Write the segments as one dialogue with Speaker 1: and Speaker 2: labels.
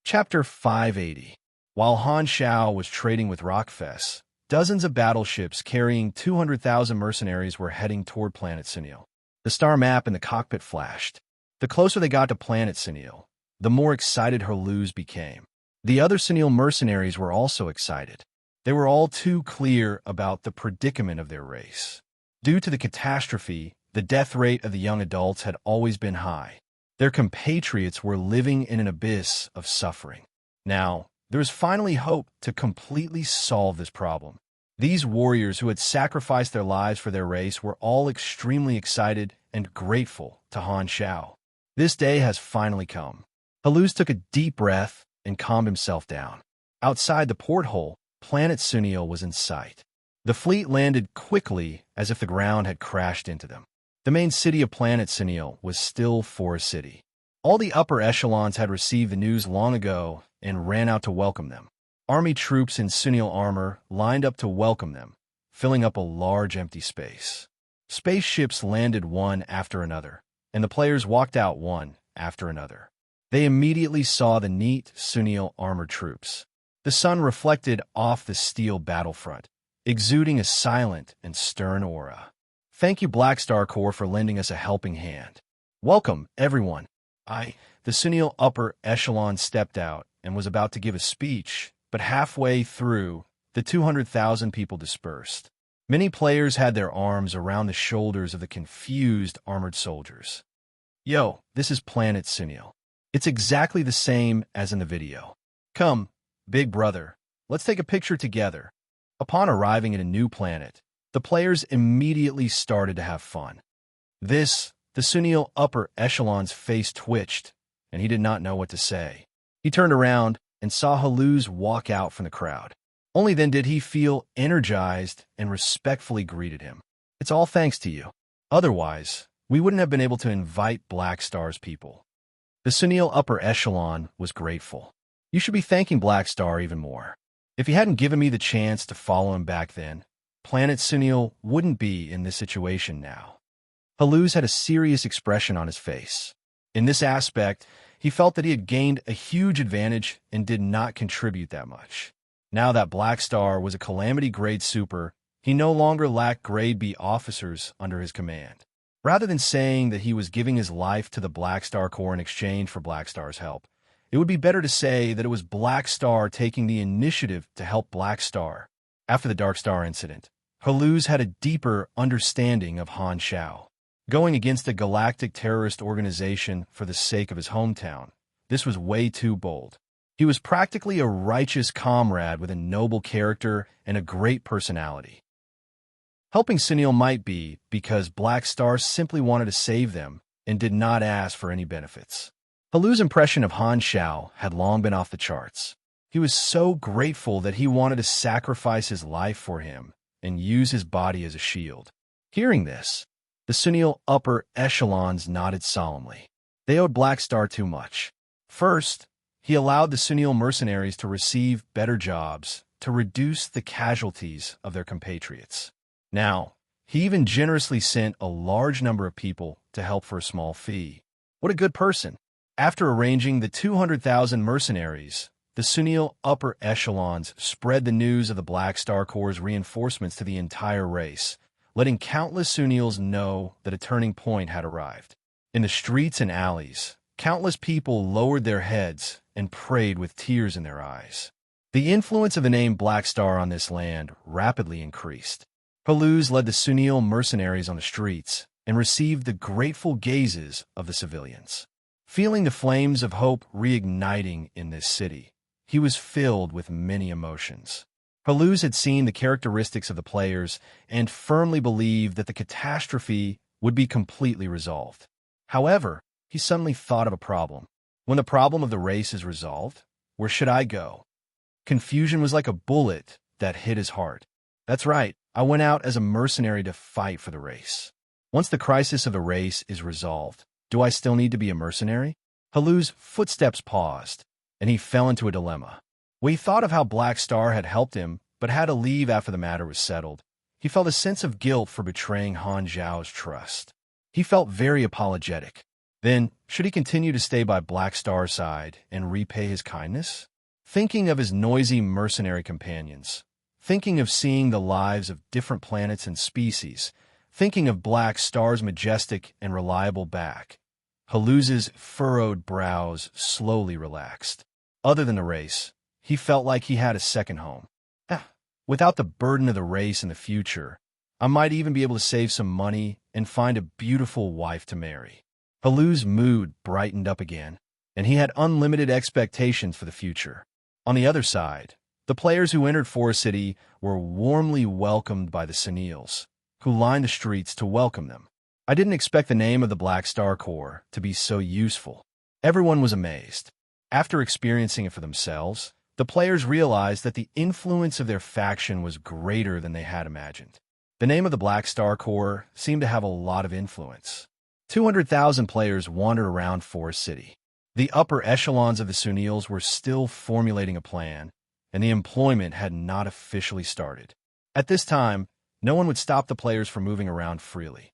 Speaker 1: Chapter 580. While Han Shao was trading with Rockfest, dozens of battleships carrying 200,000 mercenaries were heading toward Planet Sunil. The star map in the cockpit flashed. The closer they got to Planet Sunil, the more excited Herluz became. The other Sunil mercenaries were also excited. They were all too clear about the predicament of their race. Due to the catastrophe, the death rate of the young adults had always been high. Their compatriots were living in an abyss of suffering. Now, there was finally hope to completely solve this problem. These warriors who had sacrificed their lives for their race were all extremely excited and grateful to Han Shao. This day has finally come. Herluz took a deep breath and calmed himself down. Outside the porthole, Planet Sunil was in sight. The fleet landed quickly as if the ground had crashed into them. The main city of Planet Sunil was still Forest City. All the upper echelons had received the news long ago and ran out to welcome them. Army troops in Sunil armor lined up to welcome them, filling up a large empty space. Spaceships landed one after another, and the players walked out one after another. They immediately saw the neat Sunil armored troops. The sun reflected off the steel battlefront, exuding a silent and stern aura. Thank you, Black Star Corps, for lending us a helping hand. Welcome, everyone. The Sunil upper echelon stepped out and was about to give a speech, but halfway through, the 200,000 people dispersed. Many players had their arms around the shoulders of the confused armored soldiers. Yo, this is Planet Sunil. It's exactly the same as in the video. Come, big brother, let's take a picture together. Upon arriving at a new planet, the players immediately started to have fun. The Sunil upper echelon's face twitched, and he did not know what to say. He turned around and saw Herluz walk out from the crowd. Only then did he feel energized and respectfully greeted him. It's all thanks to you. Otherwise, we wouldn't have been able to invite Black Star's people. The Sunil upper echelon was grateful. You should be thanking Black Star even more. If he hadn't given me the chance to follow him back then, Planet Sunil wouldn't be in this situation now. Herluz had a serious expression on his face. In this aspect, he felt that he had gained a huge advantage and did not contribute that much. Now that Black Star was a Calamity Grade Super, he no longer lacked Grade B officers under his command. Rather than saying that he was giving his life to the Black Star Corps in exchange for Black Star's help, it would be better to say that it was Black Star taking the initiative to help Black Star. After the Dark Star incident, Herluz had a deeper understanding of Han Shao. Going against a galactic terrorist organization for the sake of his hometown, this was way too bold. He was practically a righteous comrade with a noble character and a great personality. Helping Sunil might be because Black Star simply wanted to save them and did not ask for any benefits. Herluz's impression of Han Shao had long been off the charts. He was so grateful that he wanted to sacrifice his life for him and use his body as a shield. Hearing this, the Sunil upper echelons nodded solemnly. They owed Black Star too much. First, he allowed the Sunil mercenaries to receive better jobs to reduce the casualties of their compatriots. Now, he even generously sent a large number of people to help for a small fee. What a good person. After arranging the 200,000 mercenaries, the Sunil upper echelons spread the news of the Black Star Corps' reinforcements to the entire race, letting countless Sunils know that a turning point had arrived. In the streets and alleys, countless people lowered their heads and prayed with tears in their eyes. The influence of the name Black Star on this land rapidly increased. Herluz led the Sunil mercenaries on the streets and received the grateful gazes of the civilians. Feeling the flames of hope reigniting in this city, he was filled with many emotions. Herluz had seen the characteristics of the players and firmly believed that the catastrophe would be completely resolved. However, he suddenly thought of a problem. When the problem of the race is resolved, where should I go? Confusion was like a bullet that hit his heart. That's right, I went out as a mercenary to fight for the race. Once the crisis of the race is resolved, do I still need to be a mercenary? Herluz's footsteps paused, and he fell into a dilemma. When he thought of how Black Star had helped him, but had to leave after the matter was settled, he felt a sense of guilt for betraying Han Zhao's trust. He felt very apologetic. Then, should he continue to stay by Black Star's side and repay his kindness? Thinking of his noisy mercenary companions, thinking of seeing the lives of different planets and species, thinking of Black Star's majestic and reliable back, Haluz's furrowed brows slowly relaxed. Other than the race, he felt like he had a second home. Without the burden of the race in the future, I might even be able to save some money and find a beautiful wife to marry. Haluz's mood brightened up again, and he had unlimited expectations for the future. On the other side, the players who entered Forest City were warmly welcomed by the Senils, who lined the streets to welcome them. I didn't expect the name of the Black Star Corps to be so useful. Everyone was amazed. After experiencing it for themselves, the players realized that the influence of their faction was greater than they had imagined. The name of the Black Star Corps seemed to have a lot of influence. 200,000 players wandered around Forest City. The upper echelons of the Senils were still formulating a plan, and the employment had not officially started. At this time, no one would stop the players from moving around freely.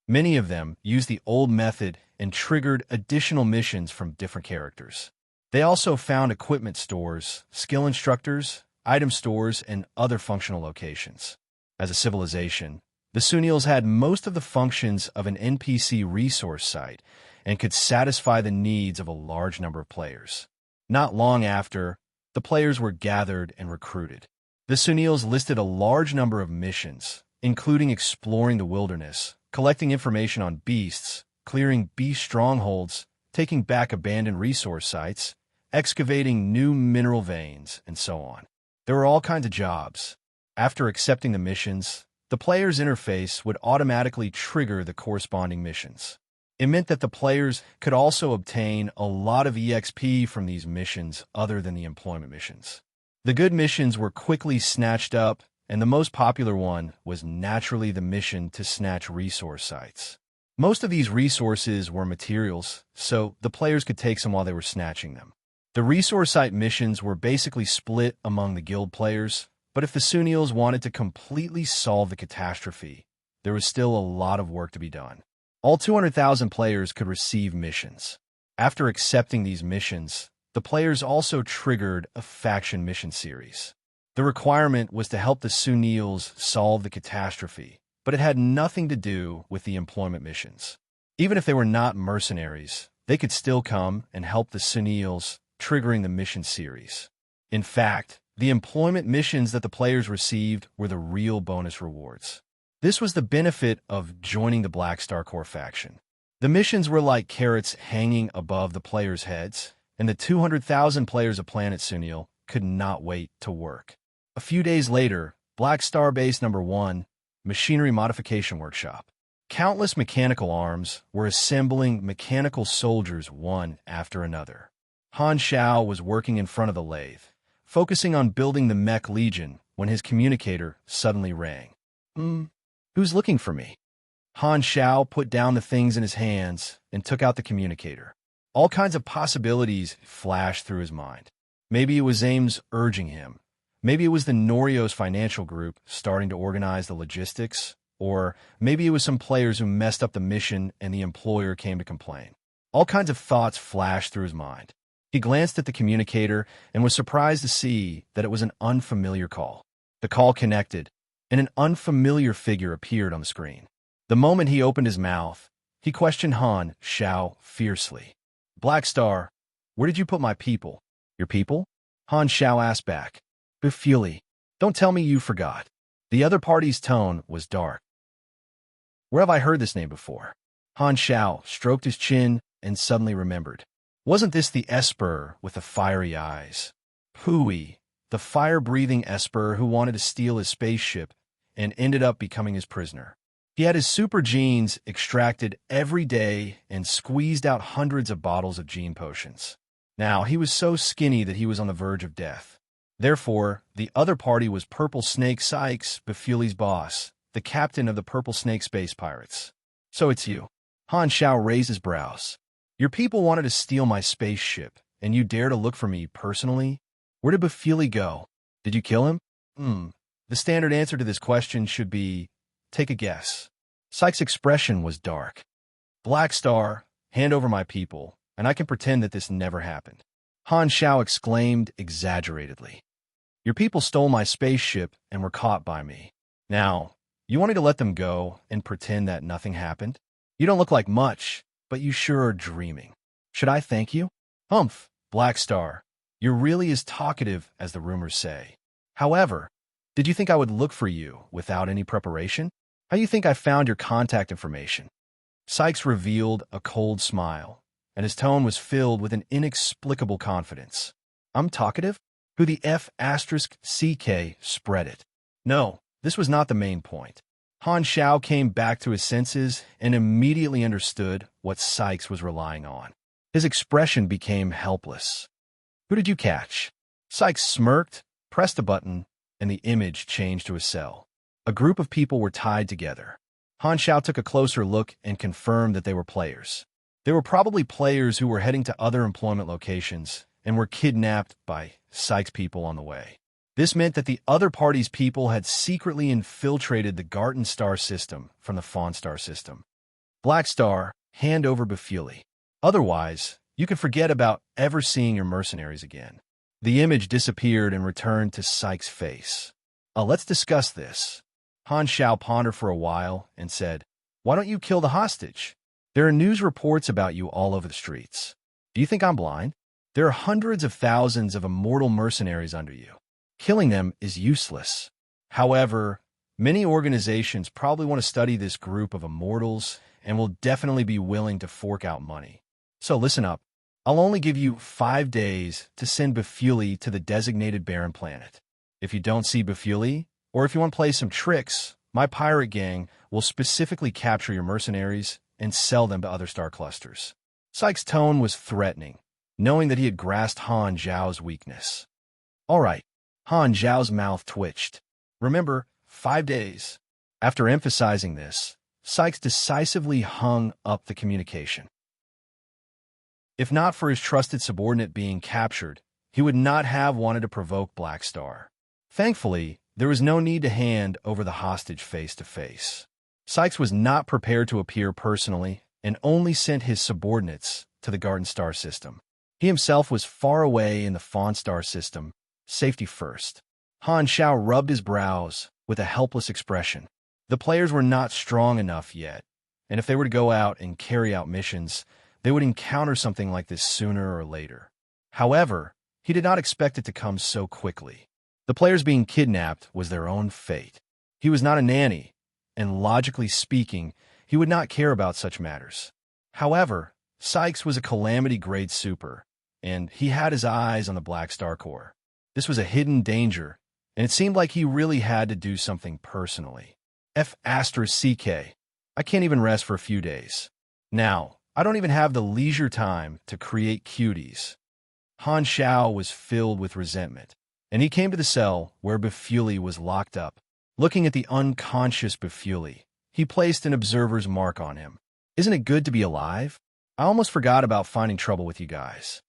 Speaker 1: Many of them used the old method and triggered additional missions from different characters. They also found equipment stores, skill instructors, item stores, and other functional locations. As a civilization, the Senils had most of the functions of an NPC resource site and could satisfy the needs of a large number of players. Not long after, the players were gathered and recruited. The Senils listed a large number of missions, including exploring the wilderness, collecting information on beasts, clearing beast strongholds, taking back abandoned resource sites, excavating new mineral veins, and so on. There were all kinds of jobs. After accepting the missions, the player's interface would automatically trigger the corresponding missions. It meant that the players could also obtain a lot of EXP from these missions other than the employment missions. The good missions were quickly snatched up, and the most popular one was naturally the mission to snatch resource sites. Most of these resources were materials, so the players could take some while they were snatching them. The resource site missions were basically split among the guild players, but if the Senils wanted to completely solve the catastrophe, there was still a lot of work to be done. All 200,000 players could receive missions. After accepting these missions, the players also triggered a faction mission series. The requirement was to help the Senils solve the catastrophe, but it had nothing to do with the employment missions. Even if they were not mercenaries, they could still come and help the Senils, triggering the mission series. In fact, the employment missions that the players received were the real bonus rewards. This was the benefit of joining the Black Star Corps faction. The missions were like carrots hanging above the players' heads, and the 200,000 players of Planet Senil could not wait to work. A few days later, Black Star Base Number 1, Machinery Modification Workshop. Countless mechanical arms were assembling mechanical soldiers one after another. Han Shao was working in front of the lathe, focusing on building the Mech Legion when his communicator suddenly rang. Who's looking for me? Han Shao put down the things in his hands and took out the communicator. All kinds of possibilities flashed through his mind. Maybe it was Ames urging him. Maybe it was the Norios financial group starting to organize the logistics. Or maybe it was some players who messed up the mission and the employer came to complain. All kinds of thoughts flashed through his mind. He glanced at the communicator and was surprised to see that it was an unfamiliar call. The call connected, and an unfamiliar figure appeared on the screen. The moment he opened his mouth, he questioned Han Shao fiercely. Black Star, where did you put my people? Your people? Han Shao asked back. Bufuli, don't tell me you forgot. The other party's tone was dark. Where have I heard this name before? Han Shao stroked his chin and suddenly remembered. Wasn't this the Esper with the fiery eyes? Pui, the fire-breathing Esper who wanted to steal his spaceship and ended up becoming his prisoner. He had his super genes extracted every day and squeezed out hundreds of bottles of gene potions. Now, he was so skinny that he was on the verge of death. Therefore, the other party was Purple Snake Sykes, Bufuli's boss, the captain of the Purple Snake Space Pirates. So it's you. Han Shao raised his brows. Your people wanted to steal my spaceship, and you dare to look for me personally? Where did Bufuli go? Did you kill him? The standard answer to this question should be, take a guess. Sykes' expression was dark. Black Star, hand over my people, and I can pretend that this never happened. Han Xiao exclaimed exaggeratedly. Your people stole my spaceship and were caught by me. Now, you want me to let them go and pretend that nothing happened? You don't look like much, but you sure are dreaming. Should I thank you? Humph, Black Star, you're really as talkative as the rumors say. However, did you think I would look for you without any preparation? How do you think I found your contact information? Sykes revealed a cold smile, and his tone was filled with an inexplicable confidence. I'm talkative? Who the F***CK spread it? No, this was not the main point. Han Xiao came back to his senses and immediately understood what Sykes was relying on. His expression became helpless. Who did you catch? Sykes smirked, pressed a button, and the image changed to a cell. A group of people were tied together. Han Xiao took a closer look and confirmed that they were players. They were probably players who were heading to other employment locations and were kidnapped by Sykes' people on the way. This meant that the other party's people had secretly infiltrated the Garten Star system from the Fawn Star system. Black Star, hand over Bufuli. Otherwise, you could forget about ever seeing your mercenaries again. The image disappeared and returned to Sykes' face. Let's discuss this. Han Xiao pondered for a while and said, Why don't you kill the hostage? There are news reports about you all over the streets. Do you think I'm blind? There are hundreds of thousands of immortal mercenaries under you. Killing them is useless. However, many organizations probably want to study this group of immortals and will definitely be willing to fork out money. So listen up. I'll only give you 5 days to send Bufuli to the designated barren planet. If you don't see Bufuli, or if you want to play some tricks, my pirate gang will specifically capture your mercenaries and sell them to other star clusters. Sykes' tone was threatening, knowing that he had grasped Han Zhao's weakness. All right, Han Zhao's mouth twitched. Remember, 5 days. After emphasizing this, Sykes decisively hung up the communication. If not for his trusted subordinate being captured, he would not have wanted to provoke Black Star. Thankfully, there was no need to hand over the hostage face-to-face. Sykes was not prepared to appear personally and only sent his subordinates to the Garden Star system. He himself was far away in the Fawn Star system, safety first. Han Xiao rubbed his brows with a helpless expression. The players were not strong enough yet, and if they were to go out and carry out missions, they would encounter something like this sooner or later. However, he did not expect it to come so quickly. The players being kidnapped was their own fate. He was not a nanny, and logically speaking, he would not care about such matters. However, Sykes was a calamity-grade super, and he had his eyes on the Black Star Corps. This was a hidden danger, and it seemed like he really had to do something personally. F***CK. I can't even rest for a few days. Now, I don't even have the leisure time to create cuties. Han Xiao was filled with resentment, and he came to the cell where Bufuli was locked up. Looking at the unconscious Bufuli, he placed an observer's mark on him. Isn't it good to be alive? I almost forgot about finding trouble with you guys.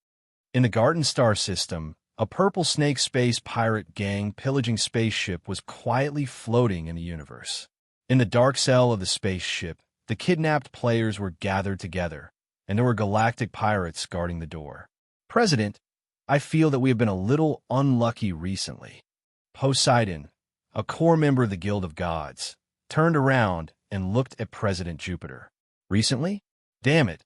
Speaker 1: In the Garden Star system, a purple snake space pirate gang pillaging spaceship was quietly floating in the universe. In the dark cell of the spaceship, the kidnapped players were gathered together, and there were galactic pirates guarding the door. President, I feel that we have been a little unlucky recently. Poseidon, a core member of the Guild of Gods, turned around and looked at President Jupiter. Recently? Damn it,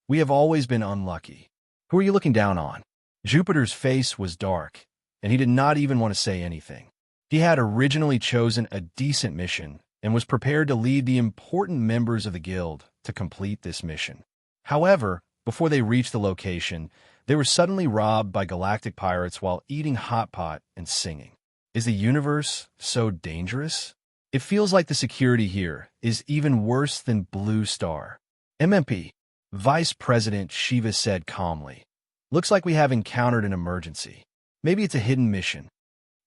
Speaker 1: we have always been unlucky. Who are you looking down on? Jupiter's face was dark, and he did not even want to say anything. He had originally chosen a decent mission and was prepared to lead the important members of the guild to complete this mission. However, before they reached the location, they were suddenly robbed by galactic pirates while eating hot pot and singing. Is the universe so dangerous? It feels like the security here is even worse than Blue Star. MMP, Vice President Shiva said calmly. Looks like we have encountered an emergency. Maybe it's a hidden mission.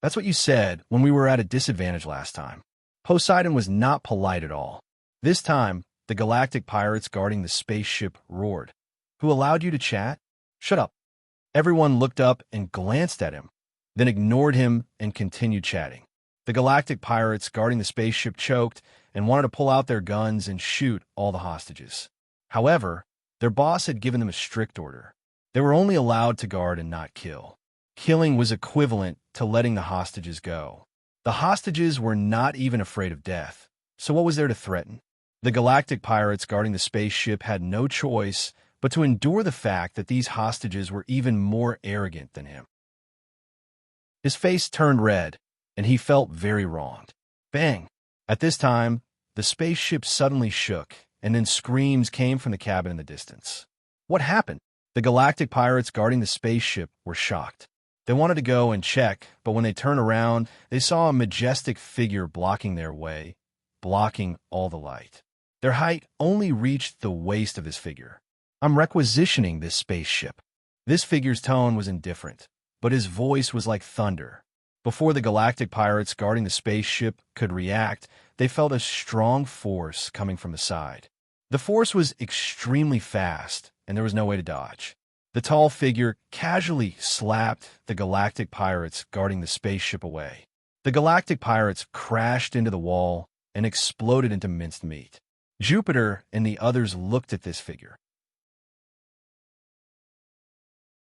Speaker 1: That's what you said when we were at a disadvantage last time. Poseidon was not polite at all. This time, the galactic pirates guarding the spaceship roared. Who allowed you to chat? Shut up. Everyone looked up and glanced at him, then ignored him and continued chatting. The galactic pirates guarding the spaceship choked and wanted to pull out their guns and shoot all the hostages. However, their boss had given them a strict order. They were only allowed to guard and not kill. Killing was equivalent to letting the hostages go. The hostages were not even afraid of death, so what was there to threaten? The galactic pirates guarding the spaceship had no choice but to endure the fact that these hostages were even more arrogant than him. His face turned red, and he felt very wronged. Bang! At this time, the spaceship suddenly shook, and then screams came from the cabin in the distance. What happened? The galactic pirates guarding the spaceship were shocked. They wanted to go and check, but when they turned around, they saw a majestic figure blocking their way, blocking all the light. Their height only reached the waist of this figure. I'm requisitioning this spaceship. This figure's tone was indifferent, but his voice was like thunder. Before the galactic pirates guarding the spaceship could react, they felt a strong force coming from the side. The force was extremely fast, and there was no way to dodge. The tall figure casually slapped the galactic pirates guarding the spaceship away. The galactic pirates crashed into the wall and exploded into minced meat. Jupiter and the others looked at this figure.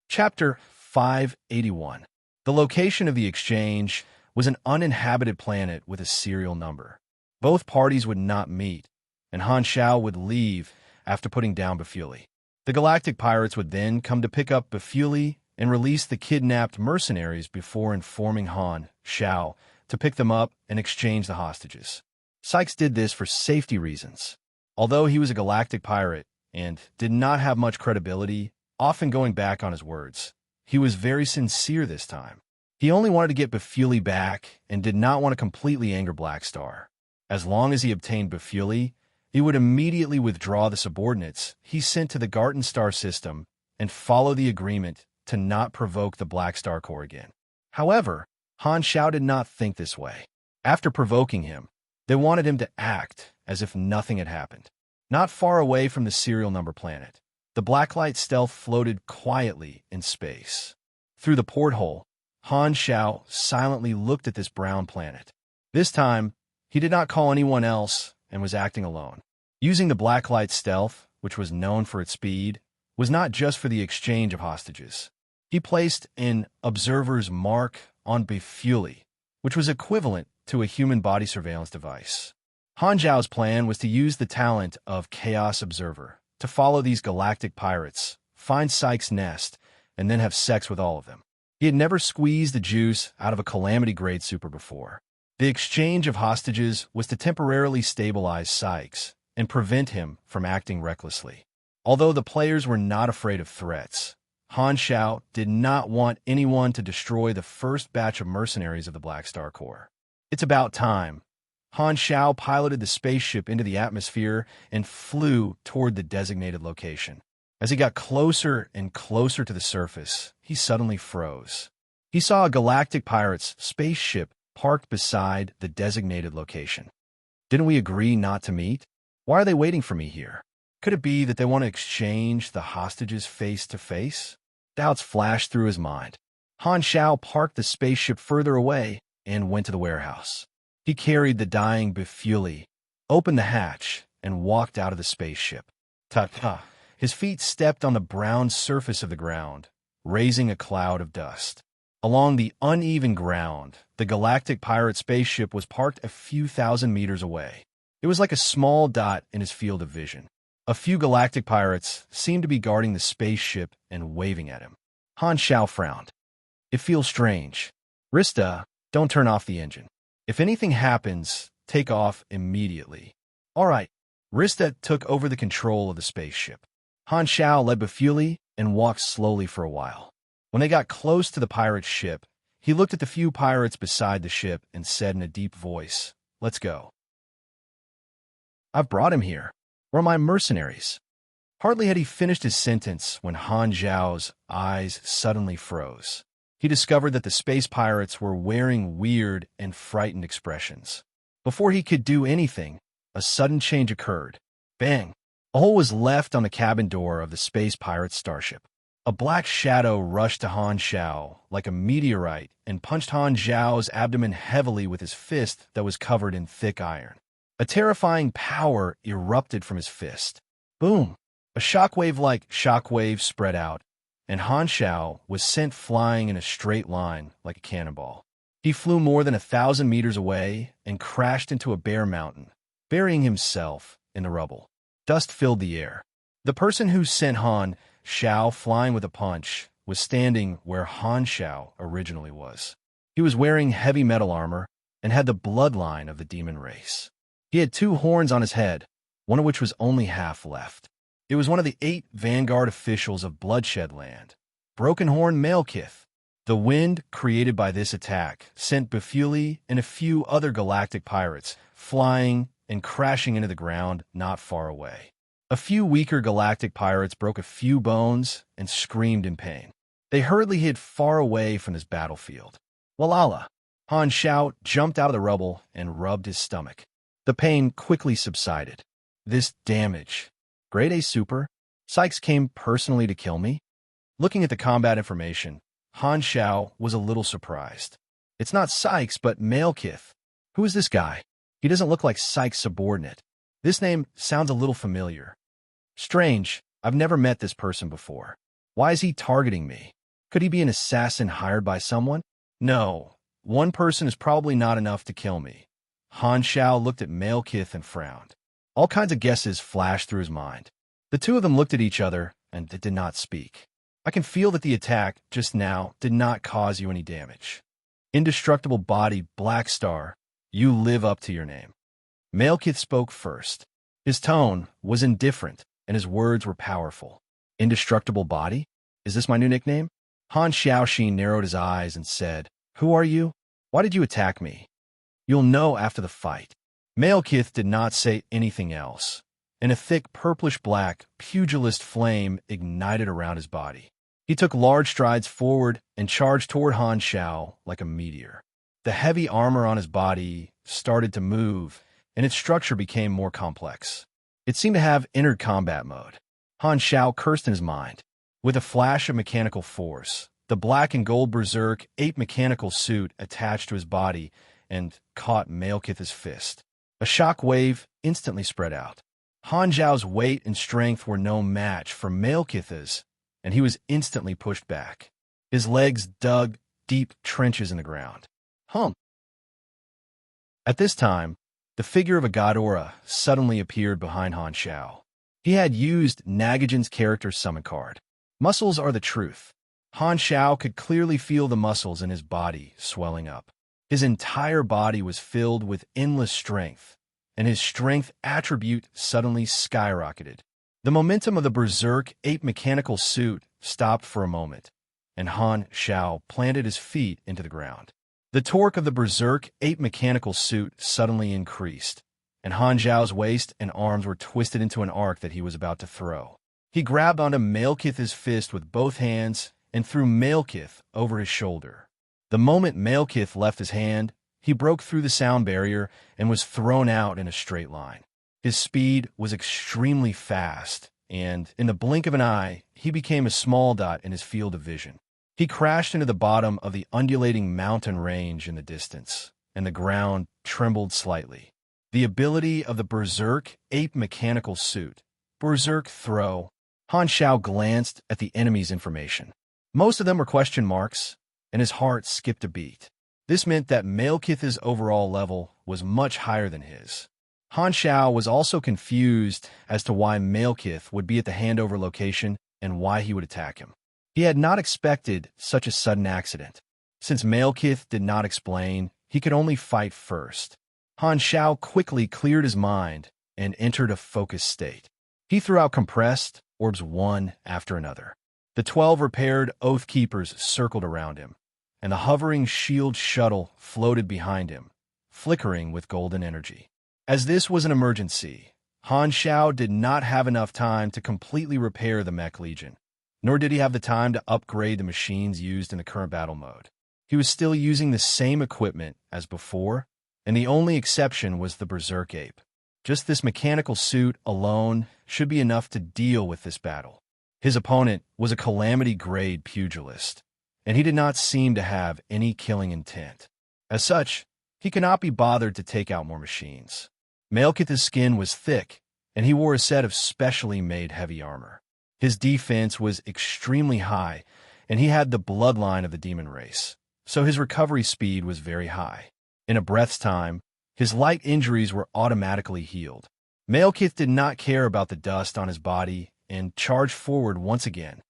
Speaker 1: Chapter 581. The location of the exchange was an uninhabited planet with a serial number. Both parties would not meet, and Han Xiao would leave after putting down Bufuli. The galactic pirates would then come to pick up Bufuli and release the kidnapped mercenaries before informing Han Xiao to pick them up and exchange the hostages. Sykes did this for safety reasons. Although he was a galactic pirate and did not have much credibility, often going back on his words, he was very sincere this time. He only wanted to get Bufuli back and did not want to completely anger Black Star. As long as he obtained Bufuli, he would immediately withdraw the subordinates he sent to the Garten Star system and follow the agreement to not provoke the Black Star Corps again. However, Han Xiao did not think this way. After provoking him, they wanted him to act as if nothing had happened. Not far away from the serial number planet, the Blacklight stealth floated quietly in space. Through the porthole, Han Xiao silently looked at this brown planet. This time, he did not call anyone else and was acting alone. Using the Blacklight stealth, which was known for its speed, was not just for the exchange of hostages. He placed an observer's mark on Bufuli, which was equivalent to a human body surveillance device. Han Xiao's plan was to use the talent of Chaos Observer to follow these galactic pirates, find Sykes' nest, and then have sex with all of them. He had never squeezed the juice out of a Calamity-grade super before. The exchange of hostages was to temporarily stabilize Sykes and prevent him from acting recklessly. Although the players were not afraid of threats, Han Xiao did not want anyone to destroy the first batch of mercenaries of the Black Star Corps. It's about time. Han Xiao piloted the spaceship into the atmosphere and flew toward the designated location. As he got closer and closer to the surface, he suddenly froze. He saw a galactic pirate's spaceship parked beside the designated location. Didn't we agree not to meet? Why are they waiting for me here? Could it be that they want to exchange the hostages face to face? Doubts flashed through his mind. Han Xiao parked the spaceship further away and went to the warehouse. He carried the dying Bufuli, opened the hatch, and walked out of the spaceship. Ta-ta! His feet stepped on the brown surface of the ground, raising a cloud of dust. Along the uneven ground, the galactic pirate spaceship was parked a few thousand meters away. It was like a small dot in his field of vision. A few galactic pirates seemed to be guarding the spaceship and waving at him. Han Xiao frowned. It feels strange. Rista, don't turn off the engine. If anything happens, take off immediately. All right. Rista took over the control of the spaceship. Han Xiao led Bufuli and walked slowly for a while. When they got close to the pirate ship, he looked at the few pirates beside the ship and said in a deep voice, "Let's go." "I've brought him here. Where are my mercenaries?" Hardly had he finished his sentence when Han Xiao's eyes suddenly froze. He discovered that the space pirates were wearing weird and frightened expressions. Before he could do anything, a sudden change occurred. Bang! A hole was left on the cabin door of the space pirate starship. A black shadow rushed to Han Xiao like a meteorite and punched Han Xiao's abdomen heavily with his fist that was covered in thick iron. A terrifying power erupted from his fist. Boom! A shockwave-like shockwave spread out, and Han Shao was sent flying in a straight line like a cannonball. He flew more than 1,000 meters away and crashed into a bare mountain, burying himself in the rubble. Dust filled the air. The person who sent Han Shao flying with a punch was standing where Han Shao originally was. He was wearing heavy metal armor and had the bloodline of the demon race. He had 2 horns on his head, one of which was only half left. It was one of the 8 vanguard officials of Bloodshed Land, Broken Horn Malekith. The wind created by this attack sent Bufuli and a few other galactic pirates flying and crashing into the ground not far away. A few weaker galactic pirates broke a few bones and screamed in pain. They hurriedly hid far away from this battlefield. Walala! Han Shao jumped out of the rubble and rubbed his stomach. The pain quickly subsided. This damage. Grade A Super? Sykes came personally to kill me? Looking at the combat information, Han Shao was a little surprised. It's not Sykes, but Malekith. Who is this guy? He doesn't look like Sykes' subordinate. This name sounds a little familiar. Strange, I've never met this person before. Why is he targeting me? Could he be an assassin hired by someone? No, one person is probably not enough to kill me. Han Shao looked at Malekith and frowned. All kinds of guesses flashed through his mind. The two of them looked at each other and did not speak. I can feel that the attack just now did not cause you any damage. Indestructible body, Black Star, you live up to your name. Malekith spoke first. His tone was indifferent, and his words were powerful. Indestructible body? Is this my new nickname? Han Xiaoxin narrowed his eyes and said, Who are you? Why did you attack me? You'll know after the fight. Malekith did not say anything else, and a thick purplish-black pugilist flame ignited around his body. He took large strides forward and charged toward Han Shao like a meteor. The heavy armor on his body started to move, and its structure became more complex. It seemed to have entered combat mode. Han Shao cursed in his mind. With a flash of mechanical force, the black and gold berserk ape mechanical suit attached to his body and caught Malekith's fist. A shock wave instantly spread out. Han Zhao's weight and strength were no match for Malekith's, and he was instantly pushed back. His legs dug deep trenches in the ground. At this time, the figure of a Ghidorah suddenly appeared behind Han Shao. He had used Nagajan's character summon card. Muscles are the truth. Han Shao could clearly feel the muscles in his body swelling up. His entire body was filled with endless strength, and his strength attribute suddenly skyrocketed. The momentum of the berserk ape mechanical suit stopped for a moment, and Han Shao planted his feet into the ground. The torque of the berserk ape mechanical suit suddenly increased, and Han Zhao's waist and arms were twisted into an arc that he was about to throw. He grabbed onto Malekith's fist with both hands and threw Malekith over his shoulder. The moment Malekith left his hand, he broke through the sound barrier and was thrown out in a straight line. His speed was extremely fast, and in the blink of an eye, he became a small dot in his field of vision. He crashed into the bottom of the undulating mountain range in the distance, and the ground trembled slightly. The ability of the berserk ape mechanical suit. Berserk throw. Han Shao glanced at the enemy's information. Most of them were question marks, and his heart skipped a beat. This meant that Malekith's overall level was much higher than his. Han Shao was also confused as to why Malekith would be at the handover location and why he would attack him. He had not expected such a sudden accident. Since Malekith did not explain, he could only fight first. Han Shao quickly cleared his mind and entered a focused state. He threw out compressed orbs one after another. The 12 repaired Oath Keepers circled around him, and the hovering shield shuttle floated behind him, flickering with golden energy. As this was an emergency, Han Shao did not have enough time to completely repair the Mech Legion, nor did he have the time to upgrade the machines used in the current battle mode. He was still using the same equipment as before, and the only exception was the Berserk Ape. Just this mechanical suit alone should be enough to deal with this battle. His opponent was a Calamity-grade pugilist, and he did not seem to have any killing intent. As such, he could not be bothered to take out more machines. Malekith's skin was thick, and he wore a set of specially made heavy armor. His defense was extremely high, and he had the bloodline of the demon race, so his recovery speed was very high. In a breath's time, his light injuries were automatically healed. Malekith did not care about the dust on his body and charged forward once again.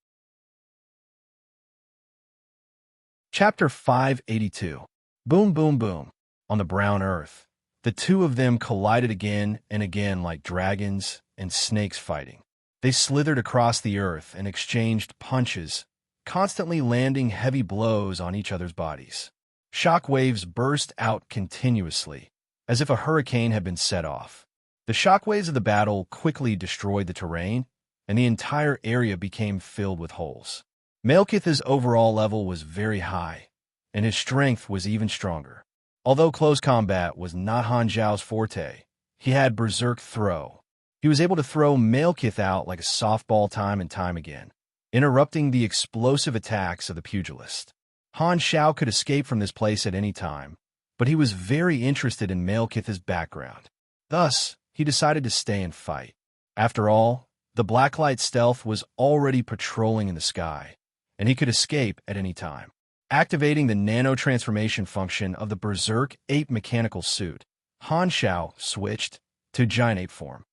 Speaker 1: Chapter 582. Boom, boom, boom. On the brown earth, the two of them collided again and again like dragons and snakes fighting. They slithered across the earth and exchanged punches, constantly landing heavy blows on each other's bodies. Shock waves burst out continuously, as if a hurricane had been set off. The shock waves of the battle quickly destroyed the terrain, and the entire area became filled with holes. Malekith's overall level was very high, and his strength was even stronger. Although close combat was not Han Zhao's forte, he had berserk throw. He was able to throw Malekith out like a softball time and time again, interrupting the explosive attacks of the pugilist. Han Zhao could escape from this place at any time, but he was very interested in Malekith's background. Thus, he decided to stay and fight. After all, the Blacklight stealth was already patrolling in the sky, and he could escape at any time. Activating the nano-transformation function of the Berserk Ape mechanical suit, Han Zhao switched to giant ape form.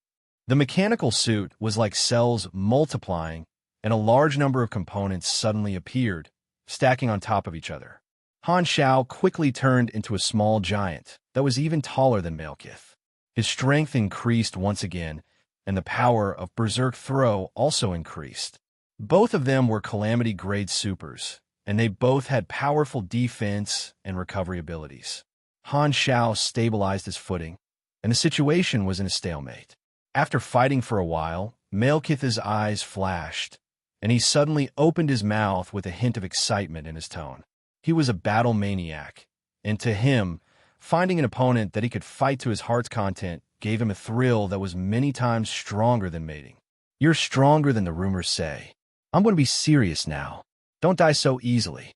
Speaker 1: The mechanical suit was like cells multiplying, and a large number of components suddenly appeared, stacking on top of each other. Han Zhao quickly turned into a small giant that was even taller than Malekith. His strength increased once again, and the power of Berserk Throw also increased. Both of them were Calamity-grade supers, and they both had powerful defense and recovery abilities. Han Zhao stabilized his footing, and the situation was in a stalemate. After fighting for a while, Malekith's eyes flashed, and he suddenly opened his mouth with a hint of excitement in his tone. He was a battle maniac, and to him, finding an opponent that he could fight to his heart's content gave him a thrill that was many times stronger than mating. You're stronger than the rumors say. I'm going to be serious now. Don't die so easily.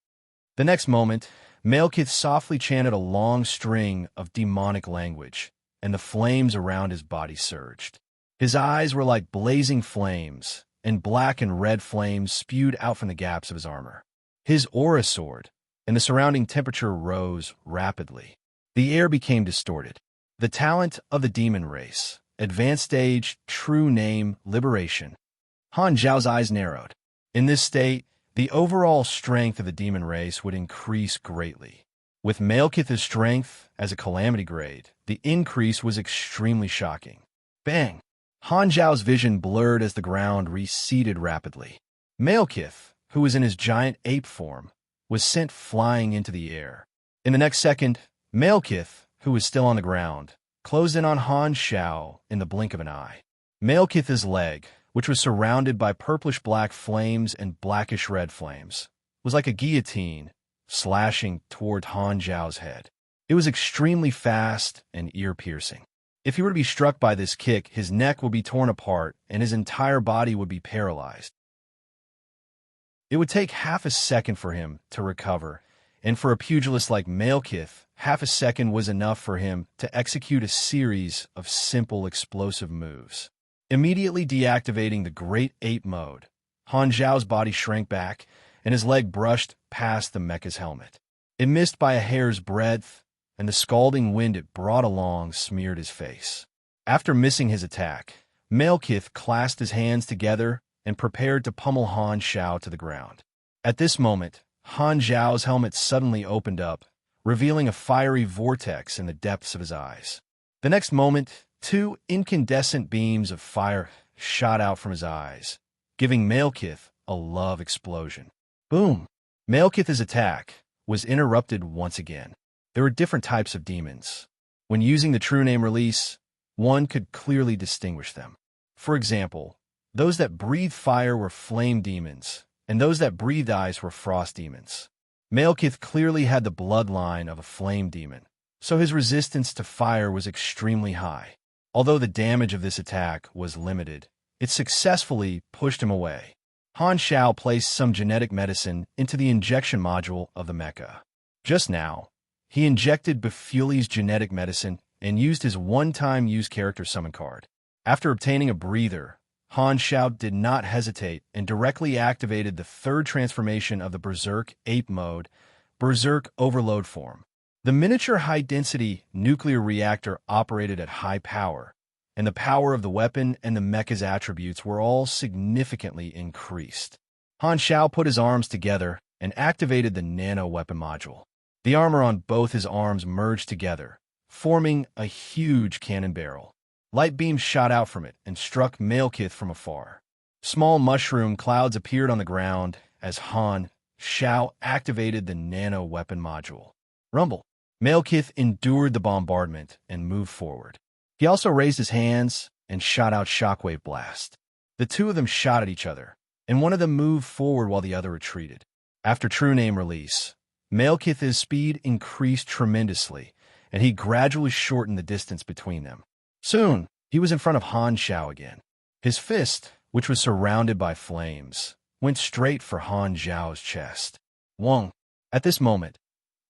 Speaker 1: The next moment, Malekith softly chanted a long string of demonic language, and the flames around his body surged. His eyes were like blazing flames, and black and red flames spewed out from the gaps of his armor. His aura soared, and the surrounding temperature rose rapidly. The air became distorted. The talent of the demon race. Advanced stage, true name, liberation. Han Zhao's eyes narrowed. In this state, the overall strength of the demon race would increase greatly. With Malekith's strength as a calamity grade, the increase was extremely shocking. Bang! Han Zhao's vision blurred as the ground receded rapidly. Malekith, who was in his giant ape form, was sent flying into the air. In the next second, Malekith, who was still on the ground, closed in on Han Zhao in the blink of an eye. Malekith's leg, which was surrounded by purplish-black flames and blackish-red flames, was like a guillotine, slashing toward Han Zhao's head. It was extremely fast and ear-piercing. If he were to be struck by this kick, his neck would be torn apart and his entire body would be paralyzed. It would take half a second for him to recover, and for a pugilist like Malekith, half a second was enough for him to execute a series of simple explosive moves. Immediately deactivating the Great Ape mode, Han Zhao's body shrank back, and his leg brushed past the mecha's helmet. It missed by a hair's breadth, and the scalding wind it brought along smeared his face. After missing his attack, Malekith clasped his hands together and prepared to pummel Han Zhao to the ground. At this moment, Han Zhao's helmet suddenly opened up, revealing a fiery vortex in the depths of his eyes. The next moment, two incandescent beams of fire shot out from his eyes, giving Malekith a love explosion. Boom! Malekith's attack was interrupted once again. There were different types of demons. When using the True Name release, one could clearly distinguish them. For example, those that breathe fire were flame demons, and those that breathed ice were frost demons. Malekith clearly had the bloodline of a flame demon, so his resistance to fire was extremely high. Although the damage of this attack was limited, it successfully pushed him away. Han Zhao placed some genetic medicine into the injection module of the mecha. Just now, he injected Befuli's genetic medicine and used his one-time use character summon card. After obtaining a breather, Han Shao did not hesitate and directly activated the third transformation of the Berserk Ape Mode, Berserk Overload form. The miniature high-density nuclear reactor operated at high power, and the power of the weapon and the mecha's attributes were all significantly increased. Han Shao put his arms together and activated the nano weapon module. The armor on both his arms merged together, forming a huge cannon barrel. Light beams shot out from it and struck Malekith from afar. Small mushroom clouds appeared on the ground as Han Shao activated the nano weapon module. Rumble. Malekith endured the bombardment and moved forward. He also raised his hands and shot out Shockwave Blast. The two of them shot at each other, and one of them moved forward while the other retreated. After True Name release, Malekith's speed increased tremendously, and he gradually shortened the distance between them. Soon, he was in front of Han Shao again. His fist, which was surrounded by flames, went straight for Han Zhao's chest. Wong. At this moment,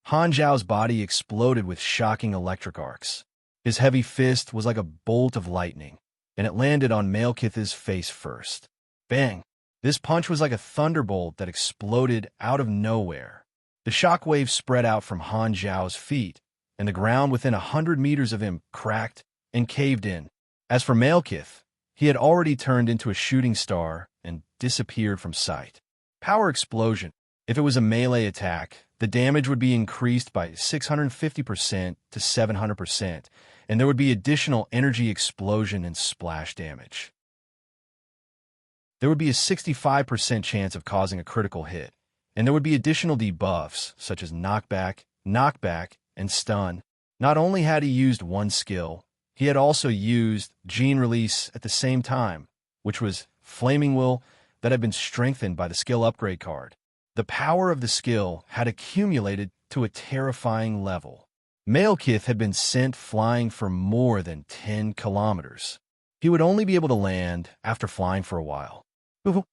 Speaker 1: Han Zhao's body exploded with shocking electric arcs. His heavy fist was like a bolt of lightning, and it landed on Malekith's face first. Bang! This punch was like a thunderbolt that exploded out of nowhere. The shockwave spread out from Han Zhao's feet, and the ground within 100 meters of him cracked and caved in. As for Malekith, he had already turned into a shooting star and disappeared from sight. Power explosion. If it was a melee attack, the damage would be increased by 650% to 700%, and there would be additional energy explosion and splash damage. There would be a 65% chance of causing a critical hit, and there would be additional debuffs such as knockback, and stun. Not only had he used one skill, he had also used Gene Release at the same time, which was Flaming Will that had been strengthened by the skill upgrade card. The power of the skill had accumulated to a terrifying level. Malekith had been sent flying for more than 10 kilometers. He would only be able to land after flying for a while.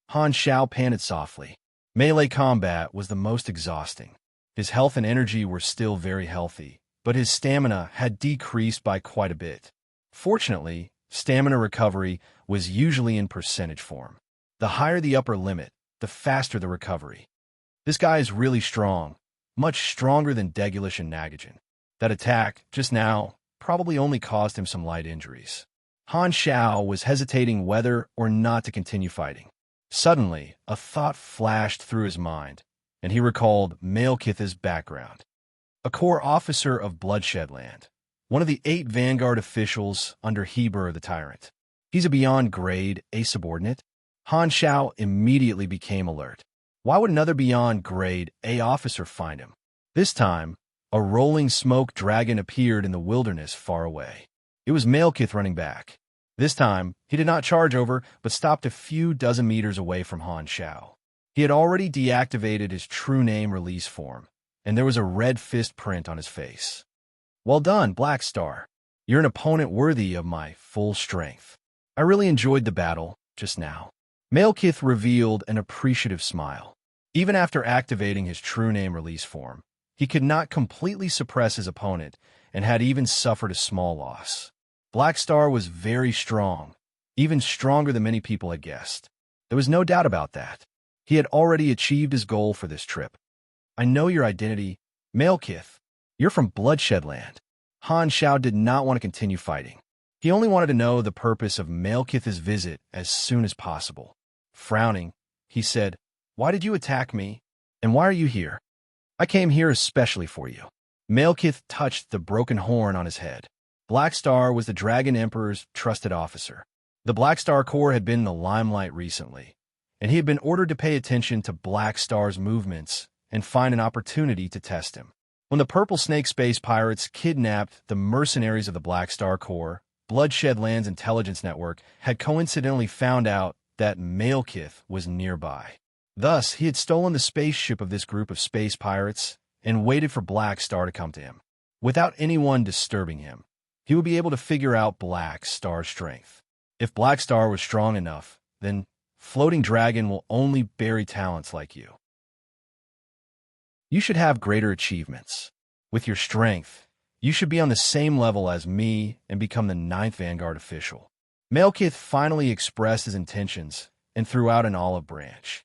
Speaker 1: Han Shao panted softly. Melee combat was the most exhausting. His health and energy were still very healthy, but his stamina had decreased by quite a bit. Fortunately, stamina recovery was usually in percentage form. The higher the upper limit, the faster the recovery. This guy is really strong, much stronger than Degulish and Nagajan. That attack, just now, probably only caused him some light injuries. Han Shao was hesitating whether or not to continue fighting. Suddenly, a thought flashed through his mind, and he recalled Malekith's background. A corps officer of Bloodshedland, one of the 8 Vanguard officials under Heber the Tyrant. He's a beyond grade A subordinate. Han Shao immediately became alert. Why would another beyond grade A officer find him? This time, a rolling smoke dragon appeared in the wilderness far away. It was Malekith running back. This time, he did not charge over, but stopped a few dozen meters away from Han Shao. He had already deactivated his True Name release form, and there was a red fist print on his face. Well done, Black Star. You're an opponent worthy of my full strength. I really enjoyed the battle just now. Malekith revealed an appreciative smile. Even after activating his True Name release form, he could not completely suppress his opponent and had even suffered a small loss. Black Star was very strong, even stronger than many people had guessed. There was no doubt about that. He had already achieved his goal for this trip. I know your identity, Malekith. You're from Bloodshedland. Han Shao did not want to continue fighting. He only wanted to know the purpose of Malekith's visit as soon as possible. Frowning, he said, "Why did you attack me? And why are you here?" "I came here especially for you." Malekith touched the broken horn on his head. Black Star was the Dragon Emperor's trusted officer. The Black Star Corps had been in the limelight recently, and he had been ordered to pay attention to Black Star's movements and find an opportunity to test him. When the Purple Snake Space Pirates kidnapped the mercenaries of the Black Star Corps, Bloodshedland's intelligence network had coincidentally found out that Malekith was nearby. Thus, he had stolen the spaceship of this group of space pirates and waited for Black Star to come to him. Without anyone disturbing him, he would be able to figure out Black Star's strength. If Black Star was strong enough, then Floating Dragon will only bury talents like you. You should have greater achievements. With your strength, you should be on the same level as me and become the 9th Vanguard official. Malekith finally expressed his intentions and threw out an olive branch.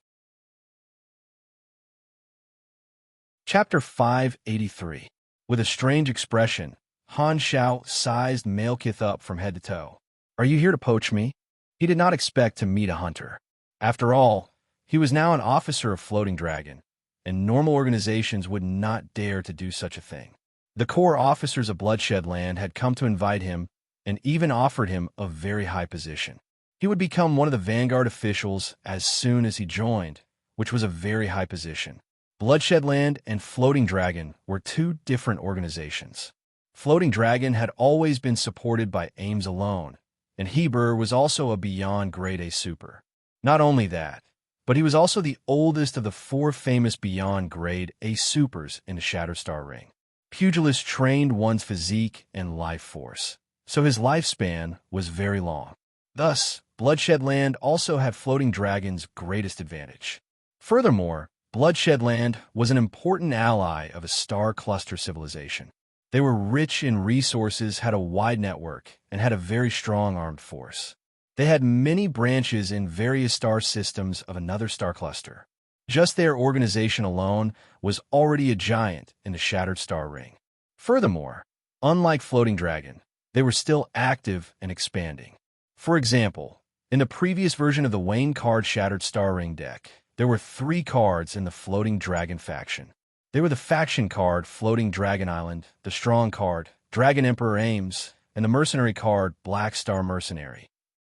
Speaker 1: Chapter 583. With a strange expression, Han Shao sized Malekith up from head to toe. "Are you here to poach me?" He did not expect to meet a hunter. After all, he was now an officer of Floating Dragon, and normal organizations would not dare to do such a thing. The core officers of Bloodshed Land had come to invite him and even offered him a very high position. He would become one of the Vanguard officials as soon as he joined, which was a very high position. Bloodshed Land and Floating Dragon were two different organizations. Floating Dragon had always been supported by Ames alone, and Heber was also a beyond grade A super. Not only that, but he was also the oldest of the 4 famous beyond grade A supers in the Shatterstar Ring. Pugilists trained one's physique and life force, so his lifespan was very long. Thus, Bloodshed Land also had Floating Dragon's greatest advantage. Furthermore, Bloodshed Land was an important ally of a star cluster civilization. They were rich in resources, had a wide network, and had a very strong armed force. They had many branches in various star systems of another star cluster. Just their organization alone was already a giant in the Shattered Star Ring. Furthermore, unlike Floating Dragon, they were still active and expanding. For example, in the previous version of the Wayne card Shattered Star Ring deck, there were 3 cards in the Floating Dragon faction. They were the faction card Floating Dragon Island, the strong card Dragon Emperor Ames, and the mercenary card Black Star Mercenary.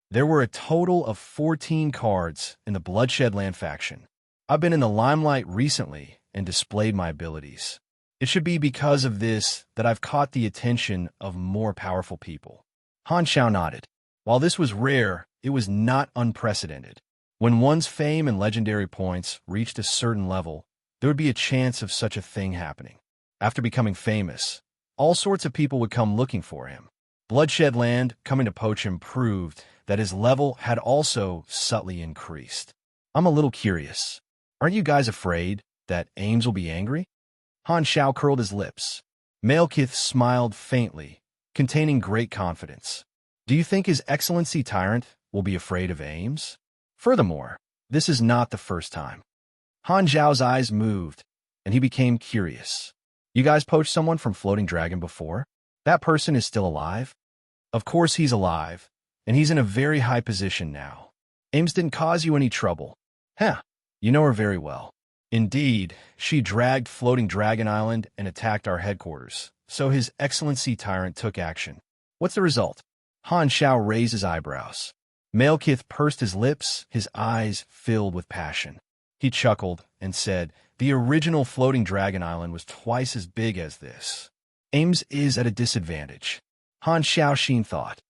Speaker 1: There were a total of 14 cards in the Bloodshed Land faction. I've been in the limelight recently and displayed my abilities. It should be because of this that I've caught the attention of more powerful people. Han Shao nodded. While this was rare, it was not unprecedented. When one's fame and legendary points reached a certain level, there would be a chance of such a thing happening. After becoming famous, all sorts of people would come looking for him. Bloodshed Land coming to poach him proved that his level had also subtly increased. I'm a little curious. Aren't you guys afraid that Ames will be angry? Han Shao curled his lips. Malekith smiled faintly, containing great confidence. Do you think His Excellency Tyrant will be afraid of Ames? Furthermore, this is not the first time. Han Zhao's eyes moved, and he became curious. You guys poached someone from Floating Dragon before? That person is still alive? Of course he's alive, and he's in a very high position now. Ames didn't cause you any trouble. Huh, you know her very well. Indeed, she dragged Floating Dragon Island and attacked our headquarters, so His Excellency Tyrant took action. What's the result? Han Shao raised his eyebrows. Malekith pursed his lips, his eyes filled with passion. He chuckled and said, the original Floating Dragon Island was twice as big as this. Ames is at a disadvantage. Han Shaoxin thought.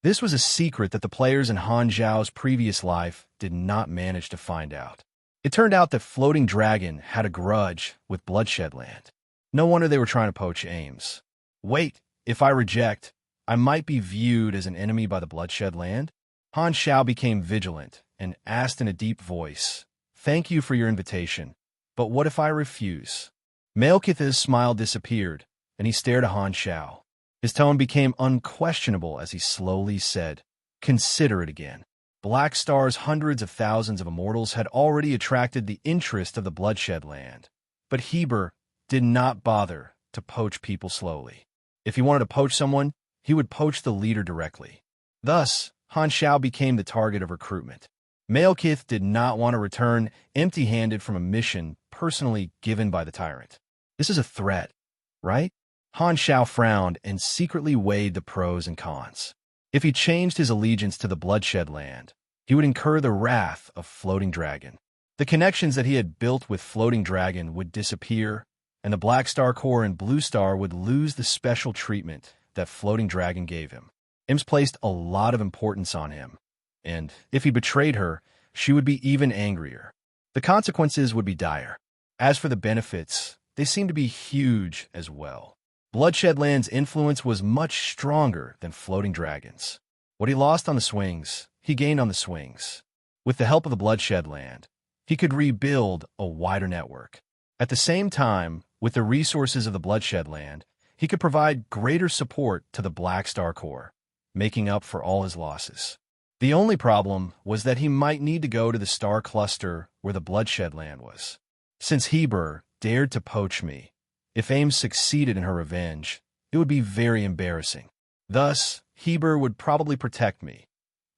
Speaker 1: This was a secret that the players in Han Zhao's previous life did not manage to find out. It turned out that Floating Dragon had a grudge with Bloodshed Land. No wonder they were trying to poach Ames. Wait, if I reject, I might be viewed as an enemy by the Bloodshed Land? Han Shao became vigilant and asked in a deep voice, Thank you for your invitation, but what if I refuse? Malekith's smile disappeared, and he stared at Han Shao. His tone became unquestionable as he slowly said, Consider it again. Black Star's hundreds of thousands of immortals had already attracted the interest of the Bloodshed Land, but Heber did not bother to poach people slowly. If he wanted to poach someone, he would poach the leader directly. Thus, Han Shao became the target of recruitment. Malekith did not want to return empty-handed from a mission personally given by the tyrant. This is a threat, right? Han Shao frowned and secretly weighed the pros and cons. If he changed his allegiance to the Bloodshed Land, he would incur the wrath of Floating Dragon. The connections that he had built with Floating Dragon would disappear, and the Black Star Corps and Blue Star would lose the special treatment that Floating Dragon gave him. Ames placed a lot of importance on him, and if he betrayed her, she would be even angrier. The consequences would be dire. As for the benefits, they seemed to be huge as well. Bloodshed Land's influence was much stronger than Floating Dragon's. What he lost on the swings, he gained on the swings. With the help of the Bloodshed Land, he could rebuild a wider network. At the same time, with the resources of the Bloodshed Land, he could provide greater support to the Black Star Corps. making up for all his losses. The only problem was that he might need to go to the star cluster where the bloodshed land was. Since Heber dared to poach me, if Ames succeeded in her revenge, it would be very embarrassing. Thus, Heber would probably protect me.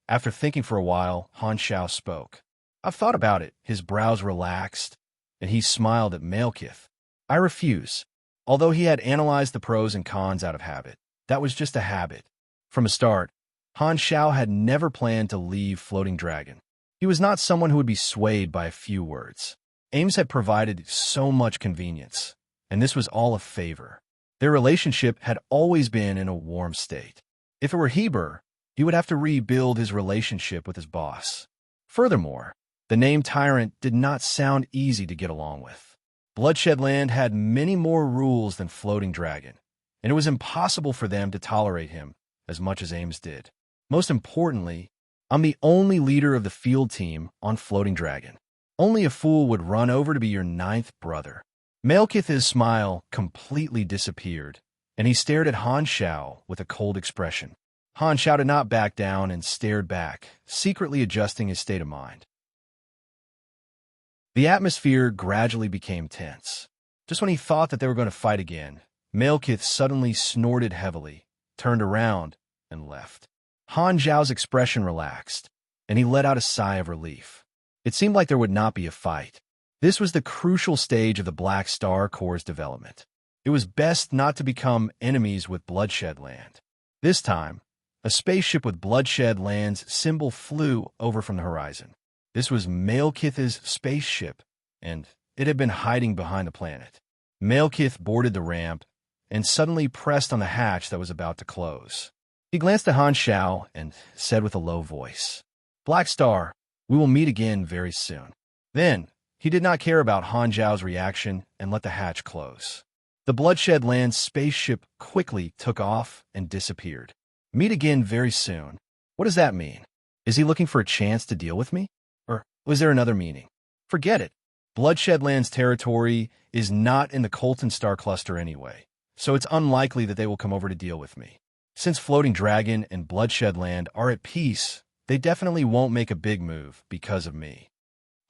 Speaker 1: After thinking for a while, Han Shao spoke. I've thought about it. His brows relaxed, and he smiled at Malekith. I refuse. Although he had analyzed the pros and cons out of habit, that was just a habit. From the start, Han Shao had never planned to leave Floating Dragon. He was not someone who would be swayed by a few words. Ames had provided so much convenience, and this was all a favor. Their relationship had always been in a warm state. If it were Heber, he would have to rebuild his relationship with his boss. Furthermore, the name Tyrant did not sound easy to get along with. Bloodshed Land had many more rules than Floating Dragon, and it was impossible for them to tolerate him as much as Ames did. Most importantly, I'm the only leader of the field team on Floating Dragon. Only a fool would run over to be your ninth brother. Malekith's smile completely disappeared, and he stared at Han Shao with a cold expression. Han Shao did not back down and stared back, secretly adjusting his state of mind. The atmosphere gradually became tense. Just when he thought that they were going to fight again, Malekith suddenly snorted heavily, turned around, and left. Han Zhao's expression relaxed, and he let out a sigh of relief. It seemed like there would not be a fight. This was the crucial stage of the Black Star Corps' development. It was best not to become enemies with Bloodshed Land. This time, a spaceship with Bloodshed Land's symbol flew over from the horizon. This was Malekith's spaceship, and it had been hiding behind the planet. Malekith boarded the ramp and suddenly pressed on the hatch that was about to close. He glanced at Han Shao and said with a low voice, "Black Star, we will meet again very soon." Then, he did not care about Han Zhao's reaction and let the hatch close. The Bloodshed Land spaceship quickly took off and disappeared. Meet again very soon. What does that mean? Is he looking for a chance to deal with me? Or was there another meaning? Forget it. Bloodshed Land's territory is not in the Colton Star Cluster anyway, so it's unlikely that they will come over to deal with me. Since Floating Dragon and Bloodshed Land are at peace, they definitely won't make a big move because of me.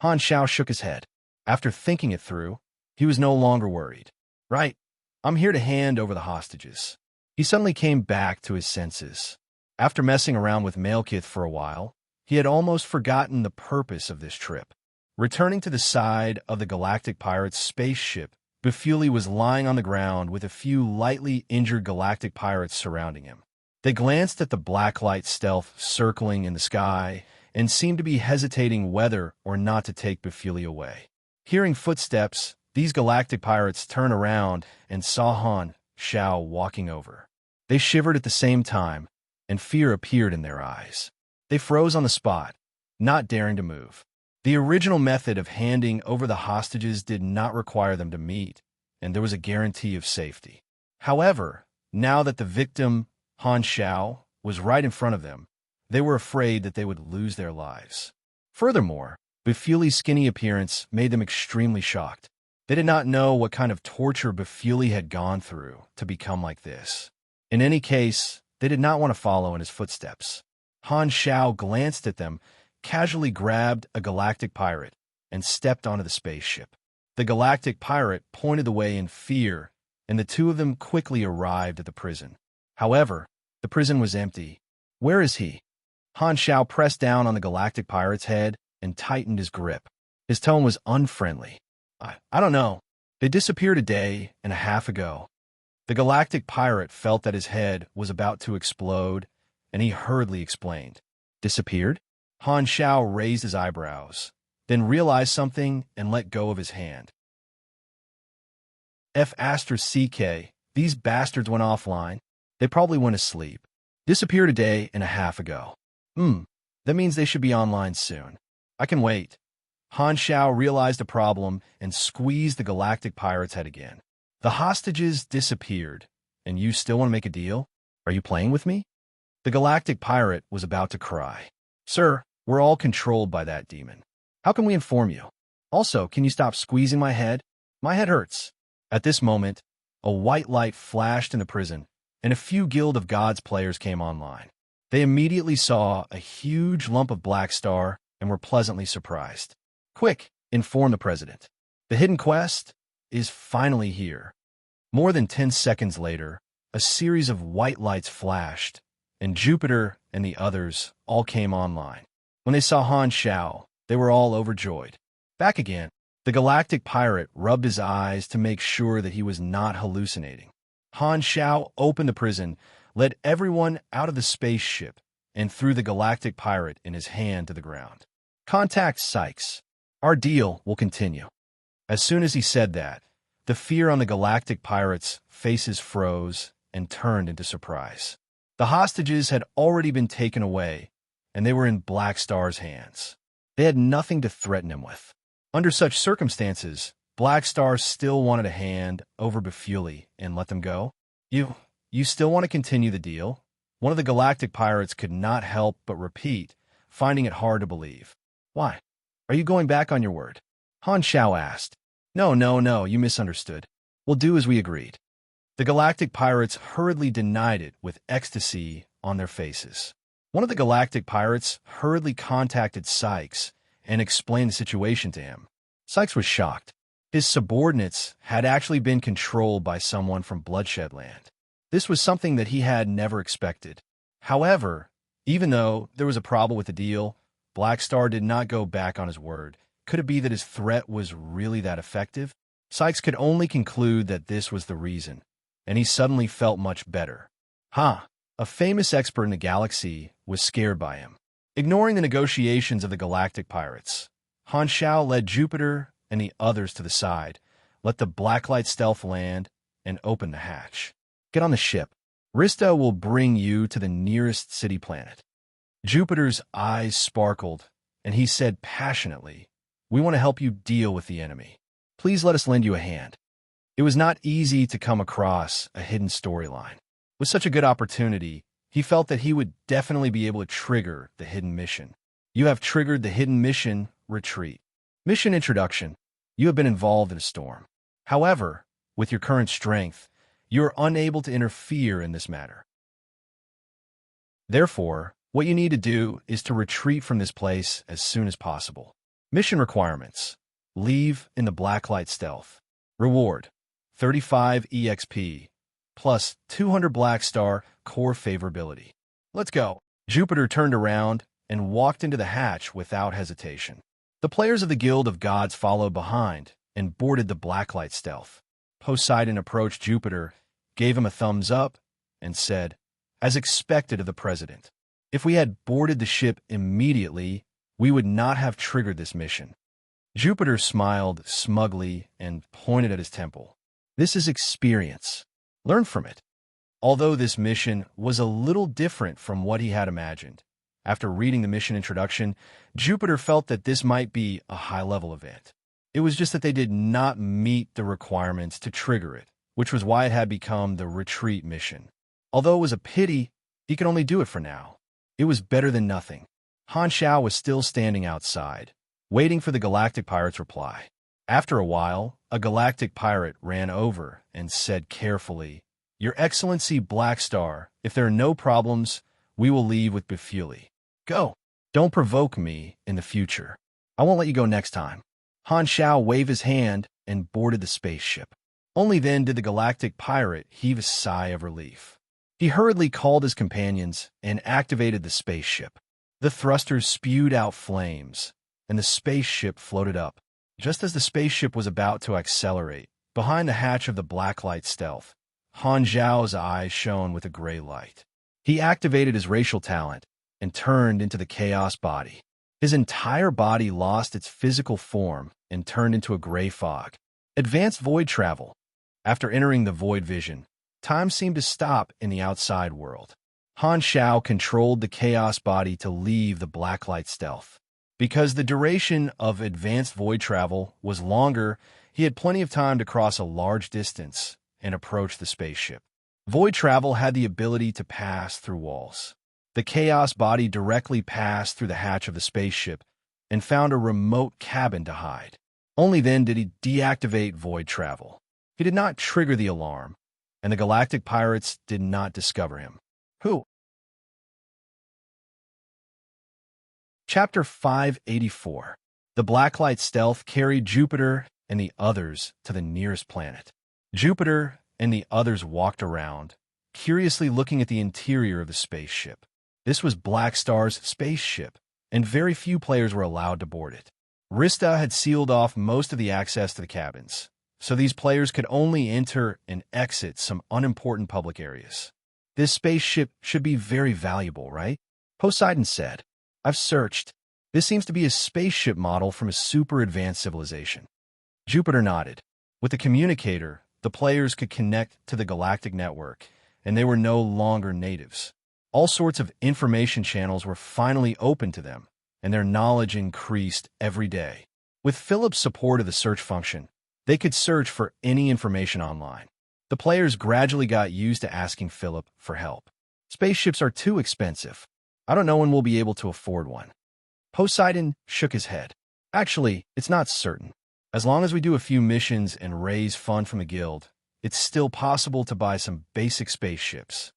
Speaker 1: Han Shao shook his head. After thinking it through, he was no longer worried. Right, I'm here to hand over the hostages. He suddenly came back to his senses. After messing around with Malekith for a while, he had almost forgotten the purpose of this trip. Returning to the side of the Galactic Pirate's spaceship, Bufuli was lying on the ground with a few lightly injured Galactic Pirates surrounding him. They glanced at the blacklight stealth circling in the sky and seemed to be hesitating whether or not to take Bufuli away. Hearing footsteps, these Galactic Pirates turned around and saw Han Shao walking over. They shivered at the same time, and fear appeared in their eyes. They froze on the spot, not daring to move. The original method of handing over the hostages did not require them to meet, and there was a guarantee of safety. However, now that the victim, Han Shao, was right in front of them, they were afraid that they would lose their lives. Furthermore, Bufuli's skinny appearance made them extremely shocked. They did not know what kind of torture Bufuli had gone through to become like this. In any case, they did not want to follow in his footsteps. Han Shao glanced at them, casually grabbed a Galactic Pirate, and stepped onto the spaceship. The Galactic Pirate pointed the way in fear, and the two of them quickly arrived at the prison. However, the prison was empty. Where is he? Han Shao pressed down on the Galactic Pirate's head and tightened his grip. His tone was unfriendly. I don't know. They disappeared a day and a half ago. The Galactic Pirate felt that his head was about to explode, and he hurriedly explained. Disappeared? Han Shao raised his eyebrows, then realized something and let go of his hand. F***, these bastards went offline. They probably went asleep. Disappeared a day and a half ago. That means they should be online soon. I can wait. Han Shao realized the problem and squeezed the Galactic Pirate's head again. The hostages disappeared, and you still want to make a deal? Are you playing with me? The Galactic Pirate was about to cry. Sir, we're all controlled by that demon. How can we inform you? Also, can you stop squeezing my head? My head hurts. At this moment, a white light flashed in the prison, and a few Guild of Gods players came online. They immediately saw a huge lump of black star and were pleasantly surprised. Quick, inform the president. The hidden quest is finally here. More than 10 seconds later, a series of white lights flashed, and Jupiter and the others all came online. When they saw Han Xiao, they were all overjoyed. Back again, the galactic pirate rubbed his eyes to make sure that he was not hallucinating. Han Xiao opened the prison, led everyone out of the spaceship, and threw the galactic pirate in his hand to the ground. Contact Sykes. Our deal will continue. As soon as he said that, the fear on the galactic pirates' faces froze and turned into surprise. The hostages had already been taken away, and they were in Black Star's hands. They had nothing to threaten him with. Under such circumstances, Black Star still wanted a hand over Bufuli and let them go. You still want to continue the deal? One of the galactic pirates could not help but repeat, finding it hard to believe. Why? Are you going back on your word? Han Xiao asked. No, you misunderstood. We'll do as we agreed. The galactic pirates hurriedly denied it with ecstasy on their faces. One of the galactic pirates hurriedly contacted Sykes and explained the situation to him. Sykes was shocked. His subordinates had actually been controlled by someone from Bloodshed Land. This was something that he had never expected. However, even though there was a problem with the deal, Black Star did not go back on his word. Could it be that his threat was really that effective? Sykes could only conclude that this was the reason, and he suddenly felt much better. A famous expert in the galaxy was scared by him. Ignoring the negotiations of the galactic pirates, Han Xiao led Jupiter and the others to the side, let the Blacklight stealth land, and open the hatch. Get on the ship. Rista will bring you to the nearest city planet. Jupiter's eyes sparkled, and he said passionately, "We want to help you deal with the enemy. Please let us lend you a hand." It was not easy to come across a hidden storyline. With such a good opportunity, he felt that he would definitely be able to trigger the hidden mission. You have triggered the hidden mission, retreat. Mission introduction. You have been involved in a storm. However, with your current strength, you are unable to interfere in this matter. Therefore, what you need to do is to retreat from this place as soon as possible. Mission requirements. Leave in the Blacklight stealth. Reward. 35 EXP, plus 200 Black Star core favorability. Let's go. Jupiter turned around and walked into the hatch without hesitation. The players of the Guild of Gods followed behind and boarded the Blacklight stealth. Poseidon approached Jupiter, gave him a thumbs up, and said, "As expected of the president, if we had boarded the ship immediately, we would not have triggered this mission." Jupiter smiled smugly and pointed at his temple. "This is experience. Learn from it." Although this mission was a little different from what he had imagined, after reading the mission introduction, Jupiter felt that this might be a high-level event. It was just that they did not meet the requirements to trigger it, which was why it had become the retreat mission. Although it was a pity, he could only do it for now. It was better than nothing. Han Xiao was still standing outside, waiting for the galactic pirate's reply. After a while, a galactic pirate ran over and said carefully, "Your Excellency Black Star, if there are no problems, we will leave with Bufuli. Go. Don't provoke me in the future. I won't let you go next time." Han Xiao waved his hand and boarded the spaceship. Only then did the galactic pirate heave a sigh of relief. He hurriedly called his companions and activated the spaceship. The thrusters spewed out flames, and the spaceship floated up. Just as the spaceship was about to accelerate, behind the hatch of the Blacklight stealth, Han Xiao's eyes shone with a gray light. He activated his racial talent and turned into the chaos body. His entire body lost its physical form and turned into a gray fog. Advanced void travel. After entering the void vision, time seemed to stop in the outside world. Han Xiao controlled the chaos body to leave the Blacklight stealth. Because the duration of advanced void travel was longer, he had plenty of time to cross a large distance and approach the spaceship. Void travel had the ability to pass through walls. The chaos body directly passed through the hatch of the spaceship and found a remote cabin to hide. Only then did he deactivate void travel. He did not trigger the alarm, and the galactic pirates did not discover him. Who? Chapter 584. The Blacklight stealth carried Jupiter and the others to the nearest planet. Jupiter and the others walked around, curiously looking at the interior of the spaceship. This was Black Star's spaceship, and very few players were allowed to board it. Rista had sealed off most of the access to the cabins, so these players could only enter and exit some unimportant public areas. This spaceship should be very valuable, right? Poseidon said. I've searched. This seems to be a spaceship model from a super advanced civilization. Jupiter nodded. With the communicator, the players could connect to the galactic network, and they were no longer natives. All sorts of information channels were finally open to them, and their knowledge increased every day. With Philip's support of the search function, they could search for any information online. The players gradually got used to asking Philip for help. Spaceships are too expensive. I don't know when we'll be able to afford one. Poseidon shook his head. Actually, it's not certain. As long as we do a few missions and raise funds from the guild, it's still possible to buy some basic spaceships.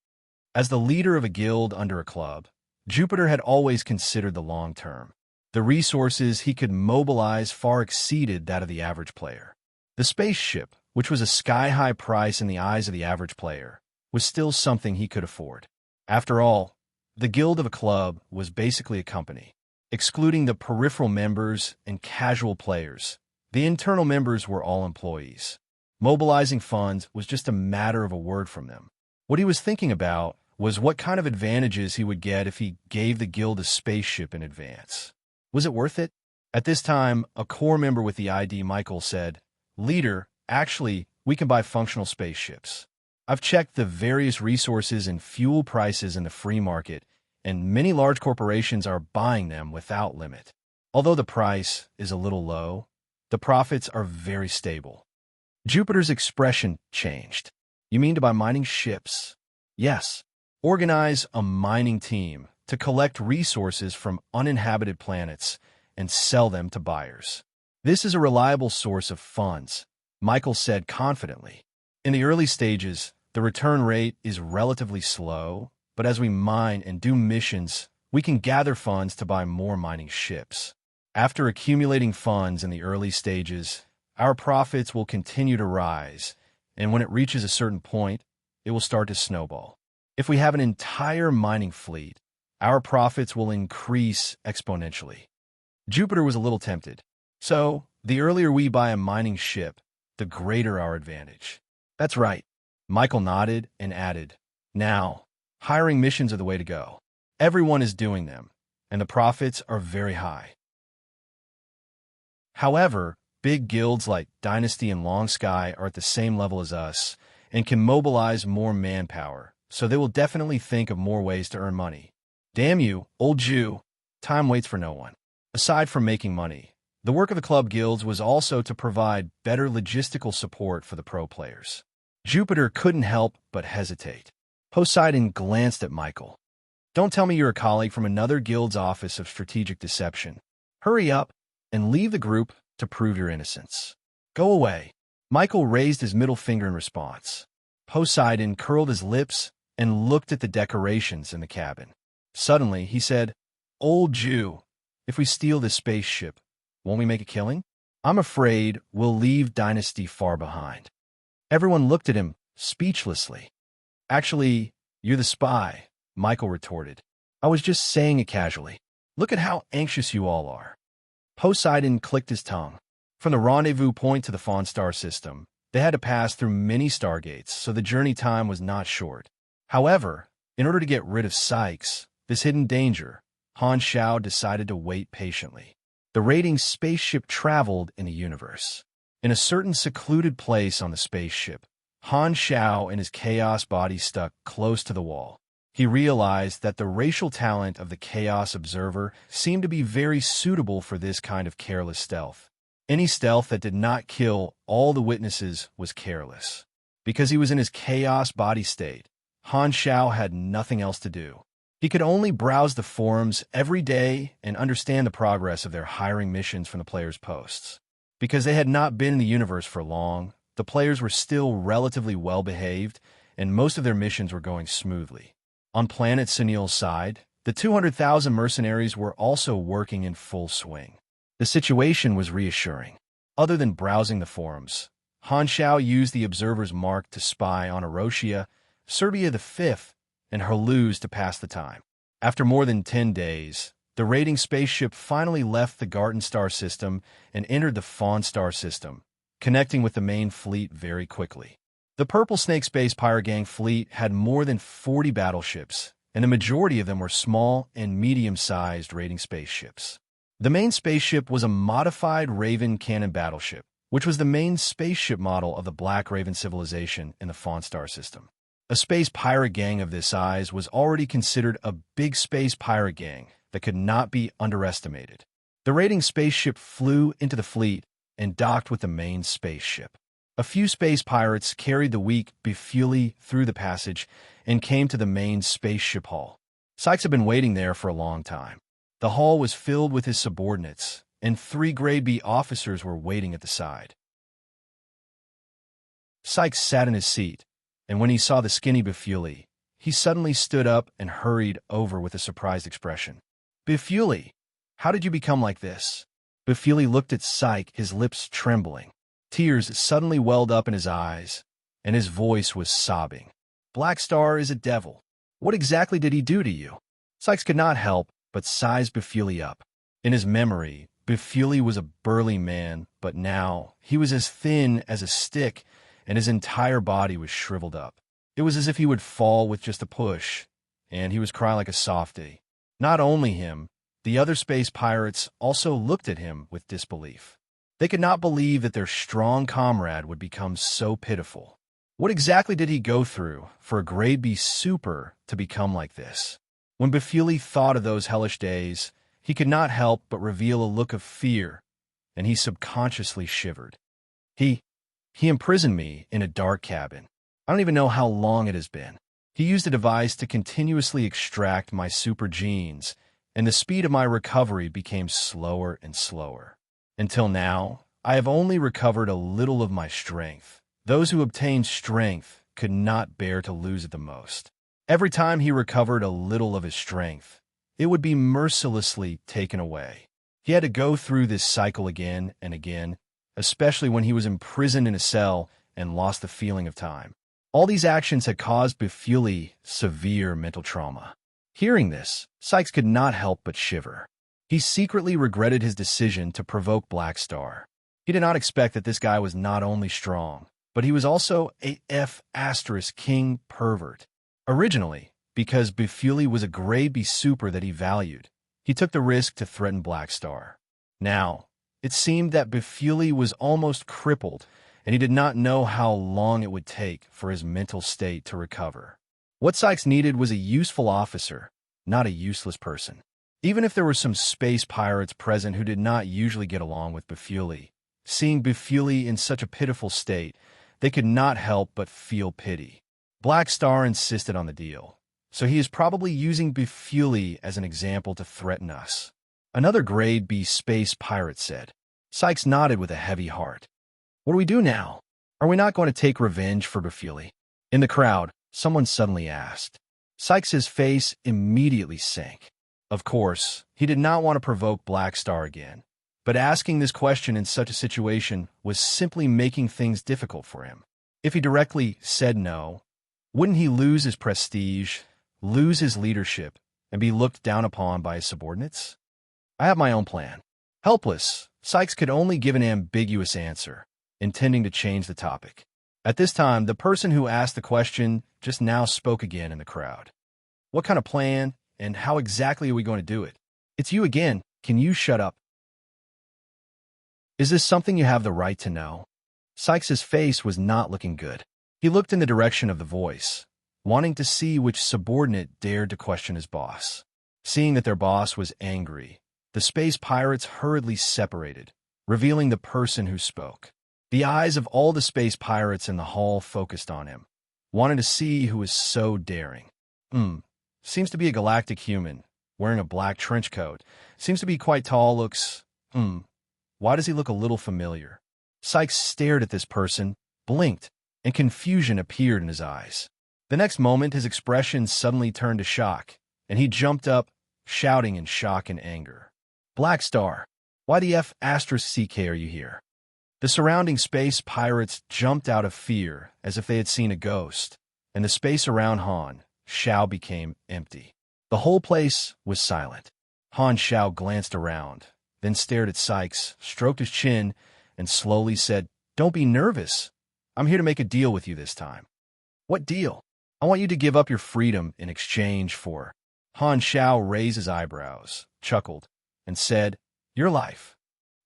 Speaker 1: As the leader of a guild under a club, Jupiter had always considered the long term. The resources he could mobilize far exceeded that of the average player. The spaceship, which was a sky-high price in the eyes of the average player, was still something he could afford. After all, the guild of a club was basically a company. Excluding the peripheral members and casual players, the internal members were all employees. Mobilizing funds was just a matter of a word from them. What he was thinking about was what kind of advantages he would get if he gave the guild a spaceship in advance. Was it worth it? At this time, a core member with the ID Michael said, "Leader, actually, we can buy functional spaceships. I've checked the various resources and fuel prices in the free market, and many large corporations are buying them without limit. Although the price is a little low, the profits are very stable." Jupiter's expression changed. "You mean to buy mining ships?" "Yes. Organize a mining team to collect resources from uninhabited planets and sell them to buyers. This is a reliable source of funds," Michael said confidently. "In the early stages, the return rate is relatively slow, but as we mine and do missions, we can gather funds to buy more mining ships. After accumulating funds in the early stages, our profits will continue to rise, and when it reaches a certain point, it will start to snowball. If we have an entire mining fleet, our profits will increase exponentially." Jupiter was a little tempted. "So, the earlier we buy a mining ship, the greater our advantage." "That's right." Michael nodded and added, "Now, hiring missions are the way to go. Everyone is doing them, and the profits are very high. However, big guilds like Dynasty and Long Sky are at the same level as us and can mobilize more manpower, so they will definitely think of more ways to earn money. Damn you, old Jew. Time waits for no one." Aside from making money, the work of the club guilds was also to provide better logistical support for the pro players. Jupiter couldn't help but hesitate. Poseidon glanced at Michael. "Don't tell me you're a colleague from another guild's office of strategic deception. Hurry up and leave the group to prove your innocence. Go away." Michael raised his middle finger in response. Poseidon curled his lips and looked at the decorations in the cabin. Suddenly, he said, "Old Jew, if we steal this spaceship, won't we make a killing? I'm afraid we'll leave Dynasty far behind." Everyone looked at him speechlessly. "Actually, you're the spy," Michael retorted. "I was just saying it casually. Look at how anxious you all are." Poseidon clicked his tongue. From the rendezvous point to the Fawn Star system, they had to pass through many stargates, so the journey time was not short. However, in order to get rid of Sykes, this hidden danger, Han Xiao decided to wait patiently. The raiding spaceship traveled in the universe. In a certain secluded place on the spaceship, Han Xiao and his chaos body stuck close to the wall. He realized that the racial talent of the Chaos Observer seemed to be very suitable for this kind of careless stealth. Any stealth that did not kill all the witnesses was careless. Because he was in his chaos body state, Han Xiao had nothing else to do. He could only browse the forums every day and understand the progress of their hiring missions from the players' posts. Because they had not been in the universe for long, the players were still relatively well-behaved, and most of their missions were going smoothly. On planet Sunil's side, The 200,000 mercenaries were also working in full swing. The situation was reassuring. Other than browsing the forums, Han Shao used the observer's mark to spy on Erosia, Serbia V, and Herluz to pass the time. After more than 10 days, the raiding spaceship finally left the Garten star system and entered the Fawn star system, connecting with the main fleet very quickly. The Purple Snake Space Pirate Gang fleet had more than 40 battleships, and the majority of them were small and medium-sized raiding spaceships. The main spaceship was a modified Raven cannon battleship, which was the main spaceship model of the Black Raven civilization in the Fawn star system. A space pirate gang of this size was already considered a big space pirate gang that could not be underestimated. The raiding spaceship flew into the fleet and docked with the main spaceship. A few space pirates carried the weak Bufuli through the passage and came to the main spaceship hall. Sykes had been waiting there for a long time. The hall was filled with his subordinates, and 3 Grade B officers were waiting at the side. Sykes sat in his seat, and when he saw the skinny Bufuli, he suddenly stood up and hurried over with a surprised expression. "Bufuli, how did you become like this?" Bufuli looked at Sykes, his lips trembling. Tears suddenly welled up in his eyes, and his voice was sobbing. "Black Star is a devil. What exactly did he do to you?" Sykes could not help but size Bufuli up. In his memory, Bufuli was a burly man, but now he was as thin as a stick, and his entire body was shriveled up. It was as if he would fall with just a push, and he was crying like a softie. Not only him, the other space pirates also looked at him with disbelief. They could not believe that their strong comrade would become so pitiful. What exactly did he go through for a Grade B super to become like this? When Bufuli thought of those hellish days, he could not help but reveal a look of fear, and he subconsciously shivered. He imprisoned me in a dark cabin. I don't even know how long it has been. He used a device to continuously extract my super genes, and the speed of my recovery became slower and slower. Until now, I have only recovered a little of my strength. Those who obtained strength could not bear to lose it the most. Every time he recovered a little of his strength, it would be mercilessly taken away. He had to go through this cycle again and again, especially when he was imprisoned in a cell and lost the feeling of time. All these actions had caused Bufuli severe mental trauma. Hearing this, Sykes could not help but shiver. He secretly regretted his decision to provoke Black Star. He did not expect that this guy was not only strong, but he was also a F** king pervert. Originally, because Bufuli was a Grade B super that he valued, he took the risk to threaten Black Star. Now, it seemed that Bufuli was almost crippled, and he did not know how long it would take for his mental state to recover. What Sykes needed was a useful officer, not a useless person. Even if there were some space pirates present who did not usually get along with Bufuli, seeing Bufuli in such a pitiful state, they could not help but feel pity. Black Star insisted on the deal, so he is probably using Bufuli as an example to threaten us. Another Grade B space pirate said. Sykes nodded with a heavy heart. What do we do now? Are we not going to take revenge for Bufuli? In the crowd, someone suddenly asked. Sykes' face immediately sank. Of course, he did not want to provoke Black Star again, but asking this question in such a situation was simply making things difficult for him. If he directly said no, wouldn't he lose his prestige, lose his leadership, and be looked down upon by his subordinates? I have my own plan. Helpless, Sykes could only give an ambiguous answer, intending to change the topic. At this time, the person who asked the question just now spoke again in the crowd. What kind of plan, and how exactly are we going to do it? It's you again. Can you shut up? Is this something you have the right to know? Sykes' face was not looking good. He looked in the direction of the voice, wanting to see which subordinate dared to question his boss. Seeing that their boss was angry, the space pirates hurriedly separated, revealing the person who spoke. The eyes of all the space pirates in the hall focused on him, wanting to see who was so daring. Seems to be a galactic human, wearing a black trench coat. Seems to be quite tall, looks... Why does he look a little familiar? Sykes stared at this person, blinked, and confusion appeared in his eyes. The next moment, his expression suddenly turned to shock, and he jumped up, shouting in shock and anger. Black Star, why the F***CK are you here? The surrounding space pirates jumped out of fear as if they had seen a ghost, and the space around Han Xiao became empty. The whole place was silent. Han Xiao glanced around, then stared at Sykes, stroked his chin, and slowly said, "Don't be nervous. I'm here to make a deal with you this time." "What deal?" "I want you to give up your freedom in exchange for—" Han Xiao raised his eyebrows, chuckled, and said, "Your life."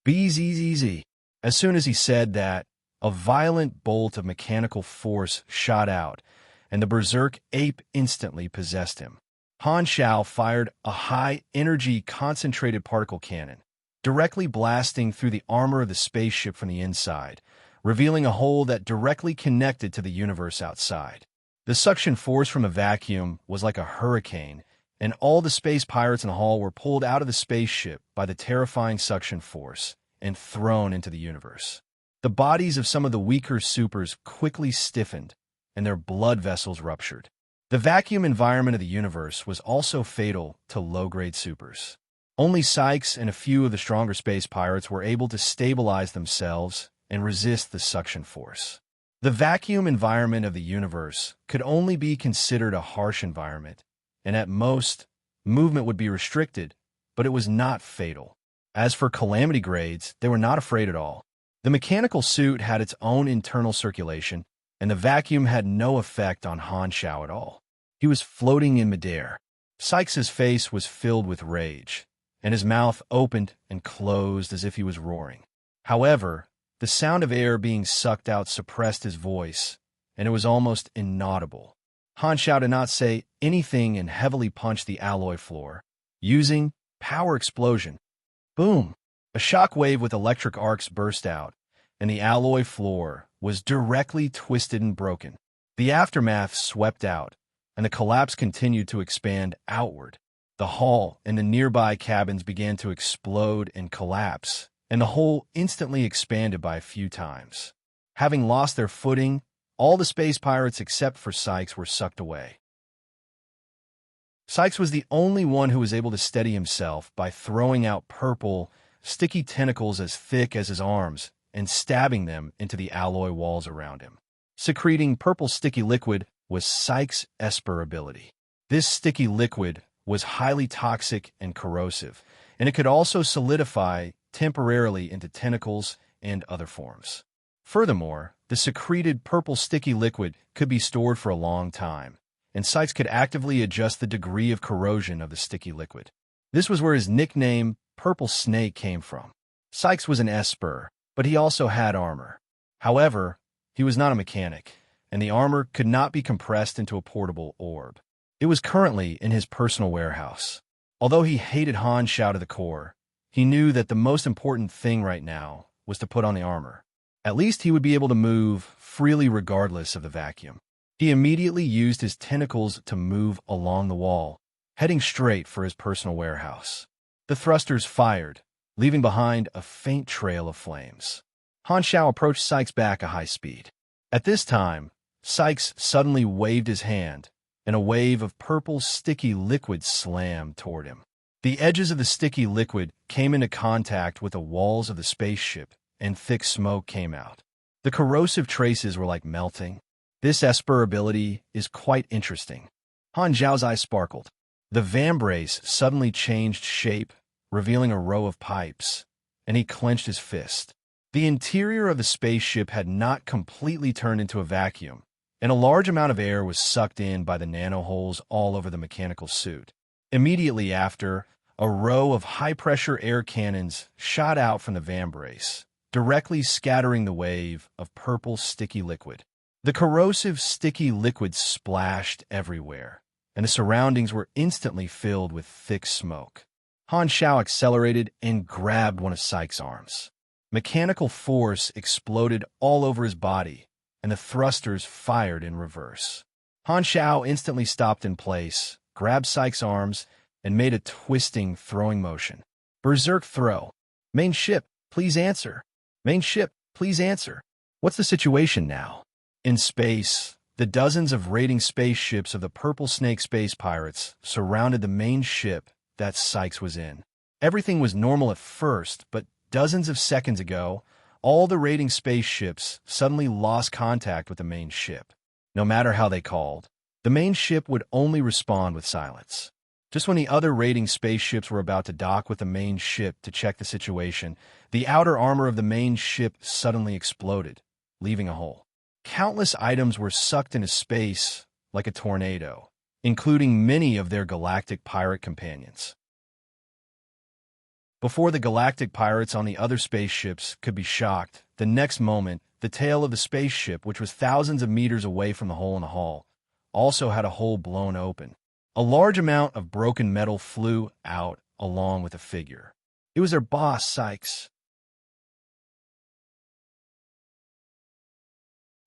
Speaker 1: Bzzz. As soon as he said that, a violent bolt of mechanical force shot out, and the berserk ape instantly possessed him. Han Xiao fired a high-energy concentrated particle cannon, directly blasting through the armor of the spaceship from the inside, revealing a hole that directly connected to the universe outside. The suction force from a vacuum was like a hurricane, and all the space pirates in the hall were pulled out of the spaceship by the terrifying suction force and thrown into the universe. The bodies of some of the weaker supers quickly stiffened, and their blood vessels ruptured. The vacuum environment of the universe was also fatal to low-grade supers. Only Sykes and a few of the stronger space pirates were able to stabilize themselves and resist the suction force. The vacuum environment of the universe could only be considered a harsh environment, and at most, movement would be restricted, but it was not fatal. As for calamity grades, they were not afraid at all. The mechanical suit had its own internal circulation, and the vacuum had no effect on Han Xiao at all. He was floating in midair. Sykes' face was filled with rage, and his mouth opened and closed as if he was roaring. However, the sound of air being sucked out suppressed his voice, and it was almost inaudible. Han Xiao did not say anything and heavily punched the alloy floor, using power explosion. Boom! A shock wave with electric arcs burst out, and the alloy floor was directly twisted and broken. The aftermath swept out, and the collapse continued to expand outward. The hall and the nearby cabins began to explode and collapse, and the hole instantly expanded by a few times. Having lost their footing, all the space pirates except for Sykes were sucked away. Sykes was the only one who was able to steady himself by throwing out purple, sticky tentacles as thick as his arms and stabbing them into the alloy walls around him. Secreting purple sticky liquid was Sykes' Esper ability. This sticky liquid was highly toxic and corrosive, and it could also solidify temporarily into tentacles and other forms. Furthermore, the secreted purple sticky liquid could be stored for a long time, and Sykes could actively adjust the degree of corrosion of the sticky liquid. This was where his nickname, Purple Snake, came from. Sykes was an Esper, but he also had armor. However, he was not a mechanic, and the armor could not be compressed into a portable orb. It was currently in his personal warehouse. Although he hated Han Xiao to the core, he knew that the most important thing right now was to put on the armor. At least he would be able to move freely regardless of the vacuum. He immediately used his tentacles to move along the wall, heading straight for his personal warehouse. The thrusters fired, leaving behind a faint trail of flames. Han Xiao approached Sykes back at high speed. At this time, Sykes suddenly waved his hand, and a wave of purple sticky liquid slammed toward him. The edges of the sticky liquid came into contact with the walls of the spaceship, and thick smoke came out. The corrosive traces were like melting. This Esper ability is quite interesting. Han Xiao's eyes sparkled. The vambrace suddenly changed shape, revealing a row of pipes, and he clenched his fist. The interior of the spaceship had not completely turned into a vacuum, and a large amount of air was sucked in by the nanoholes all over the mechanical suit. Immediately after, a row of high-pressure air cannons shot out from the vambrace, directly scattering the wave of purple sticky liquid. The corrosive sticky liquid splashed everywhere, and the surroundings were instantly filled with thick smoke. Han Xiao accelerated and grabbed one of Sykes' arms. Mechanical force exploded all over his body, and the thrusters fired in reverse. Han Xiao instantly stopped in place, grabbed Sykes' arms, and made a twisting throwing motion. Berserk throw. Main ship, please answer. Main ship, please answer. What's the situation now? In space, the dozens of raiding spaceships of the Purple Snake space pirates surrounded the main ship that Sykes was in. Everything was normal at first, but dozens of seconds ago, all the raiding spaceships suddenly lost contact with the main ship. No matter how they called, the main ship would only respond with silence. Just when the other raiding spaceships were about to dock with the main ship to check the situation, the outer armor of the main ship suddenly exploded, leaving a hole. Countless items were sucked into space like a tornado, including many of their galactic pirate companions. Before the galactic pirates on the other spaceships could be shocked, the next moment, the tail of the spaceship, which was thousands of meters away from the hole in the hull, also had a hole blown open. A large amount of broken metal flew out along with the figure. It was their boss, Sykes.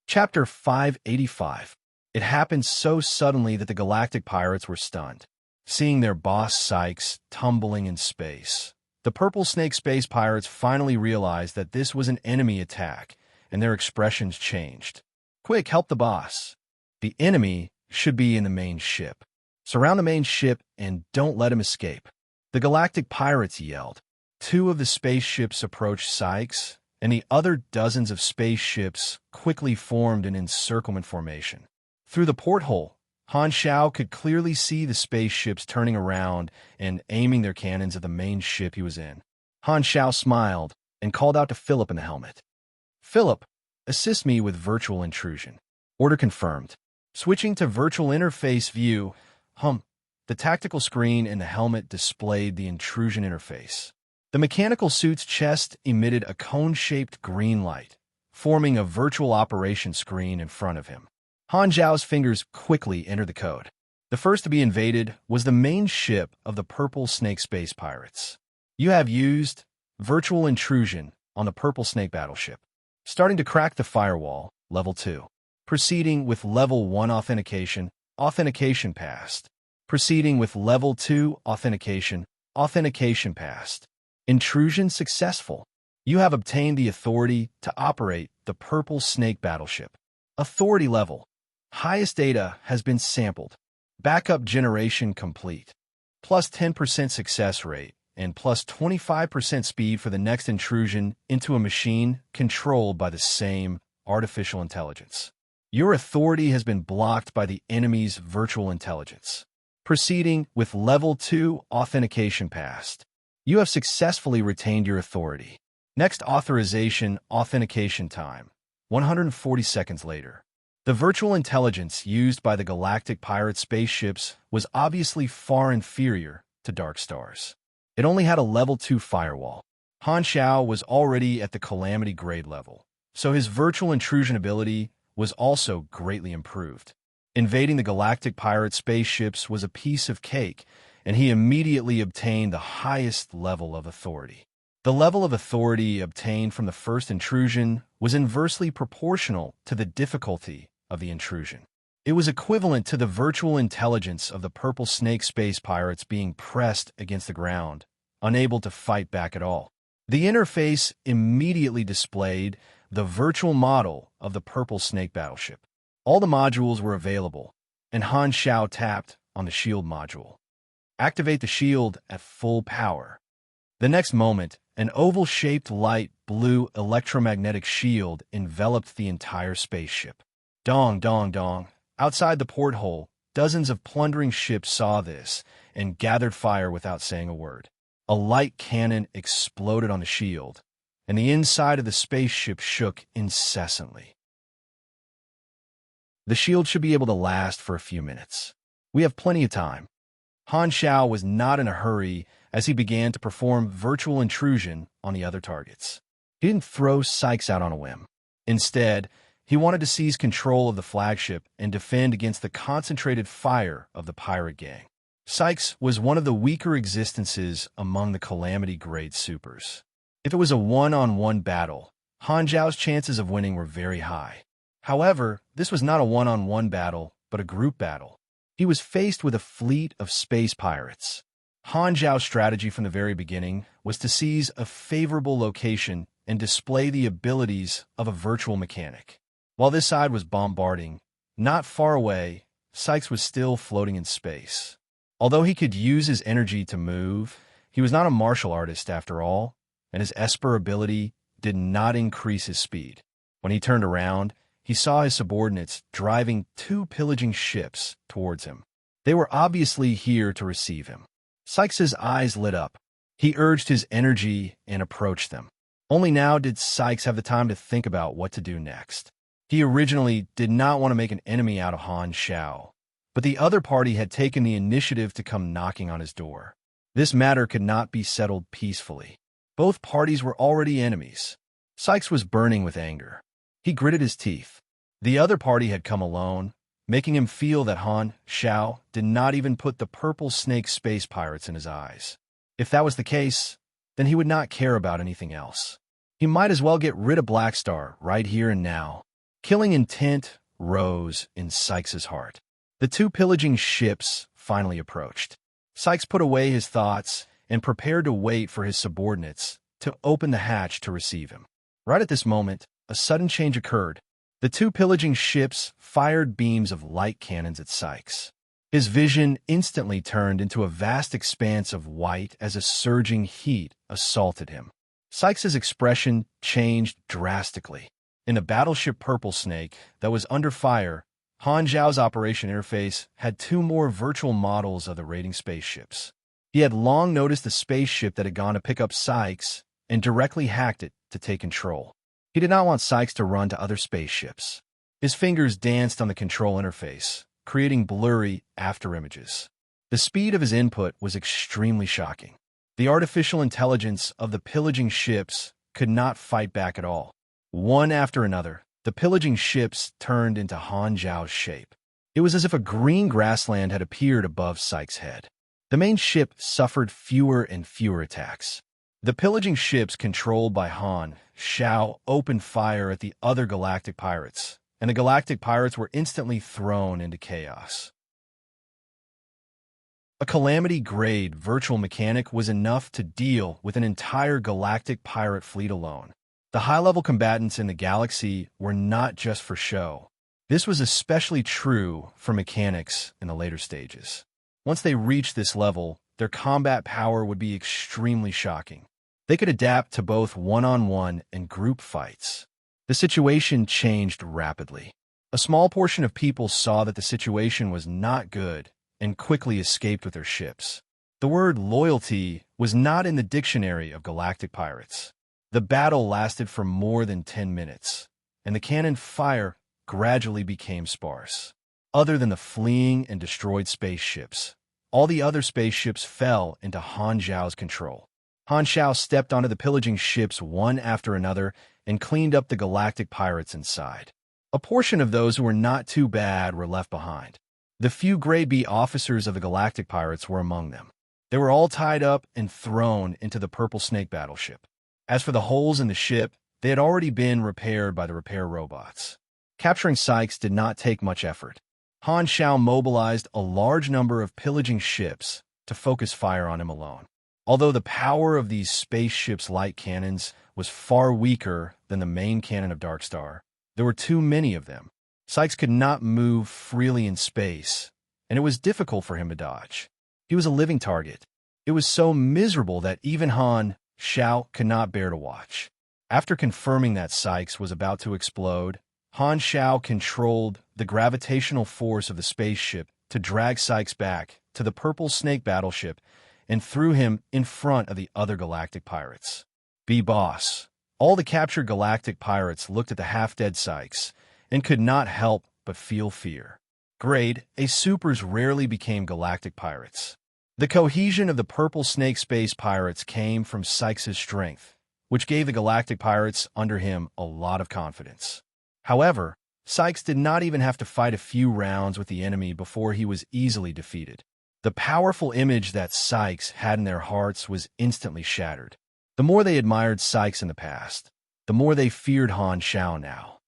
Speaker 1: Chapter 585. It happened so suddenly that the galactic pirates were stunned, seeing their boss, Sykes, tumbling in space. The Purple Snake Space Pirates finally realized that this was an enemy attack, and their expressions changed. Quick, help the boss. The enemy should be in the main ship. Surround the main ship and don't let him escape. The galactic pirates yelled. Two of the spaceships approached Sykes, and the other dozens of spaceships quickly formed an encirclement formation. Through the porthole, Han Xiao could clearly see the spaceships turning around and aiming their cannons at the main ship he was in. Han Xiao smiled and called out to Philip in the helmet. Philip, assist me with virtual intrusion. Order confirmed. Switching to virtual interface view, the tactical screen in the helmet displayed the intrusion interface. The mechanical suit's chest emitted a cone-shaped green light, forming a virtual operation screen in front of him. Han Zhao's fingers quickly entered the code. The first to be invaded was the main ship of the Purple Snake Space Pirates. You have used virtual intrusion on the Purple Snake battleship. Starting to crack the firewall, level 2. Proceeding with level 1 authentication, authentication passed. Proceeding with level 2 authentication, authentication passed. Intrusion successful. You have obtained the authority to operate the Purple Snake battleship. Authority level. Highest data has been sampled. Backup generation complete. Plus 10% success rate and plus 25% speed for the next intrusion into a machine controlled by the same artificial intelligence. Your authority has been blocked by the enemy's virtual intelligence. Proceeding with level 2 authentication passed. You have successfully retained your authority. Next authorization authentication time, 140 seconds later. The virtual intelligence used by the galactic pirate spaceships was obviously far inferior to Dark Star's. It only had a level 2 firewall. Han Xiao was already at the Calamity grade level, so his virtual intrusion ability was also greatly improved. Invading the galactic pirate spaceships was a piece of cake, and he immediately obtained the highest level of authority. The level of authority obtained from the first intrusion was inversely proportional to the difficulty of the intrusion. It was equivalent to the virtual intelligence of the Purple Snake Space Pirates being pressed against the ground, unable to fight back at all. The interface immediately displayed the virtual model of the Purple Snake battleship. All the modules were available, and Han Xiao tapped on the shield module. Activate the shield at full power. The next moment, an oval-shaped light blue electromagnetic shield enveloped the entire spaceship. Dong, dong, dong. Outside the porthole, dozens of plundering ships saw this and gathered fire without saying a word. A light cannon exploded on the shield, and the inside of the spaceship shook incessantly. The shield should be able to last for a few minutes. We have plenty of time. Han Xiao was not in a hurry as he began to perform virtual intrusion on the other targets. He didn't throw Sykes out on a whim. Instead, he wanted to seize control of the flagship and defend against the concentrated fire of the pirate gang. Sykes was one of the weaker existences among the Calamity-grade supers. If it was a one-on-one battle, Han Zhao's chances of winning were very high. However, this was not a one-on-one battle, but a group battle. He was faced with a fleet of space pirates. Han Zhao's strategy from the very beginning was to seize a favorable location and display the abilities of a virtual mechanic. While this side was bombarding, not far away, Sykes was still floating in space. Although he could use his energy to move, he was not a martial artist after all, and his Esper ability did not increase his speed. When he turned around, he saw his subordinates driving 2 pillaging ships towards him. They were obviously here to receive him. Sykes's eyes lit up. He urged his energy and approached them. Only now did Sykes have the time to think about what to do next. He originally did not want to make an enemy out of Han Xiao, but the other party had taken the initiative to come knocking on his door. This matter could not be settled peacefully. Both parties were already enemies. Sykes was burning with anger. He gritted his teeth. The other party had come alone, making him feel that Han Xiao did not even put the purple snake space pirates in his eyes. If that was the case, then he would not care about anything else. He might as well get rid of Black Star right here and now. Killing intent rose in Sykes's heart. The 2 pillaging ships finally approached. Sykes put away his thoughts and prepared to wait for his subordinates to open the hatch to receive him. Right at this moment, a sudden change occurred. The 2 pillaging ships fired beams of light cannons at Sykes. His vision instantly turned into a vast expanse of white as a surging heat assaulted him. Sykes's expression changed drastically. In the battleship Purple Snake that was under fire, Han Zhao's operation interface had 2 more virtual models of the raiding spaceships. He had long noticed the spaceship that had gone to pick up Sykes and directly hacked it to take control. He did not want Sykes to run to other spaceships. His fingers danced on the control interface, creating blurry afterimages. The speed of his input was extremely shocking. The artificial intelligence of the pillaging ships could not fight back at all. One after another, the pillaging ships turned into Han Zhao's shape. It was as if a green grassland had appeared above Sykes' head. The main ship suffered fewer and fewer attacks. The pillaging ships controlled by Han Xiao opened fire at the other galactic pirates, and the galactic pirates were instantly thrown into chaos. A Calamity-grade virtual mechanic was enough to deal with an entire galactic pirate fleet alone. The high-level combatants in the galaxy were not just for show. This was especially true for mechanics in the later stages. Once they reached this level, their combat power would be extremely shocking. They could adapt to both one-on-one and group fights. The situation changed rapidly. A small portion of people saw that the situation was not good and quickly escaped with their ships. The word loyalty was not in the dictionary of galactic pirates. The battle lasted for more than 10 minutes, and the cannon fire gradually became sparse. Other than the fleeing and destroyed spaceships, all the other spaceships fell into Han Zhao's control. Han Xiao stepped onto the pillaging ships one after another and cleaned up the galactic pirates inside. A portion of those who were not too bad were left behind. The few Grade B officers of the galactic pirates were among them. They were all tied up and thrown into the Purple Snake battleship. As for the holes in the ship, they had already been repaired by the repair robots. Capturing Sykes did not take much effort. Han Xiao mobilized a large number of pillaging ships to focus fire on him alone. Although the power of these spaceships' light cannons was far weaker than the main cannon of Dark Star, there were too many of them. Sykes could not move freely in space, and it was difficult for him to dodge. He was a living target. It was so miserable that even Han Xiao could not bear to watch. After confirming that Sykes was about to explode, Han Xiao controlled the gravitational force of the spaceship to drag Sykes back to the Purple Snake battleship and threw him in front of the other galactic pirates. B-Boss. All the captured galactic pirates looked at the half-dead Sykes and could not help but feel fear. Grade A supers rarely became galactic pirates. The cohesion of the Purple Snake space pirates came from Sykes' strength, which gave the galactic pirates under him a lot of confidence. However, Sykes did not even have to fight a few rounds with the enemy before he was easily defeated. The powerful image that Sykes had in their hearts was instantly shattered. The more they admired Sykes in the past, the more they feared Han Xiao now.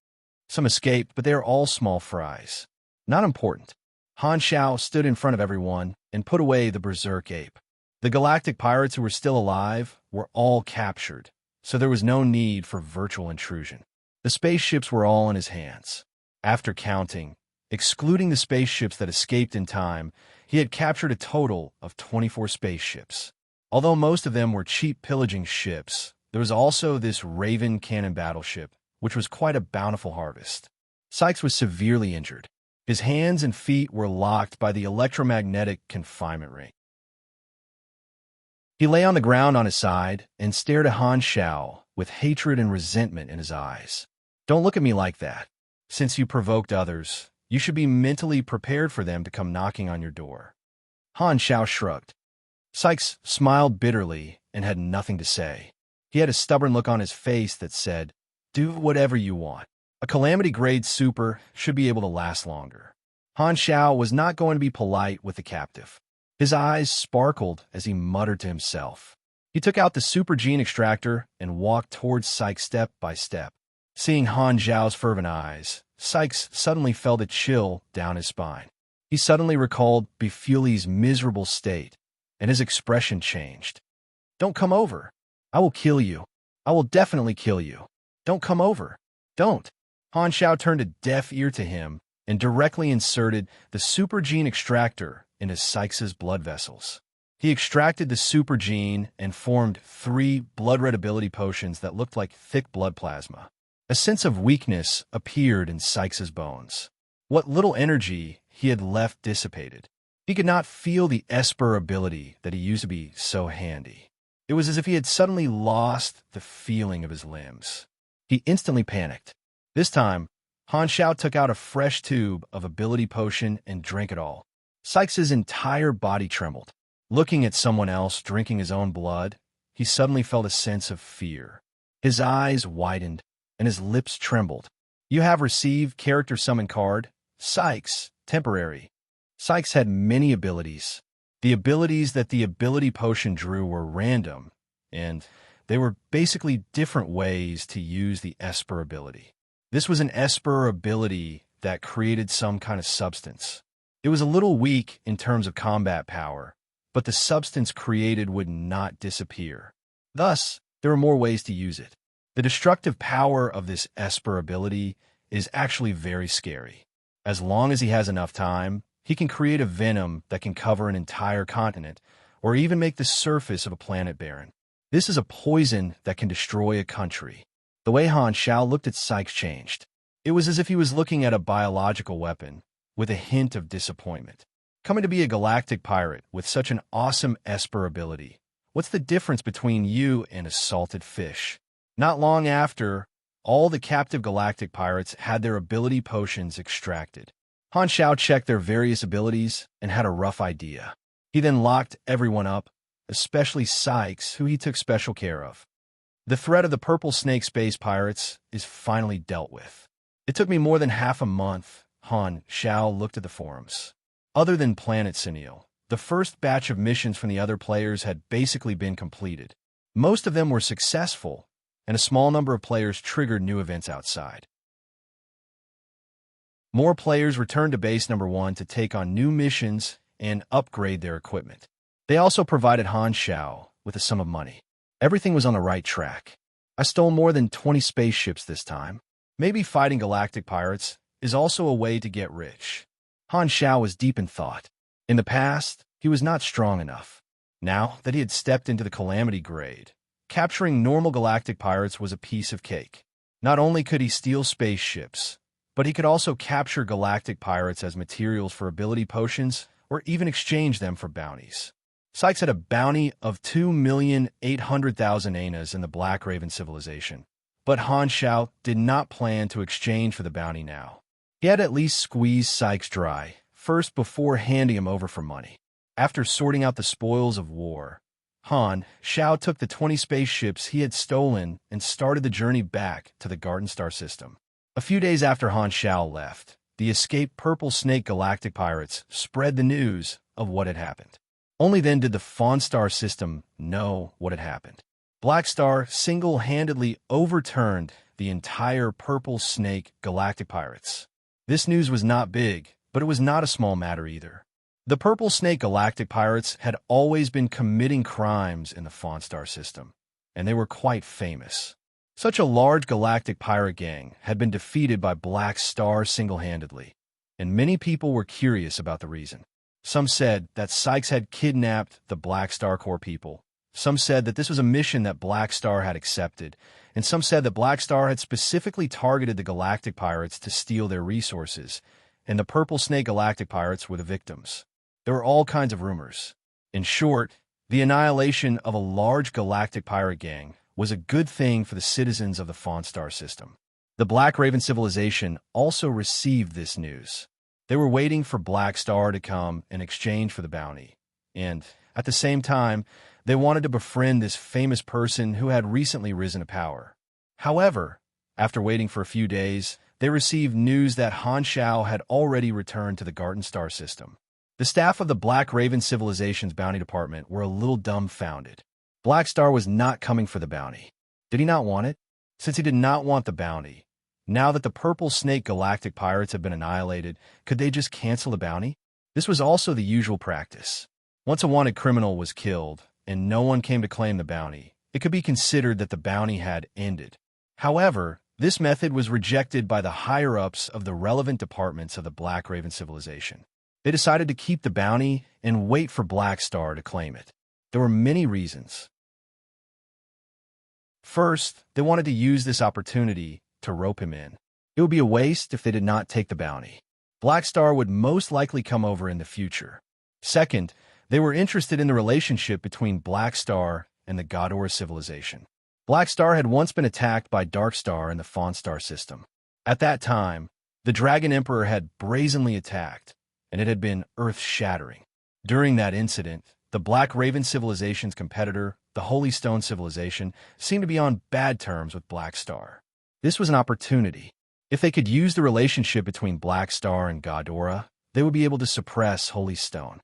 Speaker 1: Some escaped, but they are all small fries. Not important. Han Xiao stood in front of everyone and put away the berserk ape. The galactic pirates who were still alive were all captured, so there was no need for virtual intrusion. The spaceships were all in his hands. After counting, Excluding the spaceships that escaped in time, he had captured a total of 24 spaceships. Although most of them were cheap pillaging ships, there was also this Raven cannon battleship, which was quite a bountiful harvest. Sykes was severely injured. His hands and feet were locked by the electromagnetic confinement ring. He lay on the ground on his side and stared at Han Shao with hatred and resentment in his eyes. "Don't look at me like that. Since you provoked others, you should be mentally prepared for them to come knocking on your door." Han Shao shrugged. Sykes smiled bitterly and had nothing to say. He had a stubborn look on his face that said, "Do whatever you want. A calamity-grade super should be able to last longer." Han Shao was not going to be polite with the captive. His eyes sparkled as he muttered to himself. He took out the super gene extractor and walked towards Sykes step by step. Seeing Han Zhao's fervent eyes, Sykes suddenly felt a chill down his spine. He suddenly recalled Befuli's miserable state, and his expression changed. "Don't come over. I will kill you. I will definitely kill you. Don't come over. Don't." Han Shao turned a deaf ear to him and directly inserted the super gene extractor into Sykes' blood vessels. He extracted the super gene and formed 3 blood-red ability potions that looked like thick blood plasma. A sense of weakness appeared in Sykes' bones. What little energy he had left dissipated. He could not feel the Esper ability that he used to be so handy. It was as if he had suddenly lost the feeling of his limbs. He instantly panicked. This time, Han Shao took out a fresh tube of ability potion and drank it all. Sykes' entire body trembled. Looking at someone else drinking his own blood, he suddenly felt a sense of fear. His eyes widened, and his lips trembled. "You have received character summon card, Sykes, temporary." Sykes had many abilities. The abilities that the ability potion drew were random, and they were basically different ways to use the Esper ability. This was an Esper ability that created some kind of substance. It was a little weak in terms of combat power, but the substance created would not disappear. Thus, there were more ways to use it. The destructive power of this Esper ability is actually very scary. As long as he has enough time, he can create a venom that can cover an entire continent, or even make the surface of a planet barren. This is a poison that can destroy a country. The way Han Shao looked at Sykes changed. It was as if he was looking at a biological weapon, with a hint of disappointment. Coming to be a galactic pirate with such an awesome Esper ability, what's the difference between you and a salted fish? Not long after, all the captive galactic pirates had their ability potions extracted. Han Shao checked their various abilities and had a rough idea. He then locked everyone up, especially Sykes, who he took special care of. The threat of the purple snake space pirates is finally dealt with. "It took me more than half a month," Han Shao looked at the forums. Other than Planet Sineal, the first batch of missions from the other players had basically been completed. Most of them were successful, and a small number of players triggered new events outside. More players returned to Base Number 1 to take on new missions and upgrade their equipment. They also provided Han Shao with a sum of money. Everything was on the right track. I stole more than 20 spaceships this time. Maybe fighting galactic pirates is also a way to get rich. Han Shao was deep in thought. In the past, he was not strong enough. Now that he had stepped into the calamity grade, capturing normal galactic pirates was a piece of cake. Not only could he steal spaceships, but he could also capture galactic pirates as materials for ability potions or even exchange them for bounties. Sykes had a bounty of 2,800,000 anas in the Black Raven civilization, but Han Shao did not plan to exchange for the bounty now. He had at least squeezed Sykes dry, first before handing him over for money. After sorting out the spoils of war, Han Shao took the 20 spaceships he had stolen and started the journey back to the Garden Star system. A few days after Han Shao left, the escaped Purple Snake galactic pirates spread the news of what had happened. Only then did the Fawn Star system know what had happened. Black Star single-handedly overturned the entire Purple Snake galactic pirates. This news was not big, but it was not a small matter either. The Purple Snake galactic pirates had always been committing crimes in the Fawn Star system, and they were quite famous. Such a large galactic pirate gang had been defeated by Black Star single-handedly. and many people were curious about the reason. Some said that Sykes had kidnapped the Black Star Corps people. Some said that this was a mission that Black Star had accepted, and some said that Black Star had specifically targeted the Galactic Pirates to steal their resources, and the Purple Snake Galactic Pirates were the victims. There were all kinds of rumors. In short, the annihilation of a large galactic pirate gang was a good thing for the citizens of the Fawn Star system. The Black Raven civilization also received this news. They were waiting for Black Star to come in exchange for the bounty, and, at the same time, they wanted to befriend this famous person who had recently risen to power. However, after waiting for a few days, they received news that Han Shao had already returned to the Garden Star system. The staff of the Black Raven civilization's bounty department were a little dumbfounded. Black Star was not coming for the bounty. Did he not want it? Since he did not want the bounty, now that the Purple Snake Galactic Pirates have been annihilated, could they just cancel the bounty? This was also the usual practice. Once a wanted criminal was killed, and no one came to claim the bounty, it could be considered that the bounty had ended. However, this method was rejected by the higher-ups of the relevant departments of the Black Raven civilization. They decided to keep the bounty and wait for Black Star to claim it. There were many reasons. First, they wanted to use this opportunity to rope him in. It would be a waste if they did not take the bounty. Black Star would most likely come over in the future. Second, they were interested in the relationship between Black Star and the Ghidorah civilization. Black Star had once been attacked by Dark Star in the Fawn Star system. At that time, the Dragon Emperor had brazenly attacked, and it had been earth-shattering. During that incident, the Black Raven civilization's competitor, the Holy Stone civilization, seemed to be on bad terms with Black Star. This was an opportunity. If they could use the relationship between Black Star and Ghidorah, they would be able to suppress Holy Stone.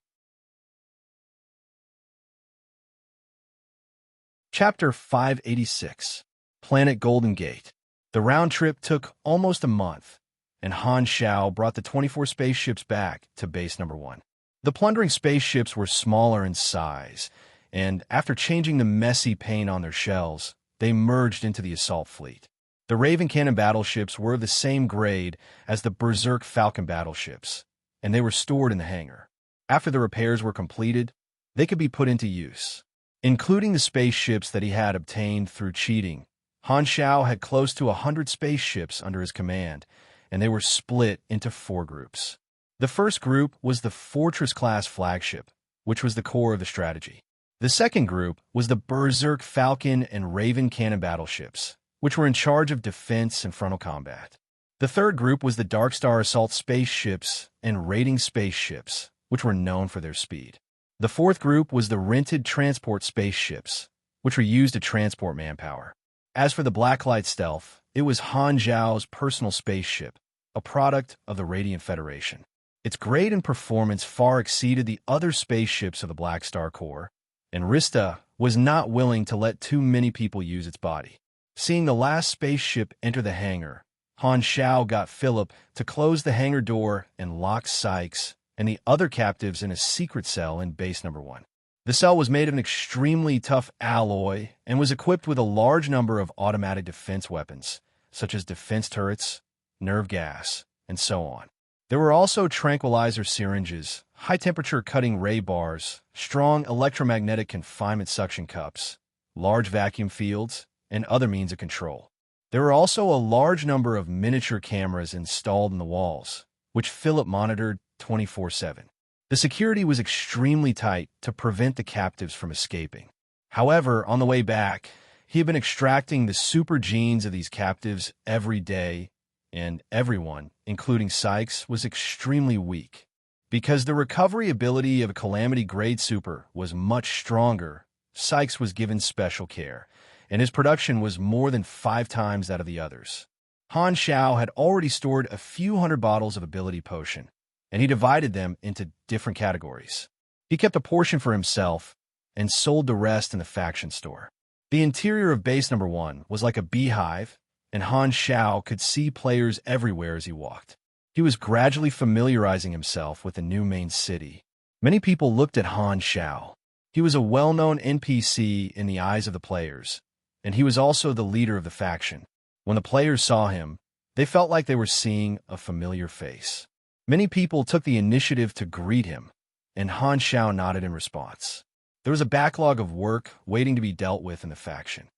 Speaker 1: Chapter 586, Planet Golden Gate. The round trip took almost a month, and Han Shao brought the 24 spaceships back to Base Number 1. The plundering spaceships were smaller in size, and after changing the messy paint on their shells, they merged into the assault fleet. The Raven Cannon battleships were of the same grade as the Berserk Falcon battleships, and they were stored in the hangar. After the repairs were completed, they could be put into use. Including the spaceships that he had obtained through cheating, Han Shao had close to 100 spaceships under his command, and they were split into 4 groups. The first group was the Fortress-class flagship, which was the core of the strategy. The second group was the Berserk Falcon and Raven Cannon battleships, which were in charge of defense and frontal combat. The third group was the Dark Star assault spaceships and raiding spaceships, which were known for their speed. The fourth group was the rented transport spaceships, which were used to transport manpower. As for the Blacklight Stealth, it was Han Zhao's personal spaceship, a product of the Radiant Federation. Its grade and performance far exceeded the other spaceships of the Black Star Corps, and Rista was not willing to let too many people use its body. Seeing the last spaceship enter the hangar, Han Shao got Philip to close the hangar door and lock Sykes and the other captives in a secret cell in Base Number 1. The cell was made of an extremely tough alloy and was equipped with a large number of automatic defense weapons, such as defense turrets, nerve gas, and so on. There were also tranquilizer syringes, high-temperature cutting ray bars, strong electromagnetic confinement suction cups, large vacuum fields, and other means of control. There were also a large number of miniature cameras installed in the walls, which Philip monitored 24/7. The security was extremely tight to prevent the captives from escaping. However, on the way back, he had been extracting the super genes of these captives every day, and everyone, including Sykes, was extremely weak. Because the recovery ability of a Calamity-grade super was much stronger, Sykes was given special care, and his production was more than 5 times that of the others. Han Shao had already stored a few hundred bottles of ability potion, and he divided them into different categories. He kept a portion for himself and sold the rest in the faction store. The interior of Base Number 1 was like a beehive, and Han Shao could see players everywhere as he walked. He was gradually familiarizing himself with the new main city. Many people looked at Han Shao. He was a well-known NPC in the eyes of the players, and he was also the leader of the faction. When the players saw him, they felt like they were seeing a familiar face. Many people took the initiative to greet him, and Han Xiao nodded in response. There was a backlog of work waiting to be dealt with in the faction.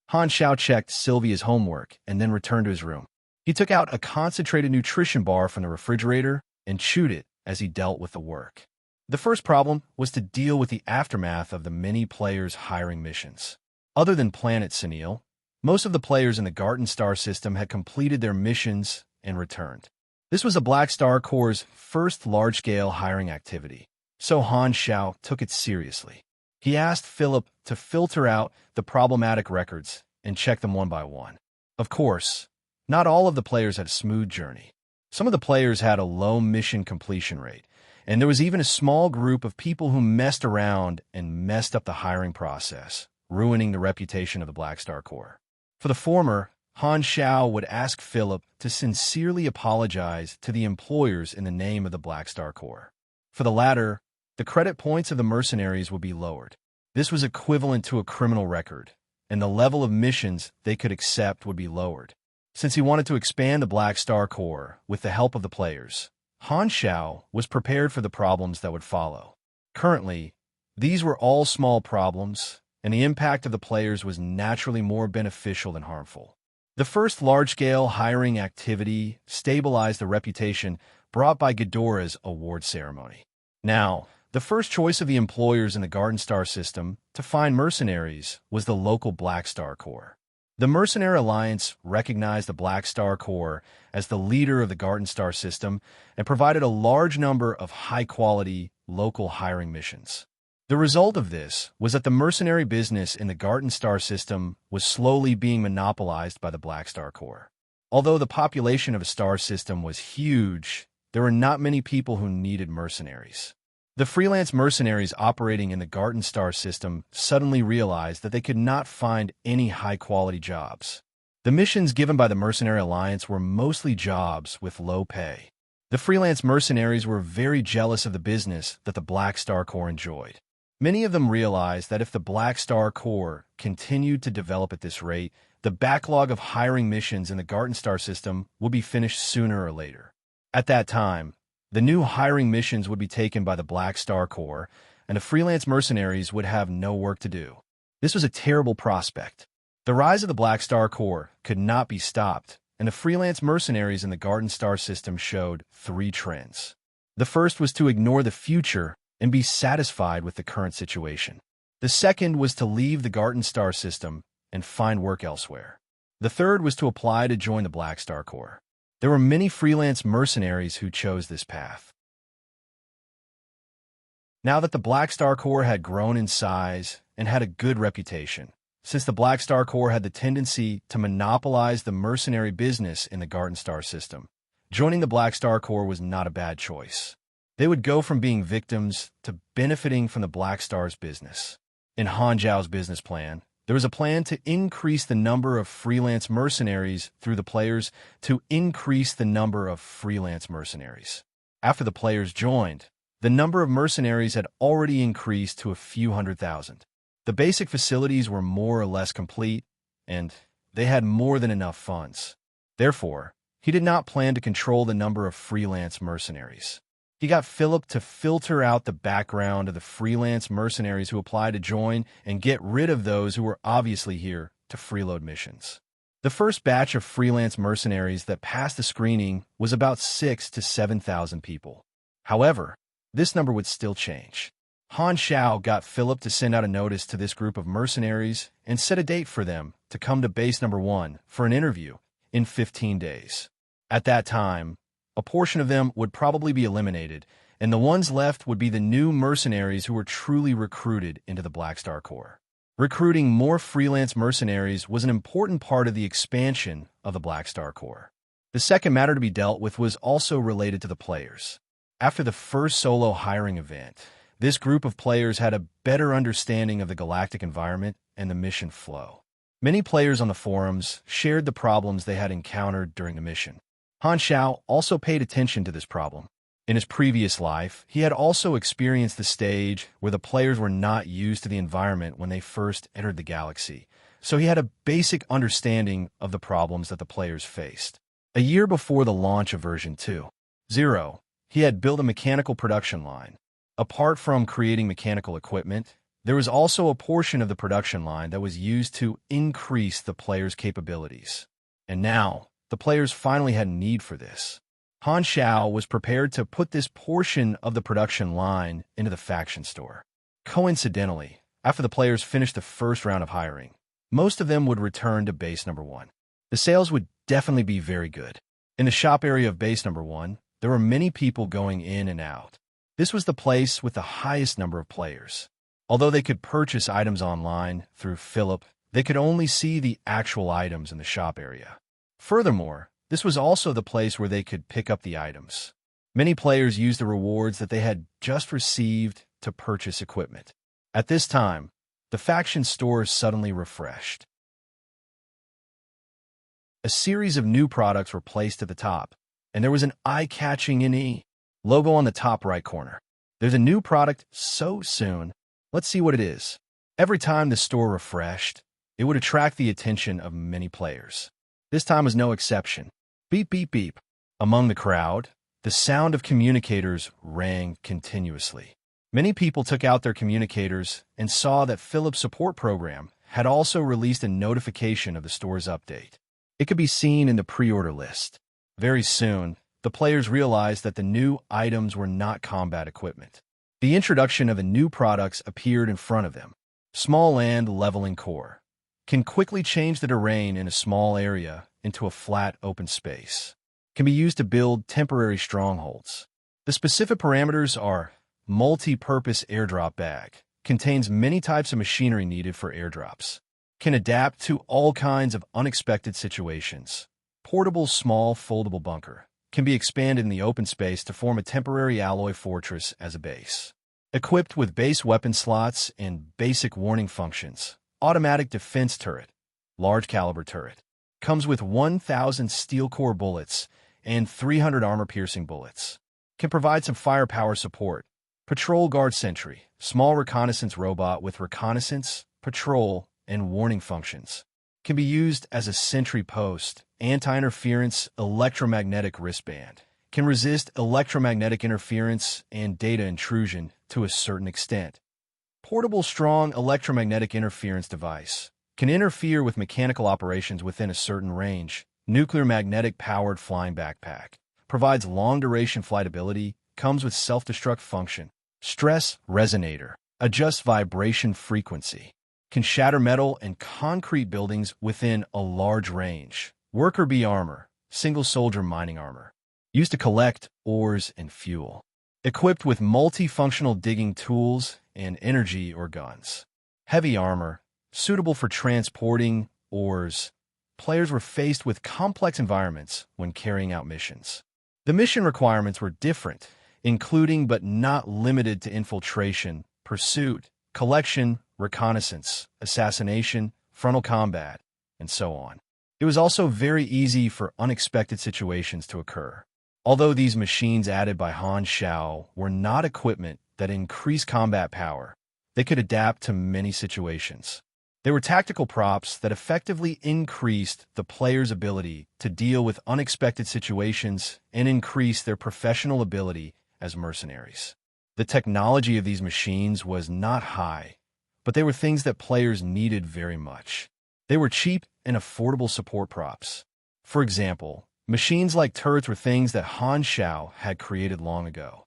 Speaker 1: Han Xiao checked Sylvia's homework and then returned to his room. He took out a concentrated nutrition bar from the refrigerator and chewed it as he dealt with the work. The first problem was to deal with the aftermath of the many players' hiring missions. Other than Planet Senil, most of the players in the Garden Star system had completed their missions and returned. This was a Black Star Corps' first large-scale hiring activity, so Han Xiao took it seriously. He asked Philip to filter out the problematic records and check them one by one. Of course, not all of the players had a smooth journey. Some of the players had a low mission completion rate, and there was even a small group of people who messed around and messed up the hiring process, ruining the reputation of the Black Star Corps. For the former, Han Xiao would ask Philip to sincerely apologize to the employers in the name of the Black Star Corps. For the latter, the credit points of the mercenaries would be lowered. This was equivalent to a criminal record, and the level of missions they could accept would be lowered. Since he wanted to expand the Black Star Corps with the help of the players, Han Xiao was prepared for the problems that would follow. Currently, these were all small problems, and the impact of the players was naturally more beneficial than harmful. The first large-scale hiring activity stabilized the reputation brought by Ghidorah's award ceremony. Now, the first choice of the employers in the Garden Star system to find mercenaries was the local Black Star Corps. The Mercenary Alliance recognized the Black Star Corps as the leader of the Garden Star system and provided a large number of high-quality local hiring missions. The result of this was that the mercenary business in the Garden Star system was slowly being monopolized by the Black Star Corps. Although the population of a star system was huge, there were not many people who needed mercenaries. The freelance mercenaries operating in the Garden Star system suddenly realized that they could not find any high-quality jobs. The missions given by the Mercenary Alliance were mostly jobs with low pay. The freelance mercenaries were very jealous of the business that the Black Star Corps enjoyed. Many of them realized that if the Black Star Corps continued to develop at this rate, the backlog of hiring missions in the Garden Star system would be finished sooner or later. At that time, the new hiring missions would be taken by the Black Star Corps, and the freelance mercenaries would have no work to do. This was a terrible prospect. The rise of the Black Star Corps could not be stopped, and the freelance mercenaries in the Garden Star system showed three trends. The first was to ignore the future and be satisfied with the current situation. The second was to leave the Garden Star system and find work elsewhere. The third was to apply to join the Black Star Corps. There were many freelance mercenaries who chose this path. Now that the Black Star Corps had grown in size and had a good reputation, since the Black Star Corps had the tendency to monopolize the mercenary business in the Garden Star system, joining the Black Star Corps was not a bad choice. They would go from being victims to benefiting from the Black Star's business. In Han Zhao's business plan, there was a plan to increase the number of freelance mercenaries through the players to increase the number of freelance mercenaries. After the players joined, the number of mercenaries had already increased to a few 100,000. The basic facilities were more or less complete, and they had more than enough funds. Therefore, he did not plan to control the number of freelance mercenaries. He got Philip to filter out the background of the freelance mercenaries who applied to join and get rid of those who were obviously here to freeload missions. The first batch of freelance mercenaries that passed the screening was about 6,000 to 7,000 people. However, this number would still change. Han Xiao got Philip to send out a notice to this group of mercenaries and set a date for them to come to base number 1 for an interview in 15 days. At that time, a portion of them would probably be eliminated, and the ones left would be the new mercenaries who were truly recruited into the Black Star Corps. Recruiting more freelance mercenaries was an important part of the expansion of the Black Star Corps. The second matter to be dealt with was also related to the players. After the first solo hiring event, this group of players had a better understanding of the galactic environment and the mission flow. Many players on the forums shared the problems they had encountered during the mission. Han Xiao also paid attention to this problem. In his previous life, he had also experienced the stage where the players were not used to the environment when they first entered the galaxy, so he had a basic understanding of the problems that the players faced. A year before the launch of version 2.0, he had built a mechanical production line. Apart from creating mechanical equipment, there was also a portion of the production line that was used to increase the player's capabilities. And now, the players finally had a need for this. Han Xiao was prepared to put this portion of the production line into the faction store. Coincidentally, after the players finished the first round of hiring, most of them would return to base number 1. The sales would definitely be very good. In the shop area of base number 1, there were many people going in and out. This was the place with the highest number of players. Although they could purchase items online through Philip, they could only see the actual items in the shop area. Furthermore, this was also the place where they could pick up the items. Many players used the rewards that they had just received to purchase equipment. At this time, the faction store suddenly refreshed. A series of new products were placed at the top, and there was an eye-catching NE logo on the top right corner. There's a new product so soon. Let's see what it is. Every time the store refreshed, it would attract the attention of many players. This time was no exception. Beep, beep, beep. Among the crowd, the sound of communicators rang continuously. Many people took out their communicators and saw that Philip's support program had also released a notification of the store's update. It could be seen in the pre-order list. Very soon, the players realized that the new items were not combat equipment. The introduction of the new products appeared in front of them. Small land leveling core can quickly change the terrain in a small area into a flat open space. Can be used to build temporary strongholds. The specific parameters are multi-purpose airdrop bag. Contains many types of machinery needed for airdrops. Can adapt to all kinds of unexpected situations. Portable small foldable bunker. Can be expanded in the open space to form a temporary alloy fortress as a base. Equipped with base weapon slots and basic warning functions. Automatic defense turret. Large caliber turret. Comes with 1,000 steel core bullets and 300 armor-piercing bullets. Can provide some firepower support. Patrol guard sentry. Small reconnaissance robot with reconnaissance, patrol, and warning functions. Can be used as a sentry post. Anti-interference electromagnetic wristband. Can resist electromagnetic interference and data intrusion to a certain extent. Portable strong electromagnetic interference device. Can interfere with mechanical operations within a certain range. Nuclear magnetic powered flying backpack. Provides long-duration flight ability. Comes with self-destruct function. Stress resonator. Adjusts vibration frequency. Can shatter metal and concrete buildings within a large range. Worker bee armor. Single soldier mining armor. Used to collect ores and fuel. Equipped with multifunctional digging tools and energy or guns. Heavy armor. Suitable for transporting ores. Players were faced with complex environments when carrying out missions. The mission requirements were different, including but not limited to infiltration, pursuit, collection, reconnaissance, assassination, frontal combat, and so on. It was also very easy for unexpected situations to occur. Although these machines added by Han Xiao were not equipment that increased combat power, they could adapt to many situations. They were tactical props that effectively increased the player's ability to deal with unexpected situations and increase their professional ability as mercenaries. The technology of these machines was not high, but they were things that players needed very much. They were cheap and affordable support props. For example, machines like turrets were things that Han Xiao had created long ago.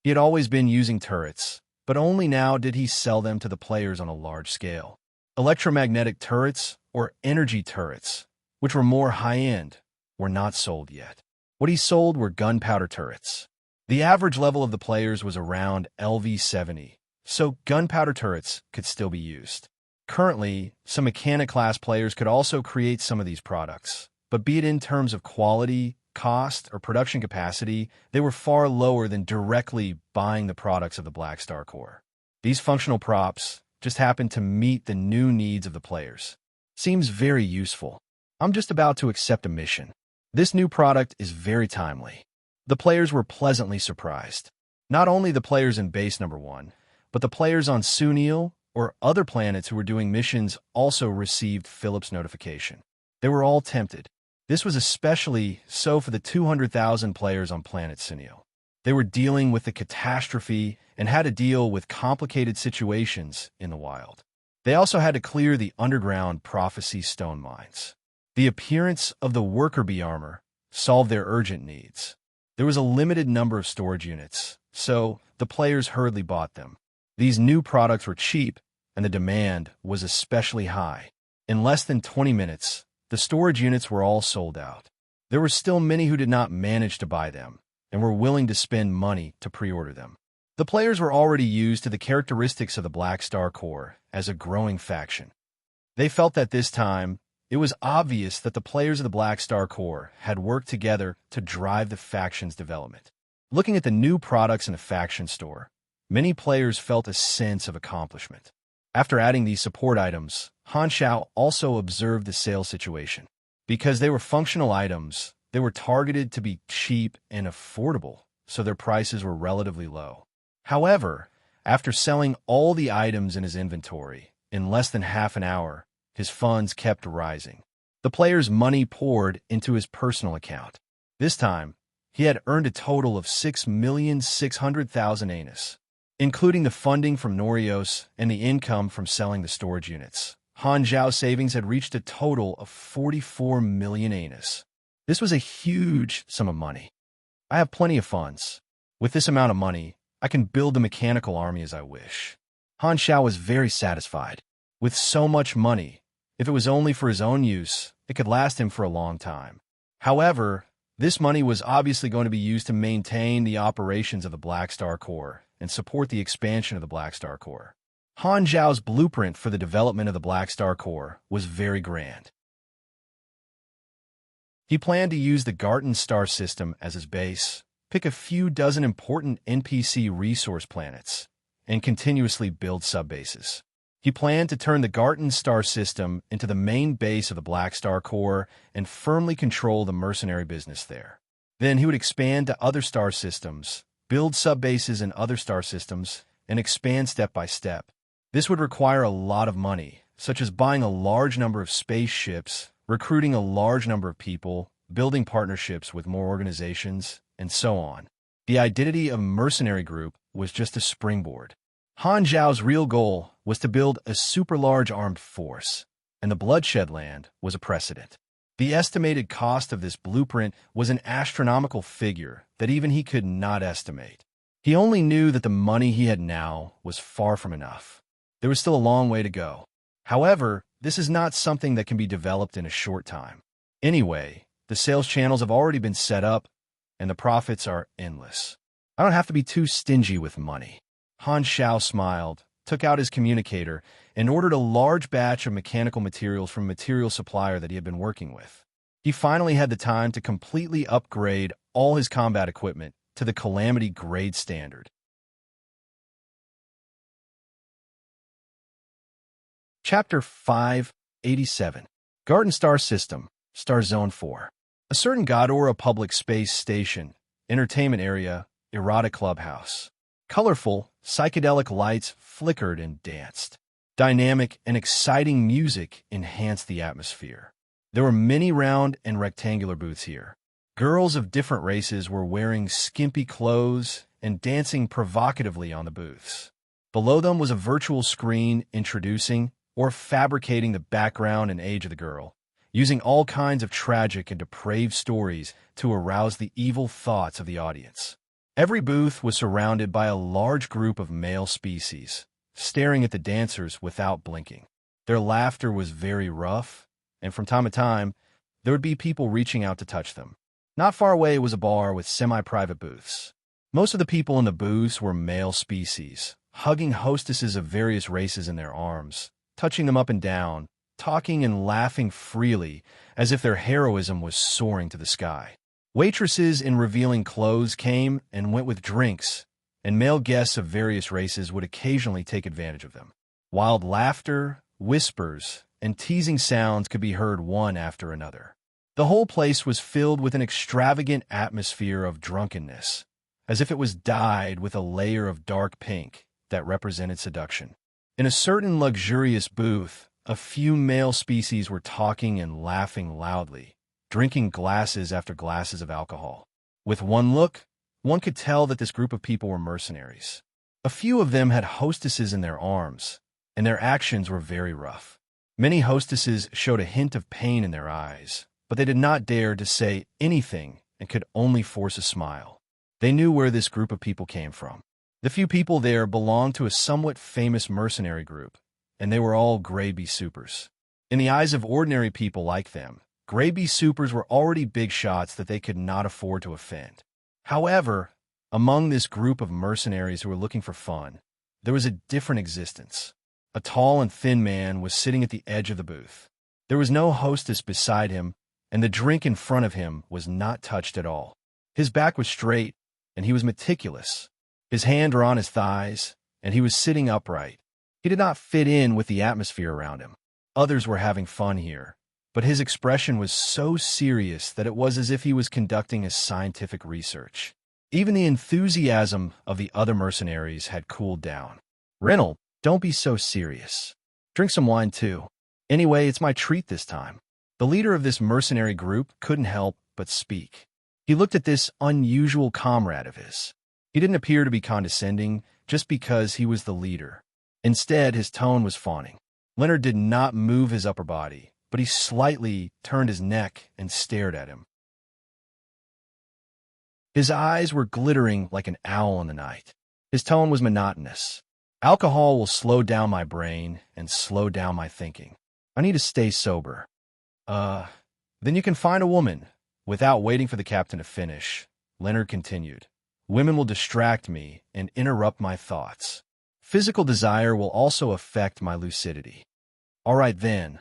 Speaker 1: He had always been using turrets, but only now did he sell them to the players on a large scale. Electromagnetic turrets, or energy turrets, which were more high-end, were not sold yet. What he sold were gunpowder turrets. The average level of the players was around LV70, so gunpowder turrets could still be used. Currently, some mechanic-class players could also create some of these products, but be it in terms of quality, cost, or production capacity, they were far lower than directly buying the products of the Black Star Corps. These functional props just happened to meet the new needs of the players. Seems very useful. I'm just about to accept a mission. This new product is very timely. The players were pleasantly surprised. Not only the players in base number 1, but the players on Sunil or other planets who were doing missions also received Philip's notification. They were all tempted. This was especially so for the 200,000 players on planet Sinio. They were dealing with the catastrophe and had to deal with complicated situations in the wild. They also had to clear the underground prophecy stone mines. The appearance of the worker bee armor solved their urgent needs. There was a limited number of storage units, so the players hurriedly bought them. These new products were cheap, and the demand was especially high. In less than 20 minutes, the storage units were all sold out. There were still many who did not manage to buy them, and were willing to spend money to pre-order them. The players were already used to the characteristics of the Black Star Corps as a growing faction. They felt that this time, it was obvious that the players of the Black Star Corps had worked together to drive the faction's development. Looking at the new products in the faction store, many players felt a sense of accomplishment. After adding these support items, Han Xiao also observed the sales situation. Because they were functional items, they were targeted to be cheap and affordable, so their prices were relatively low. However, after selling all the items in his inventory, in less than half an hour, his funds kept rising. The player's money poured into his personal account. This time, he had earned a total of 6,600,000 anus. Including the funding from Norios and the income from selling the storage units, Han Zhao's savings had reached a total of 44 million anus. This was a huge sum of money. I have plenty of funds. With this amount of money, I can build the mechanical army as I wish. Han Xiao was very satisfied. With so much money, if it was only for his own use, it could last him for a long time. However, this money was obviously going to be used to maintain the operations of the Black Star Corps and support the expansion of the Black Star Corps. Han Zhao's blueprint for the development of the Black Star Corps was very grand. He planned to use the Garten star system as his base, pick a few dozen important NPC resource planets, and continuously build subbases. He planned to turn the Garten star system into the main base of the Black Star Corps and firmly control the mercenary business there. Then he would expand to other star systems, build subbases in other star systems, and expand step by step. This would require a lot of money, such as buying a large number of spaceships, recruiting a large number of people, building partnerships with more organizations, and so on. The identity of a mercenary group was just a springboard. Han Zhao's real goal was to build a super-large armed force, and the Bloodshed Land was a precedent. The estimated cost of this blueprint was an astronomical figure that even he could not estimate. He only knew that the money he had now was far from enough. There was still a long way to go. However, this is not something that can be developed in a short time. Anyway, the sales channels have already been set up, and the profits are endless. I don't have to be too stingy with money. Han Xiao smiled, took out his communicator, and ordered a large batch of mechanical materials from a material supplier that he had been working with. He finally had the time to completely upgrade all his combat equipment to the Calamity grade standard. Chapter 587 Garden Star System, Star Zone 4. A certain Godora public space station, entertainment area, erotic clubhouse. Colorful, psychedelic lights flickered and danced. Dynamic and exciting music enhanced the atmosphere. There were many round and rectangular booths here. Girls of different races were wearing skimpy clothes and dancing provocatively on the booths. Below them was a virtual screen introducing or fabricating the background and age of the girl, using all kinds of tragic and depraved stories to arouse the evil thoughts of the audience. Every booth was surrounded by a large group of male species, staring at the dancers without blinking. Their laughter was very rough, and from time to time, there would be people reaching out to touch them. Not far away was a bar with semi-private booths. Most of the people in the booths were male species, hugging hostesses of various races in their arms, touching them up and down, talking and laughing freely as if their heroism was soaring to the sky. Waitresses in revealing clothes came and went with drinks, and male guests of various races would occasionally take advantage of them. Wild laughter, whispers, and teasing sounds could be heard one after another. The whole place was filled with an extravagant atmosphere of drunkenness, as if it was dyed with a layer of dark pink that represented seduction. In a certain luxurious booth, a few male species were talking and laughing loudly, drinking glasses after glasses of alcohol. With one look, one could tell that this group of people were mercenaries. A few of them had hostesses in their arms, and their actions were very rough. Many hostesses showed a hint of pain in their eyes, but they did not dare to say anything and could only force a smile. They knew where this group of people came from. The few people there belonged to a somewhat famous mercenary group, and they were all Grade B supers. In the eyes of ordinary people like them, Grade B supers were already big shots that they could not afford to offend. However, among this group of mercenaries who were looking for fun, there was a different existence. A tall and thin man was sitting at the edge of the booth. There was no hostess beside him, and the drink in front of him was not touched at all. His back was straight, and he was meticulous. His hands were on his thighs, and he was sitting upright. He did not fit in with the atmosphere around him. Others were having fun here, but his expression was so serious that it was as if he was conducting a scientific research. Even the enthusiasm of the other mercenaries had cooled down. "Reynold, don't be so serious. Drink some wine too. Anyway, it's my treat this time." The leader of this mercenary group couldn't help but speak. He looked at this unusual comrade of his. He didn't appear to be condescending just because he was the leader. Instead, his tone was fawning. Leonard did not move his upper body, but he slightly turned his neck and stared at him. His eyes were glittering like an owl in the night. His tone was monotonous. "Alcohol will slow down my brain and slow down my thinking. I need to stay sober." Then you can find a woman." Without waiting for the captain to finish, Leonard continued. "Women will distract me and interrupt my thoughts. Physical desire will also affect my lucidity." "All right then."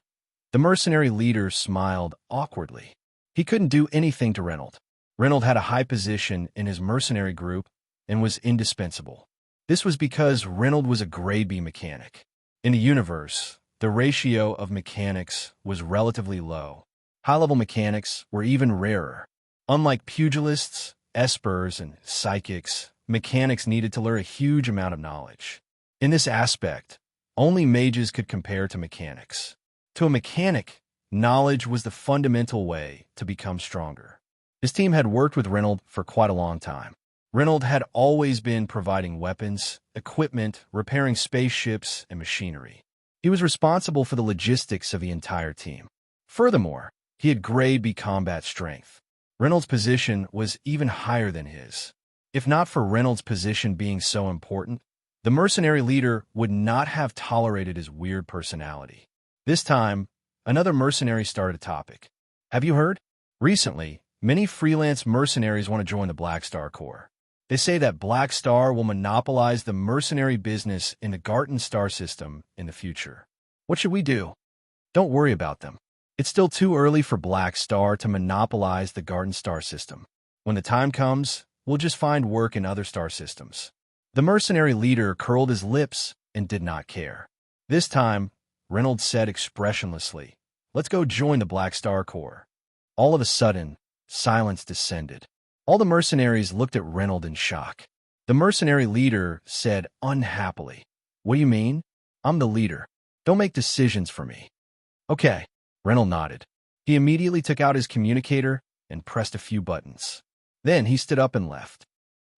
Speaker 1: The mercenary leader smiled awkwardly. He couldn't do anything to Reynold. Reynold had a high position in his mercenary group and was indispensable. This was because Reynold was a Grade B mechanic. In the universe, the ratio of mechanics was relatively low. High-level mechanics were even rarer. Unlike pugilists, espers, and psychics, mechanics needed to learn a huge amount of knowledge. In this aspect, only mages could compare to mechanics. To a mechanic, knowledge was the fundamental way to become stronger. His team had worked with Reynold for quite a long time. Reynold had always been providing weapons, equipment, repairing spaceships, and machinery. He was responsible for the logistics of the entire team. Furthermore, he had Grade B combat strength. Reynold's position was even higher than his. If not for Reynold's position being so important, the mercenary leader would not have tolerated his weird personality. This time, another mercenary started a topic. "Have you heard? Recently, many freelance mercenaries want to join the Black Star Corps. They say that Black Star will monopolize the mercenary business in the Garten star system in the future. What should we do?" "Don't worry about them. It's still too early for Black Star to monopolize the Garten star system. When the time comes, we'll just find work in other star systems." The mercenary leader curled his lips and did not care. This time, Reynold said expressionlessly, "Let's go join the Black Star Corps." All of a sudden, silence descended. All the mercenaries looked at Reynold in shock. The mercenary leader said unhappily, "What do you mean? I'm the leader. Don't make decisions for me." "Okay." Reynold nodded. He immediately took out his communicator and pressed a few buttons. Then he stood up and left.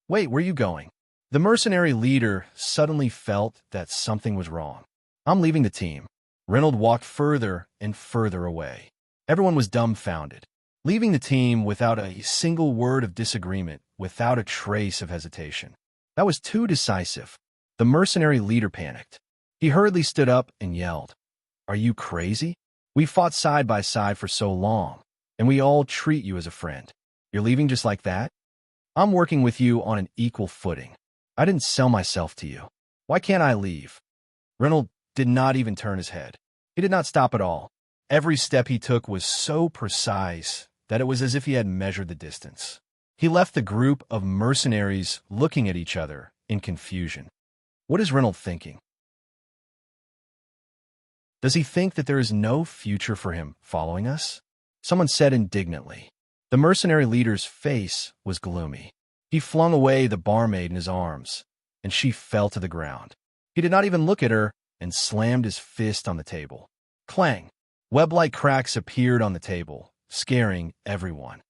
Speaker 1: "Wait, where are you going?" The mercenary leader suddenly felt that something was wrong. "I'm leaving the team." Reynold walked further and further away. Everyone was dumbfounded. Leaving the team without a single word of disagreement, without a trace of hesitation. That was too decisive. The mercenary leader panicked. He hurriedly stood up and yelled, "Are you crazy? We fought side by side for so long, and we all treat you as a friend. You're leaving just like that? I'm working with you on an equal footing. I didn't sell myself to you. Why can't I leave?" Reynold did not even turn his head. He did not stop at all. Every step he took was so precise that it was as if he had measured the distance. He left the group of mercenaries looking at each other in confusion. What is Reynold thinking? Does he think that there is no future for him following us? Someone said indignantly. The mercenary leader's face was gloomy. He flung away the barmaid in his arms, and she fell to the ground. He did not even look at her and slammed his fist on the table. Clang! Web-like cracks appeared on the table, scaring everyone.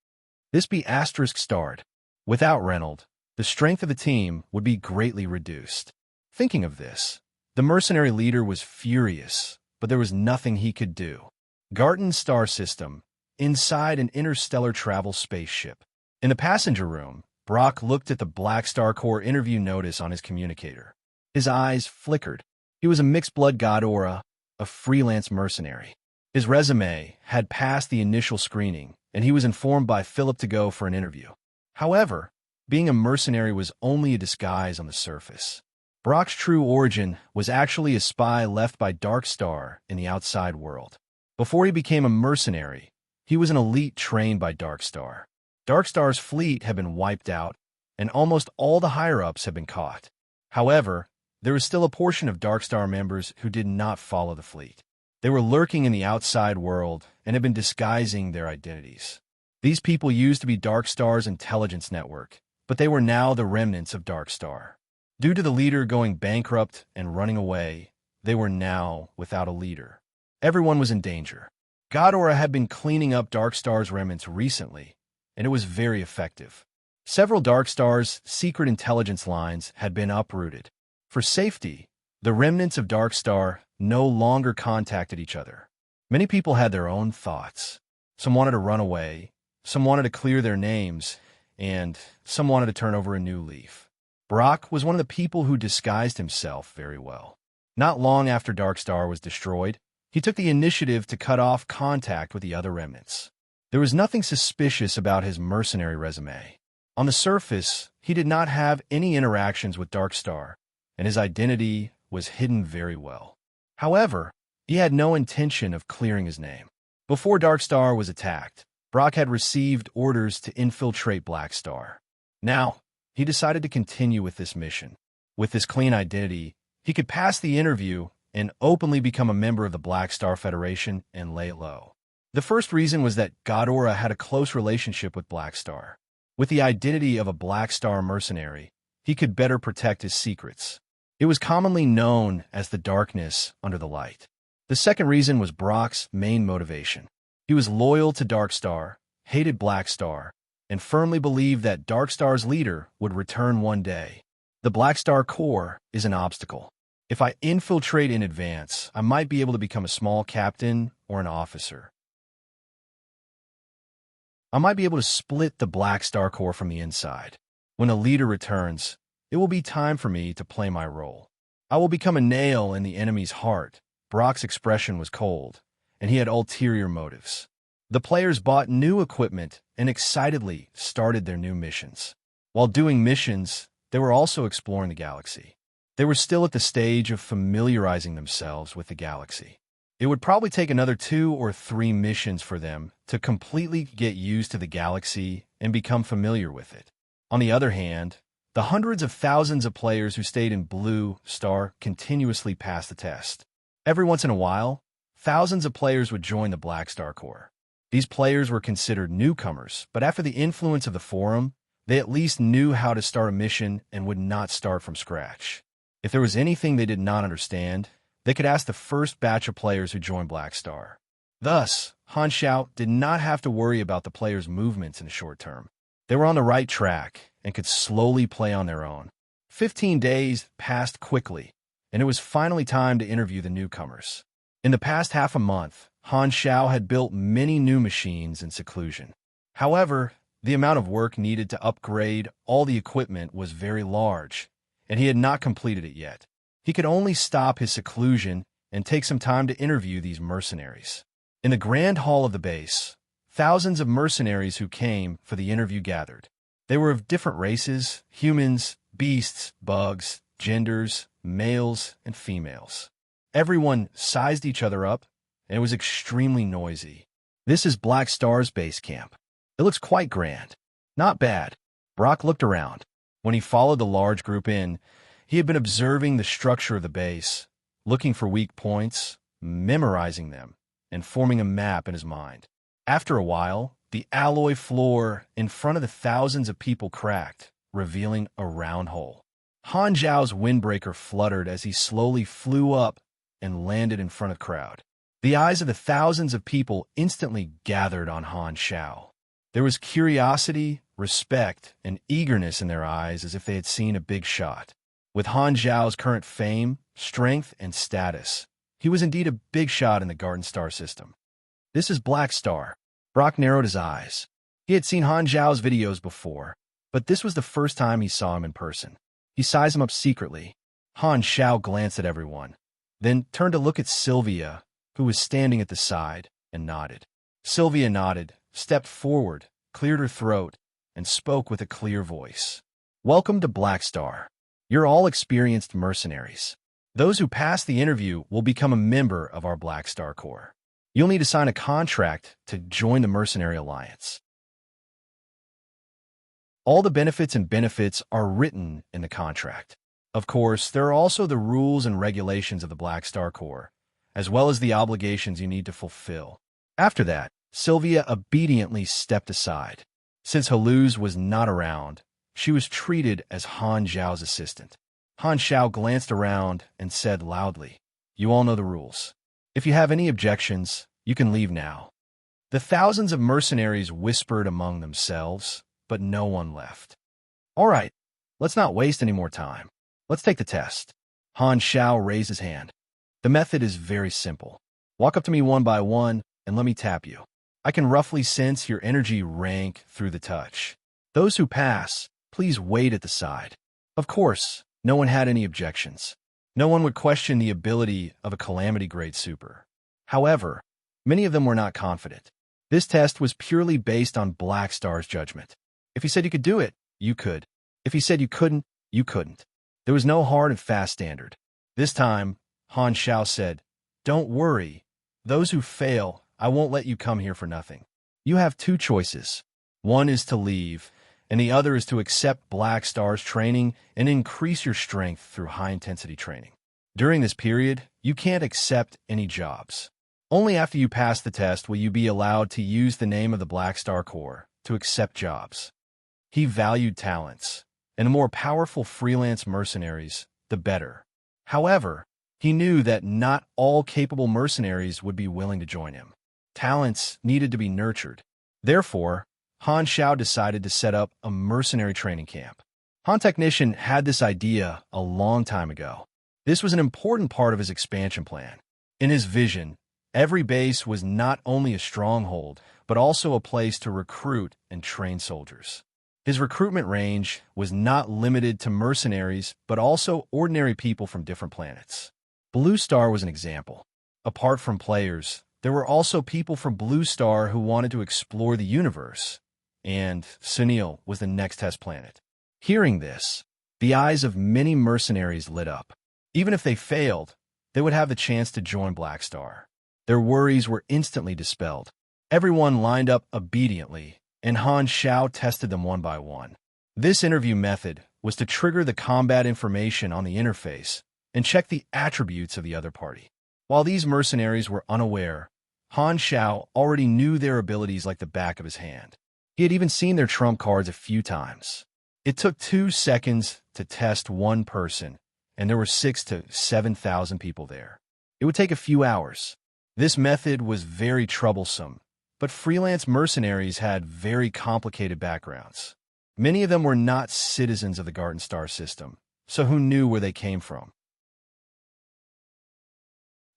Speaker 1: This be asterisk starred. Without Reynold, the strength of the team would be greatly reduced. Thinking of this, the mercenary leader was furious, but there was nothing he could do. Garton's star system, inside an interstellar travel spaceship. In the passenger room, Brock looked at the Black Star Corps interview notice on his communicator. His eyes flickered. He was a mixed-blood god aura, a freelance mercenary. His resume had passed the initial screening, and he was informed by Philip to go for an interview. However, being a mercenary was only a disguise on the surface. Brock's true origin was actually a spy left by Dark Star in the outside world. Before he became a mercenary, he was an elite trained by Dark Star. Dark Star's fleet had been wiped out, and almost all the higher-ups had been caught. However, there was still a portion of Dark Star members who did not follow the fleet. They were lurking in the outside world and had been disguising their identities. These people used to be Dark Star's intelligence network, but they were now the remnants of Dark Star. Due to the leader going bankrupt and running away, they were now without a leader. Everyone was in danger. Godora had been cleaning up Dark Star's remnants recently, and it was very effective. Several Dark Star's secret intelligence lines had been uprooted. For safety, the remnants of Dark Star no longer contacted each other. Many people had their own thoughts. Some wanted to run away, some wanted to clear their names, and some wanted to turn over a new leaf. Brock was one of the people who disguised himself very well. Not long after Dark Star was destroyed, he took the initiative to cut off contact with the other remnants. There was nothing suspicious about his mercenary resume. On the surface, he did not have any interactions with Dark Star, and his identity was hidden very well. However, he had no intention of clearing his name. Before Dark Star was attacked, Brock had received orders to infiltrate Black Star. Now, he decided to continue with this mission. With this clean identity, he could pass the interview and openly become a member of the Black Star Federation and lay it low. The first reason was that Godora had a close relationship with Black Star. With the identity of a Black Star mercenary, he could better protect his secrets. It was commonly known as the darkness under the light. The second reason was Brock's main motivation. He was loyal to Dark Star, hated Black Star, and firmly believed that Dark Star's leader would return one day. The Black Star Corps is an obstacle. If I infiltrate in advance, I might be able to become a small captain or an officer. I might be able to split the Black Star Corps from the inside. When a leader returns, it will be time for me to play my role. I will become a nail in the enemy's heart. Brock's expression was cold, and he had ulterior motives. The players bought new equipment and excitedly started their new missions. While doing missions, they were also exploring the galaxy. They were still at the stage of familiarizing themselves with the galaxy. It would probably take another 2 or 3 missions for them to completely get used to the galaxy and become familiar with it. On the other hand, the hundreds of thousands of players who stayed in Blue Star continuously passed the test. Every once in a while, thousands of players would join the Black Star Corps. These players were considered newcomers, but after the influence of the forum, they at least knew how to start a mission and would not start from scratch. If there was anything they did not understand, they could ask the first batch of players who joined Black Star. Thus, Han Xiao did not have to worry about the players' movements in the short term. They were on the right track and could slowly play on their own. 15 days passed quickly, and it was finally time to interview the newcomers. In the past half a month, Han Xiao had built many new machines in seclusion. However, the amount of work needed to upgrade all the equipment was very large, and he had not completed it yet. He could only stop his seclusion and take some time to interview these mercenaries. In the grand hall of the base, thousands of mercenaries who came for the interview gathered. They were of different races, humans, beasts, bugs, genders, males, and females. Everyone sized each other up, and it was extremely noisy. This is Black Star's base camp. It looks quite grand. Not bad. Brock looked around. When he followed the large group in, he had been observing the structure of the base, looking for weak points, memorizing them, and forming a map in his mind. After a while, the alloy floor in front of the thousands of people cracked, revealing a round hole. Han Zhao's windbreaker fluttered as he slowly flew up and landed in front of the crowd. The eyes of the thousands of people instantly gathered on Han Shao. There was curiosity, respect, and eagerness in their eyes as if they had seen a big shot. With Han Zhao's current fame, strength, and status, he was indeed a big shot in the Garden Star system. This is Black Star. Brock narrowed his eyes. He had seen Han Zhao's videos before, but this was the first time he saw him in person. He sized him up secretly. Han Shao glanced at everyone, then turned to look at Sylvia, who was standing at the side, and nodded. Sylvia nodded, stepped forward, cleared her throat, and spoke with a clear voice. "Welcome to Black Star. You're all experienced mercenaries. Those who pass the interview will become a member of our Black Star Corps. You'll need to sign a contract to join the Mercenary Alliance. All the benefits are written in the contract. Of course, there are also the rules and regulations of the Black Star Corps, as well as the obligations you need to fulfill." After that, Sylvia obediently stepped aside. Since Haluz was not around, she was treated as Han Zhao's assistant. Han Shao glanced around and said loudly, "You all know the rules. If you have any objections, you can leave now." The thousands of mercenaries whispered among themselves, but no one left. "All right, let's not waste any more time. Let's take the test." Han Shao raised his hand. "The method is very simple. Walk up to me one by one and let me tap you. I can roughly sense your energy rank through the touch. Those who pass, please wait at the side." Of course, no one had any objections. No one would question the ability of a Calamity-grade super. However, many of them were not confident. This test was purely based on Black Star's judgment. If he said you could do it, you could. If he said you couldn't, you couldn't. There was no hard and fast standard. This time, Han Shao said, "Don't worry. Those who fail, I won't let you come here for nothing. You have two choices. One is to leave, and the other is to accept Black Star's training and increase your strength through high-intensity training. During this period, you can't accept any jobs. Only after you pass the test will you be allowed to use the name of the Black Star Corps to accept jobs." He valued talents, and the more powerful freelance mercenaries, the better. However, he knew that not all capable mercenaries would be willing to join him. Talents needed to be nurtured. Therefore, Han Shao decided to set up a mercenary training camp. Han Technician had this idea a long time ago. This was an important part of his expansion plan. In his vision, every base was not only a stronghold, but also a place to recruit and train soldiers. His recruitment range was not limited to mercenaries, but also ordinary people from different planets. Blue Star was an example. Apart from players, there were also people from Blue Star who wanted to explore the universe, and Sunil was the next test planet. Hearing this, the eyes of many mercenaries lit up. Even if they failed, they would have the chance to join Black Star. Their worries were instantly dispelled. Everyone lined up obediently, and Han Shao tested them one by one. This interview method was to trigger the combat information on the interface and check the attributes of the other party. While these mercenaries were unaware, Han Shao already knew their abilities like the back of his hand. He had even seen their trump cards a few times. It took 2 seconds to test one person, and there were 6,000 to 7,000 people there. It would take a few hours. This method was very troublesome, but freelance mercenaries had very complicated backgrounds. Many of them were not citizens of the Garden Star system, so who knew where they came from?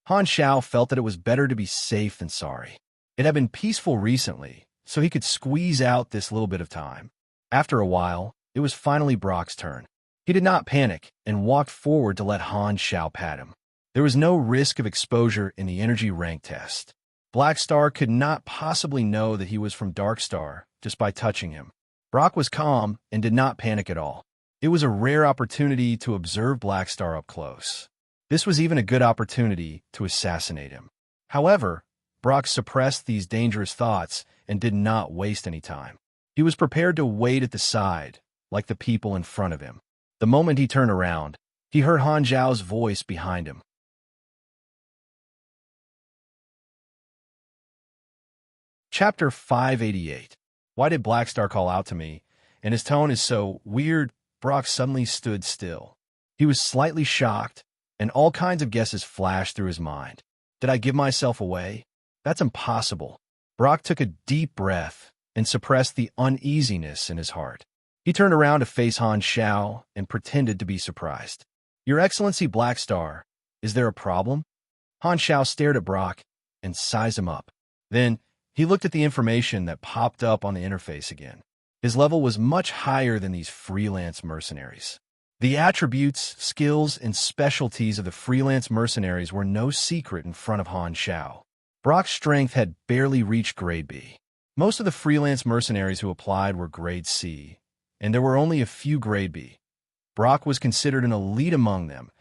Speaker 1: Han Shao felt that it was better to be safe than sorry. It had been peaceful recently, so he could squeeze out this little bit of time. After a while, it was finally Brock's turn. He did not panic and walked forward to let Han Shao pat him. There was no risk of exposure in the energy rank test. Black Star could not possibly know that he was from Dark Star just by touching him. Brock was calm and did not panic at all. It was a rare opportunity to observe Black Star up close. This was even a good opportunity to assassinate him. However, Brock suppressed these dangerous thoughts and did not waste any time. He was prepared to wait at the side, like the people in front of him. The moment he turned around, he heard Han Zhao's voice behind him. Chapter 588. Why did Black Star call out to me? And his tone is so weird. Brock suddenly stood still. He was slightly shocked, and all kinds of guesses flashed through his mind. Did I give myself away? That's impossible. Brock took a deep breath and suppressed the uneasiness in his heart. He turned around to face Han Xiao and pretended to be surprised. Your Excellency Black Star, is there a problem? Han Xiao stared at Brock and sized him up. Then, he looked at the information that popped up on the interface again. His level was much higher than these freelance mercenaries. The attributes, skills, and specialties of the freelance mercenaries were no secret in front of Han Xiao. Brock's strength had barely reached grade B. Most of the freelance mercenaries who applied were grade C, and there were only a few grade B. Brock was considered an elite among them,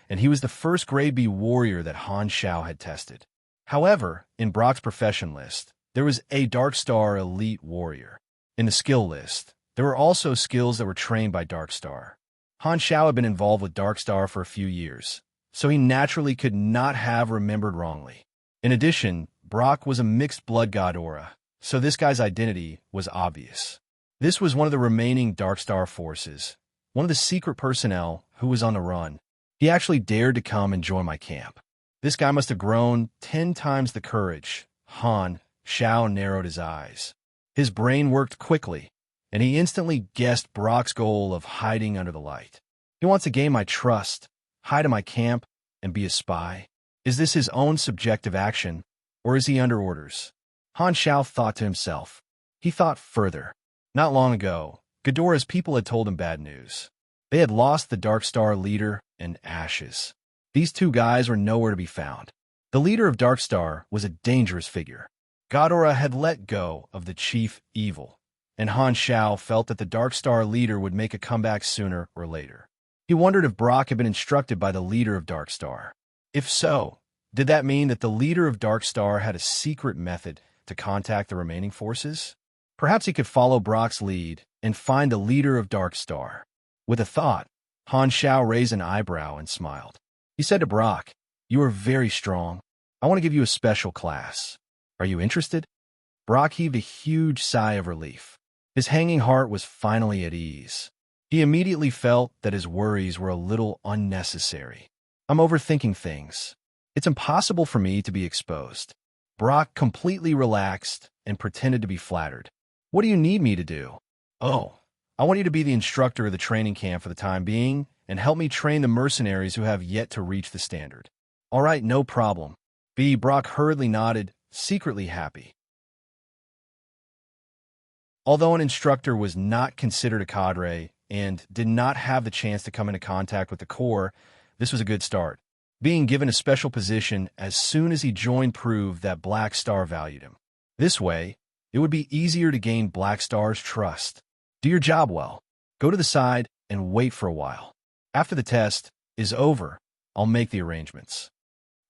Speaker 1: and he was the first grade B warrior that Han Xiao had tested. However, in Brock's profession list, there was a Dark Star elite warrior. In the skill list, there were also skills that were trained by Dark Star. Han Xiao had been involved with Dark Star for a few years, so he naturally could not have remembered wrongly. In addition, Brock was a mixed blood god aura, so this guy's identity was obvious. This was one of the remaining Dark Star forces, one of the secret personnel who was on the run. He actually dared to come and join my camp. This guy must have grown 10 times the courage. Han Xiao narrowed his eyes. His brain worked quickly, and he instantly guessed Brock's goal of hiding under the light. He wants to gain my trust, hide in my camp, and be a spy. Is this his own subjective action, or is he under orders? Han Xiao thought to himself. He thought further. Not long ago, Ghidorah's people had told him bad news. They had lost the Dark Star leader and Ashes. These two guys were nowhere to be found. The leader of Dark Star was a dangerous figure. Ghidorah had let go of the chief evil, and Han Xiao felt that the Dark Star leader would make a comeback sooner or later. He wondered if Brock had been instructed by the leader of Dark Star. If so, did that mean that the leader of Dark Star had a secret method to contact the remaining forces? Perhaps he could follow Brock's lead and find the leader of Dark Star. With a thought, Han Xiao raised an eyebrow and smiled. He said to Brock, "You are very strong. I want to give you a special class. Are you interested?" Brock heaved a huge sigh of relief. His hanging heart was finally at ease. He immediately felt that his worries were a little unnecessary. I'm overthinking things. It's impossible for me to be exposed. Brock completely relaxed and pretended to be flattered. What do you need me to do? Oh, I want you to be the instructor of the training camp for the time being and help me train the mercenaries who have yet to reach the standard. All right, no problem. Brock hurriedly nodded, secretly happy. Although an instructor was not considered a cadre and did not have the chance to come into contact with the Corps, this was a good start. Being given a special position as soon as he joined proved that Black Star valued him. This way, it would be easier to gain Black Star's trust. Do your job well. Go to the side and wait for a while. After the test is over, I'll make the arrangements.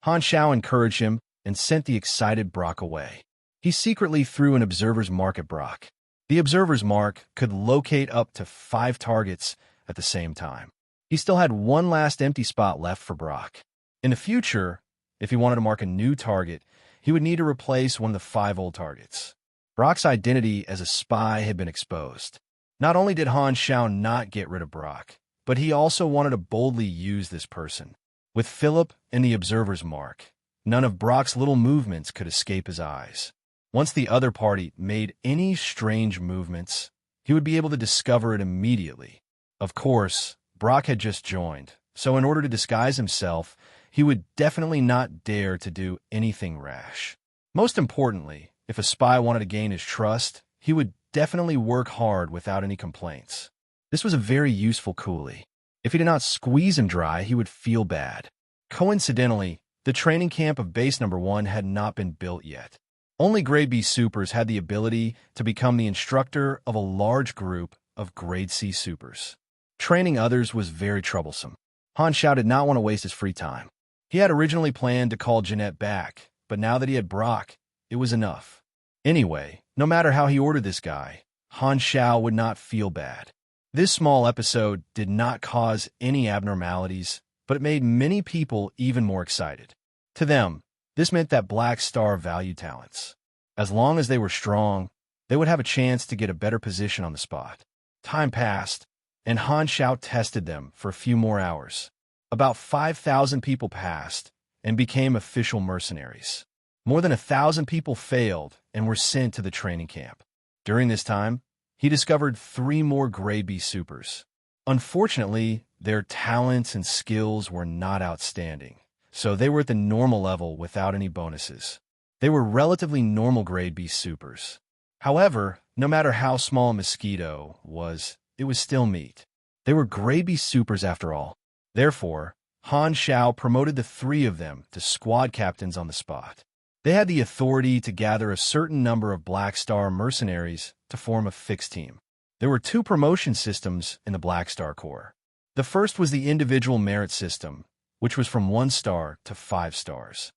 Speaker 1: Han Xiao encouraged him and sent the excited Brock away. He secretly threw an observer's mark at Brock. The observer's mark could locate up to 5 targets at the same time. He still had one last empty spot left for Brock. In the future, if he wanted to mark a new target, he would need to replace one of the 5 old targets. Brock's identity as a spy had been exposed. Not only did Han Xiao not get rid of Brock, but he also wanted to boldly use this person. With Philip and the observer's mark, none of Brock's little movements could escape his eyes. Once the other party made any strange movements, he would be able to discover it immediately. Of course, Brock had just joined, so in order to disguise himself, he would definitely not dare to do anything rash. Most importantly, if a spy wanted to gain his trust, he would definitely work hard without any complaints. This was a very useful coolie. If he did not squeeze him dry, he would feel bad. Coincidentally, the training camp of Base Number 1 had not been built yet. Only Grade B supers had the ability to become the instructor of a large group of Grade C supers. Training others was very troublesome. Han Xiao did not want to waste his free time. He had originally planned to call Jeanette back, but now that he had Brock, it was enough. Anyway, no matter how he ordered this guy, Han Xiao would not feel bad. This small episode did not cause any abnormalities, but it made many people even more excited. To them, this meant that Black Star valued talents. As long as they were strong, they would have a chance to get a better position on the spot. Time passed, and Han Xiao tested them for a few more hours. About 5,000 people passed, and became official mercenaries. More than 1,000 people failed and were sent to the training camp. During this time, he discovered 3 more Grade B supers. Unfortunately, their talents and skills were not outstanding, so they were at the normal level without any bonuses. They were relatively normal Grade B supers. However, no matter how small a mosquito was, it was still meat. They were Grade B supers after all. Therefore, Han Shao promoted the 3 of them to squad captains on the spot. They had the authority to gather a certain number of Black Star mercenaries to form a fixed team. There were 2 promotion systems in the Black Star Corps. The first was the individual merit system, which was from 1 star to 5 stars.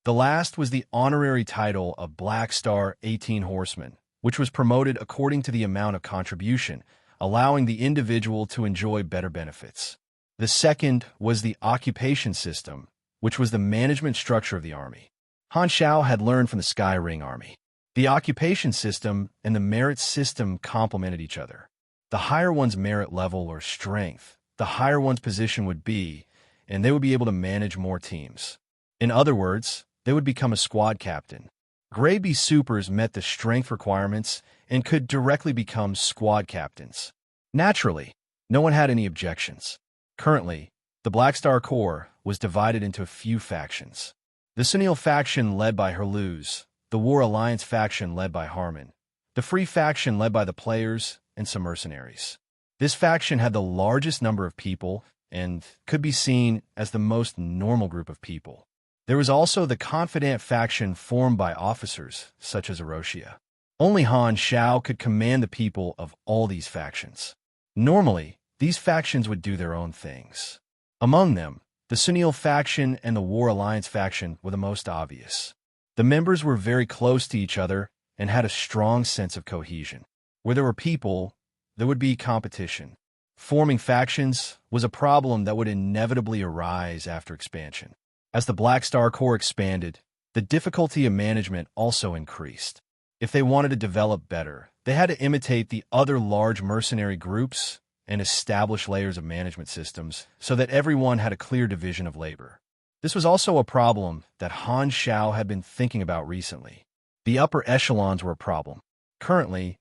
Speaker 1: The last was the honorary title of Black Star 18 Horsemen, which was promoted according to the amount of contribution, allowing the individual to enjoy better benefits. The second was the occupation system, which was the management structure of the army. Han Shao had learned from the Sky Ring Army. The occupation system and the merit system complemented each other. The higher one's merit level or strength, the higher one's position would be, and they would be able to manage more teams. In other words, they would become a squad captain. Grade B supers met the strength requirements and could directly become squad captains. Naturally, no one had any objections. Currently, the Black Star Corps was divided into a few factions. The Sunil faction led by Herluz, the War Alliance faction led by Harmon, the Free faction led by the players, and some mercenaries. This faction had the largest number of people and could be seen as the most normal group of people. There was also the Confidant faction formed by officers, such as Erosia. Only Han Shao could command the people of all these factions. Normally, these factions would do their own things. Among them, the Sunil faction and the War Alliance faction were the most obvious. The members were very close to each other and had a strong sense of cohesion. Where there were people, there would be competition. Forming factions was a problem that would inevitably arise after expansion. As the Black Star Corps expanded, the difficulty of management also increased. If they wanted to develop better, they had to imitate the other large mercenary groups and establish layers of management systems so that everyone had a clear division of labor. This was also a problem that Han Shao had been thinking about recently. The upper echelons were a problem. Currently,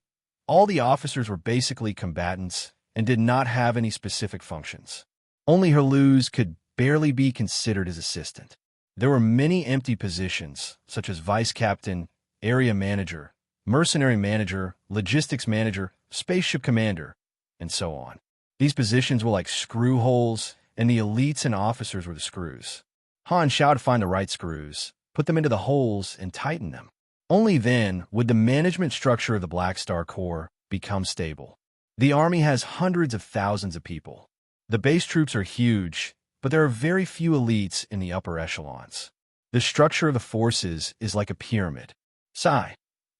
Speaker 1: all the officers were basically combatants and did not have any specific functions. Only Herluz could barely be considered his assistant. There were many empty positions, such as vice captain, area manager, mercenary manager, logistics manager, spaceship commander, and so on. These positions were like screw holes, and the elites and officers were the screws. Han Shao to find the right screws, put them into the holes, and tighten them. Only then would the management structure of the Black Star Corps become stable. The army has hundreds of thousands of people. The base troops are huge, but there are very few elites in the upper echelons. The structure of the forces is like a pyramid. Sigh.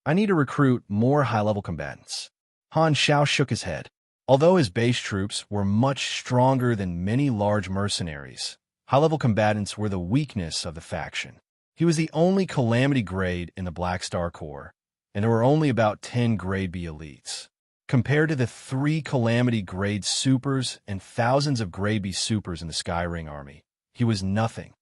Speaker 1: I need to recruit more high-level combatants. Han Shao shook his head. Although his base troops were much stronger than many large mercenaries, high-level combatants were the weakness of the faction. He was the only Calamity grade in the Black Star Corps, and there were only about 10 Grade B elites. Compared to the 3 Calamity grade supers and thousands of Grade B supers in the Sky Ring Army, he was nothing.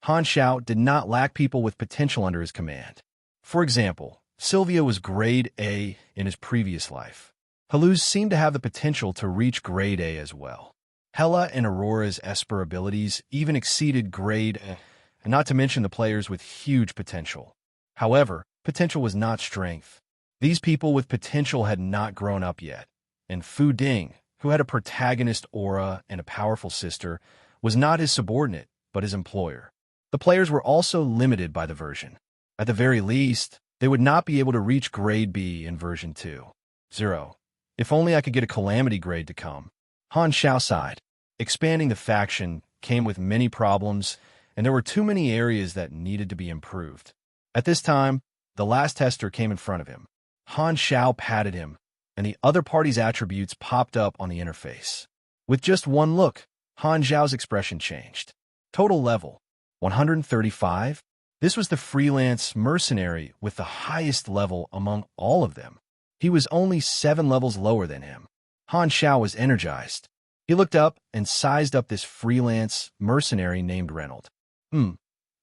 Speaker 1: Han Shao did not lack people with potential under his command. For example, Sylvia was Grade A in his previous life. Herluz seemed to have the potential to reach Grade A as well. Hela and Aurora's Esper abilities even exceeded Grade A, and not to mention the players with huge potential. However, potential was not strength. These people with potential had not grown up yet, and Fu Ding, who had a protagonist aura and a powerful sister, was not his subordinate, but his employer. The players were also limited by the version. At the very least, they would not be able to reach Grade B in version 2.0. If only I could get a Calamity grade to come. Han Shao sighed. Expanding the faction came with many problems, and there were too many areas that needed to be improved. At this time, the last tester came in front of him. Han Shao patted him, and the other party's attributes popped up on the interface. With just one look, Han Zhao's expression changed. Total level, 135? This was the freelance mercenary with the highest level among all of them. He was only 7 levels lower than him. Han Shao was energized. He looked up and sized up this freelance mercenary named Reynold.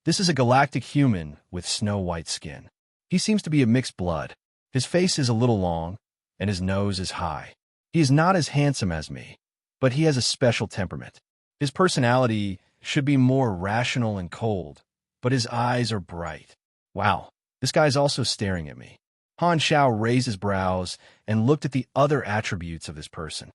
Speaker 1: This is a galactic human with snow-white skin. He seems to be a mixed blood. His face is a little long, and his nose is high. He is not as handsome as me, but he has a special temperament. His personality should be more rational and cold, but his eyes are bright. Wow, this guy's also staring at me. Han Xiao raised his brows and looked at the other attributes of this person.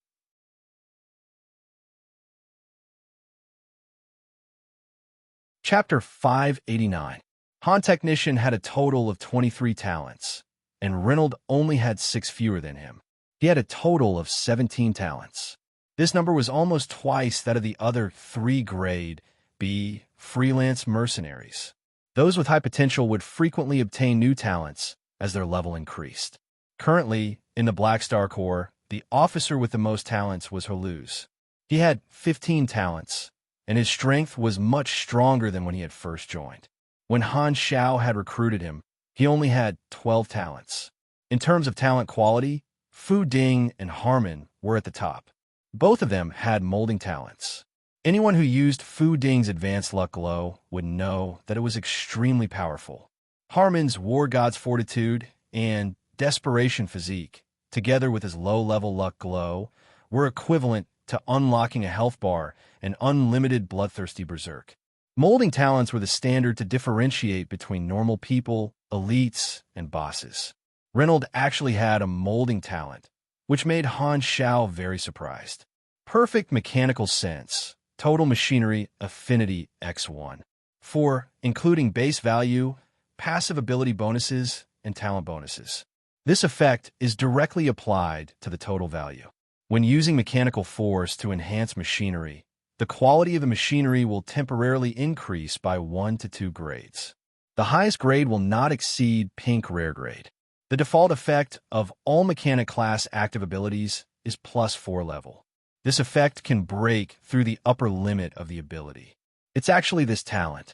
Speaker 1: Chapter 589. Han Technician had a total of 23 talents, and Reynold only had 6 fewer than him. He had a total of 17 talents. This number was almost twice that of the other 3 grade B freelance mercenaries. Those with high potential would frequently obtain new talents as their level increased. Currently, in the Black Star Corps, the officer with the most talents was Haluz. He had 15 talents, and his strength was much stronger than when he had first joined. When Han Xiao had recruited him, he only had 12 talents. In terms of talent quality, Fu Ding and Harmon were at the top. Both of them had molding talents. Anyone who used Fu Ding's advanced luck glow would know that it was extremely powerful. Harmon's War God's Fortitude and Desperation Physique, together with his low-level luck glow, were equivalent to unlocking a health bar and unlimited bloodthirsty berserk. Molding talents were the standard to differentiate between normal people, elites, and bosses. Reynold actually had a molding talent, which made Han Xiao very surprised. Perfect mechanical sense, total machinery affinity X1. 4, including base value, passive ability bonuses, and talent bonuses. This effect is directly applied to the total value. When using mechanical force to enhance machinery, the quality of the machinery will temporarily increase by 1 to 2 grades. The highest grade will not exceed pink rare grade. The default effect of all mechanic class active abilities is +4 level. This effect can break through the upper limit of the ability. It's actually this talent.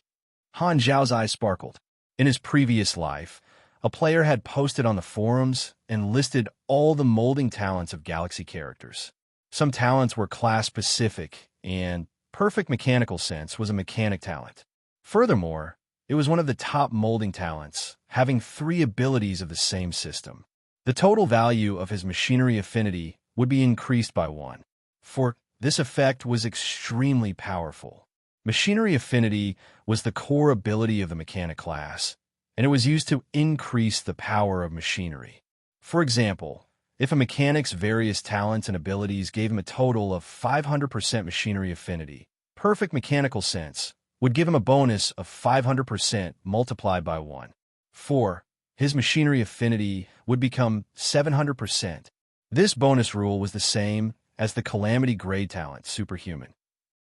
Speaker 1: Han Zhao's eyes sparkled. In his previous life, a player had posted on the forums and listed all the molding talents of Galaxy characters. Some talents were class-specific, and perfect mechanical sense was a mechanic talent. Furthermore, it was one of the top molding talents, having 3 abilities of the same system. The total value of his machinery affinity would be increased by 1. For this effect was extremely powerful. Machinery affinity was the core ability of the mechanic class, and it was used to increase the power of machinery. For example, if a mechanic's various talents and abilities gave him a total of 500% machinery affinity, perfect mechanical sense would give him a bonus of 500% multiplied by 1. 4. His machinery affinity would become 700%. This bonus rule was the same as the Calamity grade talent, Superhuman.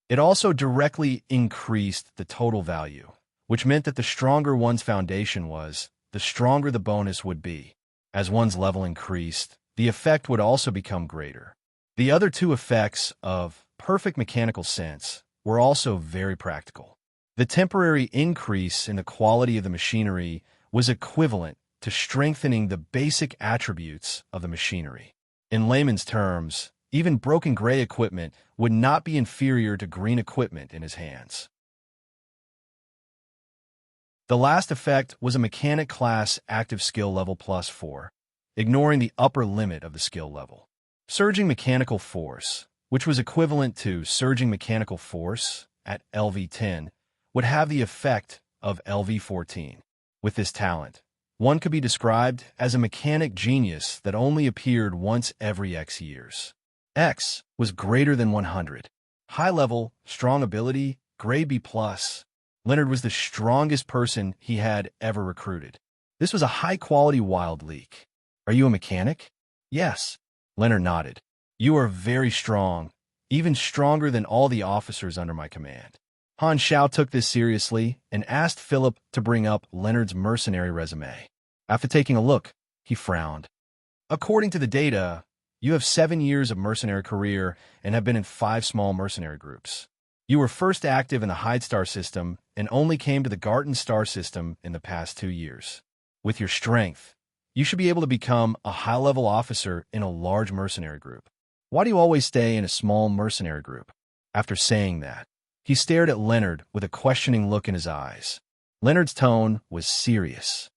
Speaker 1: It also directly increased the total value, which meant that the stronger one's foundation was, the stronger the bonus would be. As one's level increased, the effect would also become greater. The other 2 effects of perfect mechanical sense were also very practical. The temporary increase in the quality of the machinery was equivalent to strengthening the basic attributes of the machinery. In layman's terms, even broken gray equipment would not be inferior to green equipment in his hands. The last effect was a mechanic class active skill level +4, ignoring the upper limit of the skill level. Surging mechanical force, which was equivalent to surging mechanical force at LV10, would have the effect of LV14. With this talent, one could be described as a mechanic genius that only appeared once every X years. X was greater than 100. High level, strong ability, grade B+. Leonard was the strongest person he had ever recruited. This was a high-quality wild leak. Are you a mechanic? Yes. Leonard nodded. You are very strong, even stronger than all the officers under my command. Han Xiao took this seriously and asked Philip to bring up Leonard's mercenary resume. After taking a look, he frowned. According to the data, you have 7 years of mercenary career and have been in 5 small mercenary groups. You were first active in the Hyde Star system and only came to the Garten Star system in the past 2 years. With your strength, you should be able to become a high-level officer in a large mercenary group. Why do you always stay in a small mercenary group? After saying that, he stared at Leonard with a questioning look in his eyes. Leonard's tone was serious.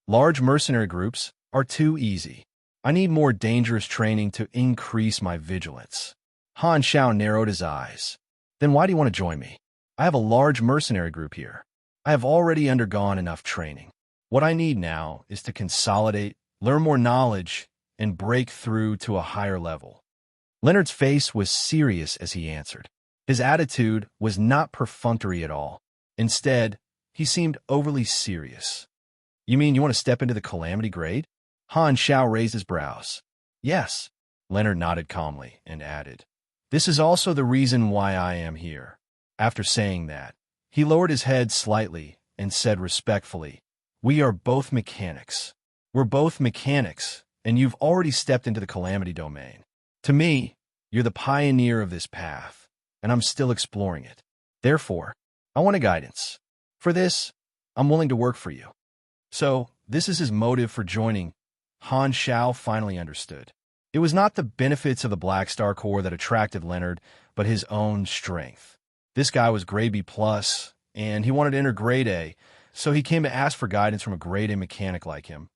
Speaker 1: Large mercenary groups are too easy. I need more dangerous training to increase my vigilance. Han Xiao narrowed his eyes. Then why do you want to join me? I have a large mercenary group here. I have already undergone enough training. What I need now is to consolidate, learn more knowledge, and break through to a higher level. Leonard's face was serious as he answered. His attitude was not perfunctory at all. Instead, he seemed overly serious. You mean you want to step into the Calamity Grade? Han Xiao raised his brows. Yes. Leonard nodded calmly and added, this is also the reason why I am here. After saying that, he lowered his head slightly and said respectfully, we are both mechanics. We're both mechanics, and you've already stepped into the Calamity domain. To me, you're the pioneer of this path, and I'm still exploring it. Therefore, I want a guidance. For this, I'm willing to work for you. So, this is his motive for joining. Han Xiao finally understood. It was not the benefits of the Black Star Corps that attracted Leonard, but his own strength. This guy was grade B+, and he wanted to enter grade A, so he came to ask for guidance from a grade A mechanic like him,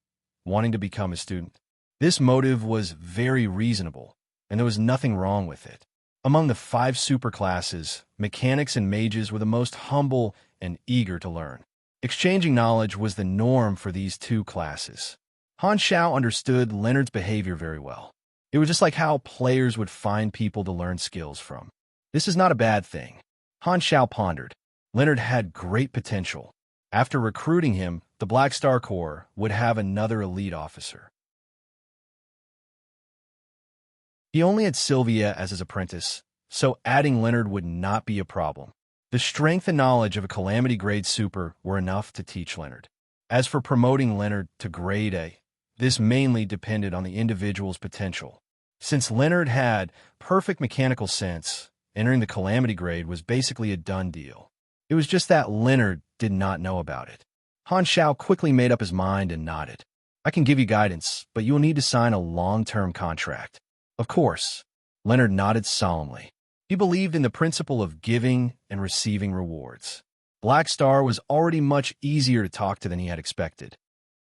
Speaker 1: wanting to become a student. This motive was very reasonable, and there was nothing wrong with it. Among the 5 superclasses, mechanics and mages were the most humble and eager to learn. Exchanging knowledge was the norm for these 2 classes. Han Xiao understood Leonard's behavior very well. It was just like how players would find people to learn skills from. This is not a bad thing. Han Xiao pondered. Leonard had great potential. After recruiting him, the Black Star Corps would have another elite officer. He only had Sylvia as his apprentice, so adding Leonard would not be a problem. The strength and knowledge of a Calamity Grade Super were enough to teach Leonard. As for promoting Leonard to Grade A, this mainly depended on the individual's potential. Since Leonard had perfect mechanical sense, entering the Calamity Grade was basically a done deal. It was just that Leonard did not know about it. Han Xiao quickly made up his mind and nodded. I can give you guidance, but you will need to sign a long-term contract. Of course. Leonard nodded solemnly. He believed in the principle of giving and receiving rewards. Black Star was already much easier to talk to than he had expected.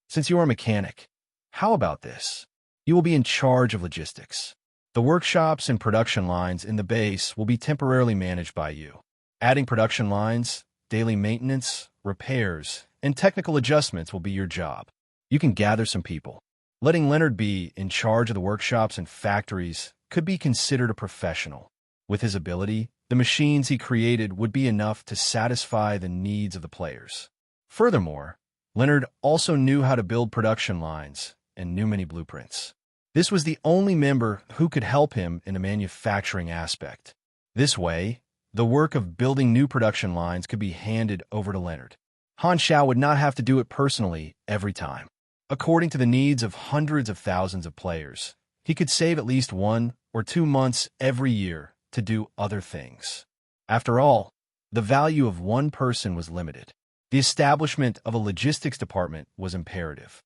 Speaker 1: Since you are a mechanic, how about this? You will be in charge of logistics. The workshops and production lines in the base will be temporarily managed by you. Adding production lines, daily maintenance, repairs, and technical adjustments will be your job. You can gather some people. Letting Leonard be in charge of the workshops and factories could be considered a professional. With his ability, the machines he created would be enough to satisfy the needs of the players. Furthermore, Leonard also knew how to build production lines and knew many blueprints. This was the only member who could help him in the manufacturing aspect. This way, the work of building new production lines could be handed over to Leonard. Han Xiao would not have to do it personally every time. According to the needs of hundreds of thousands of players, he could save at least 1 or 2 months every year to do other things. After all, the value of one person was limited. The establishment of a logistics department was imperative.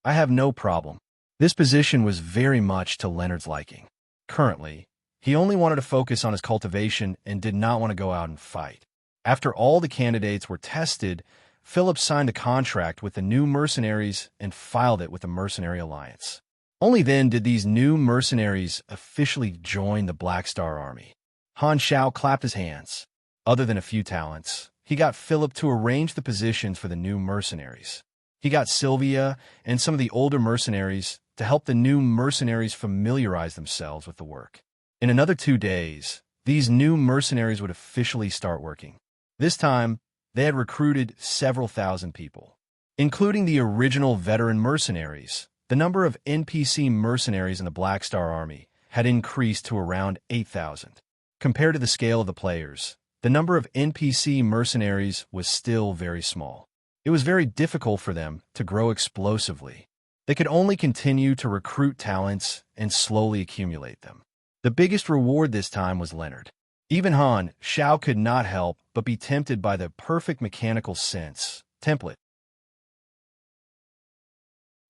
Speaker 1: I have no problem. This position was very much to Leonard's liking. Currently, he only wanted to focus on his cultivation and did not want to go out and fight. After all the candidates were tested, Philip signed a contract with the new mercenaries and filed it with the Mercenary Alliance. Only then did these new mercenaries officially join the Black Star Army. Han Xiao clapped his hands. Other than a few talents, he got Philip to arrange the positions for the new mercenaries. He got Sylvia and some of the older mercenaries to help the new mercenaries familiarize themselves with the work. In another 2 days, these new mercenaries would officially start working. This time, they had recruited several thousand people. Including the original veteran mercenaries, the number of NPC mercenaries in the Black Star Army had increased to around 8,000. Compared to the scale of the players, the number of NPC mercenaries was still very small. It was very difficult for them to grow explosively. They could only continue to recruit talents and slowly accumulate them. The biggest reward this time was Leonard. Even Han Xiao could not help but be tempted by the perfect mechanical sense template.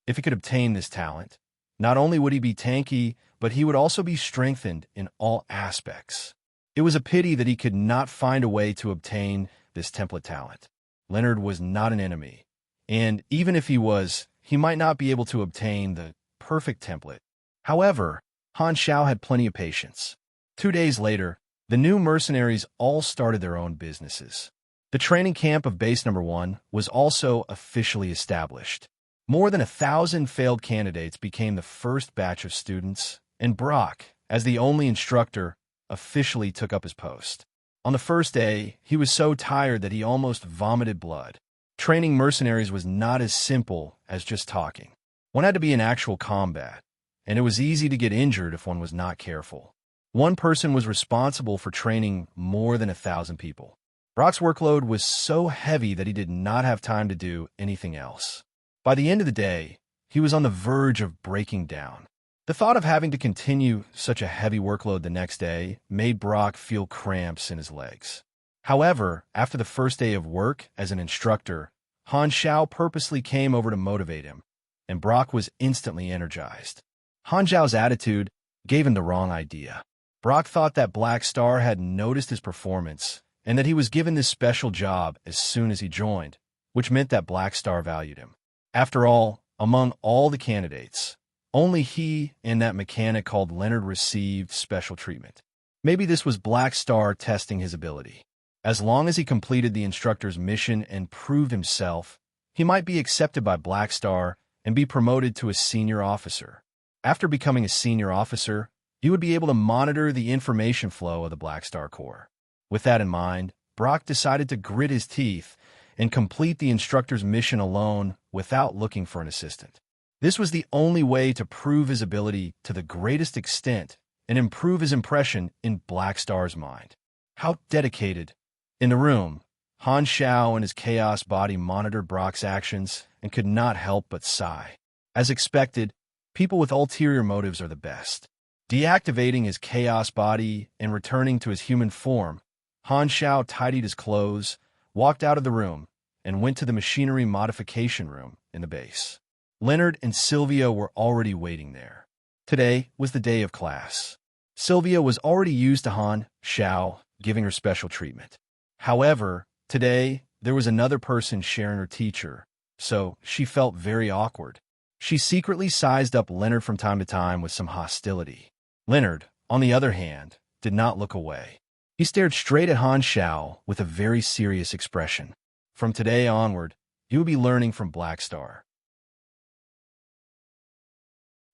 Speaker 1: If he could obtain this talent, not only would he be tanky, but he would also be strengthened in all aspects. It was a pity that he could not find a way to obtain this template talent. Leonard was not an enemy, and even if he was, he might not be able to obtain the perfect template. However, Han Xiao had plenty of patience. 2 days later, the new mercenaries all started their own businesses. The training camp of Base Number 1 was also officially established. More than 1,000 failed candidates became the first batch of students, and Brock, as the only instructor, officially took up his post. On the first day, he was so tired that he almost vomited blood. Training mercenaries was not as simple as just talking. One had to be in actual combat, and it was easy to get injured if one was not careful. One person was responsible for training more than 1,000 people. Brock's workload was so heavy that he did not have time to do anything else. By the end of the day, he was on the verge of breaking down. The thought of having to continue such a heavy workload the next day made Brock feel cramps in his legs. However, after the first day of work as an instructor, Han Xiao purposely came over to motivate him, and Brock was instantly energized. Han Xiao's attitude gave him the wrong idea. Brock thought that Black Star had noticed his performance and that he was given this special job as soon as he joined, which meant that Black Star valued him. After all, among all the candidates, only he and that mechanic called Leonard received special treatment. Maybe this was Black Star testing his ability. As long as he completed the instructor's mission and proved himself, he might be accepted by Black Star and be promoted to a senior officer. After becoming a senior officer, he would be able to monitor the information flow of the Black Star Corps. With that in mind, Brock decided to grit his teeth and complete the instructor's mission alone without looking for an assistant. This was the only way to prove his ability to the greatest extent and improve his impression in Black Star's mind. How dedicated! In the room, Han Xiao and his chaos body monitored Brock's actions and could not help but sigh. As expected, people with ulterior motives are the best. Deactivating his chaos body and returning to his human form, Han Xiao tidied his clothes, walked out of the room, and went to the machinery modification room in the base. Leonard and Sylvia were already waiting there. Today was the day of class. Sylvia was already used to Han Xiao giving her special treatment. However, today there was another person sharing her teacher, so she felt very awkward. She secretly sized up Leonard from time to time with some hostility. Leonard, on the other hand, did not look away. He stared straight at Han Xiao with a very serious expression. From today onward, he would be learning from Black Star.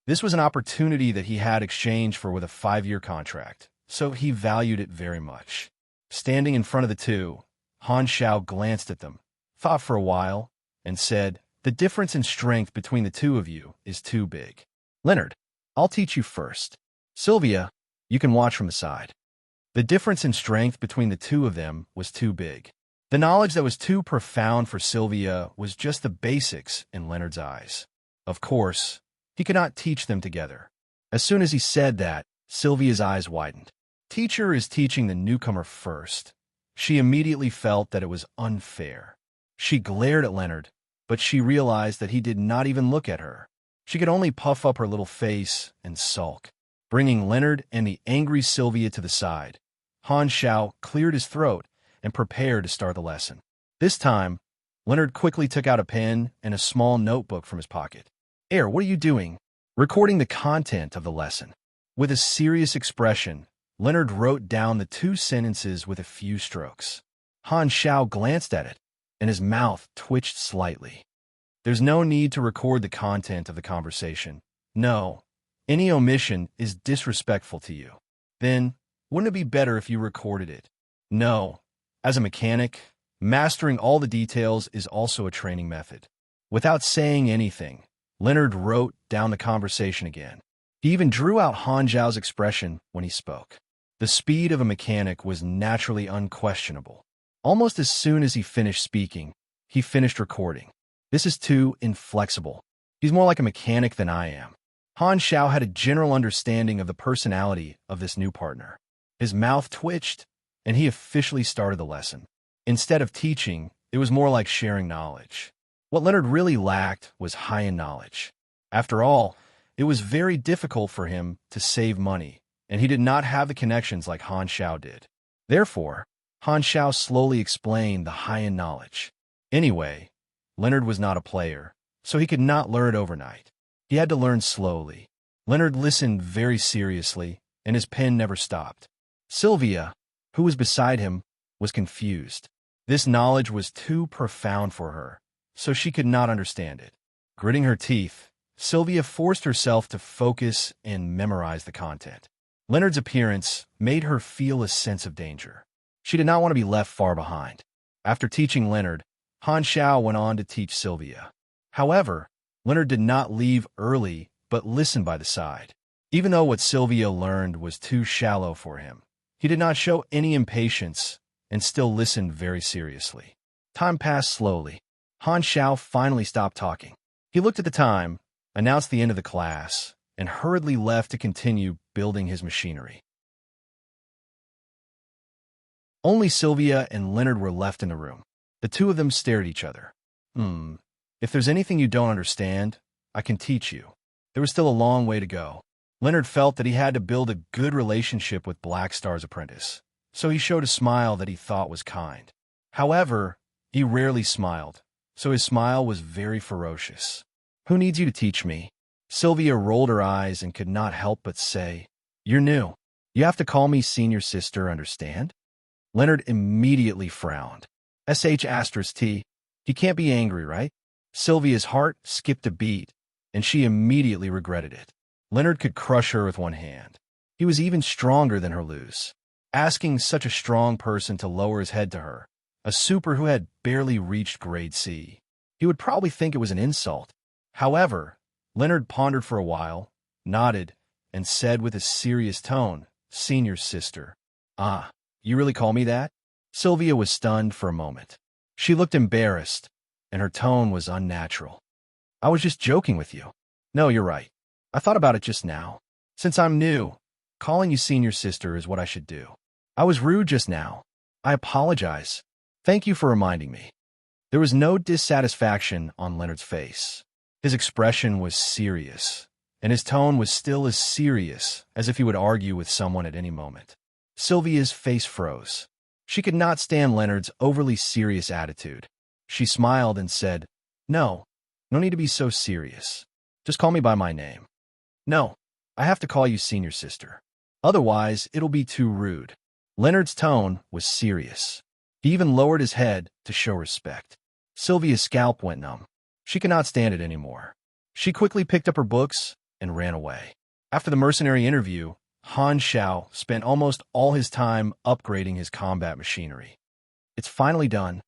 Speaker 1: This was an opportunity that he had exchanged for with a 5-year contract, so he valued it very much. Standing in front of the two, Han Xiao glanced at them, thought for a while, and said, "The difference in strength between the two of you is too big. Leonard, I'll teach you first. Sylvia, you can watch from the side." The difference in strength between the two of them was too big. The knowledge that was too profound for Sylvia was just the basics in Leonard's eyes. Of course, he could not teach them together. As soon as he said that, Sylvia's eyes widened. Teacher is teaching the newcomer first. She immediately felt that it was unfair. She glared at Leonard, but she realized that he did not even look at her. She could only puff up her little face and sulk. Bringing Leonard and the angry Sylvia to the side, Han Xiao cleared his throat and prepared to start the lesson. This time, Leonard quickly took out a pen and a small notebook from his pocket. What are you doing?" Recording the content of the lesson. With a serious expression, Leonard wrote down the 2 sentences with a few strokes. Han Xiao glanced at it, and his mouth twitched slightly. There's no need to record the content of the conversation. No, any omission is disrespectful to you. Then, wouldn't it be better if you recorded it? No. As a mechanic, mastering all the details is also a training method. Without saying anything, Leonard wrote down the conversation again. He even drew out Han Xiao's expression when he spoke. The speed of a mechanic was naturally unquestionable. Almost as soon as he finished speaking, he finished recording. This is too inflexible. He's more like a mechanic than I am. Han Xiao had a general understanding of the personality of this new partner. His mouth twitched, and he officially started the lesson. Instead of teaching, it was more like sharing knowledge. What Leonard really lacked was high-end knowledge. After all, It was very difficult for him to save money, and he did not have the connections like Han Xiao did. Therefore, Han Xiao slowly explained the high-end knowledge. Anyway, Leonard was not a player, so he could not learn it overnight. He had to learn slowly. Leonard listened very seriously, and his pen never stopped. Sylvia, who was beside him, was confused. This knowledge was too profound for her, so she could not understand it. Gritting her teeth, Sylvia forced herself to focus and memorize the content. Leonard's appearance made her feel a sense of danger. She did not want to be left far behind. After teaching Leonard, Han Xiao went on to teach Sylvia. However, Leonard did not leave early but listened by the side. Even though what Sylvia learned was too shallow for him, he did not show any impatience and still listened very seriously. Time passed slowly. Han Xiao finally stopped talking. He looked at the time, announced the end of the class, and hurriedly left to continue building his machinery. Only Sylvia and Leonard were left in the room. The two of them stared at each other. If there's anything you don't understand, I can teach you. There was still a long way to go. Leonard felt that he had to build a good relationship with Black Star's apprentice, so he showed a smile that he thought was kind. However, he rarely smiled, so his smile was very ferocious. Who needs you to teach me? Sylvia rolled her eyes and could not help but say, You're new. You have to call me senior sister, understand? Leonard immediately frowned. T. He can't be angry, right? Sylvia's heart skipped a beat, and she immediately regretted it. Leonard could crush her with one hand. He was even stronger than her Luz. Asking such a strong person to lower his head to her, a super who had barely reached grade C, he would probably think it was an insult. However, Leonard pondered for a while, nodded, and said with a serious tone, Senior sister. Ah, you really call me that? Sylvia was stunned for a moment. She looked embarrassed, and her tone was unnatural. I was just joking with you. No, you're right. I thought about it just now. Since I'm new, calling you senior sister is what I should do. I was rude just now. I apologize. Thank you for reminding me. There was no dissatisfaction on Leonard's face. His expression was serious, and his tone was still as serious as if he would argue with someone at any moment. Sylvia's face froze. She could not stand Leonard's overly serious attitude. She smiled and said, No need to be so serious. Just call me by my name. No, I have to call you senior sister. Otherwise, it'll be too rude. Leonard's tone was serious. He even lowered his head to show respect. Sylvia's scalp went numb. She could not stand it anymore. She quickly picked up her books and ran away. After the mercenary interview, Han Xiao spent almost all his time upgrading his combat machinery. It's finally done.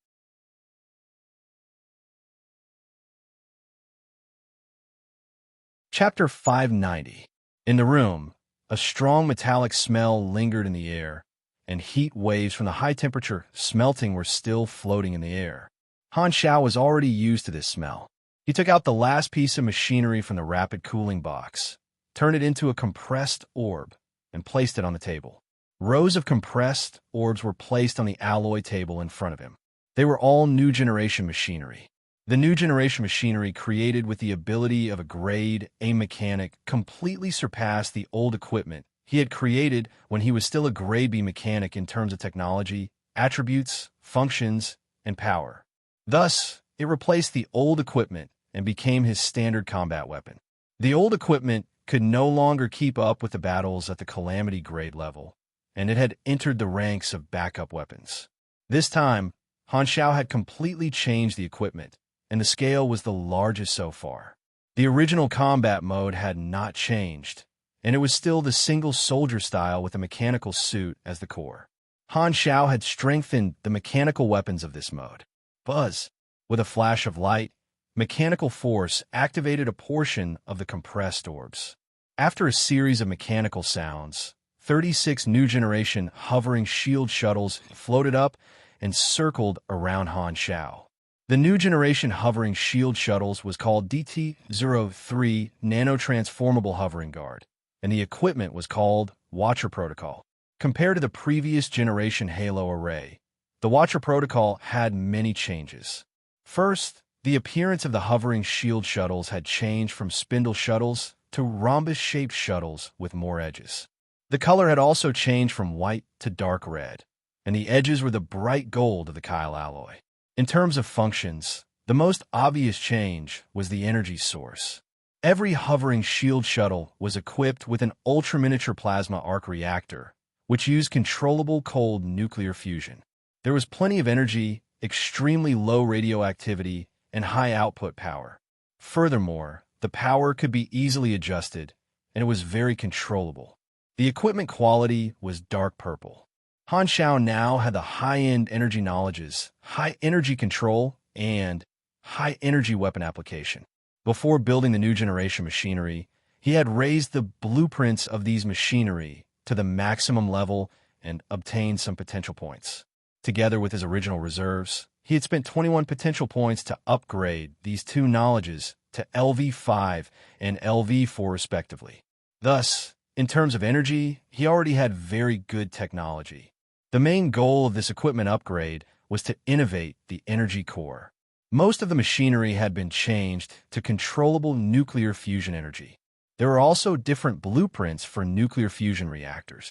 Speaker 1: Chapter 590. In the room, a strong metallic smell lingered in the air, and heat waves from the high-temperature smelting were still floating in the air. Han Xiao was already used to this smell. He took out the last piece of machinery from the rapid cooling box, turned it into a compressed orb, and placed it on the table. Rows of compressed orbs were placed on the alloy table in front of him. They were all new generation machinery. The new generation machinery created with the ability of a grade A mechanic completely surpassed the old equipment he had created when he was still a grade B mechanic in terms of technology, attributes, functions, and power. Thus, it replaced the old equipment and became his standard combat weapon. The old equipment could no longer keep up with the battles at the Calamity grade level, and it had entered the ranks of backup weapons. This time, Han Xiao had completely changed the equipment, and the scale was the largest so far. The original combat mode had not changed, and it was still the single soldier style with a mechanical suit as the core. Han Xiao had strengthened the mechanical weapons of this mode. Buzz! With a flash of light, mechanical force activated a portion of the compressed orbs. After a series of mechanical sounds, 36 new generation hovering shield shuttles floated up and circled around Han Xiao. The new generation hovering shield shuttles was called DT-03 Nano-Transformable Hovering Guard, and the equipment was called Watcher Protocol. Compared to the previous generation Halo array, the Watcher Protocol had many changes. First, the appearance of the hovering shield shuttles had changed from spindle shuttles to rhombus-shaped shuttles with more edges. The color had also changed from white to dark red, and the edges were the bright gold of the Kyle alloy. In terms of functions, the most obvious change was the energy source. Every hovering shield shuttle was equipped with an ultra-miniature plasma arc reactor, which used controllable cold nuclear fusion. There was plenty of energy, extremely low radioactivity, and high output power. Furthermore, the power could be easily adjusted, and it was very controllable. The equipment quality was dark purple. Han Shao now had the high-end energy knowledges, high energy control, and high energy weapon application. Before building the new generation machinery, he had raised the blueprints of these machinery to the maximum level and obtained some potential points. Together with his original reserves, he had spent 21 potential points to upgrade these two knowledges to LV5 and LV4 respectively. Thus, in terms of energy, he already had very good technology. The main goal of this equipment upgrade was to innovate the energy core. Most of the machinery had been changed to controllable nuclear fusion energy. There were also different blueprints for nuclear fusion reactors.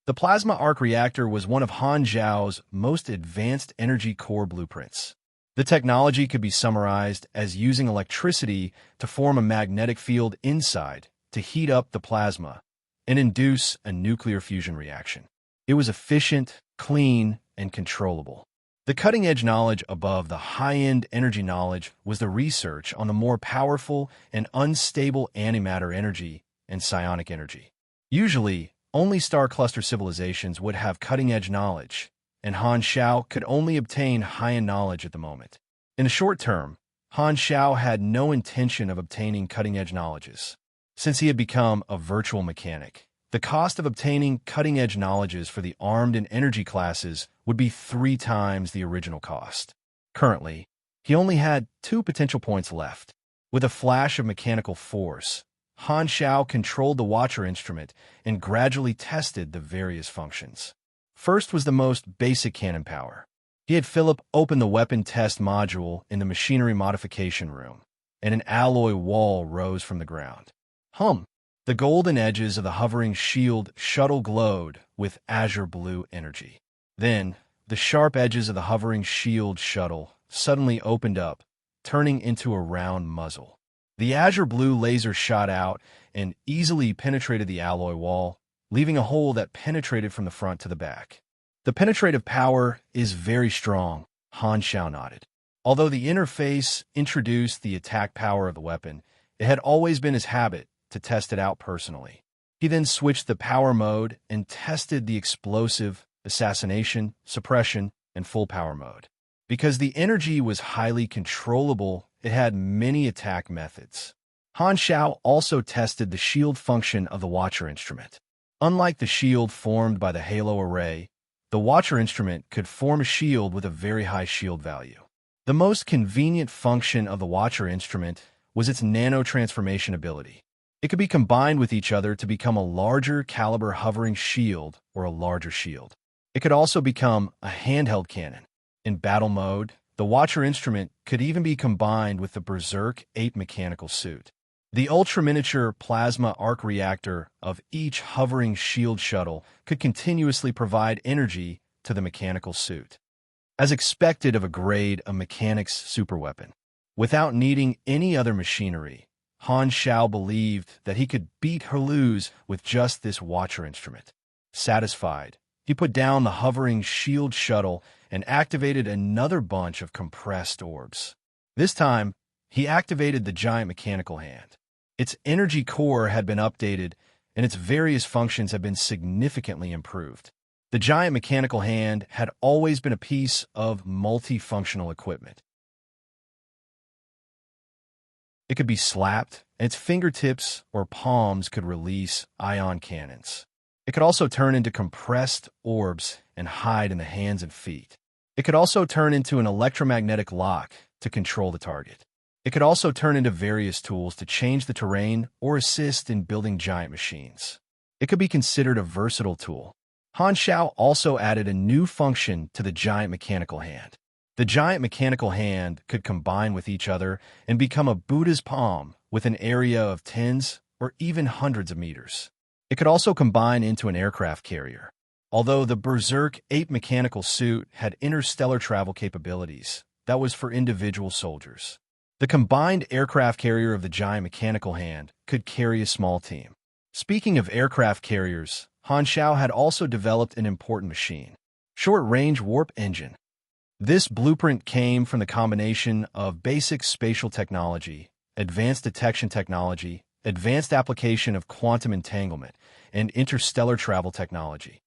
Speaker 1: The plasma arc reactor was one of Han Zhao's most advanced energy core blueprints. The technology could be summarized as using electricity to form a magnetic field inside to heat up the plasma and induce a nuclear fusion reaction. It was efficient, clean, and controllable. The cutting-edge knowledge above the high-end energy knowledge was the research on the more powerful and unstable antimatter energy and psionic energy. Usually, only star cluster civilizations would have cutting-edge knowledge, and Han Shao could only obtain high-end knowledge at the moment. In the short term, Han Shao had no intention of obtaining cutting-edge knowledges. Since he had become a virtual mechanic, the cost of obtaining cutting-edge knowledges for the armed and energy classes would be 3 times the original cost. Currently, he only had 2 potential points left. With a flash of mechanical force, Han Shao controlled the Watcher instrument and gradually tested the various functions. First was the most basic cannon power. He had Philip open the weapon test module in the machinery modification room, and an alloy wall rose from the ground. The golden edges of the hovering shield shuttle glowed with azure blue energy. Then, the sharp edges of the hovering shield shuttle suddenly opened up, turning into a round muzzle. The azure blue laser shot out and easily penetrated the alloy wall, leaving a hole that penetrated from the front to the back. The penetrative power is very strong, Han Shao nodded. Although the interface introduced the attack power of the weapon, it had always been his habit to test it out personally. He then switched the power mode and tested the explosive, assassination, suppression, and full power mode. Because the energy was highly controllable, it had many attack methods. Han Shao also tested the shield function of the Watcher instrument. Unlike the shield formed by the Halo array, the Watcher instrument could form a shield with a very high shield value. The most convenient function of the Watcher instrument was its nano-transformation ability. It could be combined with each other to become a larger caliber hovering shield or a larger shield. It could also become a handheld cannon. In battle mode, the Watcher instrument could even be combined with the Berserk 8 mechanical suit. The ultra-miniature plasma arc reactor of each hovering shield shuttle could continuously provide energy to the mechanical suit. As expected of a grade of mechanics superweapon, without needing any other machinery, Han Shao believed that he could beat Herluz with just this Watcher instrument. Satisfied, he put down the hovering shield shuttle and activated another bunch of compressed orbs. This time, he activated the giant mechanical hand. Its energy core had been updated, and its various functions had been significantly improved. The giant mechanical hand had always been a piece of multifunctional equipment. It could be slapped, and its fingertips or palms could release ion cannons. It could also turn into compressed orbs and hide in the hands and feet. It could also turn into an electromagnetic lock to control the target. It could also turn into various tools to change the terrain or assist in building giant machines. It could be considered a versatile tool. Han Shao also added a new function to the giant mechanical hand. The giant mechanical hand could combine with each other and become a Buddha's palm with an area of tens or even hundreds of meters. It could also combine into an aircraft carrier. Although the Berserk Ape mechanical suit had interstellar travel capabilities, that was for individual soldiers. The combined aircraft carrier of the giant mechanical hand could carry a small team. Speaking of aircraft carriers, Han Xiao had also developed an important machine: short-range warp engine. This blueprint came from the combination of basic spatial technology, advanced detection technology, advanced application of quantum entanglement, and interstellar travel technology.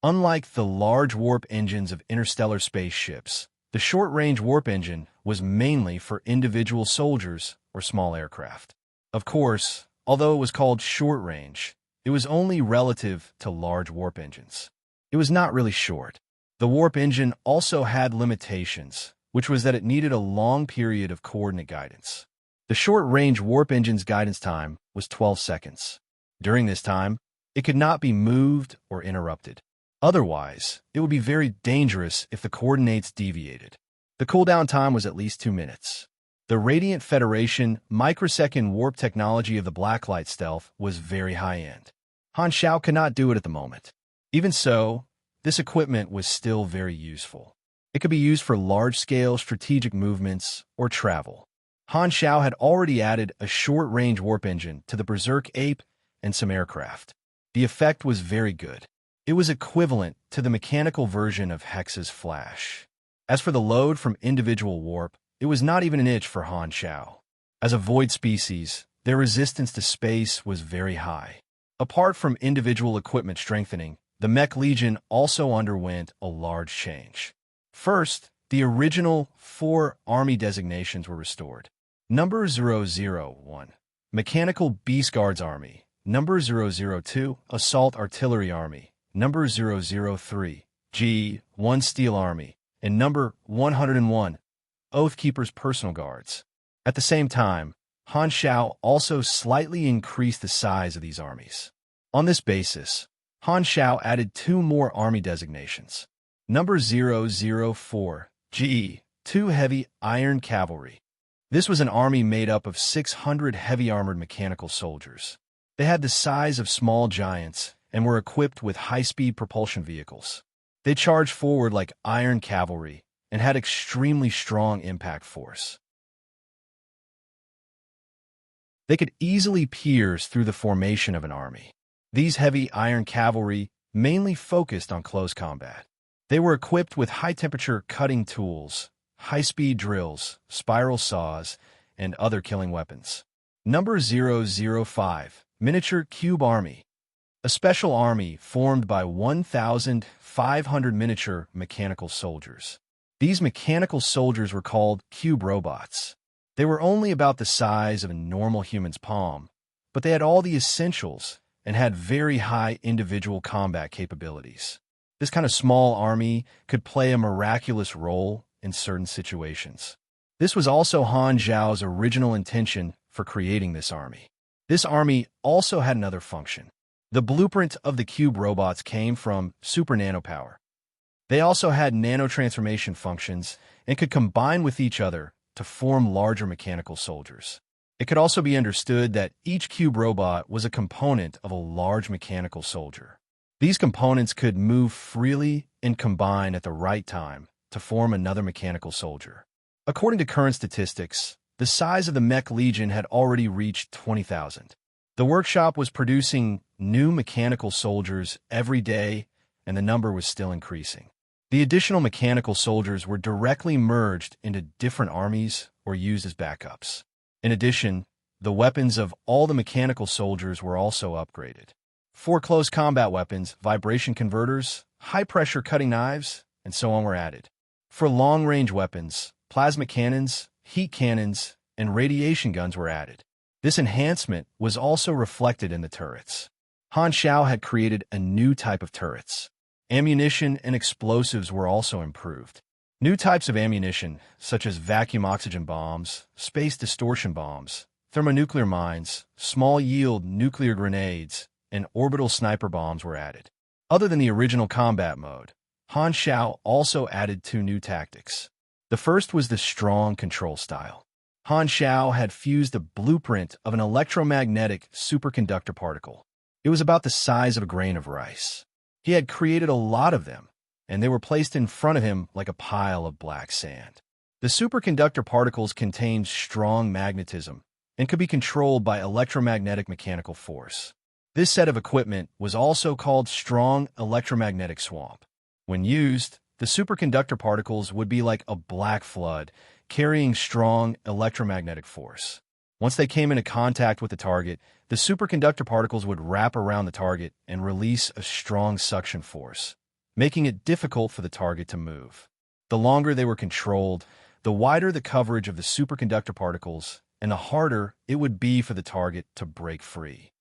Speaker 1: Unlike the large warp engines of interstellar spaceships, the short-range warp engine was mainly for individual soldiers or small aircraft. Of course, although it was called short-range, it was only relative to large warp engines. It was not really short. The warp engine also had limitations, which was that it needed a long period of coordinate guidance. The short-range warp engine's guidance time was 12 seconds. During this time, it could not be moved or interrupted. Otherwise, it would be very dangerous if the coordinates deviated. The cooldown time was at least 2 minutes. The Radiant Federation microsecond warp technology of the Blacklight stealth was very high-end. Han Xiao could not do it at the moment. Even so, this equipment was still very useful. It could be used for large-scale strategic movements or travel. Han Xiao had already added a short-range warp engine to the Berserk Ape and some aircraft. The effect was very good. It was equivalent to the mechanical version of Hex's Flash. As for the load from individual warp, it was not even an itch for Han Xiao. As a void species, their resistance to space was very high. Apart from individual equipment strengthening, the Mech Legion also underwent a large change. First, the original 4 army designations were restored. Number 001, Mechanical Beast Guards Army. Number 002, Assault Artillery Army. Number 003, G1 Steel Army. And number 101, Oathkeeper's Personal Guards. At the same time, Han Xiao also slightly increased the size of these armies. On this basis, Han Xiao added 2 more army designations. Number 004, G2 Heavy Iron Cavalry. This was an army made up of 600 heavy-armored mechanical soldiers. They had the size of small giants and were equipped with high-speed propulsion vehicles. They charged forward like iron cavalry and had extremely strong impact force. They could easily pierce through the formation of an army. These heavy iron cavalry mainly focused on close combat. They were equipped with high-temperature cutting tools, high-speed drills, spiral saws, and other killing weapons. Number 005, Miniature Cube Army. A special army formed by 1,500 miniature mechanical soldiers. These mechanical soldiers were called cube robots. They were only about the size of a normal human's palm, but they had all the essentials and had very high individual combat capabilities. This kind of small army could play a miraculous role in certain situations. This was also Han Xiao's original intention for creating this army. This army also had another function. The blueprint of the cube robots came from super nanopower. They also had nanotransformation functions and could combine with each other to form larger mechanical soldiers. It could also be understood that each cube robot was a component of a large mechanical soldier. These components could move freely and combine at the right time to form another mechanical soldier. According to current statistics, the size of the Mech Legion had already reached 20,000. The workshop was producing new mechanical soldiers every day, and the number was still increasing. The additional mechanical soldiers were directly merged into different armies or used as backups. In addition, the weapons of all the mechanical soldiers were also upgraded. 4 close combat weapons, vibration converters, high-pressure cutting knives, and so on were added. For long-range weapons, plasma cannons, heat cannons, and radiation guns were added. This enhancement was also reflected in the turrets. Han Xiao had created a new type of turrets. Ammunition and explosives were also improved. New types of ammunition, such as vacuum oxygen bombs, space distortion bombs, thermonuclear mines, small-yield nuclear grenades, and orbital sniper bombs were added. Other than the original combat mode, Han Xiao also added 2 new tactics. The first was the strong control style. Han Xiao had fused a blueprint of an electromagnetic superconductor particle. It was about the size of a grain of rice. He had created a lot of them, and they were placed in front of him like a pile of black sand. The superconductor particles contained strong magnetism and could be controlled by electromagnetic mechanical force. This set of equipment was also called strong electromagnetic swamp. When used, the superconductor particles would be like a black flood, carrying strong electromagnetic force. Once they came into contact with the target, the superconductor particles would wrap around the target and release a strong suction force, making it difficult for the target to move. The longer they were controlled, the wider the coverage of the superconductor particles, and the harder it would be for the target to break free.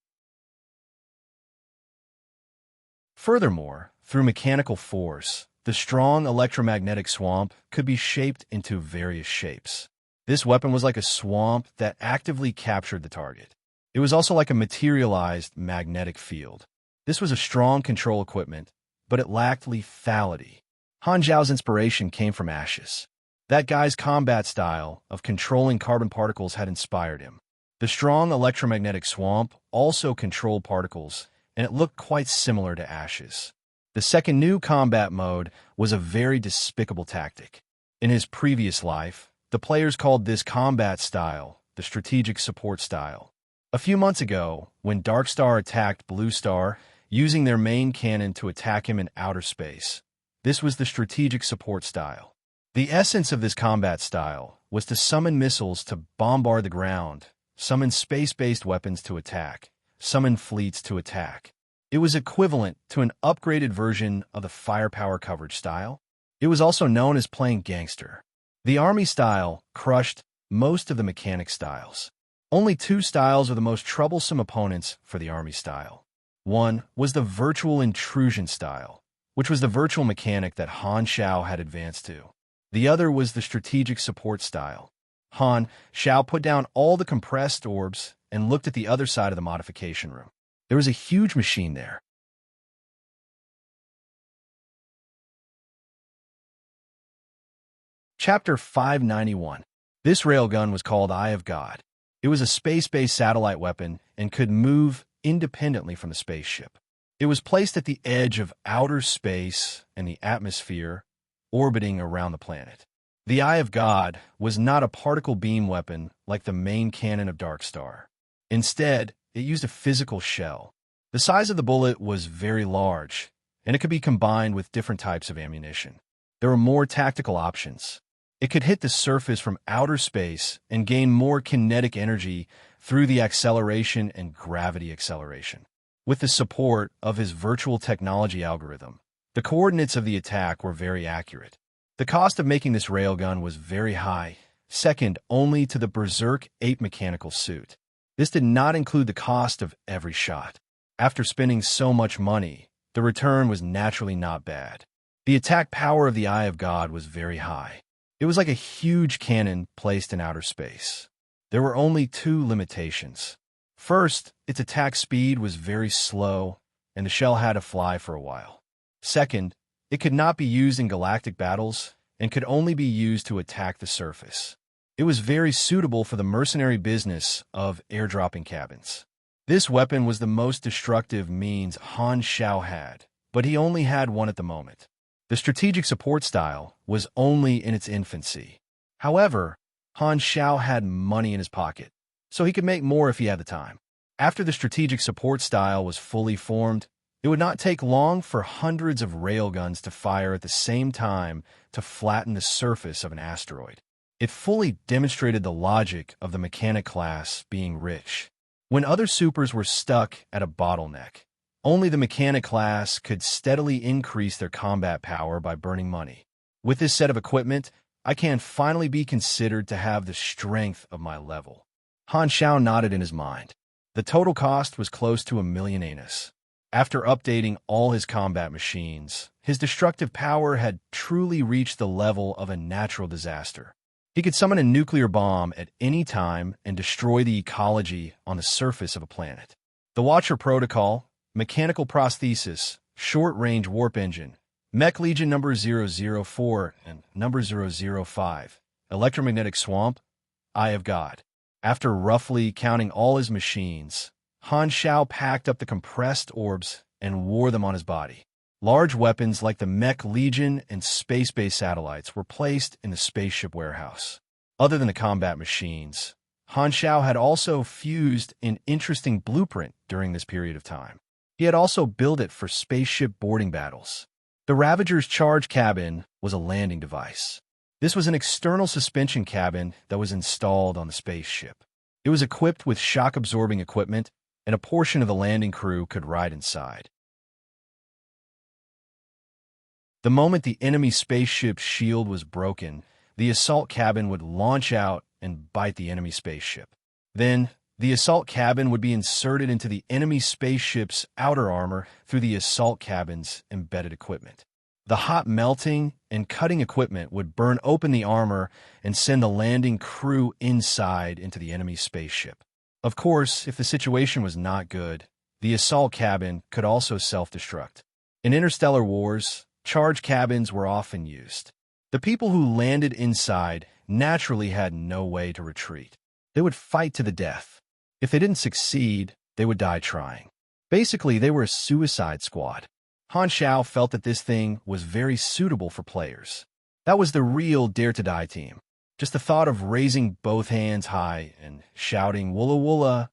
Speaker 1: Furthermore, through mechanical force, the strong electromagnetic swamp could be shaped into various shapes. This weapon was like a swamp that actively captured the target. It was also like a materialized magnetic field. This was a strong control equipment, but it lacked lethality. Han Zhao's inspiration came from ashes. That guy's combat style of controlling carbon particles had inspired him. The strong electromagnetic swamp also controlled particles, and it looked quite similar to ashes. The second new combat mode was a very despicable tactic. In his previous life, the players called this combat style the strategic support style. A few months ago, when Dark Star attacked Blue Star, using their main cannon to attack him in outer space, this was the strategic support style. The essence of this combat style was to summon missiles to bombard the ground, summon space-based weapons to attack, summon fleets to attack. It was equivalent to an upgraded version of the firepower coverage style. It was also known as playing gangster. The army style crushed most of the mechanic styles. Only two styles were the most troublesome opponents for the army style. One was the virtual intrusion style, which was the virtual mechanic that Han Xiao had advanced to. The other was the strategic support style. Han Xiao put down all the compressed orbs and looked at the other side of the modification room. There was a huge machine there. Chapter 591. This railgun was called Eye of God. It was a space-based satellite weapon and could move independently from the spaceship. It was placed at the edge of outer space and the atmosphere, orbiting around the planet. The Eye of God was not a particle beam weapon like the main cannon of Dark Star. Instead, it used a physical shell. The size of the bullet was very large, and it could be combined with different types of ammunition. There were more tactical options. It could hit the surface from outer space and gain more kinetic energy through the acceleration and gravity acceleration. With the support of his virtual technology algorithm, the coordinates of the attack were very accurate. The cost of making this railgun was very high, second only to the Berserk Ape mechanical suit. This did not include the cost of every shot. After spending so much money, the return was naturally not bad. The attack power of the Eye of God was very high. It was like a huge cannon placed in outer space. There were only two limitations. First, its attack speed was very slow, and the shell had to fly for a while. Second, it could not be used in galactic battles and could only be used to attack the surface. It was very suitable for the mercenary business of airdropping cabins. This weapon was the most destructive means Han Xiao had, but he only had one at the moment. The strategic support style was only in its infancy. However, Han Xiao had money in his pocket, so he could make more if he had the time. After the strategic support style was fully formed, it would not take long for hundreds of railguns to fire at the same time to flatten the surface of an asteroid. It fully demonstrated the logic of the mechanic class being rich. When other supers were stuck at a bottleneck, only the mechanic class could steadily increase their combat power by burning money. With this set of equipment, I can finally be considered to have the strength of my level. Han Xiao nodded in his mind. The total cost was close to 1,000,000 anus. After updating all his combat machines, his destructive power had truly reached the level of a natural disaster. He could summon a nuclear bomb at any time and destroy the ecology on the surface of a planet. The Watcher Protocol, mechanical prosthesis, short-range warp engine, Mech Legion number 004 and number 005, Electromagnetic Swamp, Eye of God. After roughly counting all his machines, Han Shao packed up the compressed orbs and wore them on his body. Large weapons like the Mech Legion and space-based satellites were placed in the spaceship warehouse. Other than the combat machines, Han Shao had also fused an interesting blueprint during this period of time. He had also built it for spaceship boarding battles. The Ravager's charge cabin was a landing device. This was an external suspension cabin that was installed on the spaceship. It was equipped with shock-absorbing equipment, and a portion of the landing crew could ride inside. The moment the enemy spaceship's shield was broken, the assault cabin would launch out and bite the enemy spaceship. Then, the assault cabin would be inserted into the enemy spaceship's outer armor through the assault cabin's embedded equipment. The hot melting and cutting equipment would burn open the armor and send the landing crew inside into the enemy spaceship. Of course, if the situation was not good, the assault cabin could also self-destruct. In interstellar wars, charge cabins were often used. The people who landed inside naturally had no way to retreat. They would fight to the death. If they didn't succeed, they would die trying. Basically, they were a suicide squad. Han Shao felt that this thing was very suitable for players. That was the real Dare to Die team. Just the thought of raising both hands high and shouting "Woola Woola"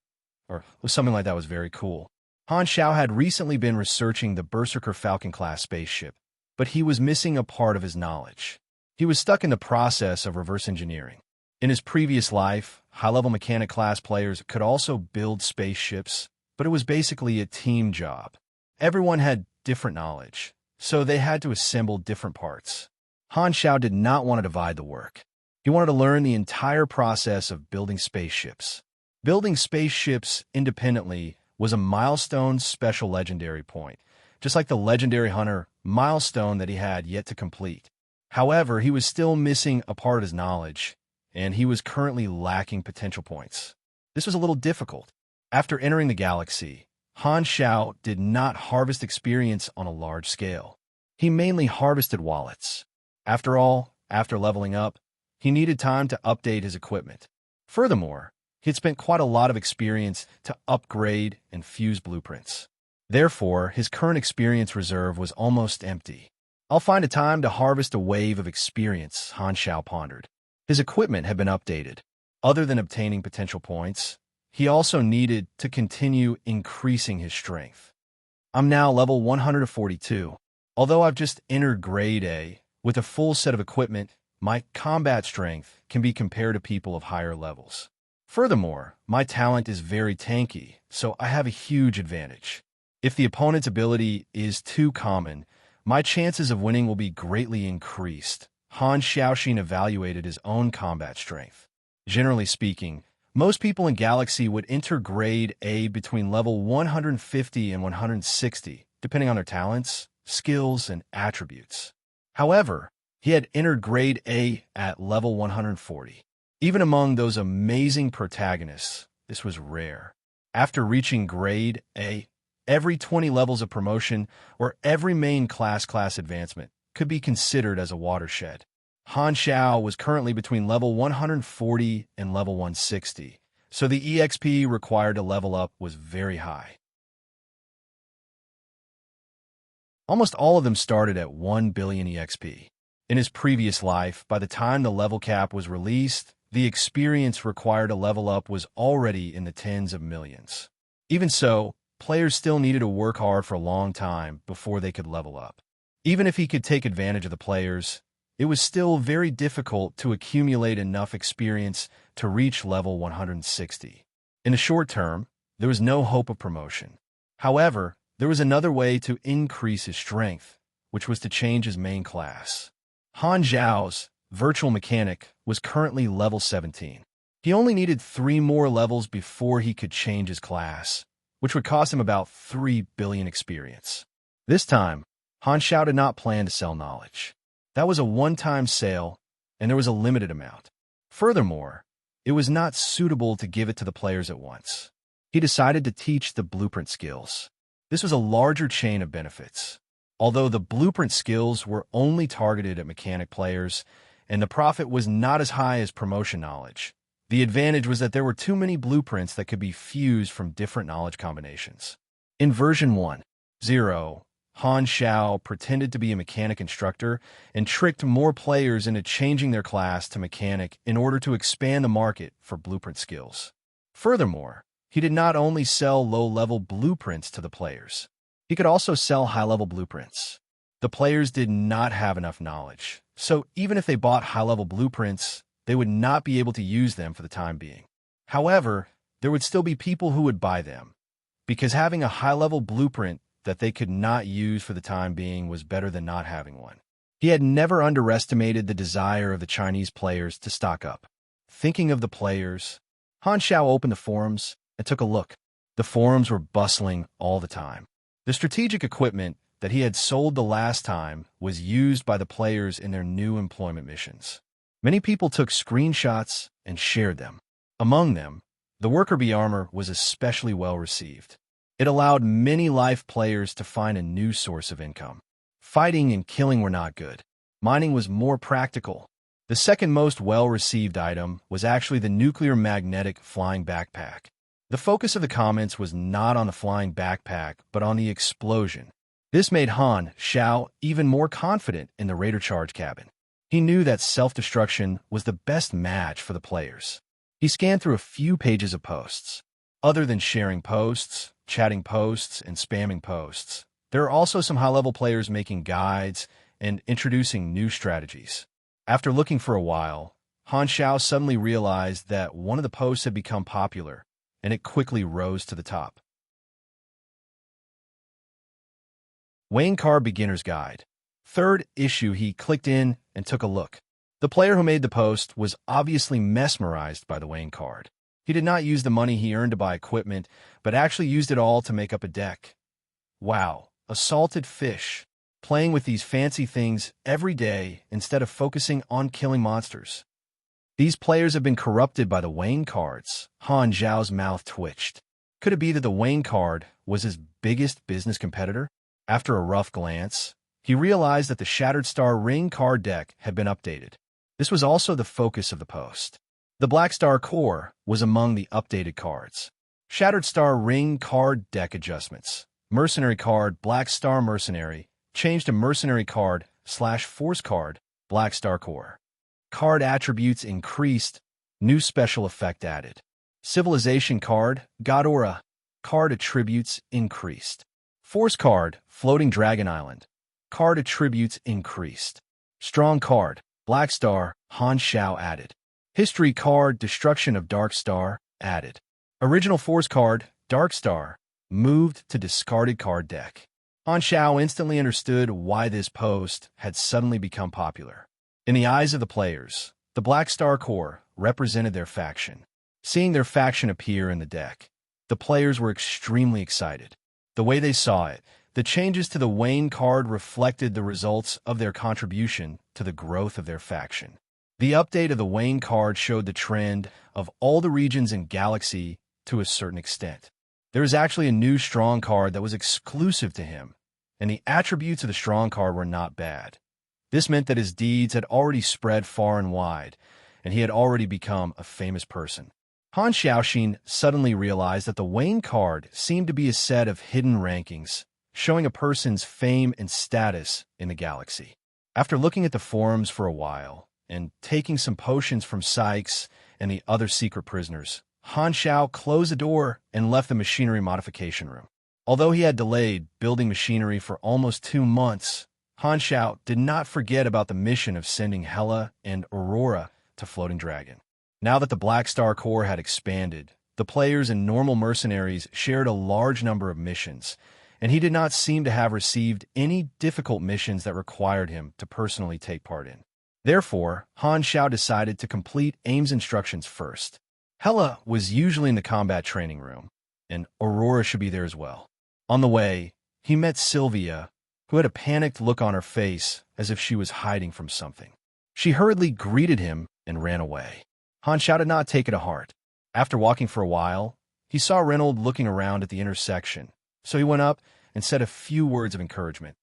Speaker 1: or something like that was very cool. Han Shao had recently been researching the Berserker Falcon-class spaceship, but he was missing a part of his knowledge. He was stuck in the process of reverse engineering. In his previous life, high-level mechanic-class players could also build spaceships, but it was basically a team job. Everyone had different knowledge, so they had to assemble different parts. Han Shao did not want to divide the work. He wanted to learn the entire process of building spaceships. Building spaceships independently was a milestone special legendary point, just like the legendary hunter milestone that he had yet to complete. However, he was still missing a part of his knowledge, and he was currently lacking potential points. This was a little difficult. After entering the galaxy, Han Shao did not harvest experience on a large scale. He mainly harvested wallets. After all, after leveling up, he needed time to update his equipment. Furthermore, he had spent quite a lot of experience to upgrade and fuse blueprints. Therefore, his current experience reserve was almost empty. I'll find a time to harvest a wave of experience, Han Shao pondered. His equipment had been updated. Other than obtaining potential points, he also needed to continue increasing his strength. I'm now level 142. Although I've just entered grade A, with a full set of equipment, my combat strength can be compared to people of higher levels. Furthermore, my talent is very tanky, so I have a huge advantage. If the opponent's ability is too common, my chances of winning will be greatly increased. Han Xiaoxin evaluated his own combat strength. Generally speaking, most people in Galaxy would enter grade A between level 150 and 160, depending on their talents, skills, and attributes. However, he had entered grade A at level 140. Even among those amazing protagonists, this was rare. After reaching grade A, every 20 levels of promotion or every main class advancement could be considered as a watershed. Han Shao was currently between level 140 and level 160, so the EXP required to level up was very high. Almost all of them started at 1 billion EXP. In his previous life, by the time the level cap was released, the experience required to level up was already in the tens of millions. Even so, players still needed to work hard for a long time before they could level up. Even if he could take advantage of the players, it was still very difficult to accumulate enough experience to reach level 160. In the short term, there was no hope of promotion. However, there was another way to increase his strength, which was to change his main class. Han Zhao's virtual mechanic was currently level 17. He only needed 3 more levels before he could change his class, which would cost him about 3 billion experience. This time, Han Shao did not plan to sell knowledge. That was a one-time sale, and there was a limited amount. Furthermore, it was not suitable to give it to the players at once. He decided to teach the blueprint skills. This was a larger chain of benefits. Although the blueprint skills were only targeted at mechanic players, and the profit was not as high as promotion knowledge, the advantage was that there were too many blueprints that could be fused from different knowledge combinations. In version 1.0, Han Xiao pretended to be a mechanic instructor and tricked more players into changing their class to mechanic in order to expand the market for blueprint skills. Furthermore, he did not only sell low-level blueprints to the players, he could also sell high-level blueprints. The players did not have enough knowledge, so even if they bought high-level blueprints, they would not be able to use them for the time being. However, there would still be people who would buy them, because having a high-level blueprint that they could not use for the time being was better than not having one. He had never underestimated the desire of the Chinese players to stock up. Thinking of the players, Han Xiao opened the forums and took a look. The forums were bustling all the time. The strategic equipment that he had sold the last time was used by the players in their new employment missions. Many people took screenshots and shared them. Among them, the worker bee armor was especially well received. It allowed many life players to find a new source of income. Fighting and killing were not good. Mining was more practical. The second most well-received item was actually the nuclear magnetic flying backpack. The focus of the comments was not on the flying backpack, but on the explosion. This made Han Xiao even more confident in the Raider Charge cabin. He knew that self-destruction was the best match for the players. He scanned through a few pages of posts. Other than sharing posts, chatting posts, and spamming posts, there are also some high-level players making guides and introducing new strategies. After looking for a while, Han Xiao suddenly realized that one of the posts had become popular, and it quickly rose to the top. Weighing Card Beginner's Guide. Third issue. He clicked in and took a look. The player who made the post was obviously mesmerized by the weighing card. He did not use the money he earned to buy equipment, but actually used it all to make up a deck. Wow, a salted fish, playing with these fancy things every day instead of focusing on killing monsters. These players have been corrupted by the weighing cards. Han Xiao's mouth twitched. Could it be that the weighing card was his biggest business competitor? After a rough glance, he realized that the Shattered Star Ring card deck had been updated. This was also the focus of the post. The Black Star Core was among the updated cards. Shattered Star Ring card deck adjustments. Mercenary card Black Star Mercenary changed to Mercenary card / Force card Black Star Core. Card attributes increased. New special effect added. Civilization card Godora. Card attributes increased. Force card Floating Dragon Island. Card attributes increased. Strong card Black Star Han Xiao added. History card Destruction of Dark Star added. Original Force card Dark Star moved to discarded card deck. Han Xiao instantly understood why this post had suddenly become popular. In the eyes of the players, the Black Star Core represented their faction. Seeing their faction appear in the deck, the players were extremely excited. The way they saw it, the changes to the Wayne card reflected the results of their contribution to the growth of their faction. The update of the Wayne card showed the trend of all the regions in Galaxy to a certain extent. There is actually a new strong card that was exclusive to him, and the attributes of the strong card were not bad. This meant that his deeds had already spread far and wide, and he had already become a famous person. Han Xiaoxin suddenly realized that the Wayne card seemed to be a set of hidden rankings, showing a person's fame and status in the galaxy. After looking at the forums for a while, and taking some potions from Sykes and the other secret prisoners, Han Xiao closed the door and left the machinery modification room. Although he had delayed building machinery for almost 2 months, Han Xiao did not forget about the mission of sending Hela and Aurora to Floating Dragon. Now that the Black Star Core had expanded, the players and normal mercenaries shared a large number of missions, and he did not seem to have received any difficult missions that required him to personally take part in. Therefore, Han Xiao decided to complete Aim's instructions first. Hela was usually in the combat training room, and Aurora should be there as well. On the way, he met Sylvia, who had a panicked look on her face as if she was hiding from something. She hurriedly greeted him and ran away. Han Xiao did not take it to heart. After walking for a while, he saw Reynold looking around at the intersection, so he went up and said a few words of encouragement.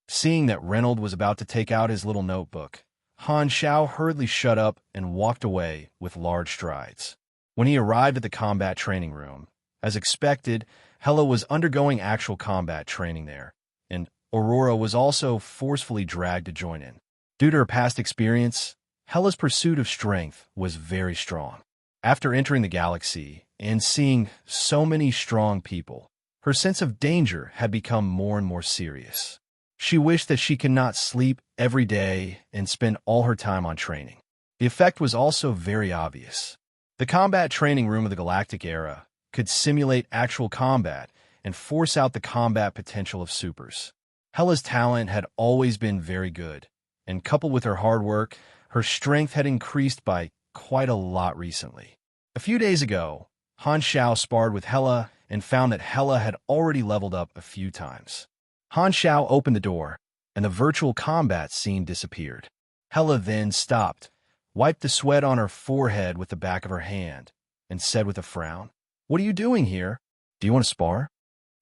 Speaker 1: Seeing that Reynold was about to take out his little notebook, Han Xiao hurriedly shut up and walked away with large strides. When he arrived at the combat training room, as expected, Hela was undergoing actual combat training there, and Aurora was also forcefully dragged to join in. Due to her past experience, Hela's pursuit of strength was very strong. After entering the galaxy and seeing so many strong people, her sense of danger had become more and more serious. She wished that she could not sleep every day and spend all her time on training. The effect was also very obvious. The combat training room of the Galactic Era could simulate actual combat and force out the combat potential of supers. Hela's talent had always been very good, and coupled with her hard work, her strength had increased by quite a lot recently. A few days ago, Han Xiao sparred with Hela and found that Hela had already leveled up a few times. Han Xiao opened the door, and the virtual combat scene disappeared. Hela then stopped, wiped the sweat on her forehead with the back of her hand, and said with a frown, "What are you doing here? Do you want to spar?"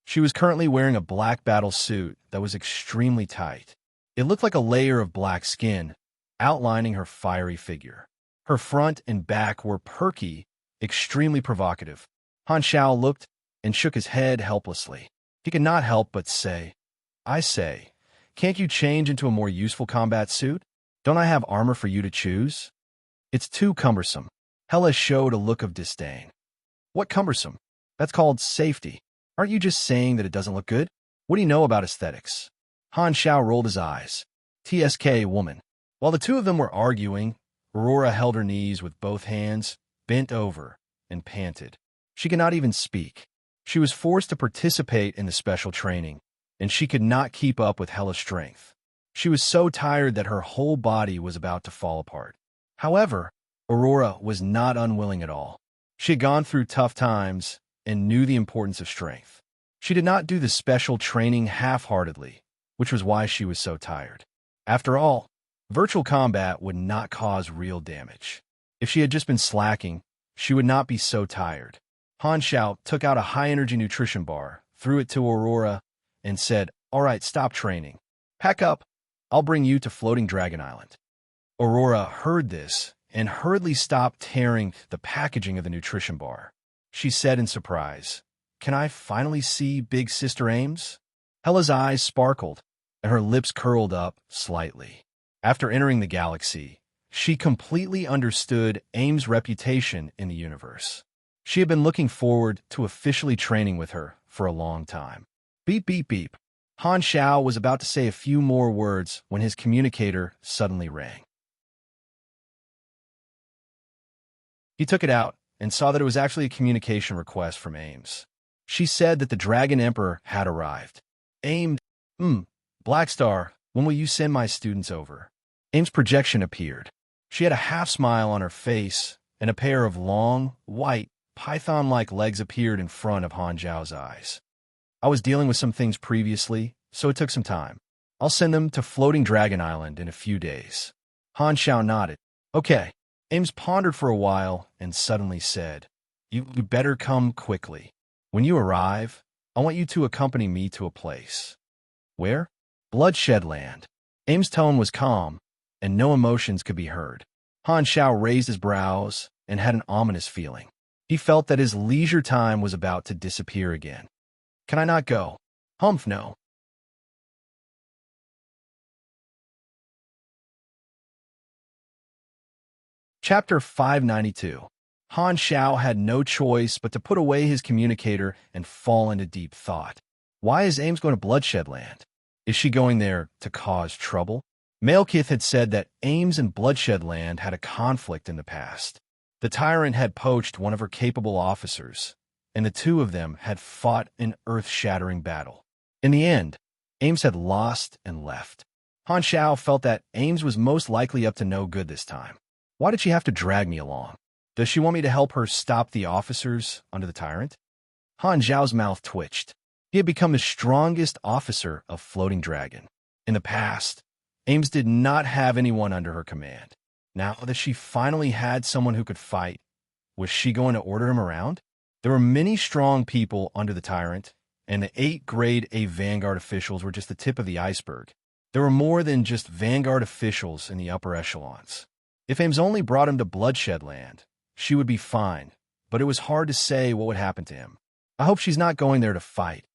Speaker 1: She was currently wearing a black battle suit that was extremely tight. It looked like a layer of black skin, outlining her fiery figure. Her front and back were perky, extremely provocative. Han Xiao looked and shook his head helplessly. He could not help but say, "I say, can't you change into a more useful combat suit? Don't I have armor for you to choose?" "It's too cumbersome." Hela showed a look of disdain. "What cumbersome? That's called safety. Aren't you just saying that it doesn't look good? What do you know about aesthetics?" Han Xiao rolled his eyes. "TSK, woman." While the two of them were arguing, Aurora held her knees with both hands, bent over, and panted. She could not even speak. She was forced to participate in the special training, and she could not keep up with Hela's strength. She was so tired that her whole body was about to fall apart. However, Aurora was not unwilling at all. She had gone through tough times and knew the importance of strength. She did not do the special training half-heartedly, which was why she was so tired. After all, virtual combat would not cause real damage. If she had just been slacking, she would not be so tired. Han Xiao took out a high-energy nutrition bar, threw it to Aurora, and said, "All right, stop training. Pack up. I'll bring you to Floating Dragon Island." Aurora heard this and hurriedly stopped tearing the packaging of the nutrition bar. She said in surprise, "Can I finally see Big Sister Ames?" Hela's eyes sparkled, and her lips curled up slightly. After entering the galaxy, she completely understood Ames' reputation in the universe. She had been looking forward to officially training with her for a long time. Beep, beep, beep. Han Xiao was about to say a few more words when his communicator suddenly rang. He took it out and saw that it was actually a communication request from Ames. She said that the Dragon Emperor had arrived. "Ames, Blackstar, when will you send my students over?" Ames' projection appeared. She had a half-smile on her face, and a pair of long, white, python-like legs appeared in front of Han Xiao's eyes. "I was dealing with some things previously, so it took some time. I'll send them to Floating Dragon Island in a few days." Han Xiao nodded. "Okay." Ames pondered for a while and suddenly said, You better come quickly. When you arrive, I want you to accompany me to a place." "Where?" "Bloodshed Land." Ames' tone was calm, and no emotions could be heard. Han Xiao raised his brows and had an ominous feeling. He felt that his leisure time was about to disappear again. "Can I not go?" "Humph, no." Chapter 592. Han Xiao had no choice but to put away his communicator and fall into deep thought. Why is Ames going to Bloodshed Land? Is she going there to cause trouble? Malekith had said that Ames and Bloodshed Land had a conflict in the past. The tyrant had poached one of her capable officers, and the two of them had fought an earth-shattering battle. In the end, Ames had lost and left. Han Xiao felt that Ames was most likely up to no good this time. Why did she have to drag me along? Does she want me to help her stop the officers under the tyrant? Han Xiao's mouth twitched. He had become the strongest officer of Floating Dragon. In the past, Ames did not have anyone under her command. Now that she finally had someone who could fight, was she going to order him around? There were many strong people under the tyrant, and the 8 Grade A Vanguard officials were just the tip of the iceberg. There were more than just Vanguard officials in the upper echelons. If Ames only brought him to Bloodshed Land, she would be fine, but it was hard to say what would happen to him. I hope she's not going there to fight.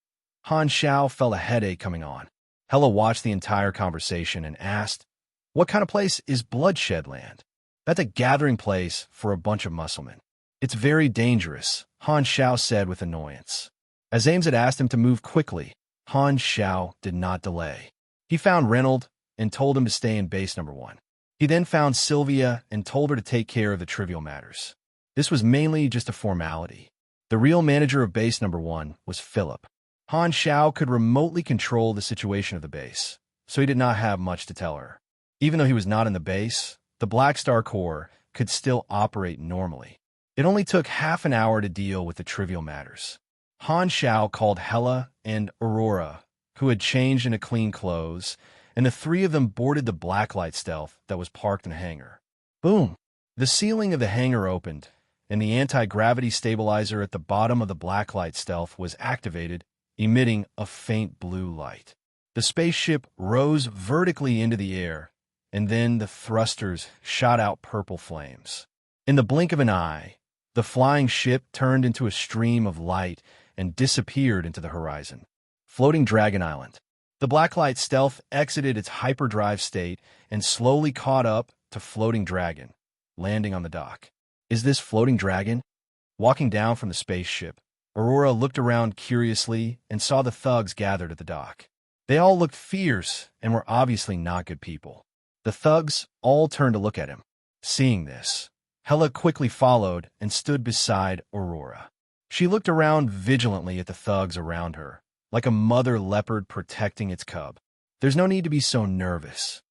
Speaker 1: Han Xiao felt a headache coming on. Hela watched the entire conversation and asked, "What kind of place is Bloodshed Land?" "That's a gathering place for a bunch of musclemen." "It's very dangerous," Han Xiao said with annoyance. As Ames had asked him to move quickly, Han Xiao did not delay. He found Reynold and told him to stay in base number 1. He then found Sylvia and told her to take care of the trivial matters. This was mainly just a formality. The real manager of base number 1 was Philip. Han Xiao could remotely control the situation of the base, so he did not have much to tell her. Even though he was not in the base, the Black Star Corps could still operate normally. It only took half an hour to deal with the trivial matters. Han Xiao called Hela and Aurora, who had changed into clean clothes, and the three of them boarded the Blacklight stealth that was parked in a hangar. Boom! The ceiling of the hangar opened, and the anti-gravity stabilizer at the bottom of the Blacklight stealth was activated, emitting a faint blue light. The spaceship rose vertically into the air, and then the thrusters shot out purple flames. In the blink of an eye, the flying ship turned into a stream of light and disappeared into the horizon. Floating Dragon Island. The Blacklight stealth exited its hyperdrive state and slowly caught up to Floating Dragon, landing on the dock. Is this Floating Dragon? Walking down from the spaceship, Aurora looked around curiously and saw the thugs gathered at the dock. They all looked fierce and were obviously not good people. The thugs all turned to look at him. Seeing this, Hela quickly followed and stood beside Aurora. She looked around vigilantly at the thugs around her, like a mother leopard protecting its cub. There's no need to be so nervous.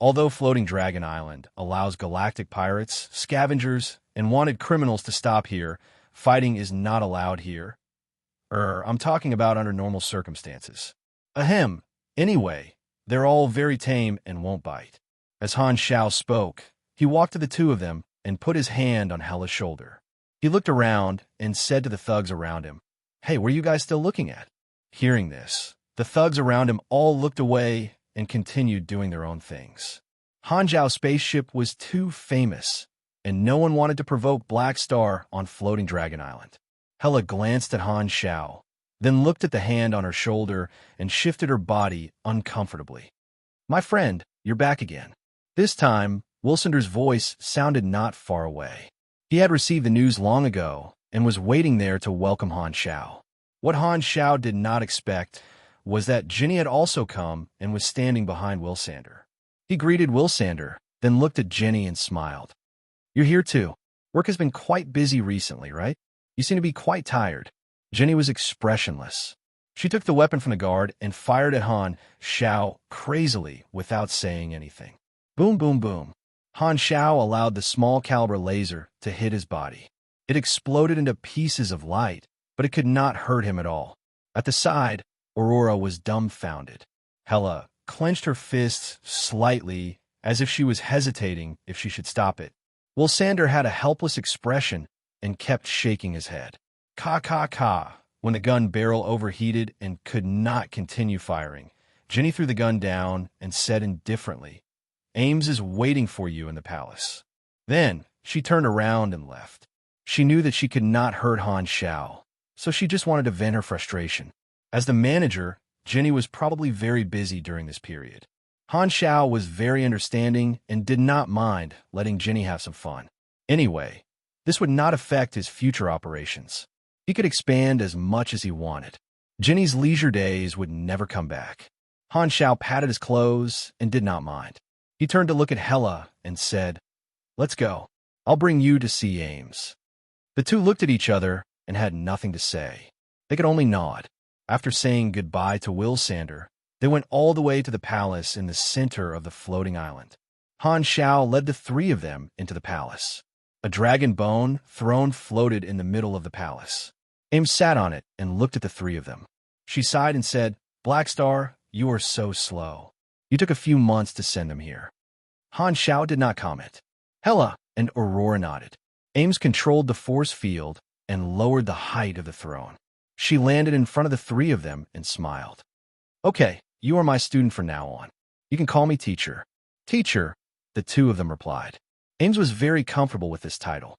Speaker 1: Although Floating Dragon Island allows galactic pirates, scavengers, and wanted criminals to stop here, fighting is not allowed here. I'm talking about under normal circumstances. Ahem. Anyway, they're all very tame and won't bite. As Han Xiao spoke, he walked to the two of them and put his hand on Hela's shoulder. He looked around and said to the thugs around him, "Hey, what are you guys still looking at?" Hearing this, the thugs around him all looked away and continued doing their own things. Han Zhao's spaceship was too famous, and no one wanted to provoke Black Star on Floating Dragon Island. Hela glanced at Han Xiao, then looked at the hand on her shoulder and shifted her body uncomfortably. "My friend, you're back again." This time, Wilsender's voice sounded not far away. He had received the news long ago and was waiting there to welcome Han Xiao. What Han Xiao did not expect was that Ginny had also come and was standing behind Wilsander. He greeted Wilsander, then looked at Ginny and smiled. "You're here too. Work has been quite busy recently, right? You seem to be quite tired." Ginny was expressionless. She took the weapon from the guard and fired at Han Xiao crazily without saying anything. Boom, boom, boom. Han Xiao allowed the small-caliber laser to hit his body. It exploded into pieces of light, but it could not hurt him at all. At the side, Aurora was dumbfounded. Hela clenched her fists slightly, as if she was hesitating if she should stop it. Wilsander had a helpless expression and kept shaking his head. Ka ka ka. When the gun barrel overheated and could not continue firing, Ginny threw the gun down and said indifferently, "Ames is waiting for you in the palace." Then she turned around and left. She knew that she could not hurt Han Xiao, so she just wanted to vent her frustration. As the manager, Ginny was probably very busy during this period. Han Xiao was very understanding and did not mind letting Ginny have some fun. Anyway, this would not affect his future operations. He could expand as much as he wanted. Ginny's leisure days would never come back. Han Xiao patted his clothes and did not mind. He turned to look at Hela and said, "Let's go. I'll bring you to see Ames." The two looked at each other and had nothing to say. They could only nod. After saying goodbye to Wilsander, they went all the way to the palace in the center of the floating island. Han Xiao led the three of them into the palace. A dragon bone throne floated in the middle of the palace. Ames sat on it and looked at the three of them. She sighed and said, "Black Star, you are so slow. You took a few months to send them here." Han Xiao did not comment. Hela and Aurora nodded. Ames controlled the force field and lowered the height of the throne. She landed in front of the three of them and smiled. Okay, you are my student from now on. You can call me teacher. Teacher, the two of them replied. Ames was very comfortable with this title.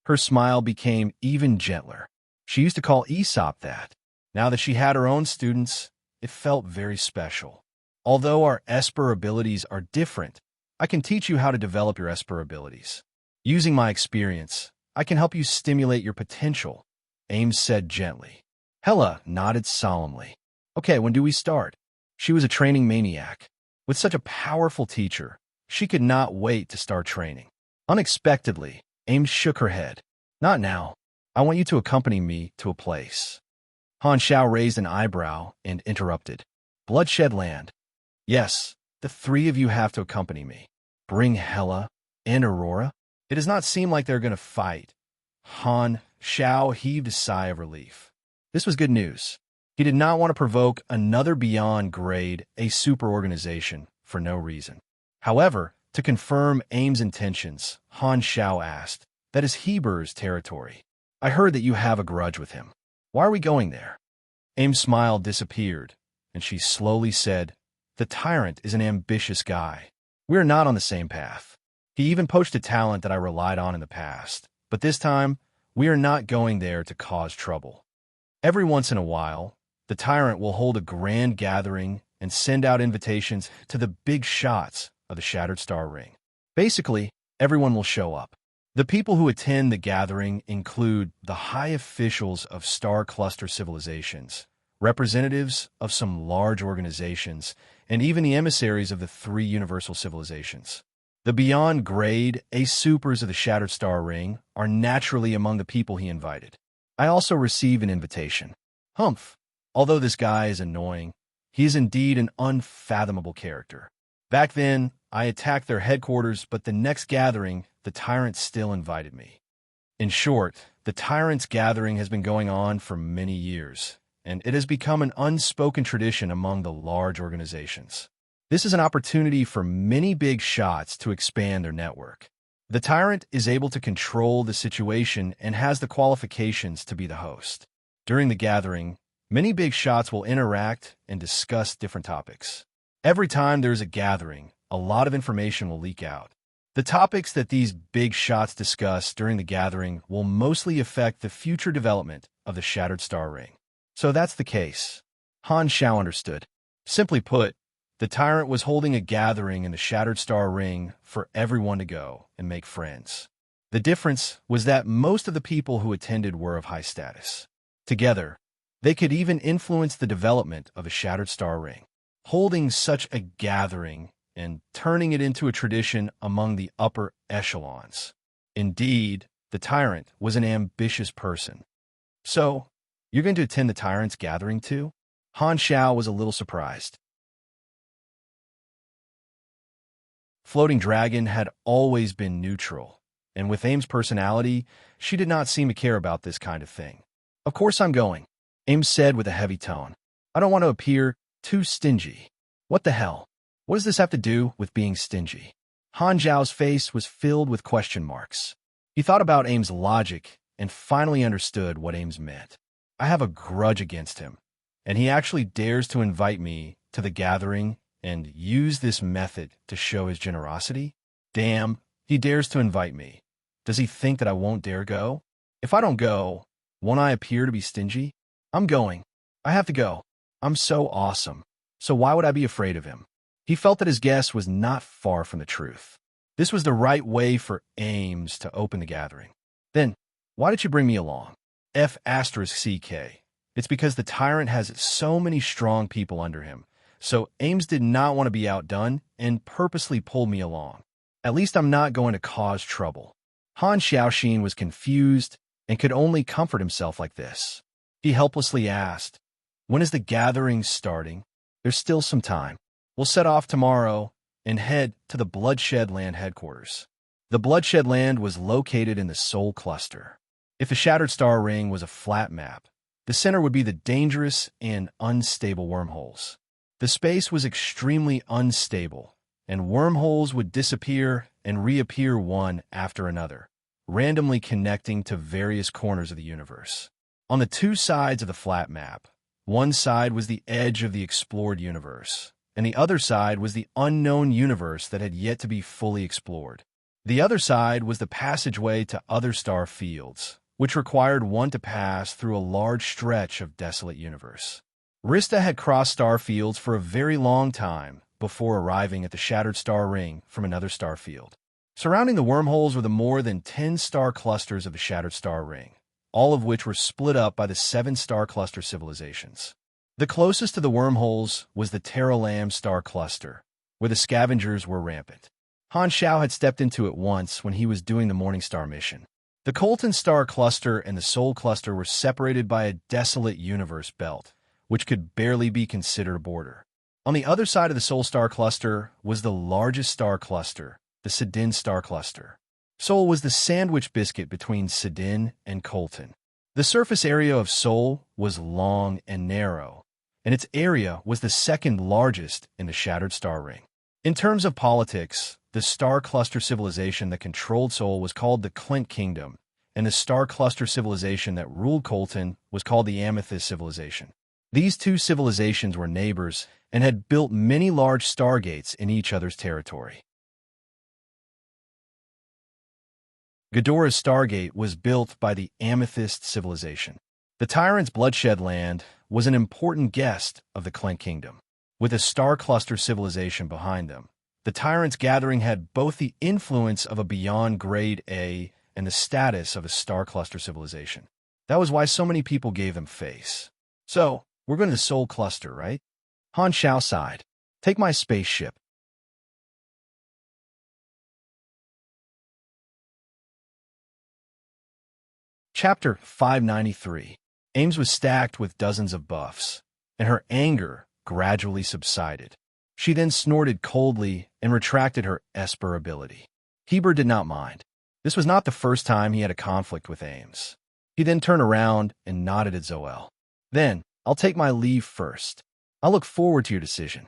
Speaker 1: Her smile became even gentler. She used to call Aesop that. Now that she had her own students, it felt very special. Although our Esper abilities are different, I can teach you how to develop your Esper abilities. Using my experience, I can help you stimulate your potential, Ames said gently. Hella nodded solemnly. Okay, when do we start? She was a training maniac. With such a powerful teacher, she could not wait to start training. Unexpectedly, Ames shook her head. Not now. I want you to accompany me to a place. Han Xiao raised an eyebrow and interrupted. Bloodshed Land. Yes, the three of you have to accompany me. Bring Hela and Aurora? It does not seem like they're going to fight. Han Xiao heaved a sigh of relief. This was good news. He did not want to provoke another beyond grade A super organization for no reason. However, to confirm Ames' intentions, Han Xiao asked, that is Heber's territory. I heard that you have a grudge with him. Why are we going there? Ames' smile disappeared, and she slowly said, the tyrant is an ambitious guy. We are not on the same path. He even poached a talent that I relied on in the past, but this time, we are not going there to cause trouble. Every once in a while, the tyrant will hold a grand gathering and send out invitations to the big shots of the Shattered Star Ring. Basically, everyone will show up. The people who attend the gathering include the high officials of star cluster civilizations, representatives of some large organizations, and even the emissaries of the three universal civilizations. The beyond grade A supers of the Shattered Star Ring are naturally among the people he invited. I also receive an invitation. Humph. Although this guy is annoying, he is indeed an unfathomable character. Back then, I attacked their headquarters, but the next gathering, the tyrant still invited me. In short, the tyrant's gathering has been going on for many years, and it has become an unspoken tradition among the large organizations. This is an opportunity for many big shots to expand their network. The tyrant is able to control the situation and has the qualifications to be the host. During the gathering, many big shots will interact and discuss different topics. Every time there is a gathering, a lot of information will leak out. The topics that these big shots discuss during the gathering will mostly affect the future development of the Shattered Star Ring. So that's the case. Han Xiao understood. Simply put, the tyrant was holding a gathering in the Shattered Star Ring for everyone to go and make friends. The difference was that most of the people who attended were of high status. Together, they could even influence the development of the Shattered Star Ring. Holding such a gathering and turning it into a tradition among the upper echelons. Indeed, the tyrant was an ambitious person. So, you're going to attend the tyrant's gathering too? Han Xiao was a little surprised. Floating Dragon had always been neutral, and with Ames' personality, she did not seem to care about this kind of thing. Of course I'm going, Ames said with a heavy tone. I don't want to appear too stingy. What the hell? What does this have to do with being stingy? Han Zhao's face was filled with question marks. He thought about Ames' logic and finally understood what Ames meant. I have a grudge against him, and he actually dares to invite me to the gathering and use this method to show his generosity? Damn, he dares to invite me. Does he think that I won't dare go? If I don't go, won't I appear to be stingy? I'm going. I have to go. I'm so awesome. So why would I be afraid of him? He felt that his guess was not far from the truth. This was the right way for Ames to open the gathering. Then, why did you bring me along? F*CK. It's because the tyrant has so many strong people under him, so Ames did not want to be outdone and purposely pulled me along. At least I'm not going to cause trouble. Han Xiaoxin was confused and could only comfort himself like this. He helplessly asked, when is the gathering starting? There's still some time. We'll set off tomorrow and head to the Bloodshed Land headquarters. The Bloodshed Land was located in the Soul Cluster. If the Shattered Star Ring was a flat map, the center would be the dangerous and unstable wormholes. The space was extremely unstable, and wormholes would disappear and reappear one after another, randomly connecting to various corners of the universe. On the two sides of the flat map, one side was the edge of the explored universe, and the other side was the unknown universe that had yet to be fully explored. The other side was the passageway to other star fields, which required one to pass through a large stretch of desolate universe. Rista had crossed star fields for a very long time before arriving at the shattered star ring from another star field. Surrounding the wormholes were the more than 10 star clusters of the shattered star ring, all of which were split up by the 7 star cluster civilizations. The closest to the wormholes was the Terra Lam star cluster, where the scavengers were rampant. Han Xiao had stepped into it once when he was doing the Morning Star mission. The Colton star cluster and the Sol cluster were separated by a desolate universe belt, which could barely be considered a border. On the other side of the Sol star cluster was the largest star cluster, the Sedin star cluster. Sol was the sandwich biscuit between Sedin and Colton. The surface area of Sol was long and narrow, and its area was the second largest in the shattered star ring. In terms of politics, the star cluster civilization that controlled Sol was called the Clint Kingdom, and the star cluster civilization that ruled Colton was called the Amethyst civilization. These two civilizations were neighbors and had built many large stargates in each other's territory. Ghidorah's stargate was built by the Amethyst civilization. The tyrant's bloodshed land was an important guest of the Clint Kingdom. With a star cluster civilization behind them, the tyrant's gathering had both the influence of a beyond grade A and the status of a star cluster civilization. That was why so many people gave them face. So, we're going to the Sol cluster, right? Han Xiao sighed. Take my spaceship. Chapter 593. Ames was stacked with dozens of buffs, and her anger gradually subsided. She then snorted coldly and retracted her Esper ability. Heber did not mind. This was not the first time he had a conflict with Ames. He then turned around and nodded at Zoel. Then, I'll take my leave first. I'll look forward to your decision.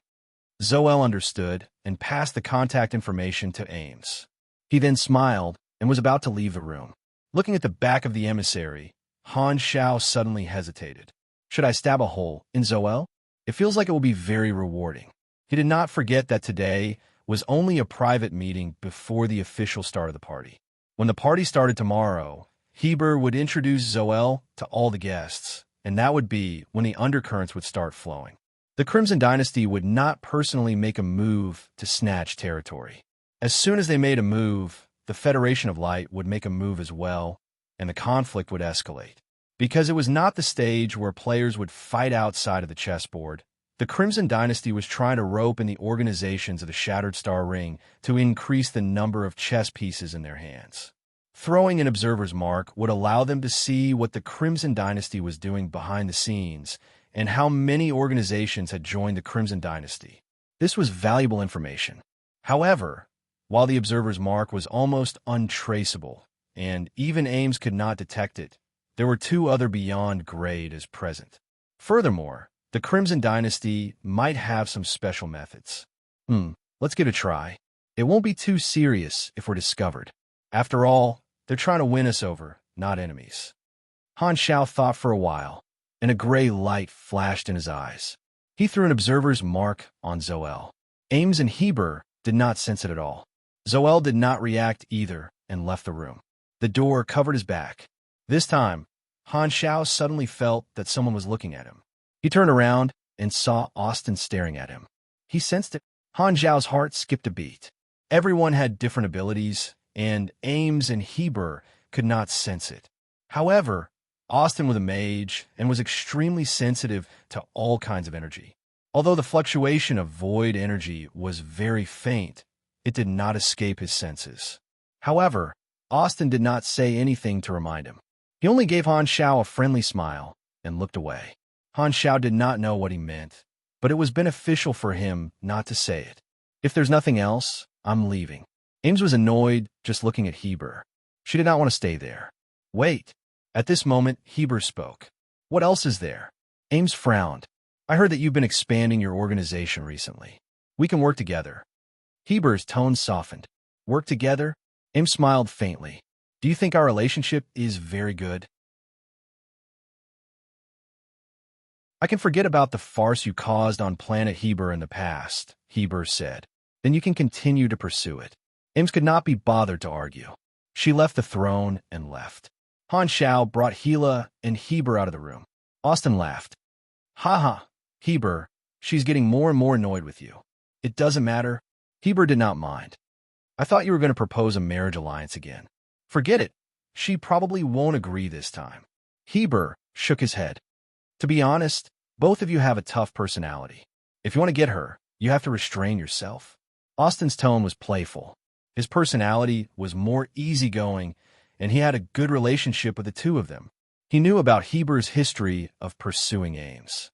Speaker 1: Zoel understood and passed the contact information to Ames. He then smiled and was about to leave the room. Looking at the back of the emissary, Han Xiao suddenly hesitated. Should I stab a hole in Zoel? It feels like it will be very rewarding. He did not forget that today was only a private meeting before the official start of the party. When the party started tomorrow, Heber would introduce Zoel to all the guests, and that would be when the undercurrents would start flowing. The Crimson Dynasty would not personally make a move to snatch territory. As soon as they made a move, the Federation of Light would make a move as well, and the conflict would escalate. Because it was not the stage where players would fight outside of the chessboard, the Crimson Dynasty was trying to rope in the organizations of the Shattered Star Ring to increase the number of chess pieces in their hands. Throwing an observer's mark would allow them to see what the Crimson Dynasty was doing behind the scenes and how many organizations had joined the Crimson Dynasty. This was valuable information. However, while the observer's mark was almost untraceable, and even Ames could not detect it, there were two other beyond grade as present. Furthermore, the Crimson Dynasty might have some special methods. Let's give it a try. It won't be too serious if we're discovered. After all, they're trying to win us over, not enemies. Han Xiao thought for a while, and a gray light flashed in his eyes. He threw an observer's mark on Zoel. Ames and Heber did not sense it at all. Zoel did not react either and left the room. The door covered his back. This time, Han Xiao suddenly felt that someone was looking at him. He turned around and saw Austin staring at him. He sensed it. Han Xiao's heart skipped a beat. Everyone had different abilities, and Ames and Heber could not sense it. However, Austin was a mage and was extremely sensitive to all kinds of energy. Although the fluctuation of void energy was very faint, it did not escape his senses. However, Austin did not say anything to remind him. He only gave Han Xiao a friendly smile and looked away. Han Xiao did not know what he meant, but it was beneficial for him not to say it. If there's nothing else, I'm leaving. Ames was annoyed just looking at Heber. She did not want to stay there. Wait. At this moment, Heber spoke. What else is there? Ames frowned. I heard that you've been expanding your organization recently. We can work together. Heber's tone softened. Work together? Ames smiled faintly. Do you think our relationship is very good? I can forget about the farce you caused on planet Heber in the past, Heber said. Then you can continue to pursue it. Ames could not be bothered to argue. She left the throne and left. Han Shao brought Gila and Heber out of the room. Austin laughed. Ha ha, Heber, she's getting more and more annoyed with you. It doesn't matter. Heber did not mind. I thought you were going to propose a marriage alliance again. Forget it. She probably won't agree this time. Heber shook his head. To be honest, both of you have a tough personality. If you want to get her, you have to restrain yourself. Austin's tone was playful. His personality was more easygoing, and he had a good relationship with the two of them. He knew about Heber's history of pursuing Ames.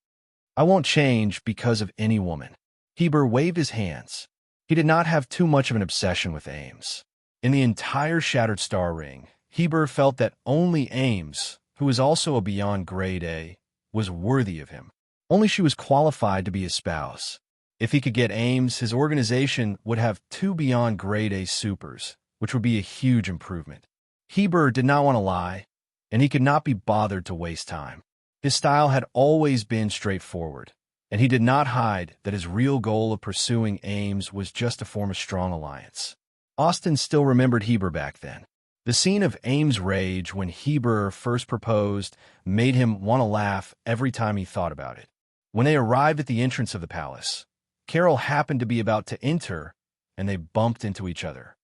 Speaker 1: I won't change because of any woman. Heber waved his hands. He did not have too much of an obsession with Ames. In the entire Shattered Star Ring, Heber felt that only Ames, who was also a Beyond Grade A, was worthy of him. Only she was qualified to be his spouse. If he could get Ames, his organization would have 2 Beyond Grade A supers, which would be a huge improvement. Heber did not want to lie, and he could not be bothered to waste time. His style had always been straightforward, and he did not hide that his real goal of pursuing Ames was just to form a strong alliance. Austin still remembered Heber back then. The scene of Ames' rage when Heber first proposed made him want to laugh every time he thought about it. When they arrived at the entrance of the palace, Carol happened to be about to enter, and they bumped into each other.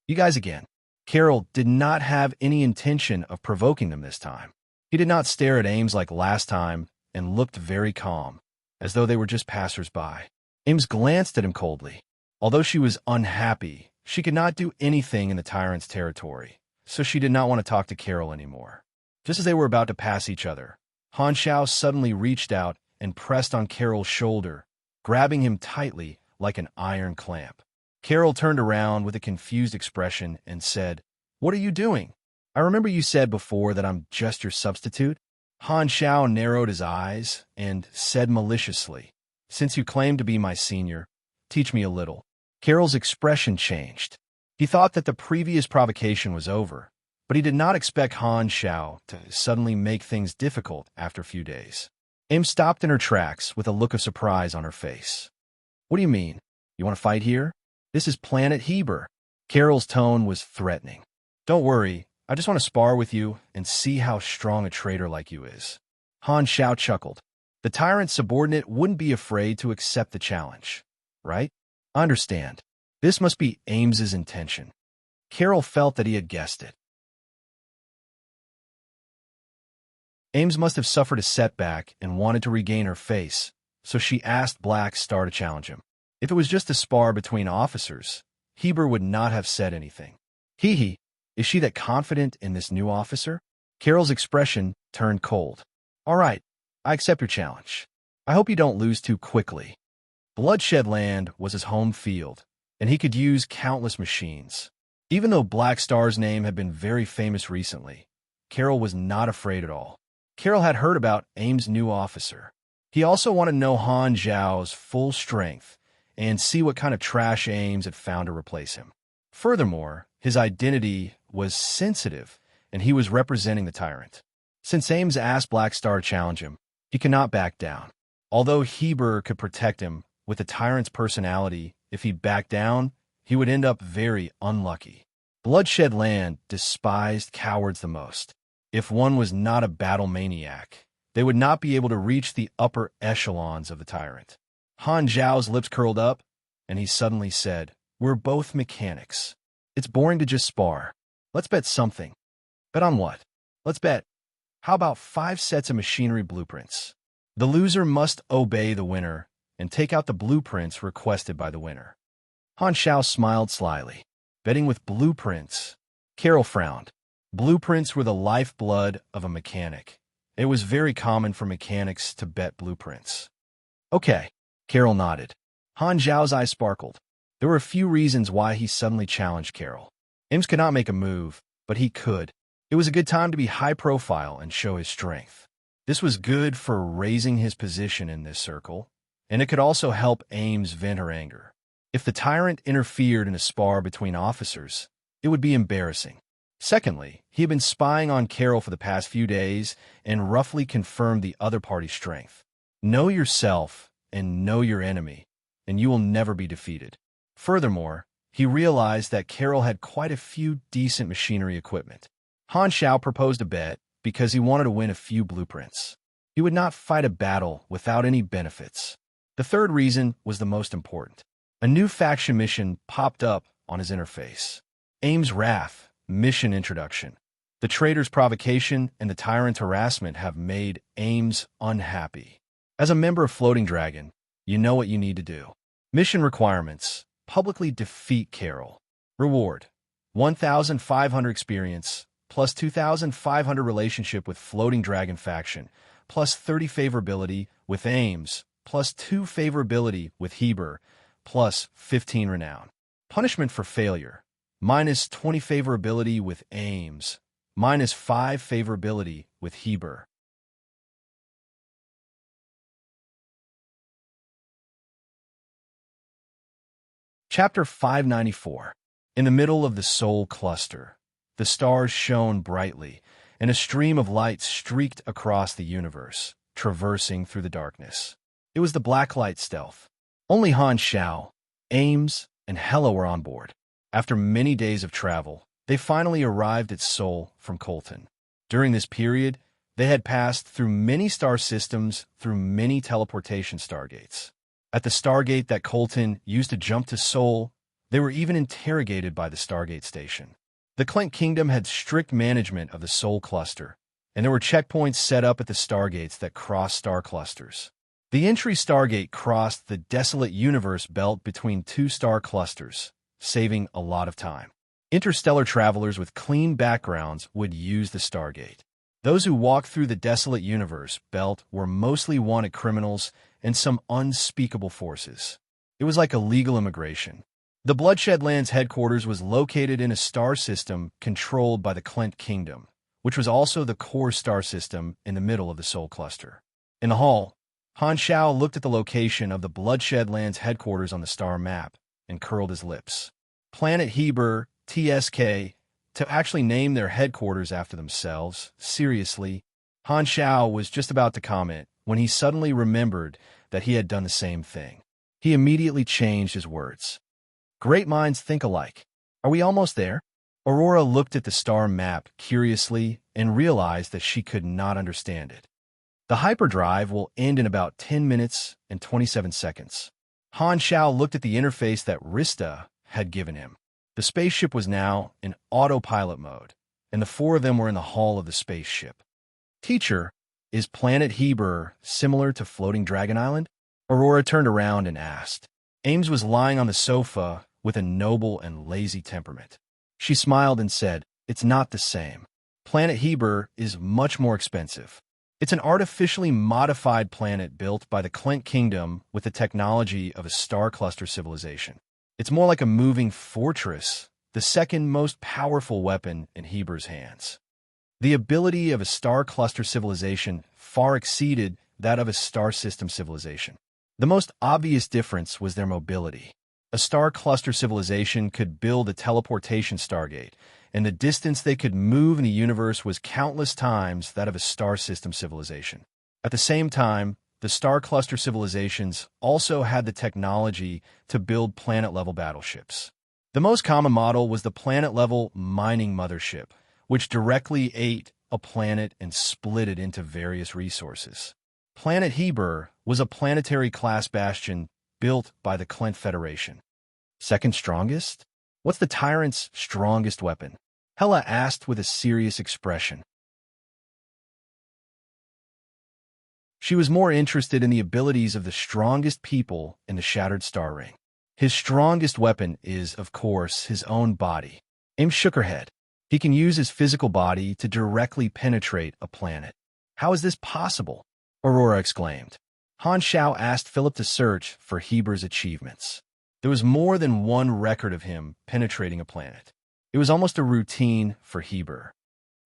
Speaker 1: You guys again. Carol did not have any intention of provoking them this time. He did not stare at Ames like last time and looked very calm, as though they were just passers-by. Ames glanced at him coldly. Although she was unhappy, she could not do anything in the tyrant's territory, so she did not want to talk to Carol anymore. Just as they were about to pass each other, Han Shao suddenly reached out and pressed on Carol's shoulder, grabbing him tightly like an iron clamp. Carol turned around with a confused expression and said, "What are you doing? I remember you said before that I'm just your substitute." Han Shao narrowed his eyes and said maliciously, "Since you claim to be my senior, teach me a little." Carol's expression changed. He thought that the previous provocation was over, but he did not expect Han Shao to suddenly make things difficult after a few days. Ames stopped in her tracks with a look of surprise on her face. "What do you mean? You want to fight here? This is Planet Heber." Carol's tone was threatening. "Don't worry, I just want to spar with you and see how strong a traitor like you is." Han Shao chuckled. The tyrant's subordinate wouldn't be afraid to accept the challenge, right? I understand. This must be Ames's intention. Carol felt that he had guessed it. Ames must have suffered a setback and wanted to regain her face, so she asked Black Star to challenge him. If it was just a spar between officers, Heber would not have said anything. Hee, is she that confident in this new officer? Carol's expression turned cold. All right, I accept your challenge. I hope you don't lose too quickly. Bloodshed Land was his home field, and he could use countless machines. Even though Black Star's name had been very famous recently, Carol was not afraid at all. Carol had heard about Ames' new officer. He also wanted to know Han Zhao's full strength and see what kind of trash Ames had found to replace him. Furthermore, his identity was sensitive, and he was representing the tyrant. Since Ames asked Black Star to challenge him, he could not back down. Although Heber could protect him with the tyrant's personality, if he backed down, he would end up very unlucky. Bloodshed Land despised cowards the most. If one was not a battle maniac, they would not be able to reach the upper echelons of the tyrant. Han Zhao's lips curled up, and he suddenly said, "We're both mechanics. It's boring to just spar. Let's bet something." Bet on what? Let's bet. How about 5 sets of machinery blueprints? The loser must obey the winner and take out the blueprints requested by the winner. Han Shao smiled slyly. Betting with blueprints. Carol frowned. Blueprints were the lifeblood of a mechanic. It was very common for mechanics to bet blueprints. Okay, Carol nodded. Han Zhao's eyes sparkled. There were a few reasons why he suddenly challenged Carol. Ames could not make a move, but he could. It was a good time to be high profile and show his strength. This was good for raising his position in this circle, and it could also help Ames vent her anger. If the tyrant interfered in a spar between officers, it would be embarrassing. Secondly, he had been spying on Carol for the past few days and roughly confirmed the other party's strength. Know yourself and know your enemy, and you will never be defeated. Furthermore, he realized that Carol had quite a few decent machinery equipment. Han Xiao proposed a bet because he wanted to win a few blueprints. He would not fight a battle without any benefits. The third reason was the most important. A new faction mission popped up on his interface. Aim's Wrath, Mission Introduction. The traitor's provocation and the tyrant's harassment have made Ames unhappy. As a member of Floating Dragon, you know what you need to do. Mission requirements. Publicly defeat Carol. Reward. 1,500 experience, plus 2,500 relationship with Floating Dragon faction, plus 30 favorability with Ames, plus 2 favorability with Heber, plus 15 renown. Punishment for failure. Minus 20 favorability with Ames, minus 5 favorability with Heber. Chapter 594. In the middle of the Soul Cluster, the stars shone brightly, and a stream of light streaked across the universe, traversing through the darkness. It was the Blacklight Stealth. Only Han Xiao, Ames, and Hela were on board. After many days of travel, they finally arrived at Seoul from Colton. During this period, they had passed through many star systems, through many teleportation stargates. At the stargate that Colton used to jump to Seoul, they were even interrogated by the Stargate Station. The Clint Kingdom had strict management of the Soul Cluster, and there were checkpoints set up at the stargates that crossed star clusters. The entry stargate crossed the desolate universe belt between 2 star clusters, saving a lot of time. Interstellar travelers with clean backgrounds would use the stargate. Those who walked through the desolate universe belt were mostly wanted criminals and some unspeakable forces. It was like a legal immigration. The Bloodshed Lands headquarters was located in a star system controlled by the Clint Kingdom, which was also the core star system in the middle of the Soul Cluster. In the hall, Han Xiao looked at the location of the Bloodshed Lands headquarters on the star map and curled his lips. Planet Heber, TSK, to actually name their headquarters after themselves, seriously. Han Xiao was just about to comment when he suddenly remembered that he had done the same thing. He immediately changed his words. Great minds think alike. Are we almost there? Aurora looked at the star map curiously and realized that she could not understand it. The hyperdrive will end in about 10 minutes and 27 seconds. Han Xiao looked at the interface that Rista had given him. The spaceship was now in autopilot mode, and the 4 of them were in the hull of the spaceship. Teacher, is planet Heber similar to Floating Dragon Island? Aurora turned around and asked. Ames was lying on the sofa with a noble and lazy temperament. She smiled and said, it's not the same. Planet Heber is much more expensive. It's an artificially modified planet built by the Clint Kingdom with the technology of a star cluster civilization. It's more like a moving fortress, the second most powerful weapon in Heber's hands. The ability of a star cluster civilization far exceeded that of a star system civilization. The most obvious difference was their mobility. A star cluster civilization could build a teleportation stargate, and the distance they could move in the universe was countless times that of a star system civilization. At the same time, the star cluster civilizations also had the technology to build planet-level battleships. The most common model was the planet-level mining mothership, which directly ate a planet and split it into various resources. Planet Heber was a planetary-class bastion built by the Clint Federation. Second strongest? What's the tyrant's strongest weapon? Hela asked with a serious expression. She was more interested in the abilities of the strongest people in the Shattered Star Ring. His strongest weapon is, of course, his own body. Ames shook her head. He can use his physical body to directly penetrate a planet. How is this possible? Aurora exclaimed. Han Xiao asked Philip to search for Heber's achievements. There was more than one record of him penetrating a planet. It was almost a routine for Heber.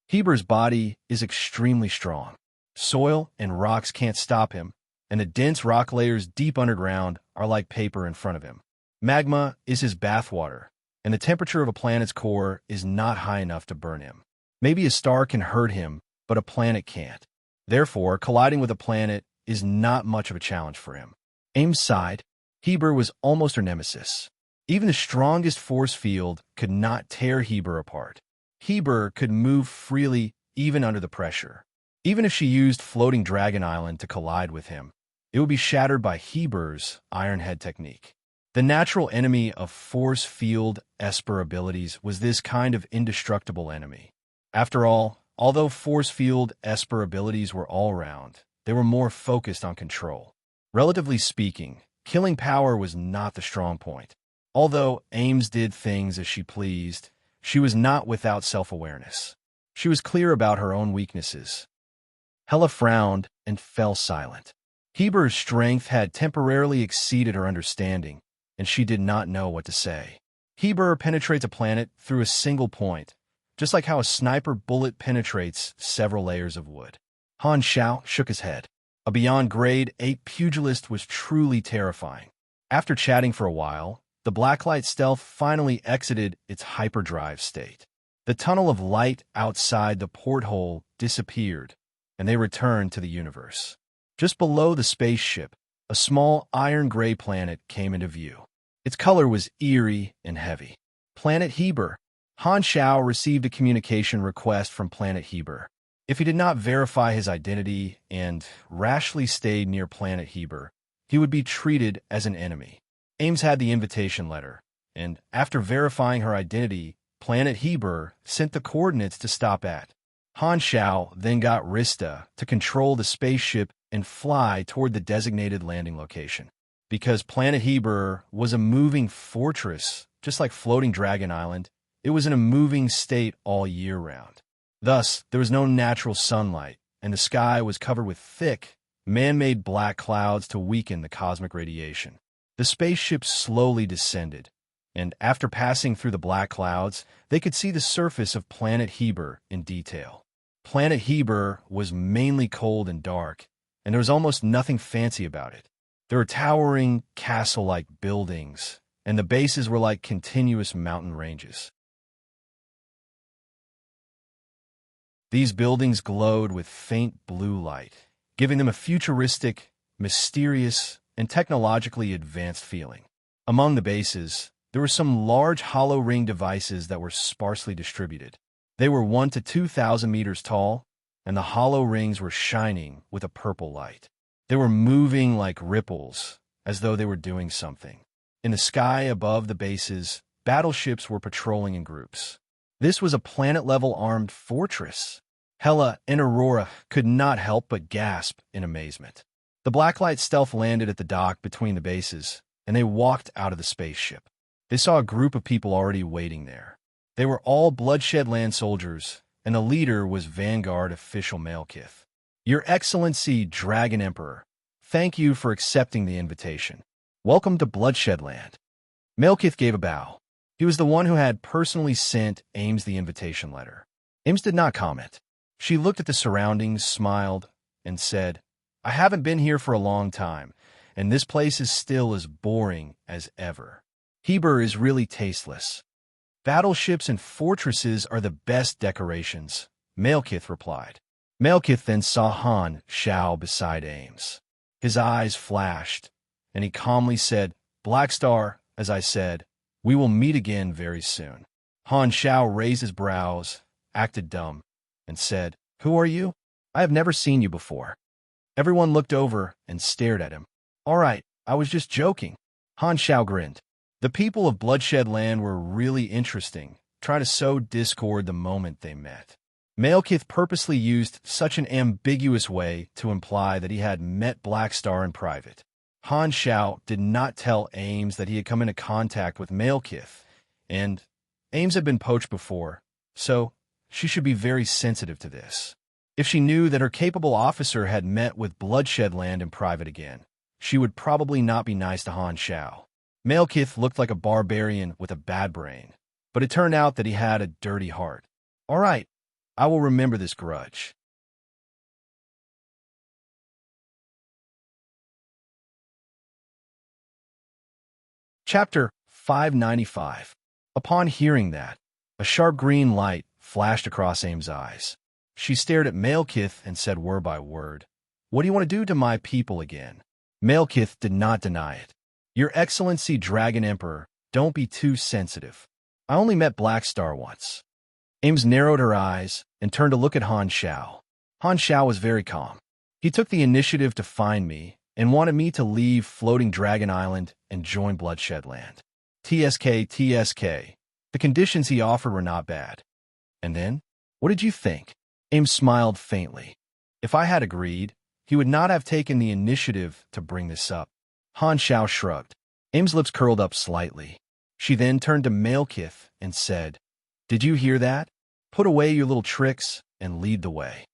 Speaker 1: Heber's body is extremely strong. Soil and rocks can't stop him, and the dense rock layers deep underground are like paper in front of him. Magma is his bathwater, and the temperature of a planet's core is not high enough to burn him. Maybe a star can hurt him, but a planet can't. Therefore, colliding with a planet is not much of a challenge for him. Ames sighed. Heber was almost her nemesis. Even the strongest force field could not tear Heber apart. Heber could move freely even under the pressure. Even if she used floating Dragon Island to collide with him, it would be shattered by Heber's Iron Head technique. The natural enemy of force field Esper abilities was this kind of indestructible enemy. After all, although force field Esper abilities were all-round, they were more focused on control. Relatively speaking, killing power was not the strong point. Although Ames did things as she pleased, she was not without self-awareness. She was clear about her own weaknesses. Hela frowned and fell silent. Heber's strength had temporarily exceeded her understanding, and she did not know what to say. Heber penetrates a planet through a single point, just like how a sniper bullet penetrates several layers of wood. Han Xiao shook his head. A beyond grade 8 pugilist was truly terrifying. After chatting for a while, the blacklight stealth finally exited its hyperdrive state. The tunnel of light outside the porthole disappeared, and they returned to the universe. Just below the spaceship, a small iron-gray planet came into view. Its color was eerie and heavy. Planet Heber. Han Xiao received a communication request from Planet Heber. If he did not verify his identity and rashly stayed near Planet Heber, he would be treated as an enemy. Ames had the invitation letter, and after verifying her identity, Planet Heber sent the coordinates to stop at. Han Xiao then got Rista to control the spaceship and fly toward the designated landing location. Because Planet Heber was a moving fortress, just like floating Dragon Island, it was in a moving state all year round. Thus, there was no natural sunlight, and the sky was covered with thick, man-made black clouds to weaken the cosmic radiation. The spaceship slowly descended, and after passing through the black clouds, they could see the surface of Planet Heber in detail. Planet Heber was mainly cold and dark, and there was almost nothing fancy about it. There were towering, castle-like buildings, and the bases were like continuous mountain ranges. These buildings glowed with faint blue light, giving them a futuristic, mysterious, and technologically advanced feeling. Among the bases, there were some large hollow ring devices that were sparsely distributed. They were 1 to 2,000 meters tall, and the hollow rings were shining with a purple light. They were moving like ripples, as though they were doing something. In the sky above the bases, battleships were patrolling in groups. This was a planet-level armed fortress. Hela and Aurora could not help but gasp in amazement. The blacklight stealth landed at the dock between the bases, and they walked out of the spaceship. They saw a group of people already waiting there. They were all Bloodshed Land soldiers, and the leader was Vanguard official Malekith. Your Excellency, Dragon Emperor, thank you for accepting the invitation. Welcome to Bloodshed Land. Malekith gave a bow. He was the one who had personally sent Ames the invitation letter. Ames did not comment. She looked at the surroundings, smiled, and said, I haven't been here for a long time, and this place is still as boring as ever. Heber is really tasteless. Battleships and fortresses are the best decorations, Malekith replied. Malekith then saw Han Xiao beside Ames. His eyes flashed, and he calmly said, Blackstar, as I said, we will meet again very soon. Han Xiao raised his brows, acted dumb, and said, Who are you? I have never seen you before. Everyone looked over and stared at him. All right, I was just joking. Han Xiao grinned. The people of Bloodshed Land were really interesting, trying to sow discord the moment they met. Malekith purposely used such an ambiguous way to imply that he had met Blackstar in private. Han Xiao did not tell Ames that he had come into contact with Malekith, and Ames had been poached before, so she should be very sensitive to this. If she knew that her capable officer had met with Bloodshed Land in private again, she would probably not be nice to Han Xiao. Malekith looked like a barbarian with a bad brain, but it turned out that he had a dirty heart. All right, I will remember this grudge. Chapter 595. Upon hearing that, a sharp green light flashed across Ames' eyes. She stared at Malekith and said word by word, What do you want to do to my people again? Malekith did not deny it. Your Excellency Dragon Emperor, don't be too sensitive. I only met Black Star once. Ames narrowed her eyes and turned to look at Han Shao. Han Shao was very calm. He took the initiative to find me and wanted me to leave Floating Dragon Island and join Bloodshed Land. TSK. The conditions he offered were not bad. And then? What did you think? Ames smiled faintly. If I had agreed, he would not have taken the initiative to bring this up. Han Shao shrugged. Ames' lips curled up slightly. She then turned to Malekith and said, "Did you hear that? Put away your little tricks and lead the way."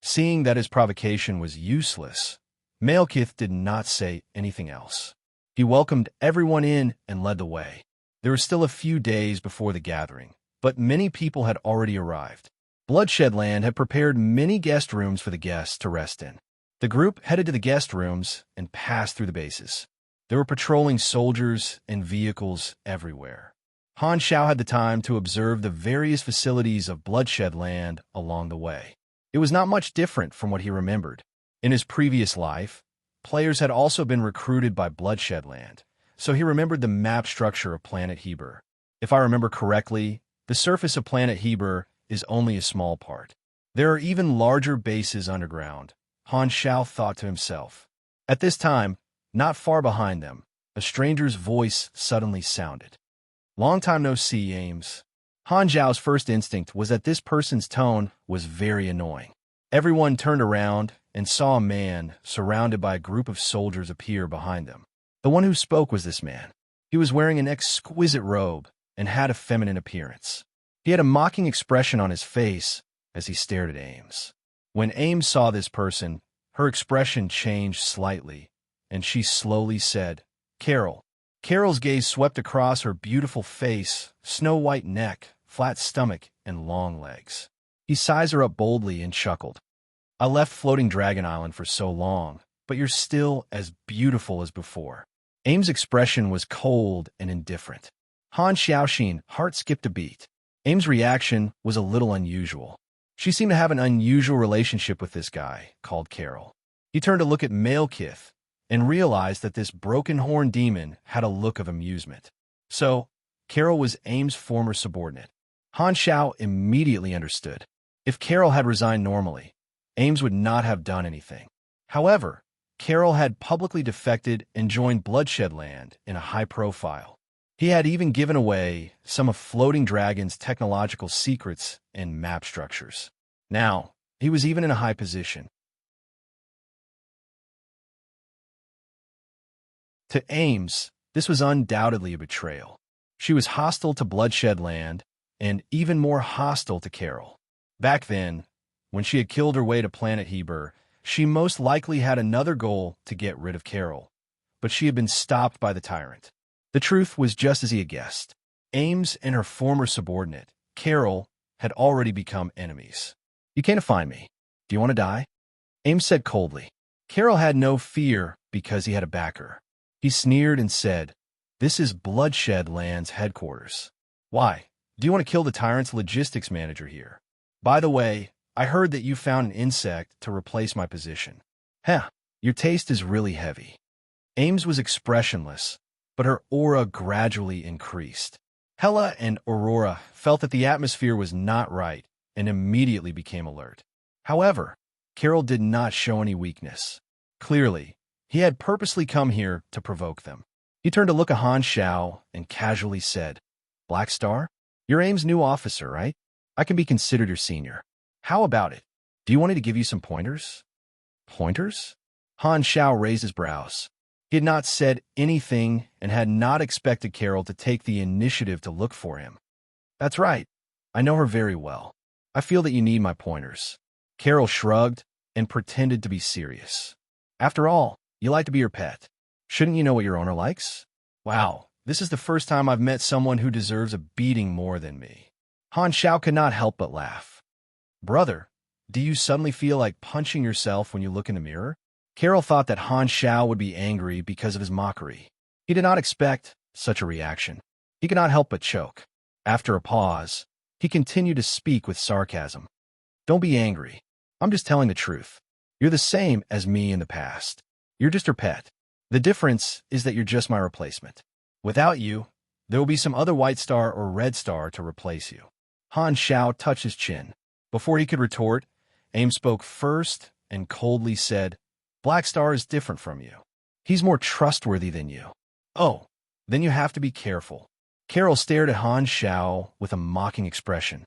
Speaker 1: Seeing that his provocation was useless, Malekith did not say anything else. He welcomed everyone in and led the way. There were still a few days before the gathering, but many people had already arrived. Bloodshed Land had prepared many guest rooms for the guests to rest in. The group headed to the guest rooms and passed through the bases. There were patrolling soldiers and vehicles everywhere. Han Shao had the time to observe the various facilities of Bloodshed Land along the way. It was not much different from what he remembered. In his previous life, players had also been recruited by Bloodshed Land, so he remembered the map structure of Planet Heber. If I remember correctly, the surface of Planet Heber is only a small part. There are even larger bases underground, Han Shao thought to himself. At this time, not far behind them, a stranger's voice suddenly sounded. "Long time no see, Ames." Han Zhao's first instinct was that this person's tone was very annoying. Everyone turned around and saw a man surrounded by a group of soldiers appear behind them. The one who spoke was this man. He was wearing an exquisite robe and had a feminine appearance. He had a mocking expression on his face as he stared at Ames. When Ames saw this person, her expression changed slightly, and she slowly said, "Carol." Carol's gaze swept across her beautiful face, snow-white neck, flat stomach, and long legs. He sized her up boldly and chuckled. "I left Floating Dragon Island for so long, but you're still as beautiful as before." Ames' expression was cold and indifferent. Han Xiaoxin heart skipped a beat. Ames' reaction was a little unusual. She seemed to have an unusual relationship with this guy, called Carol. He turned to look at Malekith and realized that this broken horn demon had a look of amusement. So, Carol was Ames' former subordinate. Han Shao immediately understood. If Carol had resigned normally, Ames would not have done anything. However, Carol had publicly defected and joined Bloodshed Land in a high profile. He had even given away some of Floating Dragon's technological secrets and map structures. Now, he was even in a high position. To Ames, this was undoubtedly a betrayal. She was hostile to Bloodshed Land, and even more hostile to Carol. Back then, when she had killed her way to Planet Heber, she most likely had another goal to get rid of Carol, but she had been stopped by the tyrant. The truth was just as he had guessed. Ames and her former subordinate, Carol, had already become enemies. "You came to find me. Do you want to die?" Ames said coldly. Carol had no fear because he had a backer. He sneered and said, "This is Bloodshed Land's headquarters. Why? Do you want to kill the tyrant's logistics manager here? By the way, I heard that you found an insect to replace my position. Heh, your taste is really heavy." Ames was expressionless, but her aura gradually increased. Hela and Aurora felt that the atmosphere was not right and immediately became alert. However, Carol did not show any weakness. Clearly, he had purposely come here to provoke them. He turned to look at Han Shao and casually said, "Black Star, you're Ames' new officer, right? I can be considered your senior. How about it? Do you want me to give you some pointers?" "Pointers?" Han Shao raised his brows. He had not said anything and had not expected Carol to take the initiative to look for him. "That's right. I know her very well. I feel that you need my pointers." Carol shrugged and pretended to be serious. "After all, you like to be your pet. Shouldn't you know what your owner likes?" "Wow, this is the first time I've met someone who deserves a beating more than me." Han Shao could not help but laugh. "Brother, do you suddenly feel like punching yourself when you look in the mirror?" Carol thought that Han Shao would be angry because of his mockery. He did not expect such a reaction. He could not help but choke. After a pause, he continued to speak with sarcasm. "Don't be angry. I'm just telling the truth. You're the same as me in the past. You're just her pet. The difference is that you're just my replacement. Without you, there will be some other white star or red star to replace you." Han Xiao touched his chin. Before he could retort, Ames spoke first and coldly said, "Black Star is different from you. He's more trustworthy than you." "Oh, then you have to be careful." Carol stared at Han Xiao with a mocking expression.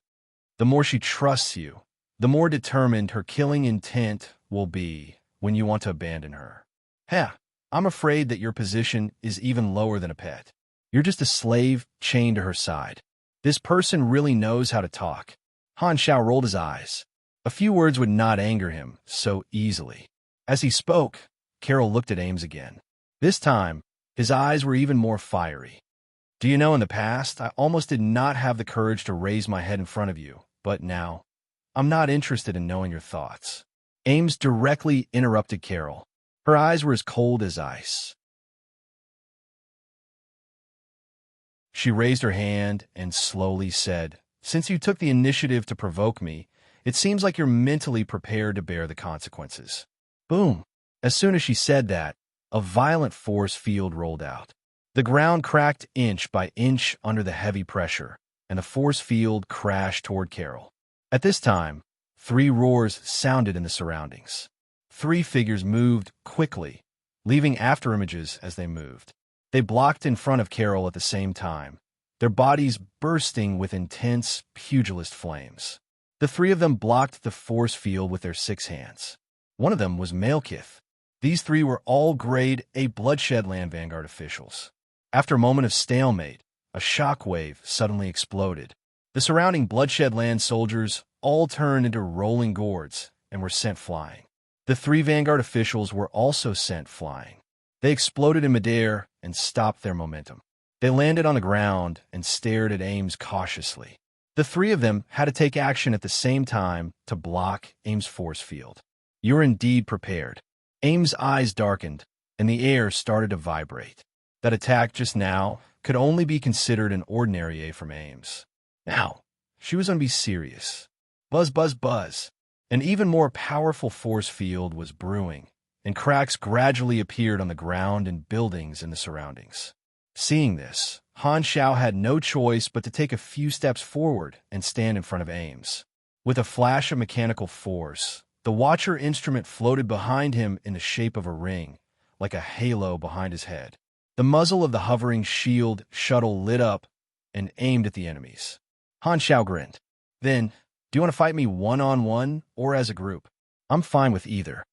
Speaker 1: "The more she trusts you, the more determined her killing intent will be when you want to abandon her. Heh, I'm afraid that your position is even lower than a pet. You're just a slave chained to her side. This person really knows how to talk." Han Xiao rolled his eyes. A few words would not anger him so easily. As he spoke, Carol looked at Ames again. This time, his eyes were even more fiery. "Do you know, in the past, I almost did not have the courage to raise my head in front of you, but now, I'm not interested in knowing your thoughts." Ames directly interrupted Carol. Her eyes were as cold as ice. She raised her hand and slowly said, "Since you took the initiative to provoke me, it seems like you're mentally prepared to bear the consequences." Boom! As soon as she said that, a violent force field rolled out. The ground cracked inch by inch under the heavy pressure, and the force field crashed toward Carol. At this time, 3 roars sounded in the surroundings. 3 figures moved quickly, leaving afterimages as they moved. They blocked in front of Carol at the same time, their bodies bursting with intense, pugilist flames. The 3 of them blocked the force field with their 6 hands. One of them was Malekith. These 3 were all Grade A Bloodshed Land Vanguard officials. After a moment of stalemate, a shockwave suddenly exploded. The surrounding Bloodshed Land soldiers all turned into rolling gourds and were sent flying. The 3 Vanguard officials were also sent flying. They exploded in midair and stopped their momentum. They landed on the ground and stared at Ames cautiously. The 3 of them had to take action at the same time to block Ames' force field. "You're indeed prepared." Ames' eyes darkened, and the air started to vibrate. That attack just now could only be considered an ordinary A from Ames. Now, she was going to be serious. Buzz, buzz, buzz. An even more powerful force field was brewing, and cracks gradually appeared on the ground and buildings in the surroundings. Seeing this, Han Xiao had no choice but to take a few steps forward and stand in front of Ames. With a flash of mechanical force, the Watcher instrument floated behind him in the shape of a ring, like a halo behind his head. The muzzle of the hovering shield shuttle lit up and aimed at the enemies. Han Xiao grinned. "Then, do you want to fight me one-on-one or as a group? I'm fine with either."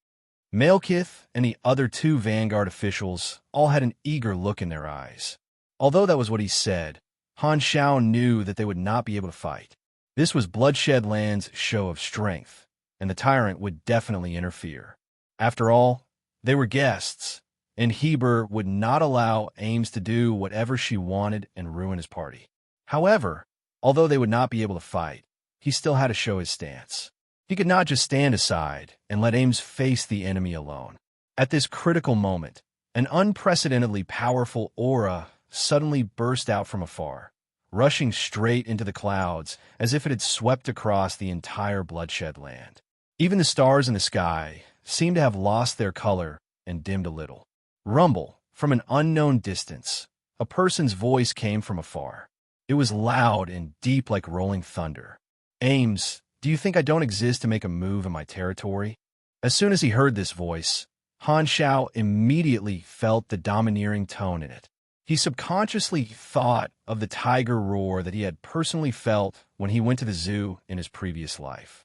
Speaker 1: Malekith and the other 2 Vanguard officials all had an eager look in their eyes. Although that was what he said, Han Xiao knew that they would not be able to fight. This was Bloodshed Land's show of strength, and the tyrant would definitely interfere. After all, they were guests, and Heber would not allow Ames to do whatever she wanted and ruin his party. However, although they would not be able to fight, he still had to show his stance. He could not just stand aside and let Ames face the enemy alone. At this critical moment, an unprecedentedly powerful aura suddenly burst out from afar, rushing straight into the clouds as if it had swept across the entire Bloodshed Land. Even the stars in the sky seemed to have lost their color and dimmed a little. Rumble, from an unknown distance, a person's voice came from afar. It was loud and deep like rolling thunder. "Ames, do you think I don't exist to make a move in my territory?" As soon as he heard this voice, Han Xiao immediately felt the domineering tone in it. He subconsciously thought of the tiger roar that he had personally felt when he went to the zoo in his previous life.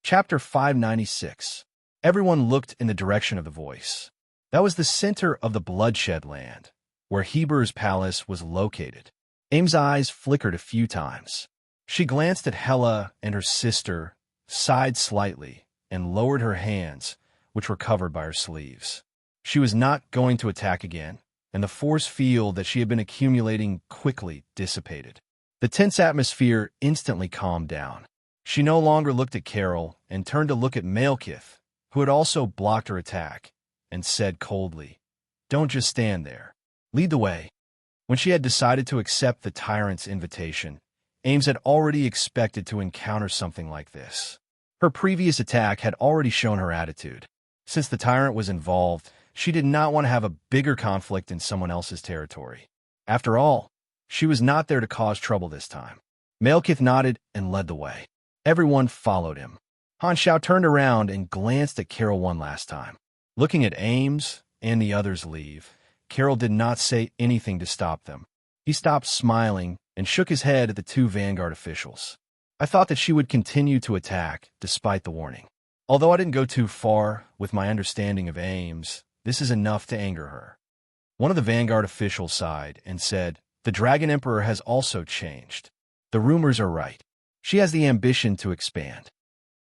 Speaker 1: Chapter 596. Everyone looked in the direction of the voice. That was the center of the Bloodshed Land, where Heber's palace was located. Ames' eyes flickered a few times. She glanced at Hela and her sister, sighed slightly, and lowered her hands, which were covered by her sleeves. She was not going to attack again, and the force field that she had been accumulating quickly dissipated. The tense atmosphere instantly calmed down. She no longer looked at Carol and turned to look at Malekith, who had also blocked her attack, and said coldly, "Don't just stand there. Lead the way." When she had decided to accept the tyrant's invitation, Ames had already expected to encounter something like this. Her previous attack had already shown her attitude. Since the tyrant was involved, she did not want to have a bigger conflict in someone else's territory. After all, she was not there to cause trouble this time. Malekith nodded and led the way. Everyone followed him. Han Shao turned around and glanced at Carol one last time. Looking at Ames and the others leave, Carol did not say anything to stop them. He stopped smiling and shook his head at the two Vanguard officials. I thought that she would continue to attack, despite the warning. Although I didn't go too far with my understanding of Ames, this is enough to anger her. One of the Vanguard officials sighed and said, "The Dragon Emperor has also changed. The rumors are right. She has the ambition to expand."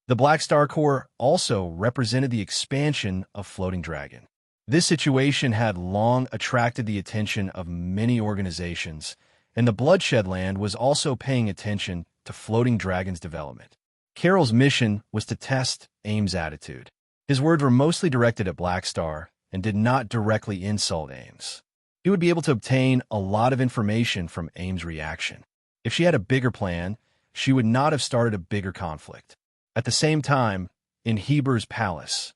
Speaker 1: The Black Star Corps also represented the expansion of Floating Dragon. This situation had long attracted the attention of many organizations, and the Bloodshed Land was also paying attention to Floating Dragon's development. Carol's mission was to test Ames' attitude. His words were mostly directed at Black Star and did not directly insult Ames. He would be able to obtain a lot of information from Ames' reaction. If she had a bigger plan, she would not have started a bigger conflict. At the same time, in Heber's palace,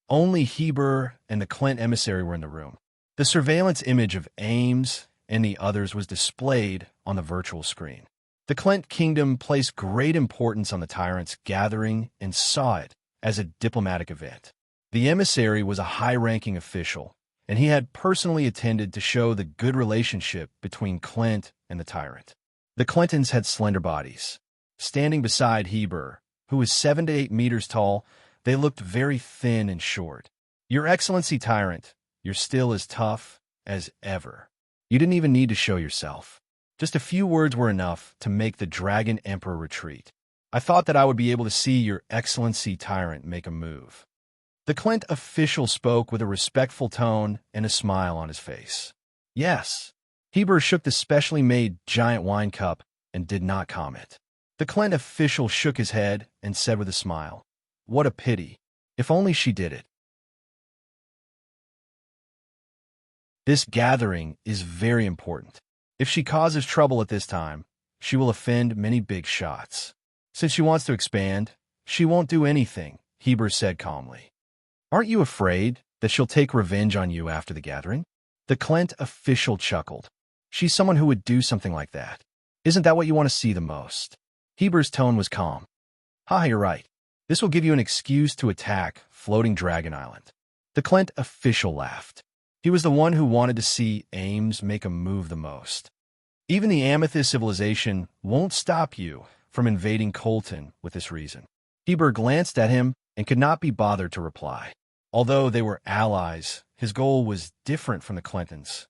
Speaker 1: only Heber and the Clint emissary were in the room. The surveillance image of Ames and the others was displayed on the virtual screen. The Clint kingdom placed great importance on the tyrant's gathering and saw it as a diplomatic event. The emissary was a high-ranking official, and he had personally attended to show the good relationship between Clint and the tyrant. The Clintons had slender bodies. Standing beside Heber, who was 7 to 8 meters tall, they looked very thin and short. "Your Excellency, Tyrant, you're still as tough as ever. You didn't even need to show yourself. Just a few words were enough to make the Dragon Emperor retreat. I thought that I would be able to see Your Excellency, Tyrant, make a move." The Clint official spoke with a respectful tone and a smile on his face. "Yes." Heber shook the specially made giant wine cup and did not comment. The Clint official shook his head and said with a smile, "What a pity. If only she did it." This gathering is very important. If she causes trouble at this time, she will offend many big shots. Since she wants to expand, she won't do anything, Heber said calmly. "Aren't you afraid that she'll take revenge on you after the gathering?" The Clint official chuckled. "She's someone who would do something like that. Isn't that what you want to see the most?" Heber's tone was calm. "Ha, you're right. This will give you an excuse to attack Floating Dragon Island." The Clint official laughed. He was the one who wanted to see Ames make a move the most. "Even the Amethyst civilization won't stop you from invading Colton with this reason." Heber glanced at him and could not be bothered to reply. Although they were allies, his goal was different from the Clintons.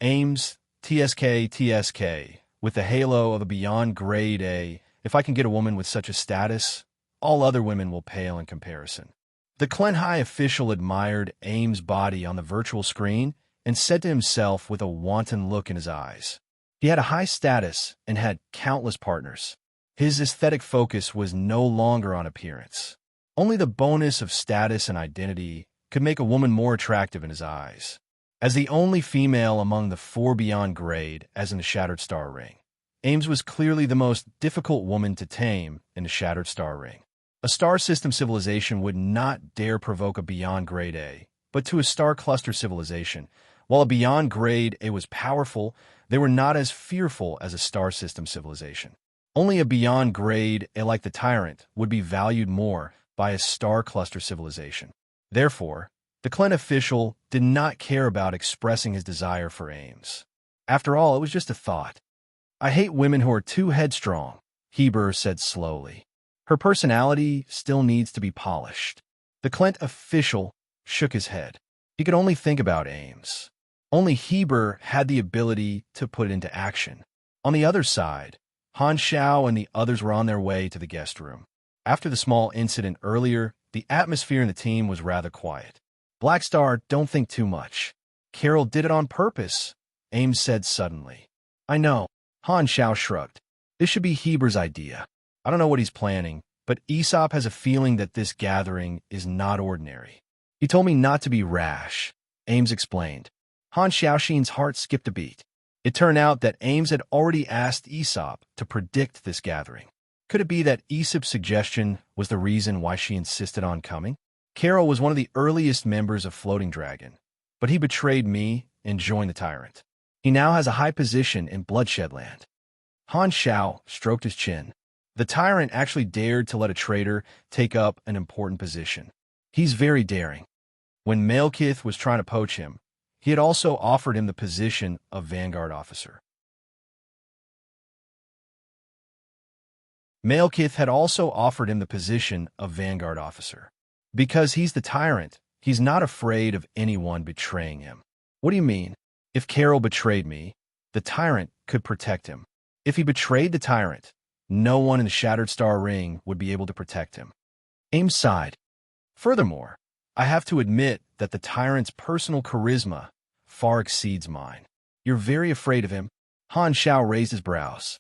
Speaker 1: Ames, TSK, with the halo of a beyond grade A, if I can get a woman with such a status, all other women will pale in comparison. The Clint High official admired Ames' body on the virtual screen and said to himself with a wanton look in his eyes. He had a high status and had countless partners. His aesthetic focus was no longer on appearance. Only the bonus of status and identity could make a woman more attractive in his eyes. As the only female among the 4 beyond grade, as in the Shattered Star Ring, Ames was clearly the most difficult woman to tame in the Shattered Star Ring. A star system civilization would not dare provoke a beyond grade A, but to a star cluster civilization, while a beyond grade A was powerful, they were not as fearful as a star system civilization. Only a beyond grade A like the Tyrant would be valued more by a star cluster civilization. Therefore, the Clint official did not care about expressing his desire for Ames. After all, it was just a thought. "I hate women who are too headstrong," Heber said slowly. "Her personality still needs to be polished." The Clint official shook his head. He could only think about Ames. Only Heber had the ability to put it into action. On the other side, Han Shao and the others were on their way to the guest room. After the small incident earlier, the atmosphere in the team was rather quiet. "Black Star, don't think too much. Carol did it on purpose," Ames said suddenly. "I know." Han Shao shrugged. "This should be Heber's idea. I don't know what he's planning, but Aesop has a feeling that this gathering is not ordinary. He told me not to be rash," Ames explained. Han Xiaoxin's heart skipped a beat. It turned out that Ames had already asked Aesop to predict this gathering. Could it be that Aesop's suggestion was the reason why she insisted on coming? Carol was one of the earliest members of Floating Dragon, but he betrayed me and joined the tyrant. He now has a high position in Bloodshed Land. Han Xiao stroked his chin. The tyrant actually dared to let a traitor take up an important position. He's very daring. When Malekith was trying to poach him, he had also offered him the position of Vanguard officer. Malekith had also offered him the position of Vanguard officer. Because he's the tyrant, he's not afraid of anyone betraying him. What do you mean? If Carol betrayed me, the tyrant could protect him. If he betrayed the tyrant, no one in the Shattered Star Ring would be able to protect him. Ames sighed. Furthermore, I have to admit that the tyrant's personal charisma far exceeds mine. You're very afraid of him? Han Xiao raised his brows.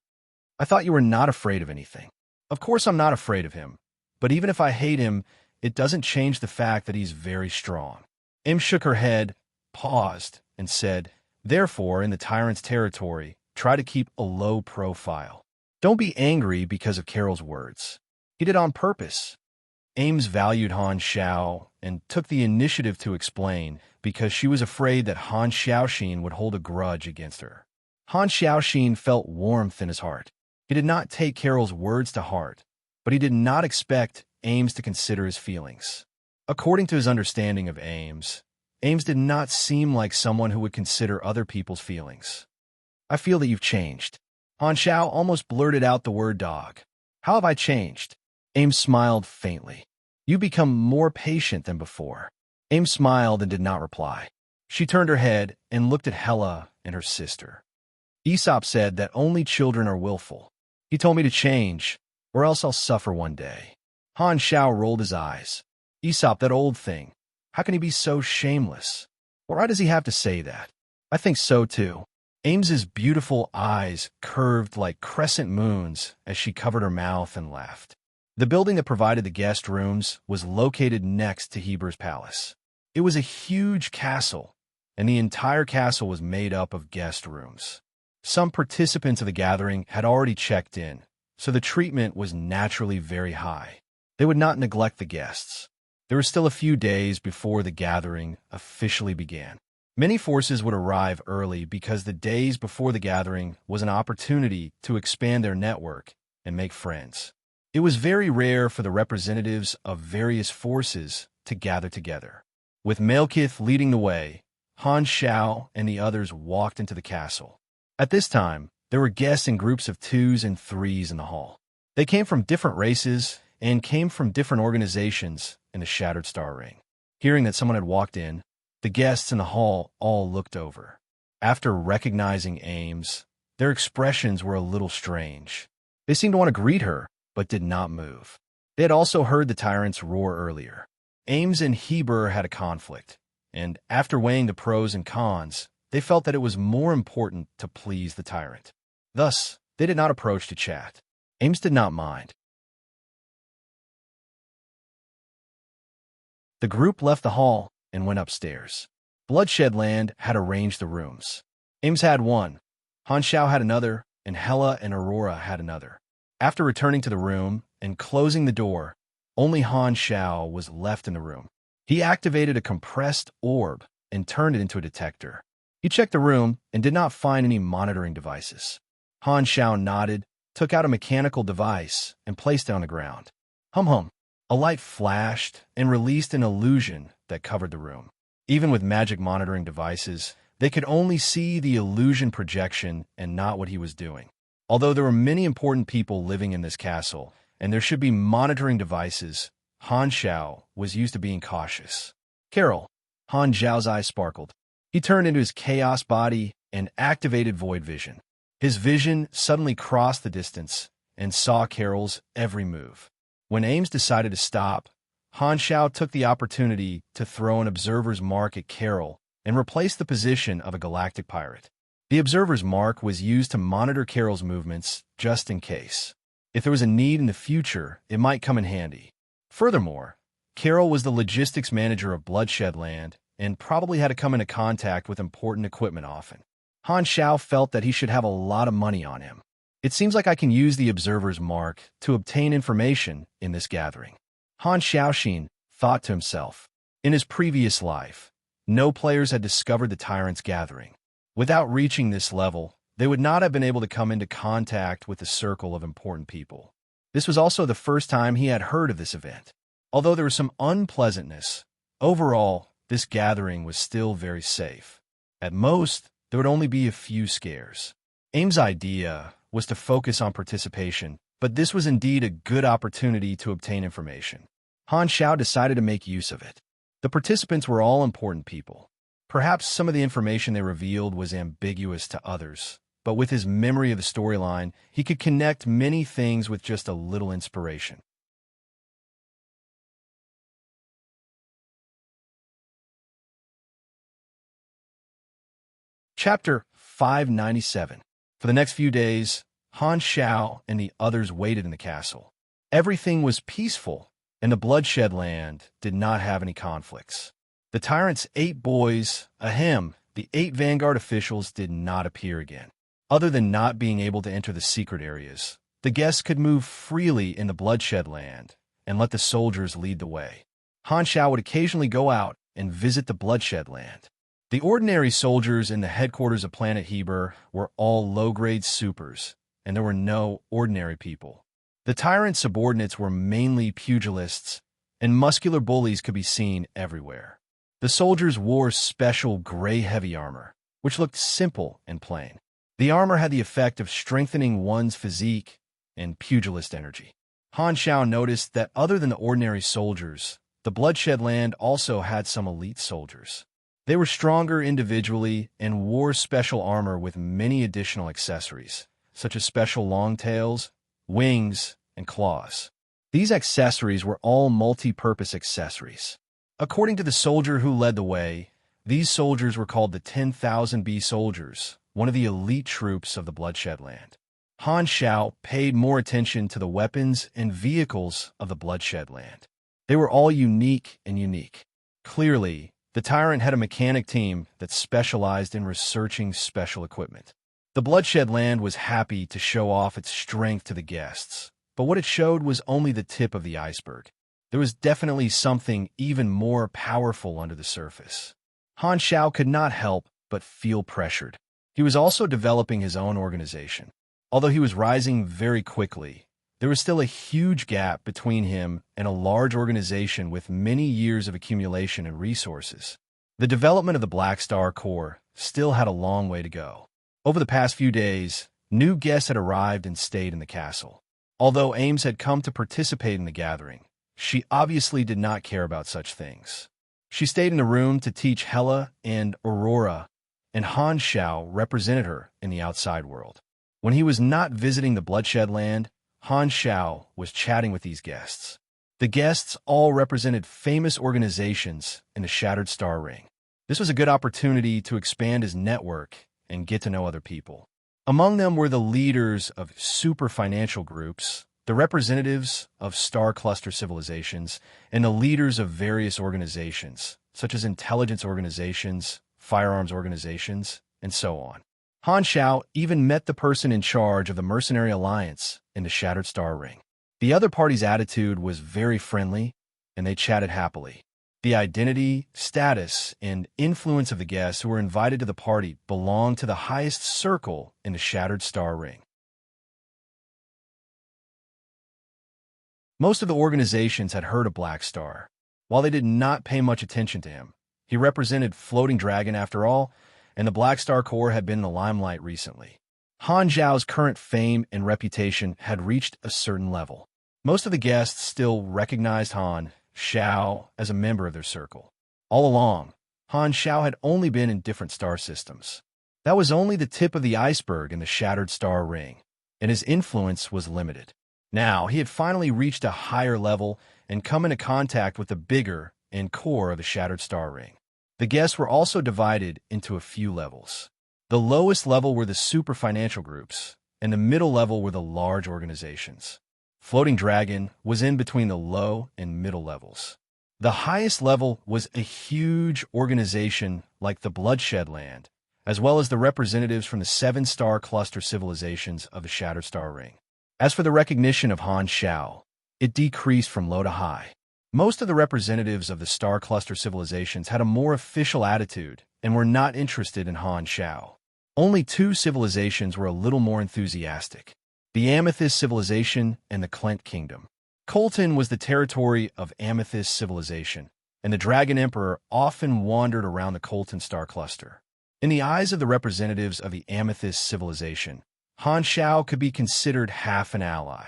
Speaker 1: I thought you were not afraid of anything. Of course I'm not afraid of him, but even if I hate him, it doesn't change the fact that he's very strong. Ames shook her head, paused, and said, therefore, in the tyrant's territory, try to keep a low profile. Don't be angry because of Carol's words. He did on purpose. Ames valued Han Xiao and took the initiative to explain because she was afraid that Han Xiaoxin would hold a grudge against her. Han Xiaoxin felt warmth in his heart. He did not take Carol's words to heart, but he did not expect Ames to consider his feelings. According to his understanding of Ames did not seem like someone who would consider other people's feelings. I feel that you've changed. Han Xiao almost blurted out the word dog. How have I changed? Ames smiled faintly. You become more patient than before. Ames smiled and did not reply. She turned her head and looked at Hela and her sister. Aesop said that only children are willful. He told me to change, or else I'll suffer one day. Han Xiao rolled his eyes. Aesop, that old thing. How can he be so shameless? Why does he have to say that? I think so too. Ames's beautiful eyes curved like crescent moons as she covered her mouth and laughed. The building that provided the guest rooms was located next to Heber's palace. It was a huge castle, and the entire castle was made up of guest rooms. Some participants of the gathering had already checked in, so the treatment was naturally very high. They would not neglect the guests. There were still a few days before the gathering officially began. Many forces would arrive early because the days before the gathering was an opportunity to expand their network and make friends. It was very rare for the representatives of various forces to gather together. With Malekith leading the way, Han Xiao and the others walked into the castle. At this time, there were guests in groups of 2s and 3s in the hall. They came from different races and came from different organizations in the Shattered Star Ring. Hearing that someone had walked in, the guests in the hall all looked over. After recognizing Ames, their expressions were a little strange. They seemed to want to greet her, but did not move. They had also heard the tyrant's roar earlier. Ames and Heber had a conflict, and after weighing the pros and cons, they felt that it was more important to please the tyrant. Thus, they did not approach to chat. Ames did not mind. The group left the hall and went upstairs. Bloodshed Land had arranged the rooms. Ames had one, Han Xiao had another, and Hela and Aurora had another. After returning to the room and closing the door, only Han Xiao was left in the room. He activated a compressed orb and turned it into a detector. He checked the room and did not find any monitoring devices. Han Xiao nodded, took out a mechanical device, and placed it on the ground. Hum. A light flashed and released an illusion that covered the room. Even with magic monitoring devices, they could only see the illusion projection and not what he was doing. Although there were many important people living in this castle, and there should be monitoring devices, Han Xiao was used to being cautious. Carol. Han Xiao's eyes sparkled. He turned into his chaos body and activated void vision. His vision suddenly crossed the distance and saw Carol's every move. When Ames decided to stop, Han Xiao took the opportunity to throw an observer's mark at Carol and replace the position of a galactic pirate. The observer's mark was used to monitor Carol's movements just in case. If there was a need in the future, it might come in handy. Furthermore, Carol was the logistics manager of Bloodshed Land and probably had to come into contact with important equipment often. Han Xiao felt that he should have a lot of money on him. It seems like I can use the observer's mark to obtain information in this gathering. Han Xiaoxin thought to himself. In his previous life, no players had discovered the tyrant's gathering. Without reaching this level, they would not have been able to come into contact with the circle of important people. This was also the first time he had heard of this event. Although there was some unpleasantness, overall, this gathering was still very safe. At most, there would only be a few scares. Aim's idea was to focus on participation, but this was indeed a good opportunity to obtain information. Han Xiao decided to make use of it. The participants were all important people. Perhaps some of the information they revealed was ambiguous to others, but with his memory of the storyline, he could connect many things with just a little inspiration. Chapter 597. For the next few days, Han Xiao and the others waited in the castle. Everything was peaceful, and the bloodshed land did not have any conflicts. The tyrant's 8 boys, the 8 vanguard officials did not appear again. Other than not being able to enter the secret areas, the guests could move freely in the bloodshed land and let the soldiers lead the way. Han Xiao would occasionally go out and visit the bloodshed land. The ordinary soldiers in the headquarters of Planet Heber were all low-grade supers, and there were no ordinary people. The tyrant's subordinates were mainly pugilists, and muscular bullies could be seen everywhere. The soldiers wore special gray heavy armor, which looked simple and plain. The armor had the effect of strengthening one's physique and pugilist energy. Han Xiao noticed that other than the ordinary soldiers, the bloodshed land also had some elite soldiers. They were stronger individually and wore special armor with many additional accessories, such as special long tails, wings, and claws. These accessories were all multi-purpose accessories. According to the soldier who led the way, these soldiers were called the 10,000 B soldiers, one of the elite troops of the bloodshed land. Han Xiao paid more attention to the weapons and vehicles of the bloodshed land. They were all unique. Clearly, the tyrant had a mechanic team that specialized in researching special equipment. The bloodshed land was happy to show off its strength to the guests, but what it showed was only the tip of the iceberg. There was definitely something even more powerful under the surface. Han Xiao could not help but feel pressured. He was also developing his own organization. Although he was rising very quickly, there was still a huge gap between him and a large organization with many years of accumulation and resources. The development of the Black Star Corps still had a long way to go. Over the past few days, new guests had arrived and stayed in the castle. Although Ames had come to participate in the gathering, she obviously did not care about such things. She stayed in the room to teach Hela and Aurora, and Han Xiao represented her in the outside world. When he was not visiting the bloodshed land, Han Xiao was chatting with these guests. The guests all represented famous organizations in the Shattered Star Ring. This was a good opportunity to expand his network and get to know other people. Among them were the leaders of super financial groups, the representatives of star cluster civilizations, and the leaders of various organizations, such as intelligence organizations, firearms organizations, and so on. Han Xiao even met the person in charge of the Mercenary Alliance in the Shattered Star Ring. The other party's attitude was very friendly, and they chatted happily. The identity, status, and influence of the guests who were invited to the party belonged to the highest circle in the Shattered Star Ring. Most of the organizations had heard of Black Star. While they did not pay much attention to him, he represented Floating Dragon after all, and the Black Star Corps had been in the limelight recently. Han Zhao's current fame and reputation had reached a certain level. Most of the guests still recognized Han Xiao as a member of their circle. All along, Han Xiao had only been in different star systems. That was only the tip of the iceberg in the Shattered Star Ring, and his influence was limited. Now, he had finally reached a higher level and come into contact with the bigger and core of the Shattered Star Ring. The guests were also divided into a few levels. The lowest level were the super financial groups, and the middle level were the large organizations. Floating Dragon was in between the low and middle levels. The highest level was a huge organization like the Bloodshed Land, as well as the representatives from the 7-star cluster civilizations of the Shattered Star Ring. As for the recognition of Han Xiao, it decreased from low to high. Most of the representatives of the star cluster civilizations had a more official attitude and were not interested in Han Xiao. Only 2 civilizations were a little more enthusiastic: the Amethyst civilization and the Klent kingdom. Colton was the territory of Amethyst civilization, and the Dragon Emperor often wandered around the Colton star cluster. In the eyes of the representatives of the Amethyst civilization, Han Xiao could be considered half an ally.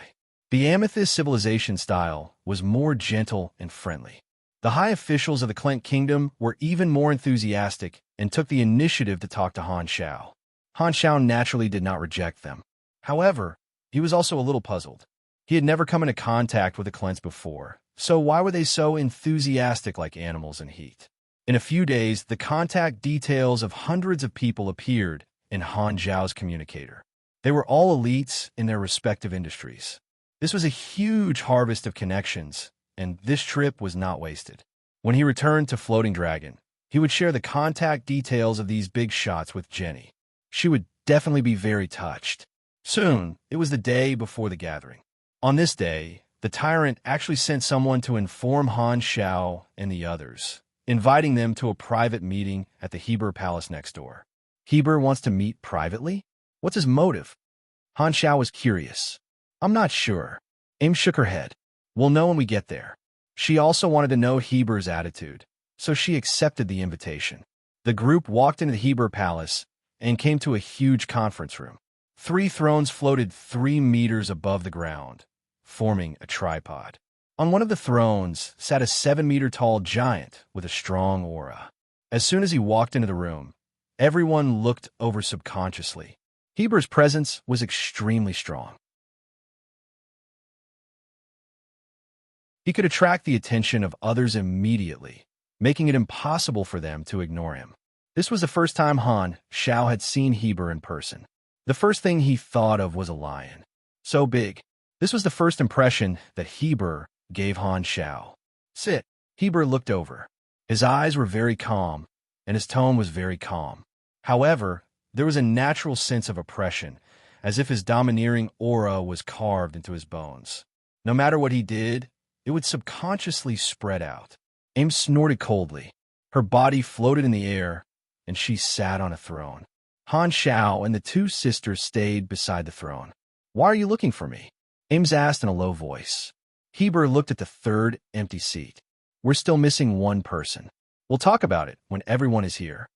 Speaker 1: The Amethyst civilization style was more gentle and friendly. The high officials of the Klent kingdom were even more enthusiastic and took the initiative to talk to Han Xiao. Han Xiao naturally did not reject them. However, he was also a little puzzled. He had never come into contact with the Klents before, so why were they so enthusiastic like animals in heat? In a few days, the contact details of hundreds of people appeared in Han Xiao's communicator. They were all elites in their respective industries. This was a huge harvest of connections, and this trip was not wasted. When he returned to Floating Dragon, he would share the contact details of these big shots with Jenny. She would definitely be very touched. Soon, it was the day before the gathering. On this day, the tyrant actually sent someone to inform Han Xiao and the others, inviting them to a private meeting at the Heber Palace next door. Heber wants to meet privately? What's his motive? Han Xiao was curious. I'm not sure. Aim shook her head. We'll know when we get there. She also wanted to know Heber's attitude, so she accepted the invitation. The group walked into the Heber Palace and came to a huge conference room. 3 thrones floated 3 meters above the ground, forming a tripod. On one of the thrones sat a 7-meter-tall giant with a strong aura. As soon as he walked into the room, everyone looked over subconsciously. Heber's presence was extremely strong. He could attract the attention of others immediately, making it impossible for them to ignore him. This was the first time Han Xiao had seen Heber in person. The first thing he thought of was a lion. So big. This was the first impression that Heber gave Han Xiao. Sit. Heber looked over. His eyes were very calm, and his tone was very calm. However, there was a natural sense of oppression, as if his domineering aura was carved into his bones. No matter what he did, it would subconsciously spread out. Aim snorted coldly. Her body floated in the air, and she sat on a throne. Han Xiao and the 2 sisters stayed beside the throne. Why are you looking for me? Ames asked in a low voice. Heber looked at the 3rd empty seat. We're still missing 1 person. We'll talk about it when everyone is here.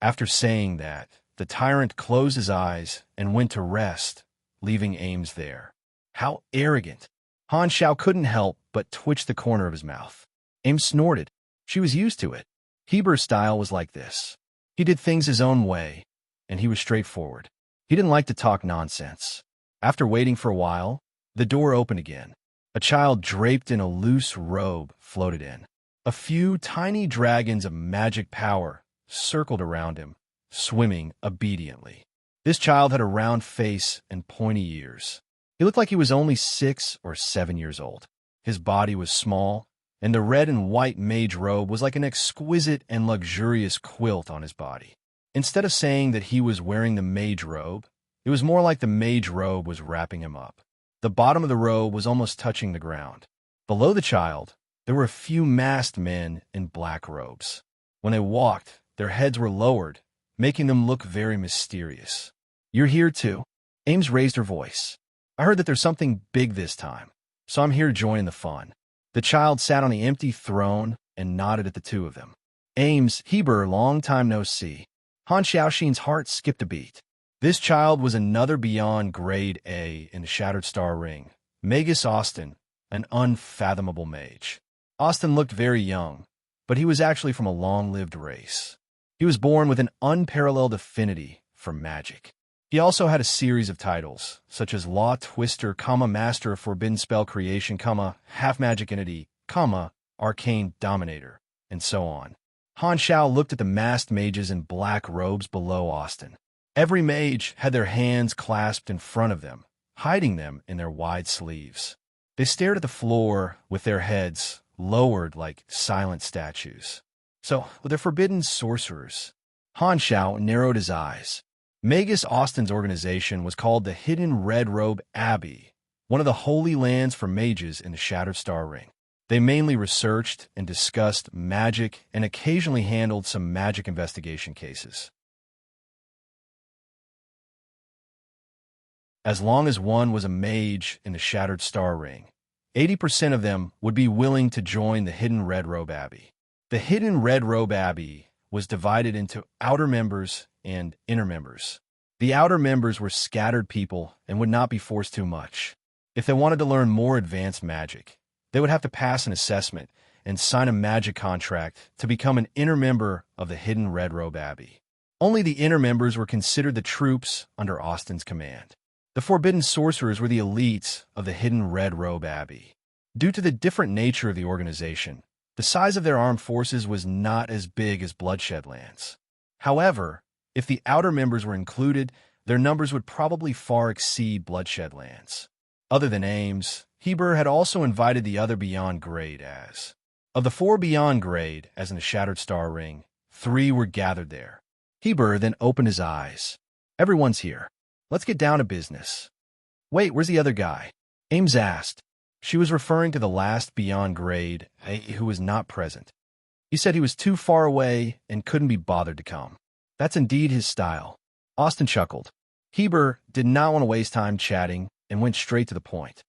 Speaker 1: After saying that, the tyrant closed his eyes and went to rest, leaving Ames there. How arrogant! Han Xiao couldn't help but twitch the corner of his mouth. Ames snorted. She was used to it. Heber's style was like this. He did things his own way, and he was straightforward. He didn't like to talk nonsense. After waiting for a while, the door opened again. A child draped in a loose robe floated in. A few tiny dragons of magic power circled around him, swimming obediently. This child had a round face and pointy ears. He looked like he was only 6 or 7 years old. His body was small, and the red and white mage robe was like an exquisite and luxurious quilt on his body. Instead of saying that he was wearing the mage robe, it was more like the mage robe was wrapping him up. The bottom of the robe was almost touching the ground. Below the child, there were a few masked men in black robes. When they walked, their heads were lowered, making them look very mysterious. You're here too? Ames raised her voice. I heard that there's something big this time, so I'm here to join in the fun. The child sat on the empty throne and nodded at the 2 of them. Ames, Heber, long time no see. Han Xiaoxin's heart skipped a beat. This child was another beyond grade A in the Shattered Star Ring, Magus Austin, an unfathomable mage. Austin looked very young, but he was actually from a long-lived race. He was born with an unparalleled affinity for magic. He also had a series of titles, such as Law Twister, Master of Forbidden Spell Creation, Half Magic Entity, Arcane Dominator, and so on. Han Xiao looked at the masked mages in black robes below Austin. Every mage had their hands clasped in front of them, hiding them in their wide sleeves. They stared at the floor with their heads lowered like silent statues. So, were they forbidden sorcerers? Han Shao narrowed his eyes. Magus Austin's organization was called the Hidden Red Robe Abbey, one of the holy lands for mages in the Shattered Star Ring. They mainly researched and discussed magic and occasionally handled some magic investigation cases. As long as one was a mage in the Shattered Star Ring, 80% of them would be willing to join the Hidden Red Robe Abbey. The Hidden Red Robe Abbey was divided into outer members and inner members. The outer members were scattered people and would not be forced too much. If they wanted to learn more advanced magic, they would have to pass an assessment and sign a magic contract to become an inner member of the Hidden Red Robe Abbey. Only the inner members were considered the troops under Austin's command. The Forbidden Sorcerers were the elites of the Hidden Red Robe Abbey. Due to the different nature of the organization, the size of their armed forces was not as big as Bloodshed Lands. However, if the outer members were included, their numbers would probably far exceed Bloodshed Lands. Other than Ames, Heber had also invited the other Beyond Grade as. Of the 4 Beyond Grade, as in the Shattered Star Ring, 3 were gathered there. Heber then opened his eyes. Everyone's here. Let's get down to business. Wait, where's the other guy? Ames asked. She was referring to the last Beyond Grade, who was not present. He said he was too far away and couldn't be bothered to come. That's indeed his style. Austin chuckled. Heber did not want to waste time chatting and went straight to the point.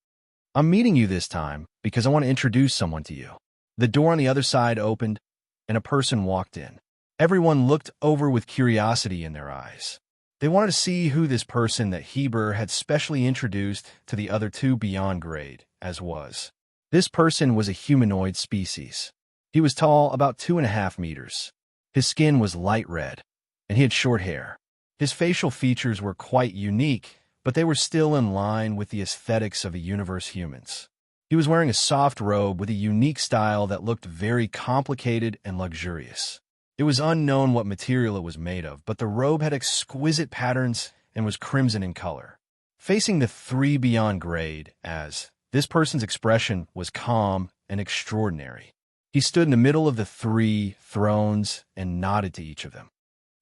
Speaker 1: I'm meeting you this time because I want to introduce someone to you. The door on the other side opened, and a person walked in. Everyone looked over with curiosity in their eyes. They wanted to see who this person that Heber had specially introduced to the other 2 Beyond Grade as was. This person was a humanoid species. He was tall, about 2.5 meters. His skin was light red, and he had short hair. His facial features were quite unique, but they were still in line with the aesthetics of the universe humans. He was wearing a soft robe with a unique style that looked very complicated and luxurious. It was unknown what material it was made of, but the robe had exquisite patterns and was crimson in color. Facing the 3 Beyond Grade, as this person's expression was calm and extraordinary. He stood in the middle of the 3 thrones and nodded to each of them.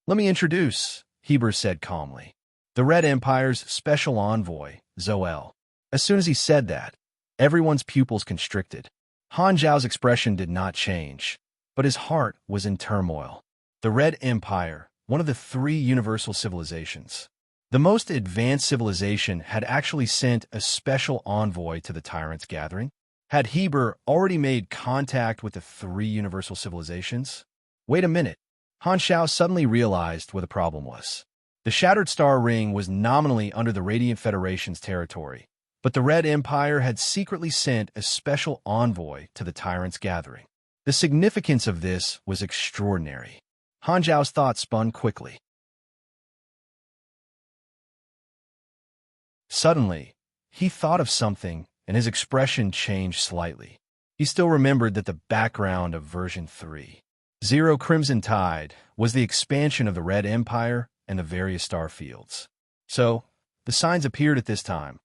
Speaker 1: Let me introduce, Heber said calmly, the Red Empire's special envoy, Zoel. As soon as he said that, everyone's pupils constricted. Han Zhao's expression did not change, but his heart was in turmoil. The Red Empire, one of the 3 universal civilizations. The most advanced civilization had actually sent a special envoy to the Tyrant's gathering. Had Heber already made contact with the 3 universal civilizations? Wait a minute. Han Shao suddenly realized what the problem was. The Shattered Star Ring was nominally under the Radiant Federation's territory, but the Red Empire had secretly sent a special envoy to the Tyrant's gathering. The significance of this was extraordinary. Han Zhao's thoughts spun quickly. Suddenly, he thought of something, and his expression changed slightly. He still remembered that the background of version 3, Zero Crimson Tide, was the expansion of the Red Empire and the various star fields. So, the signs appeared at this time.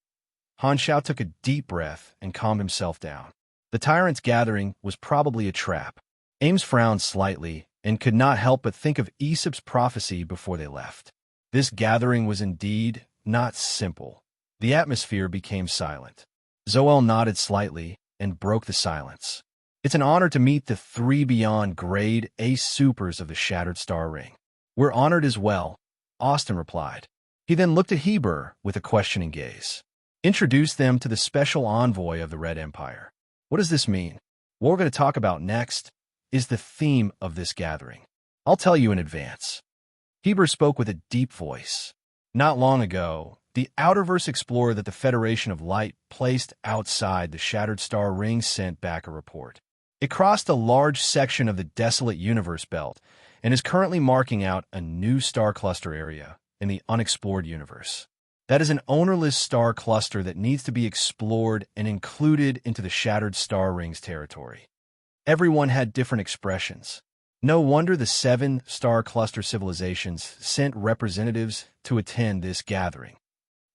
Speaker 1: Han Shao took a deep breath and calmed himself down. The Tyrant's gathering was probably a trap. Ames frowned slightly and could not help but think of Aesop's prophecy before they left. This gathering was indeed not simple. The atmosphere became silent. Zoel nodded slightly and broke the silence. It's an honor to meet the 3 Beyond Grade A supers of the Shattered Star Ring. We're honored as well, Austin replied. He then looked at Heber with a questioning gaze. Introduce them to the special envoy of the Red Empire. What does this mean? What we're going to talk about next is the theme of this gathering. I'll tell you in advance. Heber spoke with a deep voice. Not long ago, the Outerverse explorer that the Federation of Light placed outside the Shattered Star Ring sent back a report. It crossed a large section of the desolate universe belt and is currently marking out a new star cluster area in the unexplored universe. That is an ownerless star cluster that needs to be explored and included into the Shattered Star Ring's territory. Everyone had different expressions. No wonder the 7 star cluster civilizations sent representatives to attend this gathering.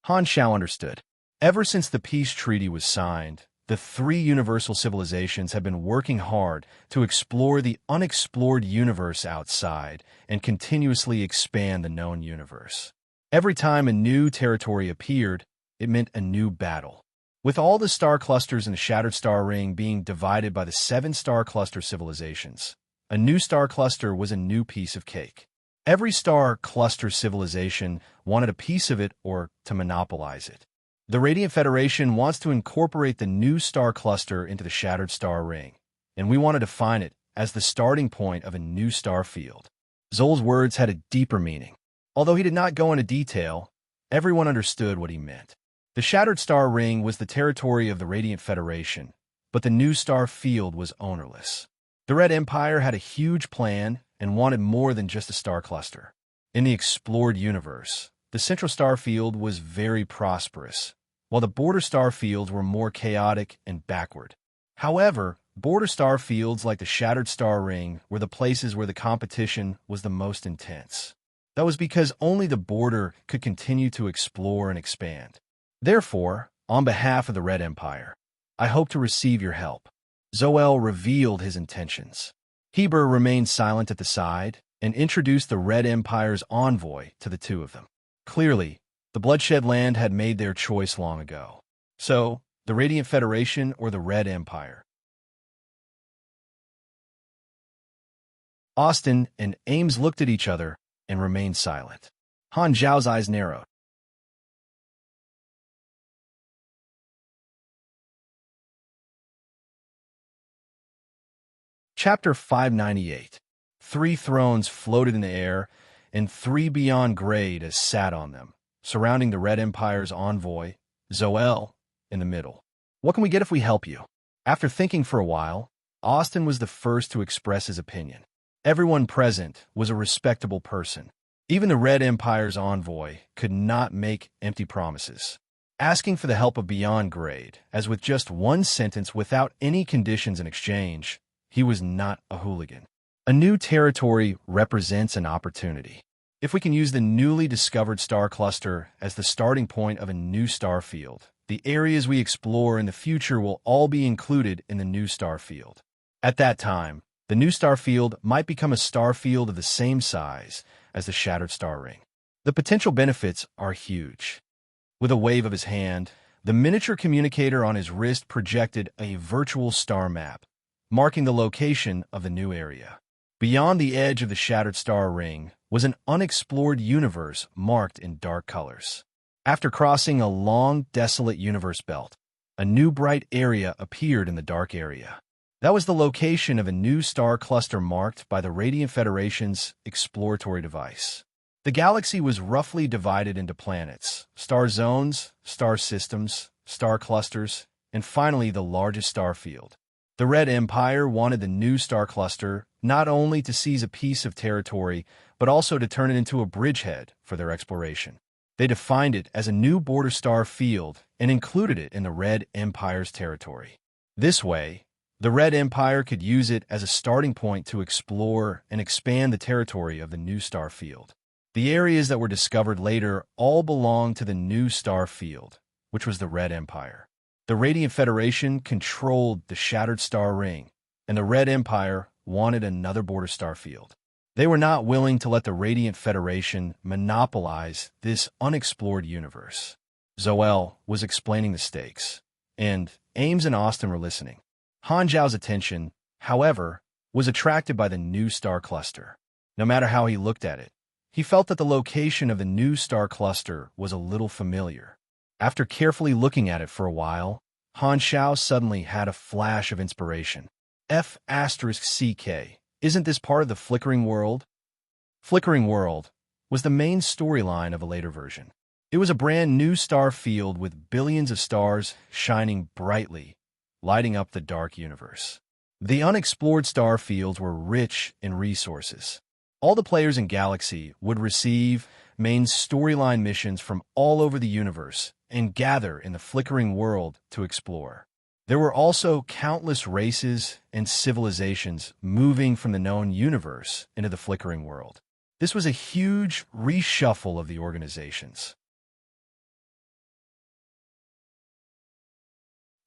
Speaker 1: Han Shao understood. Ever since the peace treaty was signed, The three universal civilizations have been working hard to explore the unexplored universe outside and continuously expand the known universe. Every time a new territory appeared, it meant a new battle. With all the star clusters in the Shattered Star Ring being divided by the 7-star cluster civilizations, a new star cluster was a new piece of cake. Every star cluster civilization wanted a piece of it or to monopolize it. The Radiant Federation wants to incorporate the new star cluster into the Shattered Star Ring, and we want to define it as the starting point of a new star field. Zol's words had a deeper meaning. Although he did not go into detail, everyone understood what he meant. The Shattered Star Ring was the territory of the Radiant Federation, but the new star field was ownerless. The Red Empire had a huge plan and wanted more than just a star cluster. In the explored universe, the Central Star Field was very prosperous, while the border star fields were more chaotic and backward. However, border star fields like the Shattered Star Ring were the places where the competition was the most intense. That was because only the border could continue to explore and expand. Therefore, on behalf of the Red Empire, I hope to receive your help. Zoel revealed his intentions. Heber remained silent at the side and introduced the Red Empire's envoy to the two of them. Clearly, the Bloodshed Land had made their choice long ago. So, the Radiant Federation or the Red Empire? Austin and Ames looked at each other and remained silent. Han Zhao's eyes narrowed. Chapter 598. 3 thrones floated in the air, and 3 beyond grade sat on them, surrounding the Red Empire's envoy, Zoel, in the middle. What can we get if we help you? After thinking for a while, Austin was the first to express his opinion. Everyone present was a respectable person. Even the Red Empire's envoy could not make empty promises. Asking for the help of beyond grade, as with just one sentence without any conditions in exchange, he was not a hooligan. A new territory represents an opportunity. If we can use the newly discovered star cluster as the starting point of a new star field, the areas we explore in the future will all be included in the new star field. At that time, the new star field might become a star field of the same size as the Shattered Star Ring. The potential benefits are huge. With a wave of his hand, the miniature communicator on his wrist projected a virtual star map, marking the location of the new area. Beyond the edge of the Shattered Star Ring was an unexplored universe marked in dark colors. After crossing a long, desolate universe belt, a new bright area appeared in the dark area. That was the location of a new star cluster marked by the Radiant Federation's exploratory device. The galaxy was roughly divided into planets, star zones, star systems, star clusters, and finally the largest star field. The Red Empire wanted the new star cluster not only to seize a piece of territory, but also to turn it into a bridgehead for their exploration. They defined it as a new border star field and included it in the Red Empire's territory. This way, the Red Empire could use it as a starting point to explore and expand the territory of the new star field. The areas that were discovered later all belonged to the new star field, which was the Red Empire. The Radiant Federation controlled the Shattered Star Ring, and the Red Empire wanted another border star field. They were not willing to let the Radiant Federation monopolize this unexplored universe. Zoel was explaining the stakes, and Ames and Austin were listening. Han Zhao's attention, however, was attracted by the new star cluster. No matter how he looked at it, he felt that the location of the new star cluster was a little familiar. After carefully looking at it for a while, Han Zhao suddenly had a flash of inspiration. F***CK, isn't this part of the Flickering World? Flickering World was the main storyline of a later version. It was a brand new star field with billions of stars shining brightly, lighting up the dark universe. The unexplored star fields were rich in resources. All the players in Galaxy would receive main storyline missions from all over the universe and gather in the Flickering World to explore. There were also countless races and civilizations moving from the known universe into the Flickering World. This was a huge reshuffle of the organizations.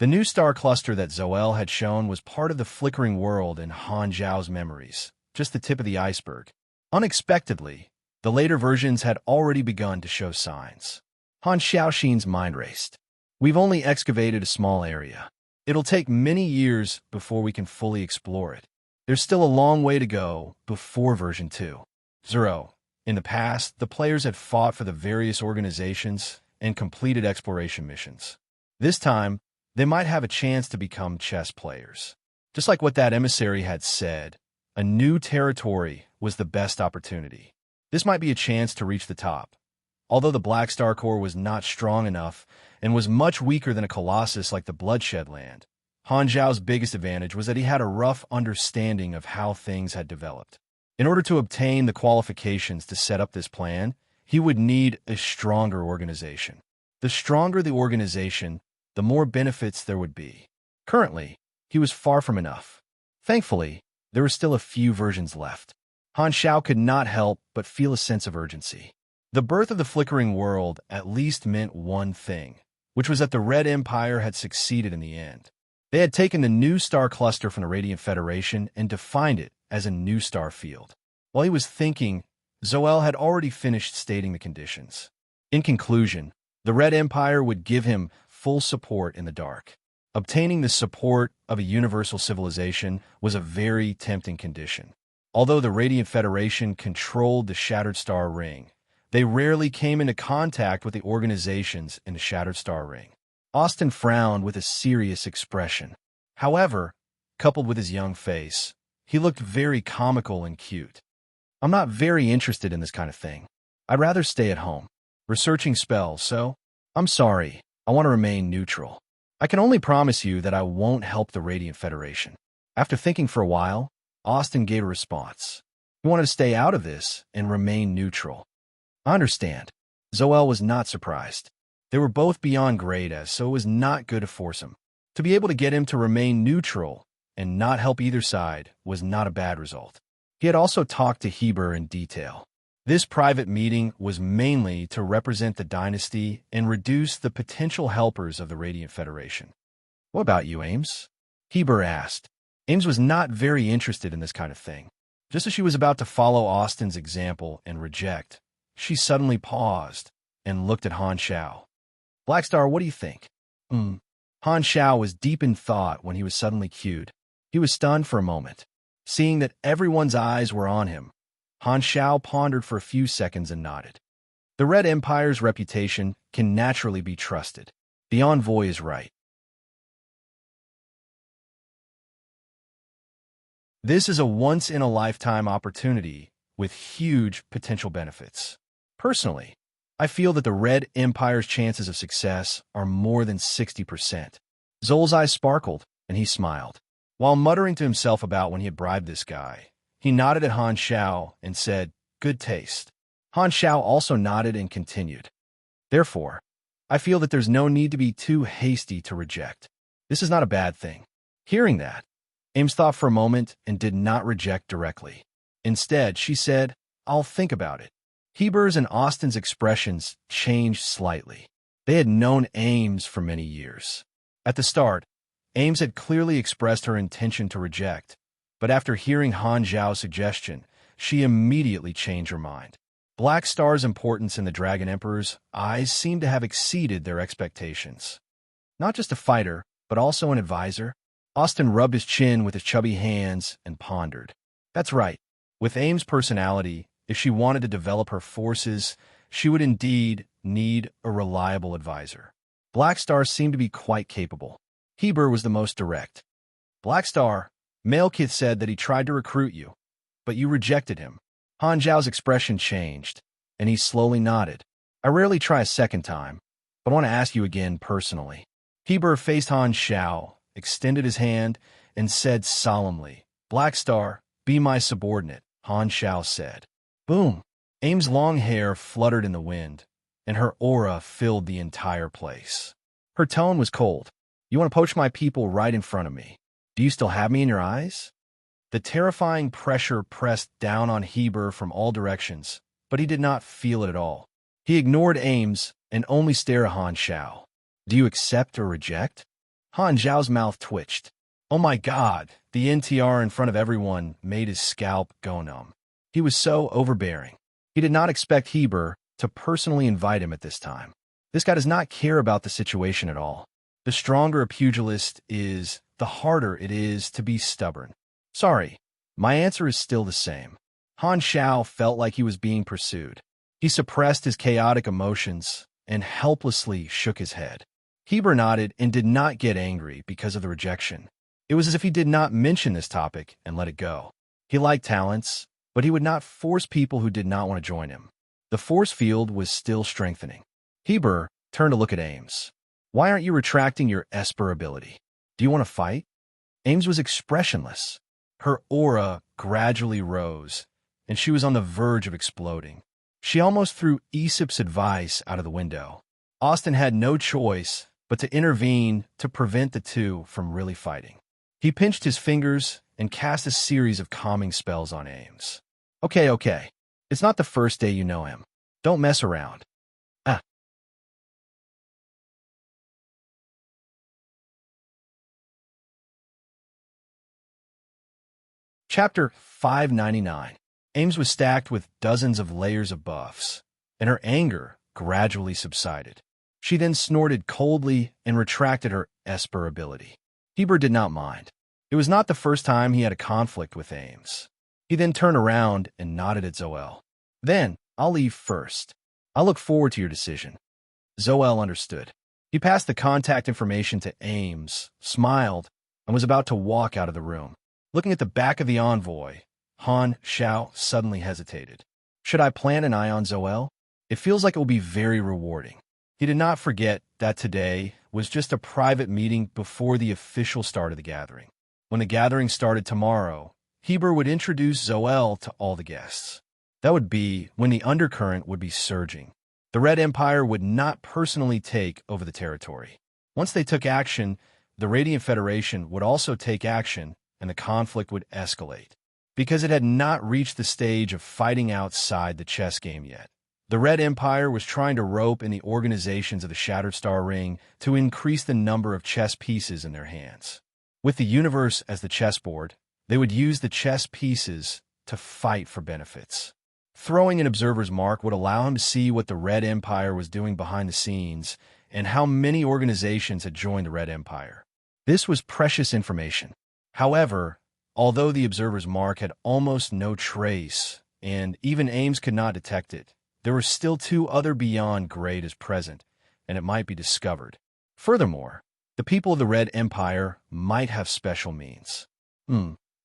Speaker 1: The new star cluster that Zoel had shown was part of the flickering world in Han Zhao's memories, just the tip of the iceberg. Unexpectedly, the later versions had already begun to show signs. Han Xiaoxin's mind raced. We've only excavated a small area. It'll take many years before we can fully explore it. There's still a long way to go before version 2. 0. In the past, the players had fought for the various organizations and completed exploration missions. This time, they might have a chance to become chess players. Just like what that emissary had said, a new territory was the best opportunity. This might be a chance to reach the top. Although the Black Star Core was not strong enough and was much weaker than a colossus like the Bloodshed Land, Han Zhao's biggest advantage was that he had a rough understanding of how things had developed. In order to obtain the qualifications to set up this plan, he would need a stronger organization. The stronger the organization, the more benefits there would be. Currently, he was far from enough. Thankfully, there were still a few versions left. Han Xiao could not help but feel a sense of urgency. The birth of the flickering world at least meant one thing, which was that the Red Empire had succeeded in the end. They had taken the new star cluster from the Radiant Federation and defined it as a new star field. While he was thinking, Zoel had already finished stating the conditions. In conclusion, the Red Empire would give him full support in the dark. Obtaining the support of a universal civilization was a very tempting condition. Although the Radiant Federation controlled the Shattered Star Ring, they rarely came into contact with the organizations in the Shattered Star Ring. Austin frowned with a serious expression. However, coupled with his young face, he looked very comical and cute. I'm not very interested in this kind of thing. I'd rather stay at home, researching spells, so I'm sorry, I want to remain neutral. I can only promise you that I won't help the Radiant Federation. After thinking for a while, Austin gave a response. He wanted to stay out of this and remain neutral. I understand. Zoel was not surprised. They were both beyond great as, so it was not good to force him. To be able to get him to remain neutral and not help either side was not a bad result. He had also talked to Heber in detail. This private meeting was mainly to represent the dynasty and reduce the potential helpers of the Radiant Federation. What about you, Ames? Heber asked. Ames was not very interested in this kind of thing. Just as she was about to follow Austin's example and reject, she suddenly paused and looked at Han Xiao. Blackstar, what do you think? Han Xiao was deep in thought when he was suddenly cued. He was stunned for a moment. Seeing that everyone's eyes were on him, Han Xiao pondered for a few seconds and nodded. The Red Empire's reputation can naturally be trusted. The envoy is right. This is a once-in-a-lifetime opportunity with huge potential benefits. Personally, I feel that the Red Empire's chances of success are more than 60%. Zol's eyes sparkled, and he smiled. While muttering to himself about when he had bribed this guy, he nodded at Han Xiao and said, "Good taste." Han Xiao also nodded and continued. Therefore, I feel that there's no need to be too hasty to reject. This is not a bad thing. Hearing that, Ames thought for a moment and did not reject directly. Instead, she said, "I'll think about it." Heber's and Austin's expressions changed slightly. They had known Ames for many years. At the start, Ames had clearly expressed her intention to reject, but after hearing Han Zhao's suggestion, she immediately changed her mind. Black Star's importance in the Dragon Emperor's eyes seemed to have exceeded their expectations. Not just a fighter, but also an advisor. Austin rubbed his chin with his chubby hands and pondered. That's right. With Ames' personality, if she wanted to develop her forces, she would indeed need a reliable advisor. Black Star seemed to be quite capable. Heber was the most direct. Black Star, Malekith said that he tried to recruit you, but you rejected him. Han Zhao's expression changed, and he slowly nodded. I rarely try a second time, but I want to ask you again personally. Heber faced Han Xiao, extended his hand, and said solemnly, Black Star, be my subordinate, Han Xiao said. Boom! Ames' long hair fluttered in the wind, and her aura filled the entire place. Her tone was cold. You want to poach my people right in front of me. Do you still have me in your eyes? The terrifying pressure pressed down on Heber from all directions, but he did not feel it at all. He ignored Ames and only stared at Han Xiao. Do you accept or reject? Han Zhao's mouth twitched. Oh my God, the NTR in front of everyone made his scalp go numb. He was so overbearing. He did not expect Heber to personally invite him at this time. This guy does not care about the situation at all. The stronger a pugilist is, the harder it is to be stubborn. Sorry, my answer is still the same. Han Xiao felt like he was being pursued. He suppressed his chaotic emotions and helplessly shook his head. Heber nodded and did not get angry because of the rejection. It was as if he did not mention this topic and let it go. He liked talents, but he would not force people who did not want to join him. The force field was still strengthening. Heber turned to look at Ames. Why aren't you retracting your Esper ability? Do you want to fight? Ames was expressionless. Her aura gradually rose, and she was on the verge of exploding. She almost threw Aesop's advice out of the window. Austin had no choice but to intervene to prevent the two from really fighting. He pinched his fingers and cast a series of calming spells on Ames. Okay. It's not the first day you know him. Don't mess around. Ah. Chapter 599. Ames was stacked with dozens of layers of buffs, and her anger gradually subsided. She then snorted coldly and retracted her Esper ability. Heber did not mind. It was not the first time he had a conflict with Ames. He then turned around and nodded at Zoel. Then, I'll leave first. I look forward to your decision. Zoel understood. He passed the contact information to Ames, smiled, and was about to walk out of the room. Looking at the back of the envoy, Han Xiao suddenly hesitated. Should I plant an eye on Zoel? It feels like it will be very rewarding. He did not forget that today was just a private meeting before the official start of the gathering. When the gathering started tomorrow, Heber would introduce Zoel to all the guests. That would be when the undercurrent would be surging. The Red Empire would not personally take over the territory. Once they took action, the Radiant Federation would also take action, and the conflict would escalate. Because it had not reached the stage of fighting outside the chess game yet. The Red Empire was trying to rope in the organizations of the Shattered Star Ring to increase the number of chess pieces in their hands. With the universe as the chessboard, they would use the chess pieces to fight for benefits. Throwing an observer's mark would allow him to see what the Red Empire was doing behind the scenes and how many organizations had joined the Red Empire. This was precious information. However, although the observer's mark had almost no trace, and even Ames could not detect it, there were still two other beyond grade as present, and it might be discovered. Furthermore, the people of the Red Empire might have special means.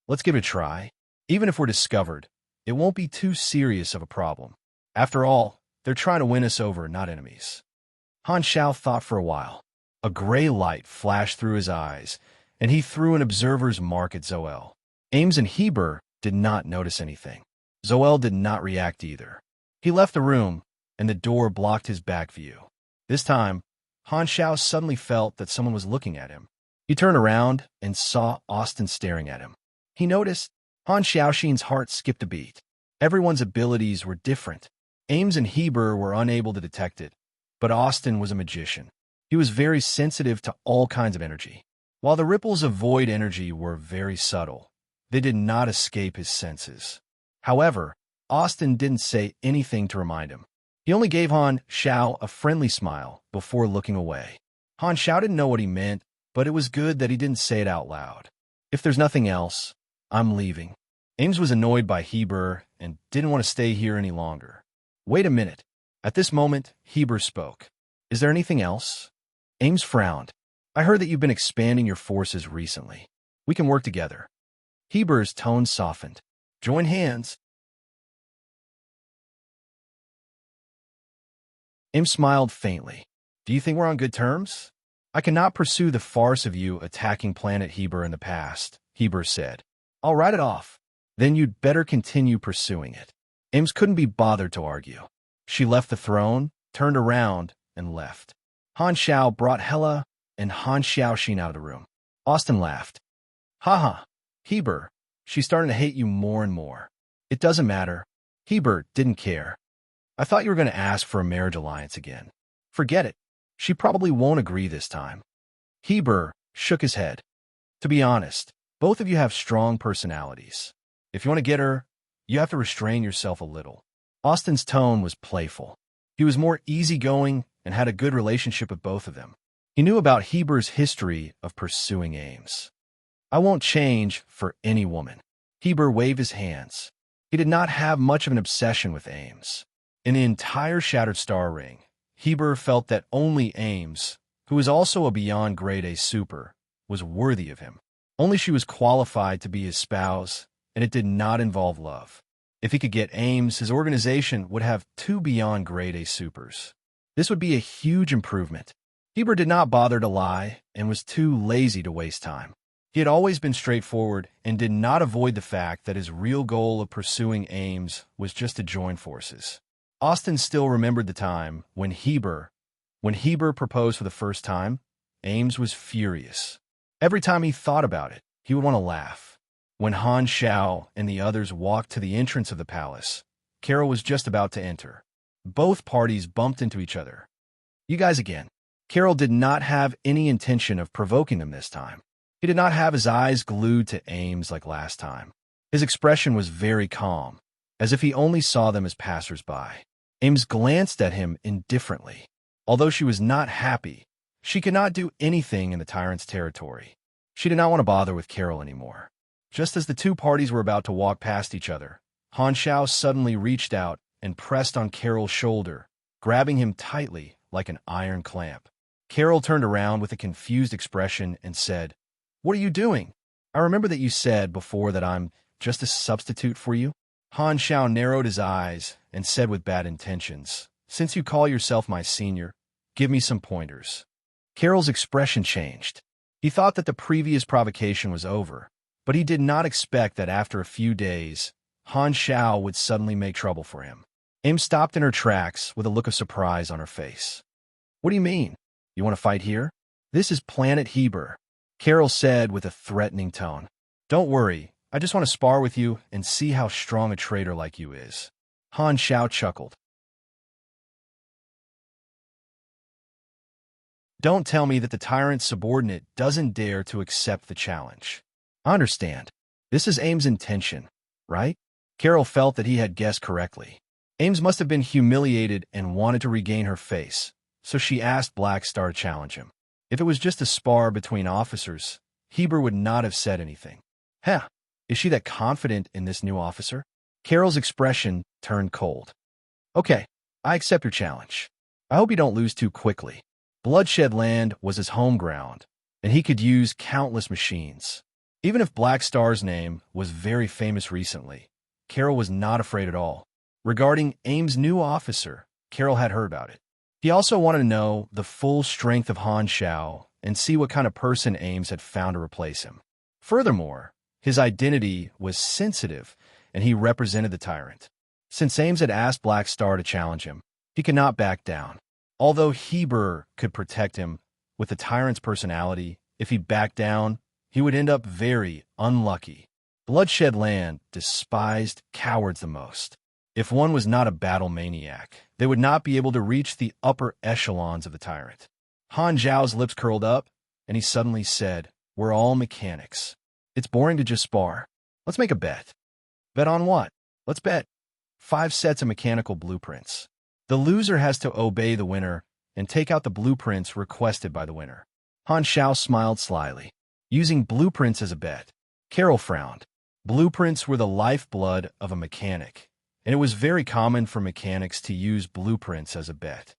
Speaker 1: Let's give it a try. Even if we're discovered, it won't be too serious of a problem. After all, they're trying to win us over, not enemies. Han Xiao thought for a while. A gray light flashed through his eyes, and he threw an observer's mark at Zoel. Ames and Heber did not notice anything. Zoel did not react either. He left the room, and the door blocked his back view. This time, Han Xiao suddenly felt that someone was looking at him. He turned around and saw Austin staring at him. He noticed Han Xiaoxin's heart skipped a beat. Everyone's abilities were different. Ames and Heber were unable to detect it, but Austin was a magician. He was very sensitive to all kinds of energy. While the ripples of void energy were very subtle, they did not escape his senses. However, Austin didn't say anything to remind him. He only gave Han Xiao a friendly smile before looking away. Han Xiao didn't know what he meant, but it was good that he didn't say it out loud. If there's nothing else, I'm leaving. Ames was annoyed by Heber and didn't want to stay here any longer. Wait a minute. At this moment, Heber spoke. Is there anything else? Ames frowned. I heard that you've been expanding your forces recently. We can work together. Heber's tone softened. Join hands. Ames smiled faintly. Do you think we're on good terms? I cannot pursue the farce of you attacking planet Heber in the past, Heber said. I'll write it off. Then you'd better continue pursuing it. Ames couldn't be bothered to argue. She left the throne, turned around, and left. Han Xiao brought Hela and Han Xiaoxin out of the room. Austin laughed. Haha, Heber, she's starting to hate you more and more. It doesn't matter. Heber didn't care. I thought you were going to ask for a marriage alliance again. Forget it. She probably won't agree this time. Heber shook his head. To be honest, both of you have strong personalities. If you want to get her, you have to restrain yourself a little. Austin's tone was playful. He was more easygoing and had a good relationship with both of them. He knew about Heber's history of pursuing Ames. I won't change for any woman. Heber waved his hands. He did not have much of an obsession with Ames. In the entire Shattered Star Ring, Heber felt that only Ames, who was also a beyond grade A super, was worthy of him. Only she was qualified to be his spouse, and it did not involve love. If he could get Ames, his organization would have 2 beyond grade A supers. This would be a huge improvement. Heber did not bother to lie and was too lazy to waste time. He had always been straightforward and did not avoid the fact that his real goal of pursuing Ames was just to join forces. Austin still remembered the time when Heber proposed for the first time. Ames was furious. Every time he thought about it, he would want to laugh. When Han Xiao and the others walked to the entrance of the palace, Carol was just about to enter. Both parties bumped into each other. You guys again. Carol did not have any intention of provoking them this time. He did not have his eyes glued to Ames like last time. His expression was very calm, as if he only saw them as passers-by. Ames glanced at him indifferently. Although she was not happy, she could not do anything in the tyrant's territory. She did not want to bother with Carol anymore. Just as the 2 parties were about to walk past each other, Han Xiao suddenly reached out and pressed on Carol's shoulder, grabbing him tightly like an iron clamp. Carol turned around with a confused expression and said, "What are you doing? I remember that you said before that I'm just a substitute for you." Han Xiao narrowed his eyes and said with bad intentions, "Since you call yourself my senior, give me some pointers." Carol's expression changed. He thought that the previous provocation was over, but he did not expect that after a few days, Han Xiao would suddenly make trouble for him. Ames stopped in her tracks with a look of surprise on her face. "What do you mean? You want to fight here? This is Planet Heber," Carol said with a threatening tone. "Don't worry, I just want to spar with you and see how strong a traitor like you is." Han Xiao chuckled. "Don't tell me that the tyrant's subordinate doesn't dare to accept the challenge." "I understand. This is Ames' intention, right?" Carol felt that he had guessed correctly. Ames must have been humiliated and wanted to regain her face, so she asked Black Star to challenge him. If it was just a spar between officers, Heber would not have said anything. Heh, is she that confident in this new officer? Carol's expression turned cold. "Okay, I accept your challenge. I hope you don't lose too quickly." Bloodshed Land was his home ground, and he could use countless machines. Even if Black Star's name was very famous recently, Carol was not afraid at all. Regarding Ames' new officer, Carol had heard about it. He also wanted to know the full strength of Han Xiao and see what kind of person Ames had found to replace him. Furthermore, his identity was sensitive, and he represented the tyrant. Since Ames had asked Black Star to challenge him, he could not back down. Although Heber could protect him with the tyrant's personality, if he backed down, he would end up very unlucky. Bloodshed Land despised cowards the most. If one was not a battle maniac, they would not be able to reach the upper echelons of the tyrant. Han Zhao's lips curled up, and he suddenly said, "We're all mechanics. It's boring to just spar. Let's make a bet." "Bet on what?" "Let's bet 5 sets of mechanical blueprints. The loser has to obey the winner and take out the blueprints requested by the winner." Han Xiao smiled slyly. Using blueprints as a bet. Carol frowned. Blueprints were the lifeblood of a mechanic, and it was very common for mechanics to use blueprints as a bet.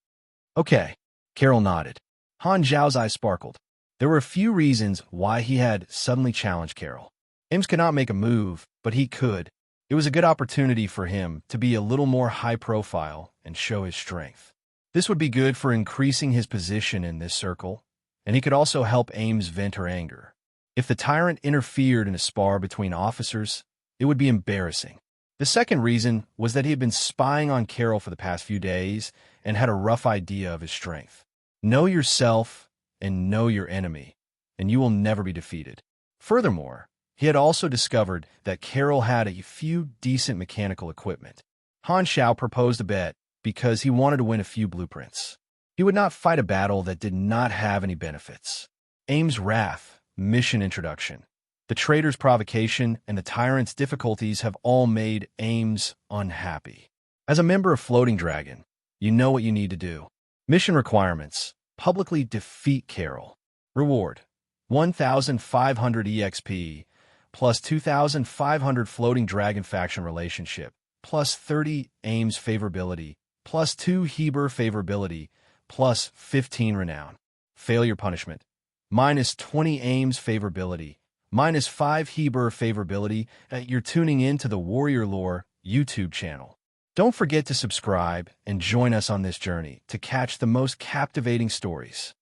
Speaker 1: "Okay," Carol nodded. Han Zhao's eyes sparkled. There were a few reasons why he had suddenly challenged Carol. Ames could not make a move, but he could. It was a good opportunity for him to be a little more high-profile and show his strength. This would be good for increasing his position in this circle, and he could also help Ames vent her anger. If the tyrant interfered in a spar between officers, it would be embarrassing. The second reason was that he had been spying on Carol for the past few days and had a rough idea of his strength. Know yourself and know your enemy, and you will never be defeated. Furthermore, he had also discovered that Carol had a few decent mechanical equipment. Han Xiao proposed a bet because he wanted to win a few blueprints. He would not fight a battle that did not have any benefits. Aim's wrath, mission introduction. The traitor's provocation and the tyrant's difficulties have all made Ames unhappy. As a member of Floating Dragon, you know what you need to do. Mission requirements. Publicly defeat Carol. Reward. 1,500 EXP, plus 2,500 Floating Dragon faction relationship, plus 30 Ames favorability, plus 2 Heber favorability, plus 15 renown. Failure punishment. Minus 20 Ames favorability, minus 5 Heber favorability. You're tuning in to the Warrior Lore YouTube channel. Don't forget to subscribe and join us on this journey to catch the most captivating stories.